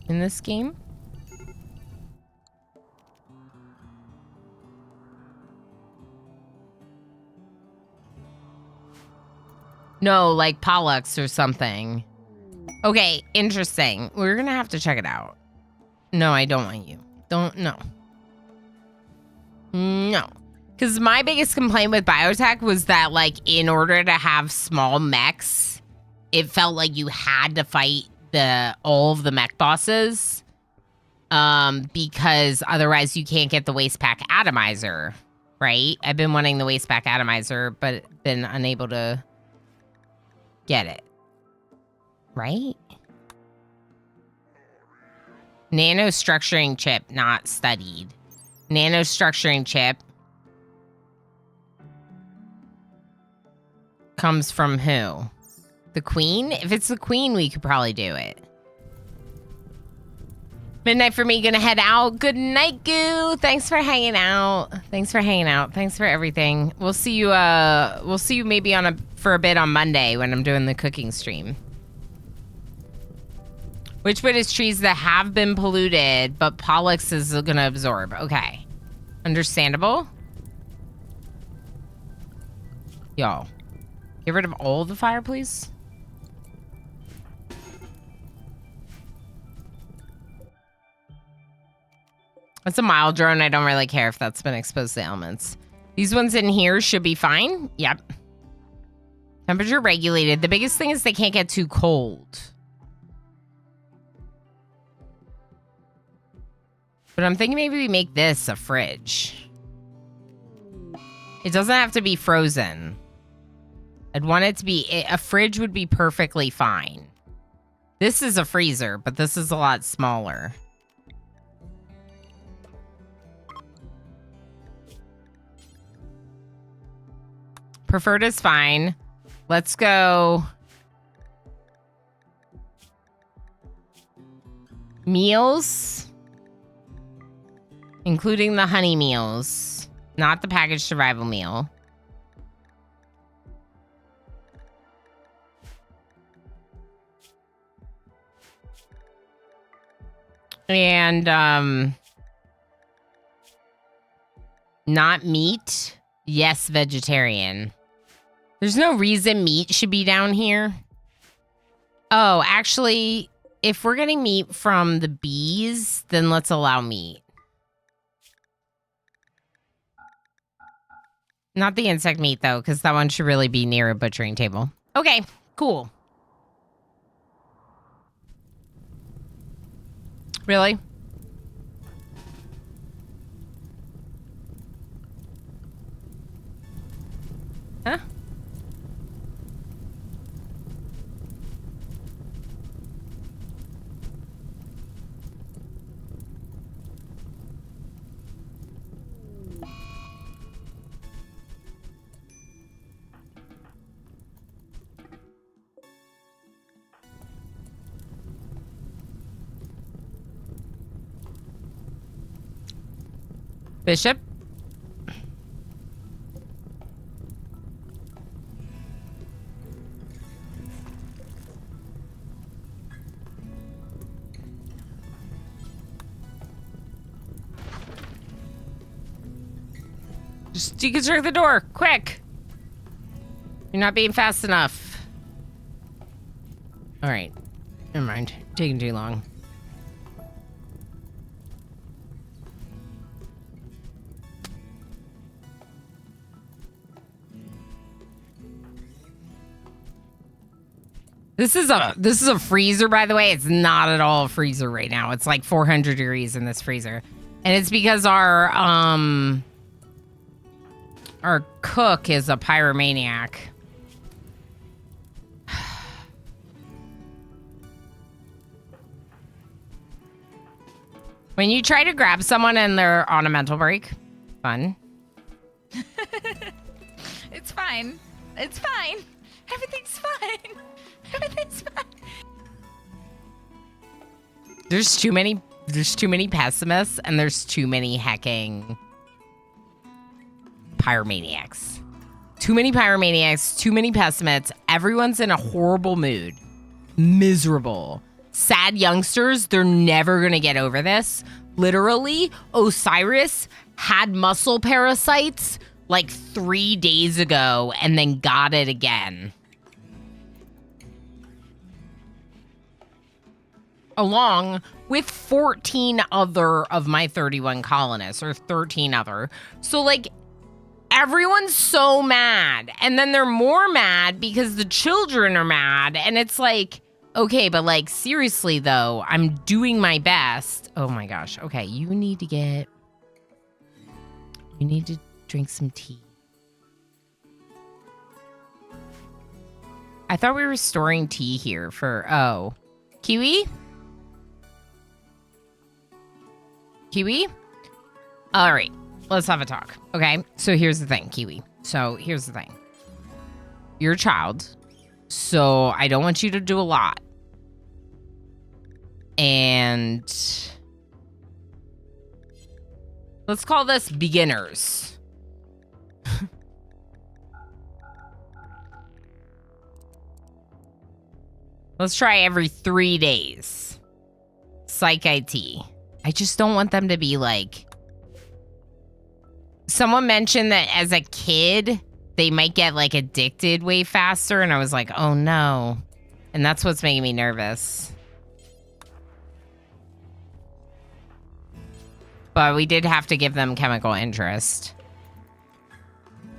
in this game. No, like Pollux or something. Okay, interesting. We're gonna have to check it out. No, I don't want you. No. Because my biggest complaint with biotech was that, like, in order to have small mechs, it felt like you had to fight all of the mech bosses. Because otherwise you can't get the waste pack atomizer, right? I've been wanting the waste pack atomizer, but been unable to get it. Right? Nanostructuring chip not studied. Nanostructuring chip comes from who? The queen? If it's the queen, we could probably do it. Midnight for me, gonna head out. Good night, Goo. Thanks for hanging out. Thanks for everything. We'll see you maybe for a bit on Monday when I'm doing the cooking stream. Witchwood is trees that have been polluted, but Pollux is gonna absorb. Okay. Understandable. Y'all. Get rid of all the fire, please. That's a mild drone. I don't really care if that's been exposed to elements. These ones in here should be fine. Yep. Temperature regulated. The biggest thing is they can't get too cold. But I'm thinking maybe we make this a fridge. It doesn't have to be frozen. I'd want it to be... A fridge would be perfectly fine. This is a freezer, but this is a lot smaller. Preferred is fine. Let's go... Meals... Including the honey meals, not the packaged survival meal. And, not meat. Yes, vegetarian. There's no reason meat should be down here. Oh, actually, if we're getting meat from the bees, then let's allow meat. Not the insect meat, though, because that one should really be near a butchering table. Okay, cool. Really? Huh? Bishop. Just deconstruct the door, quick. You're not being fast enough. All right, never mind. Taking too long. This is a freezer, by the way. It's not at all a freezer right now. It's like 400 degrees in this freezer. And it's because our cook is a pyromaniac. When you try to grab someone and they're on a mental break, fun. It's fine. It's fine. Everything's fine. Everything's fine. There's too many pessimists and there's too many hecking pyromaniacs. Too many pyromaniacs, too many pessimists. Everyone's in a horrible mood. Miserable. Sad youngsters, they're never gonna get over this. Literally, Osiris had muscle parasites like 3 days ago and then got it again. Along with 14 other of my 31 colonists, or 13 other. So, like, everyone's so mad. And then they're more mad because the children are mad. And it's like, okay, but, like, seriously, though, I'm doing my best. Oh, my gosh. Okay, you need to drink some tea. I thought we were storing tea here for, Kiwi? Kiwi? All right, let's have a talk. Okay, so here's the thing, Kiwi. You're a child, so I don't want you to do a lot. And let's call this beginners. Let's try every 3 days. Psych IT. I just don't want them to be like... Someone mentioned that as a kid, they might get like addicted way faster. And I was like, oh no. And that's what's making me nervous. But we did have to give them chemical interest.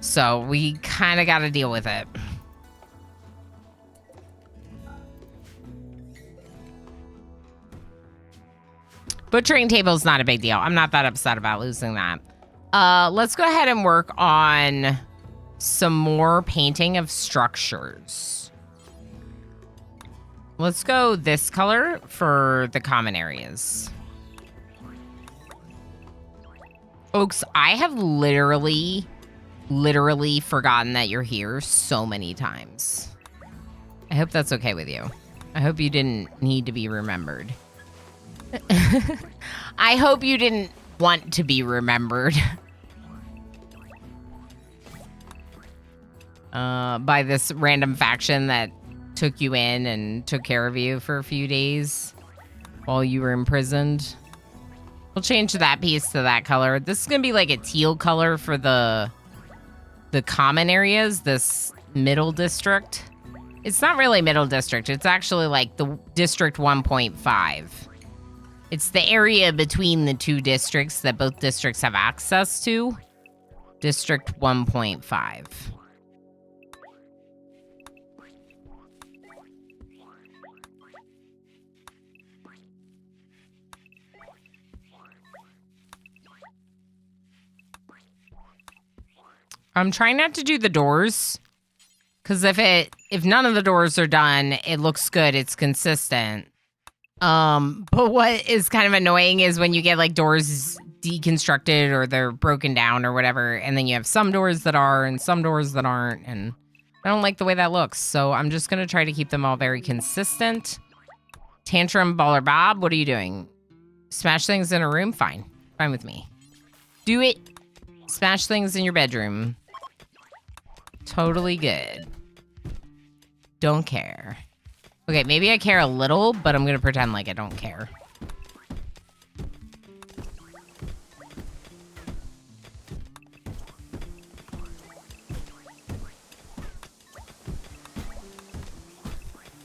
So we kind of got to deal with it. Butchering table is not a big deal. I'm not that upset about losing that. Let's go ahead and work on some more painting of structures. Let's go this color for the common areas. Folks, I have literally forgotten that you're here so many times. I hope that's okay with you. I hope you didn't need to be remembered. I hope you didn't want to be remembered. By this random faction that took you in and took care of you for a few days while you were imprisoned. We'll change that piece to that color. This is gonna be like a teal color for the common areas, this middle district. It's not really middle district. It's actually like the district 1.5. It's the area between the two districts that both districts have access to. District 1.5. I'm trying not to do the doors, because if none of the doors are done, it looks good. It's consistent. But what is kind of annoying is when you get like doors deconstructed or they're broken down or whatever, and then you have some doors that are and some doors that aren't, and I don't like the way that looks. So I'm just gonna try to keep them all very consistent. Tantrum Baller Bob, what are you doing? Smash things in a room? Fine with me. Do it. Smash things in your bedroom. Totally good. Don't care. Okay, maybe I care a little, but I'm gonna pretend like I don't care.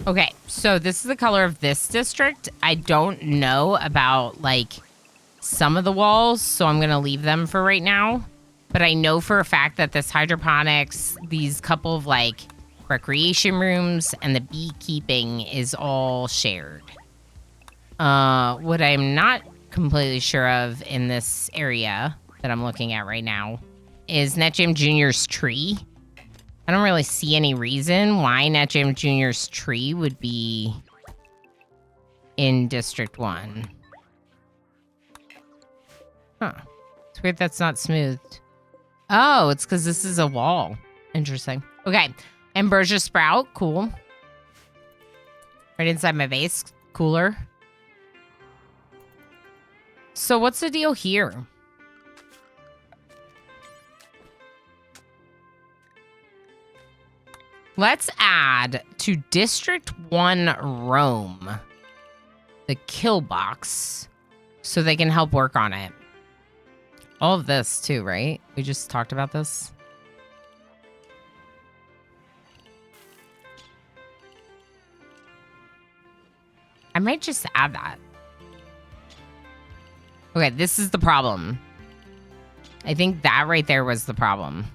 Okay, so this is the color of this district. I don't know about, like, some of the walls, so I'm gonna leave them for right now. But I know for a fact that this hydroponics, these couple of, like, recreation rooms, and the beekeeping is all shared. What I'm not completely sure of in this area that I'm looking at right now is NetJam Jr.'s tree. I don't really see any reason why NetJam Jr.'s tree would be in District 1. Huh. It's weird that's not smoothed. Oh, it's because this is a wall. Interesting. Okay. Ambrosia Sprout. Cool. Right inside my vase. Cooler. So what's the deal here? Let's add to District 1 Rome the kill box so they can help work on it. All of this too, right? We just talked about this. I might just add that. Okay, this is the problem. I think that right there was the problem.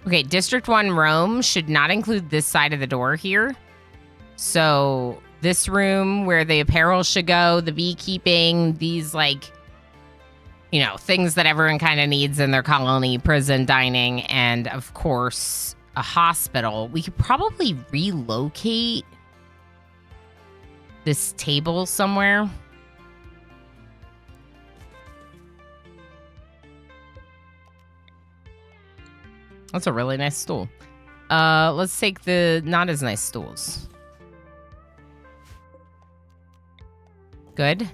Okay, District 1 Rome should not include this side of the door here. So this room where the apparel should go, the beekeeping, these like, you know, things that everyone kind of needs in their colony, prison, dining, and of course, a hospital. We could probably relocate this table somewhere. That's a really nice stool. Let's take the not as nice stools. Good.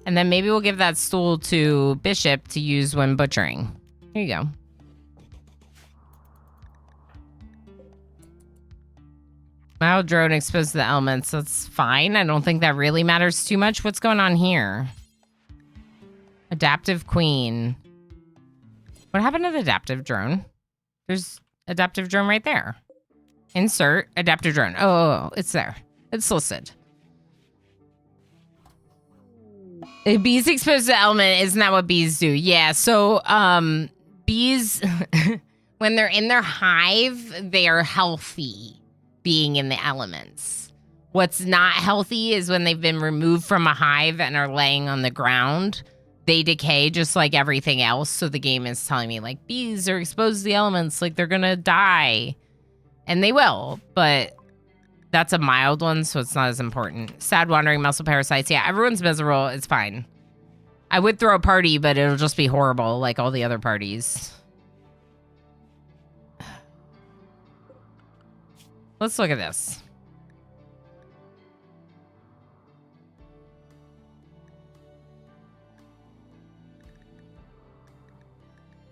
And then maybe we'll give that stool to Bishop to use when butchering. Here you go. Mild drone exposed to the elements. That's fine. I don't think that really matters too much. What's going on here? Adaptive Queen. What happened to the adaptive drone? There's adaptive drone right there. Insert adaptive drone. Oh, it's there. It's listed. If bees exposed to the element, isn't that what bees do? Yeah, so bees, when they're in their hive, they are healthy being in the elements. What's not healthy is when they've been removed from a hive and are laying on the ground. They decay just like everything else. So the game is telling me, like, bees are exposed to the elements, like they're gonna die. And they will, but that's a mild one, so it's not as important. Sad wandering muscle parasites. Yeah, everyone's miserable. It's fine. I would throw a party, but it'll just be horrible like all the other parties. Let's look at this.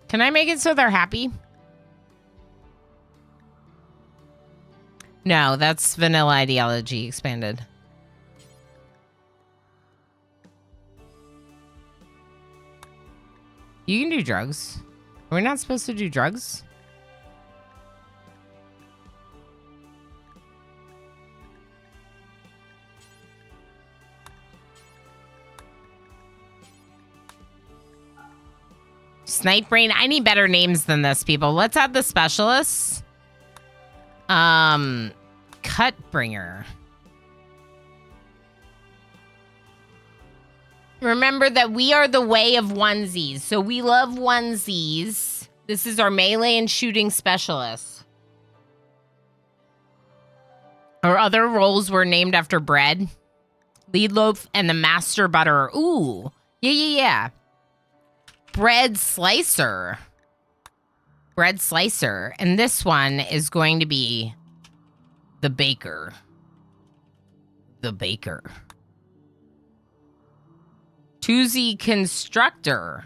Can I make it so they're happy? No, that's vanilla ideology expanded. You can do drugs. Are we not supposed to do drugs? Snipe Brain. I need better names than this, people. Let's add the specialists. Cut Bringer. Remember that we are the way of onesies, so we love onesies. This is our melee and shooting specialist. Our other roles were named after bread. Lead loaf and the master butter. Ooh. Yeah. Bread slicer. Bread slicer. And this one is going to be the baker. The baker. Toozy constructor.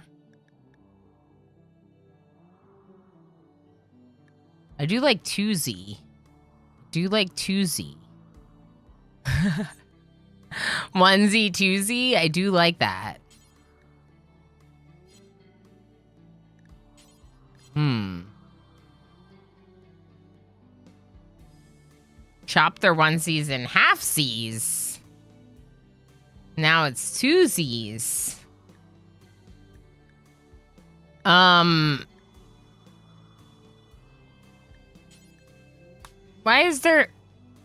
I do like Toozy. Onesie twosie. I do like that. Chop their onesies in halfsies. Now it's twosies. Why is there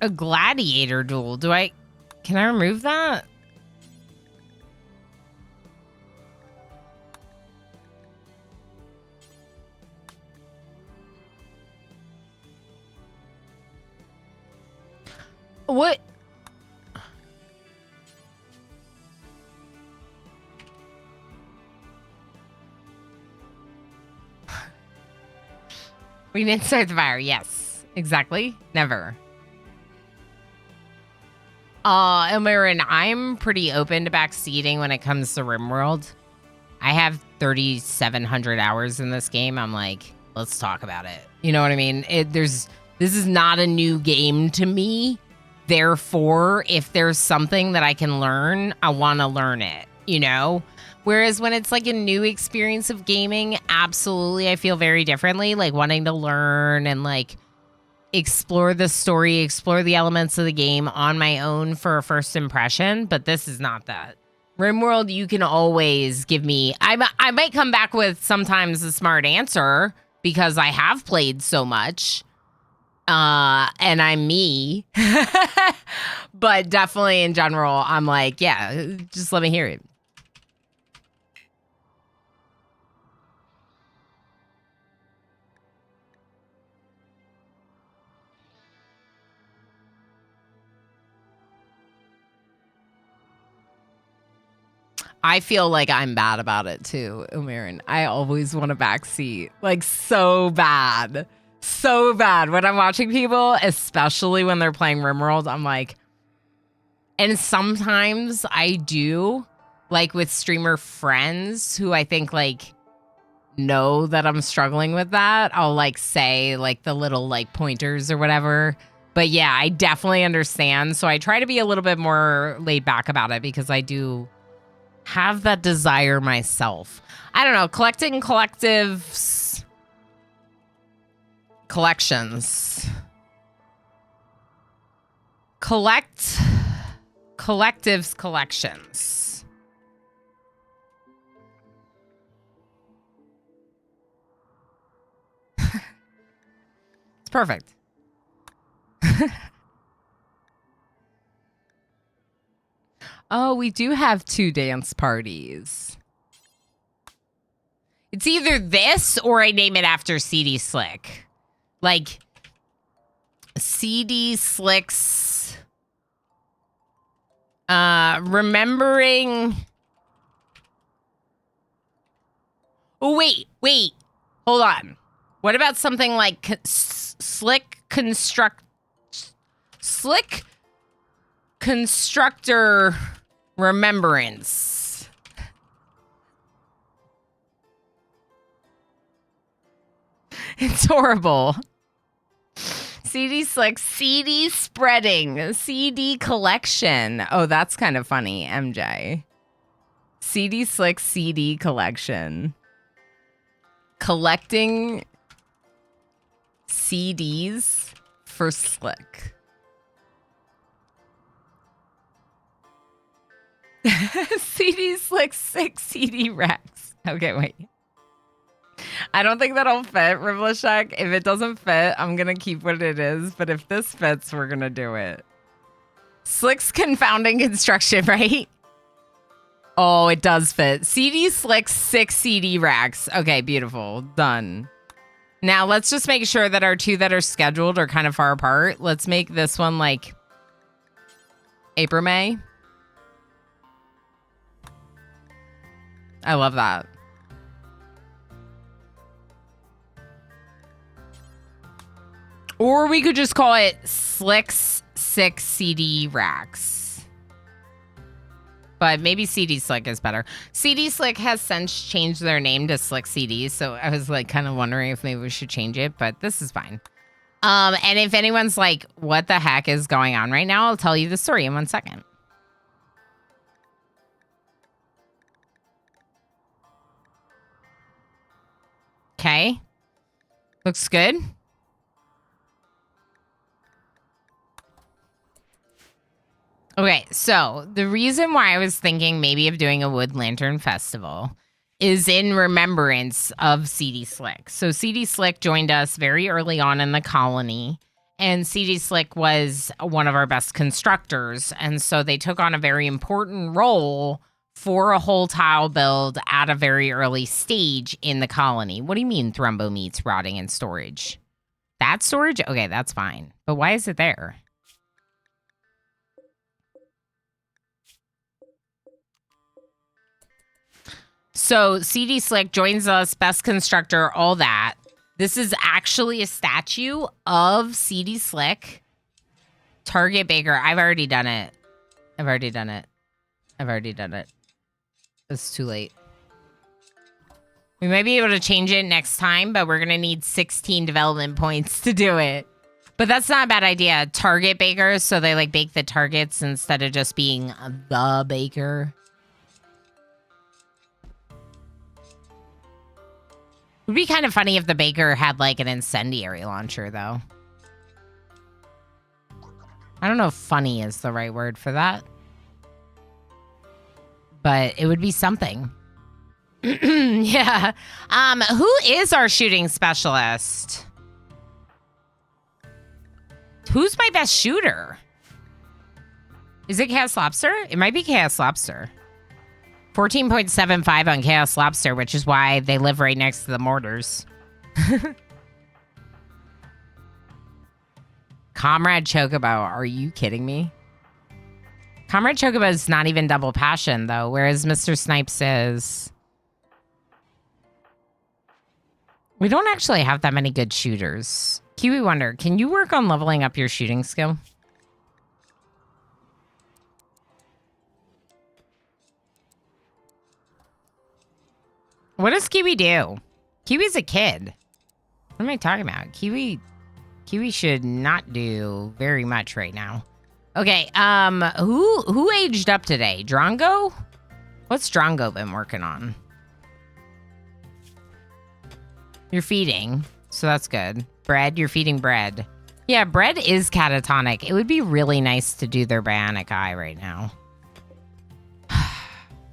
a gladiator duel? Can I remove that? What? We didn't start the fire. Yes, exactly. Never. Ilmarin, I'm pretty open to backseating when it comes to RimWorld. I have 3,700 hours in this game. I'm like, let's talk about it. You know what I mean? This is not a new game to me. Therefore, if there's something that I can learn, I want to learn it, you know? Whereas when it's like a new experience of gaming, absolutely, I feel very differently, like wanting to learn and like explore the story, explore the elements of the game on my own for a first impression. But this is not that. RimWorld, you can always give me, I might come back with sometimes a smart answer because I have played so much. And I'm me, but definitely in general, I'm like, yeah, just let me hear it. I feel like I'm bad about it too, Umarin. I always want a backseat, like so bad. So bad when I'm watching people, especially when they're playing RimWorld. I'm like, and sometimes I do, like with streamer friends who I think like know that I'm struggling with that. I'll like say like the little like pointers or whatever. But yeah, I definitely understand. So I try to be a little bit more laid back about it because I do have that desire myself. I don't know, collecting collections. Collectives collections. It's perfect. Oh, we do have 2 dance parties. It's either this or I name it after CD Slick. Like, CD Slick's remembering. Oh, wait. Hold on. What about something like Slick Constructor Remembrance? It's horrible. CD Slick, CD spreading, CD collection. Oh, that's kind of funny, MJ. CD Slick CD collection. Collecting CDs for Slick. CD Slick 6 CD racks. Okay, wait. I don't think that'll fit, Rivlashek. If it doesn't fit, I'm going to keep what it is. But if this fits, we're going to do it. Slick's confounding construction, right? Oh, it does fit. CD Slick 6 CD racks. Okay, beautiful. Done. Now, let's just make sure that our 2 that are scheduled are kind of far apart. Let's make this one like April, May. I love that. Or we could just call it Slick's 6 CD racks. But maybe CD Slick is better. CD Slick has since changed their name to Slick CD, so I was like kind of wondering if maybe we should change it, but this is fine. And if anyone's like, what the heck is going on right now, I'll tell you the story in 1 second. Okay. Looks good. Okay, so the reason why I was thinking maybe of doing a Wood Lantern Festival is in remembrance of CD Slick. So CD Slick joined us very early on in the colony, And CD Slick was one of our best constructors. And so they took on a very important role for a whole tile build at a very early stage in the colony. What do you mean Thrumbo meats rotting in storage? That storage? Okay, that's fine. But why is it there? So CD Slick joins us, best constructor, all that. This is actually a statue of CD Slick. Target Baker. I've already done it. I've already done it. I've already done it. It's too late. We might be able to change it next time, but we're going to need 16 development points to do it. But that's not a bad idea. Target bakers, so they like bake the targets instead of just being the baker. It would be kind of funny if the baker had like an incendiary launcher, though. I don't know if funny is the right word for that. But it would be something. Yeah. Who is our shooting specialist? Who's my best shooter? Is it Chaos Lobster? It might be Chaos Lobster. 14.75 on Chaos Lobster, which is why they live right next to the mortars. Comrade Chocobo, are you kidding me? Comrade Chocobo is not even double passion, though, whereas Mr. Snipes is. We don't actually have that many good shooters. Kiwi Wonder, can you work on leveling up your shooting skill? What does Kiwi do? Kiwi's a kid. What am I talking about? Kiwi should not do very much right now. Okay, who aged up today? Drongo? What's Drongo been working on? You're feeding, so that's good. Bread, you're feeding bread. Yeah, bread is catatonic. It would be really nice to do their bionic eye right now.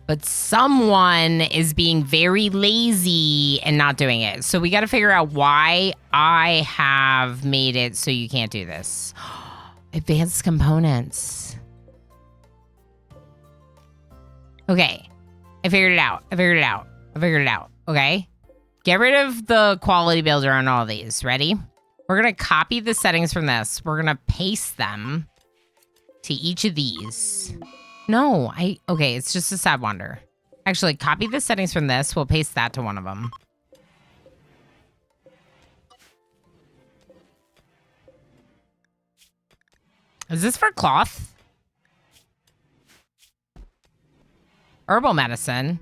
But someone is being very lazy and not doing it. So we got to figure out why I have made it so you can't do this. Advanced components. Okay. I figured it out. I figured it out. I figured it out. Okay. Get rid of the quality builder on all these. Ready? We're going to copy the settings from this. We're going to paste them to each of these. No, okay, it's just a sad wander. Actually, copy the settings from this. We'll paste that to one of them. Is this for cloth? Herbal medicine.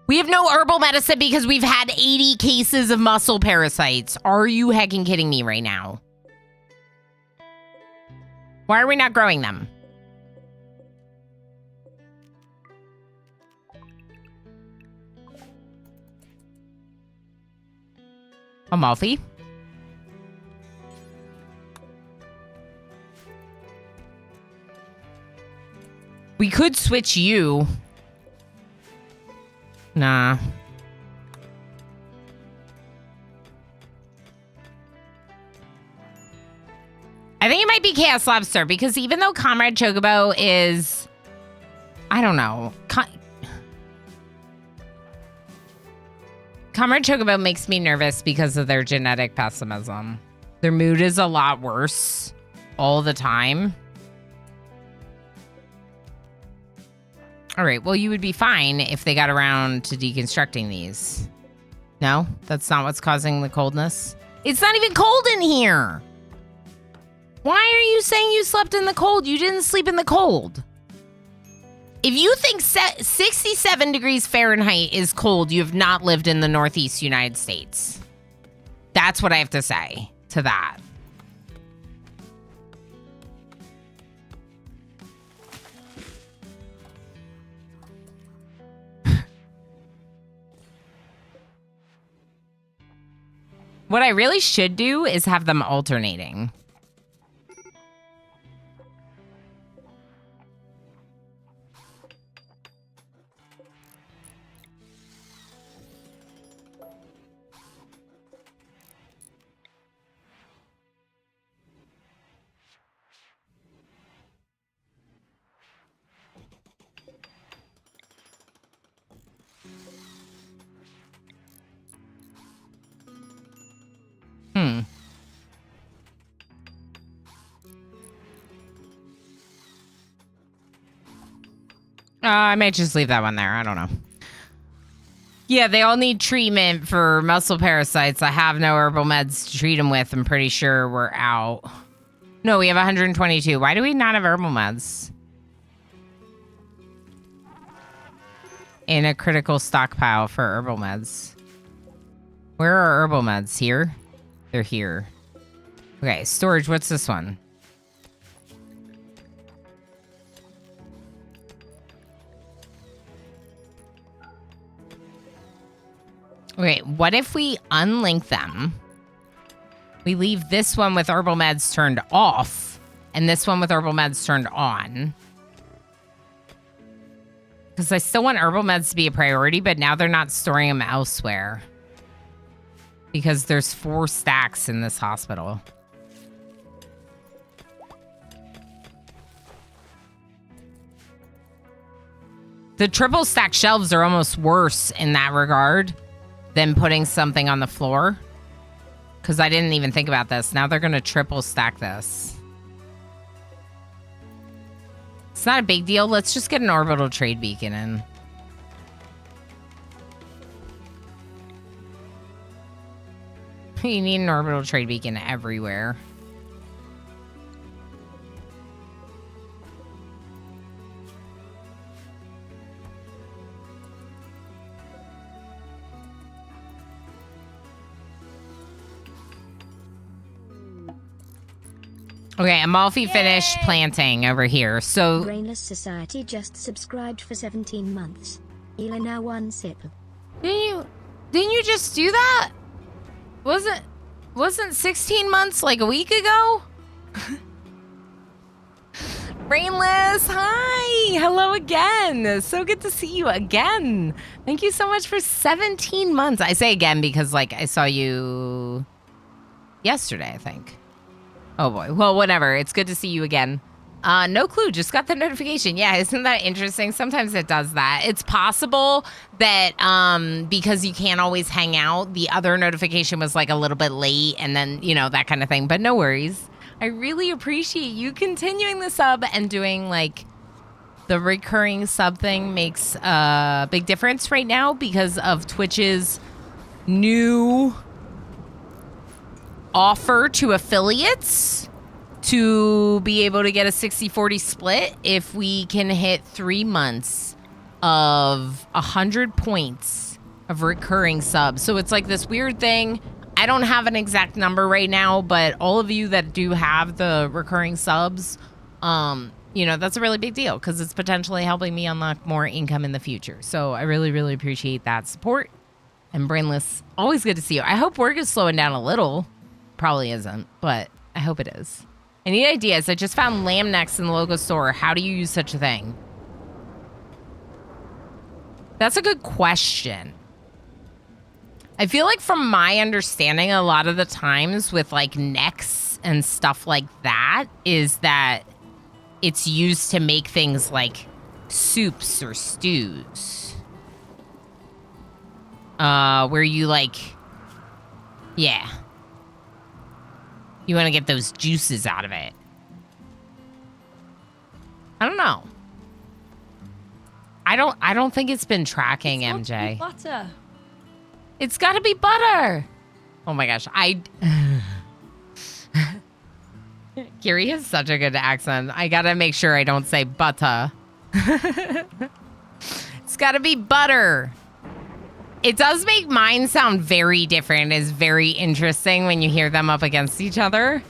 We have no herbal medicine because we've had 80 cases of muscle parasites. Are you hecking kidding me right now? Why are we not growing them? Amalfi? We could switch you. Nah. I think it might be Chaos Lobster because even though Comrade Chocobo is, I don't know. Comrade Chocobo makes me nervous because of their genetic pessimism. Their mood is a lot worse all the time. All right, well, you would be fine if they got around to deconstructing these. No, that's not what's causing the coldness. It's not even cold in here. Why are you saying you slept in the cold? You didn't sleep in the cold. If you think 67 degrees Fahrenheit is cold, you have not lived in the Northeast United States. That's what I have to say to that. What I really should do is have them alternating. I might just leave that one there. I don't know. Yeah, they all need treatment for muscle parasites. I have no herbal meds to treat them with. I'm pretty sure we're out. No, we have 122. Why do we not have herbal meds? In a critical stockpile for herbal meds. Where are herbal meds? Here? They're here. Okay, storage. What's this one? Okay, what if we unlink them? We leave this one with herbal meds turned off, and this one with herbal meds turned on. Because I still want herbal meds to be a priority, but now they're not storing them elsewhere. Because there's 4 stacks in this hospital. The triple stack shelves are almost worse in that regard than putting something on the floor. Because I didn't even think about this. Now they're going to triple stack this. It's not a big deal. Let's just get an orbital trade beacon in. You need an orbital trade beacon everywhere. Okay, Amalfi finished planting over here. So Brainless Society just subscribed for 17 months. Ela now 1 sip. didn't you just do that? Wasn't 16 months like a week ago? Brainless, hi! Hello again. So good to see you again. Thank you so much for 17 months. I say again because like I saw you yesterday, I think. Oh boy. Well, whatever. It's good to see you again. No clue. Just got the notification. Yeah, isn't that interesting? Sometimes it does that. It's possible that because you can't always hang out, the other notification was like a little bit late and then, you know, that kind of thing. But no worries. I really appreciate you continuing the sub and doing like the recurring sub thing makes a big difference right now because of Twitch's new offer to affiliates to be able to get a 60-40 split if we can hit 3 months of 100 points of recurring subs. So it's like this weird thing. I don't have an exact number right now, but all of you that do have the recurring subs, you know, that's a really big deal because it's potentially helping me unlock more income in the future. So I really, really appreciate that support. And Brainless, always good to see you. I hope work is slowing down a little. Probably isn't, but I hope it is. I need ideas. I just found lamb necks in the local store. How do you use such a thing? That's a good question. I feel like from my understanding, a lot of the times with like necks and stuff like that is that it's used to make things like soups or stews. Where you like, yeah. You want to get those juices out of it. I don't know. I don't think it's been tracking, It's MJ. got to be butter. It's got to be butter. Oh my gosh. Kiri has such a good accent. I got to make sure I don't say butter. It's got to be butter. It does make mine sound very different. It's very interesting when you hear them up against each other.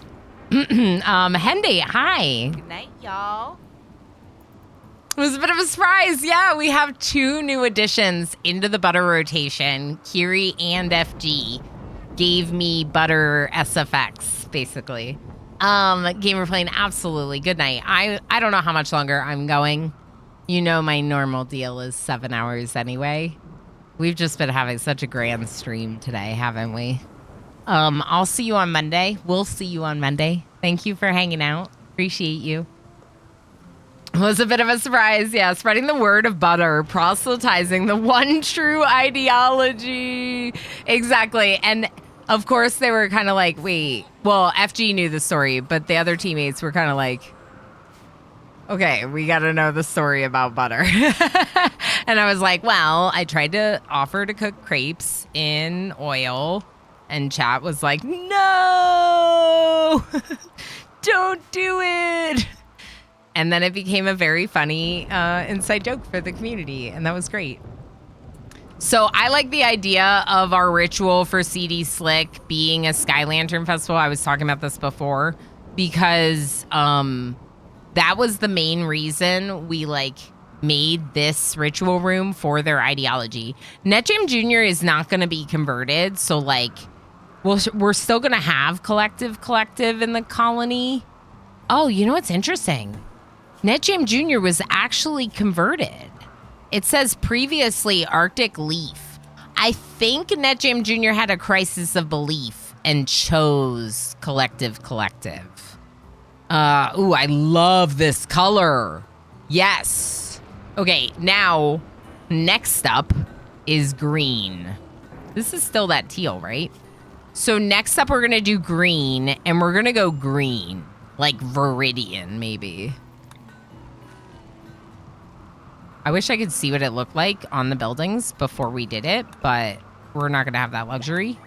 Hendy, hi. Good night, y'all. It was a bit of a surprise. Yeah, we have 2 new additions into the butter rotation. Kiri and FG gave me butter SFX, basically. Gamer playing, absolutely. Good night. I don't know how much longer I'm going. You know my normal deal is 7 hours anyway. We've just been having such a grand stream today, haven't we? I'll see you on Monday. We'll see you on Monday. Thank you for hanging out. Appreciate you. It was a bit of a surprise. Yeah, spreading the word of butter, proselytizing the one true ideology. Exactly. And of course, they were kind of like, wait. Well, FG knew the story, but the other teammates were kind of like, Okay, we got to know the story about butter. And I was like, well, I tried to offer to cook crepes in oil, and chat was like, no, don't do it. And then it became a very funny inside joke for the community, and that was great. So I like the idea of our ritual for CD Slick being a Sky Lantern Festival. I was talking about this before because that was the main reason we made this ritual room for their ideology. NetJam Jr. is not going to be converted, so we're still going to have collective in the colony. Oh, you know what's interesting? NetJam Jr. was actually converted. It says previously Arctic Leaf. I think NetJam Jr. had a crisis of belief and chose collective. Ooh, I love this color. Yes. Okay, now, next up is green. This is still that teal, right? So next up, we're going to do green, and we're going to go green. Like Viridian, maybe. I wish I could see what it looked like on the buildings before we did it, but we're not going to have that luxury.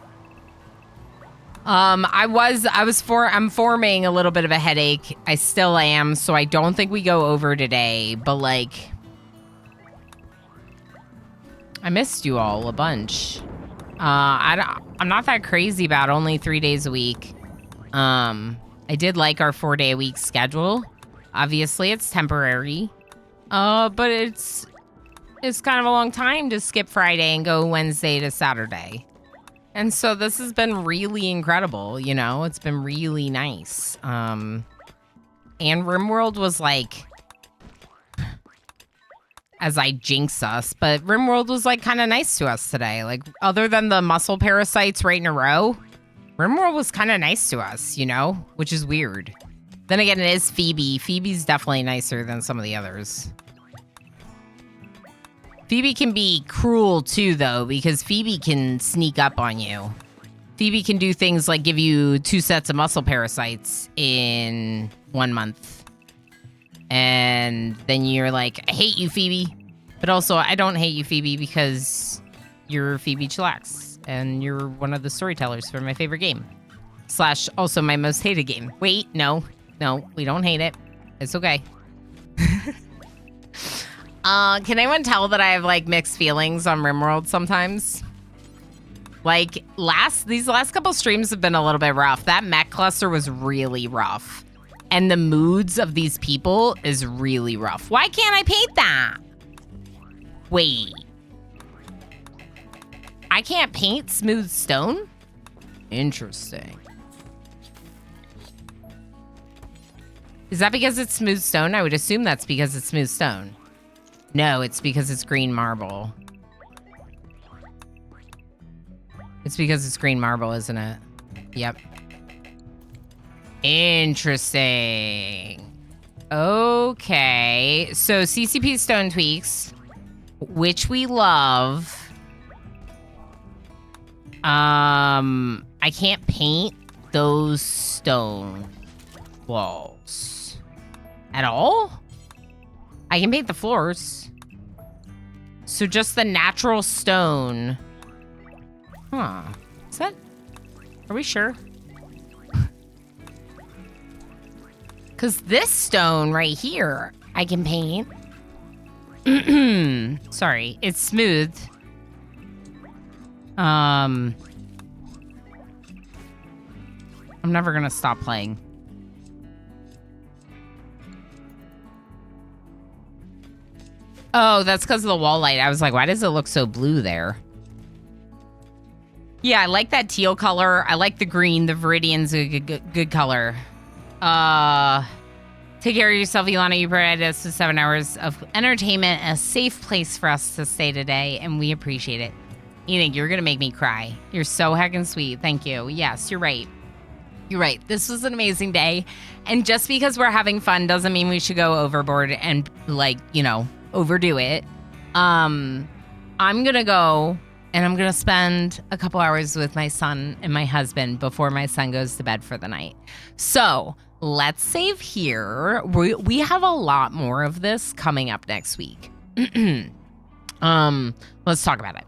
I'm forming a little bit of a headache. I still am, so I don't think we go over today, but I missed you all a bunch. I'm not that crazy about only 3 days a week. I did like our 4-day-a-week schedule. Obviously, it's temporary. But it's kind of a long time to skip Friday and go Wednesday to Saturday. And so this has been really incredible, you know? It's been really nice. And RimWorld was as I jinx us, but RimWorld was kind of nice to us today. Other than the muscle parasites right in a row, RimWorld was kind of nice to us, you know? Which is weird. Then again, it is Phoebe. Phoebe's definitely nicer than some of the others. Phoebe can be cruel too, though, because Phoebe can sneak up on you. Phoebe can do things like give you 2 sets of muscle parasites in 1 month. And then you're like, I hate you, Phoebe. But also, I don't hate you, Phoebe, because you're Phoebe Chillax. And you're one of the storytellers for my favorite game. / also my most hated game. Wait, no, we don't hate it. It's okay. Can anyone tell that I have mixed feelings on RimWorld sometimes? These last couple streams have been a little bit rough. That mech cluster was really rough. And the moods of these people is really rough. Why can't I paint that? Wait. I can't paint smooth stone? Interesting. Is that because it's smooth stone? I would assume that's because it's smooth stone. No, it's because it's green marble. It's because it's green marble, isn't it? Yep. Interesting. Okay. So CCP stone tweaks, which we love. I can't paint those stone walls at all. I can paint the floors. So just the natural stone. Huh. Is that... Are we sure? Because this stone right here, I can paint. Sorry, it's smooth. I'm never gonna stop playing. Oh, that's because of the wall light. I was like, why does it look so blue there? Yeah, I like that teal color. I like the green. The Viridian's a good color. Take care of yourself, Ilana. You provided us with 7 hours of entertainment, a safe place for us to stay today, and we appreciate it. Enoch, you're gonna make me cry. You're so heckin' sweet. Thank you. Yes, you're right. You're right. This was an amazing day. And just because we're having fun doesn't mean we should go overboard and, overdo it. I'm gonna go and I'm gonna spend a couple hours with my son and my husband before my son goes to bed for the night. So let's save here. We have a lot more of this coming up next week. Let's talk about it.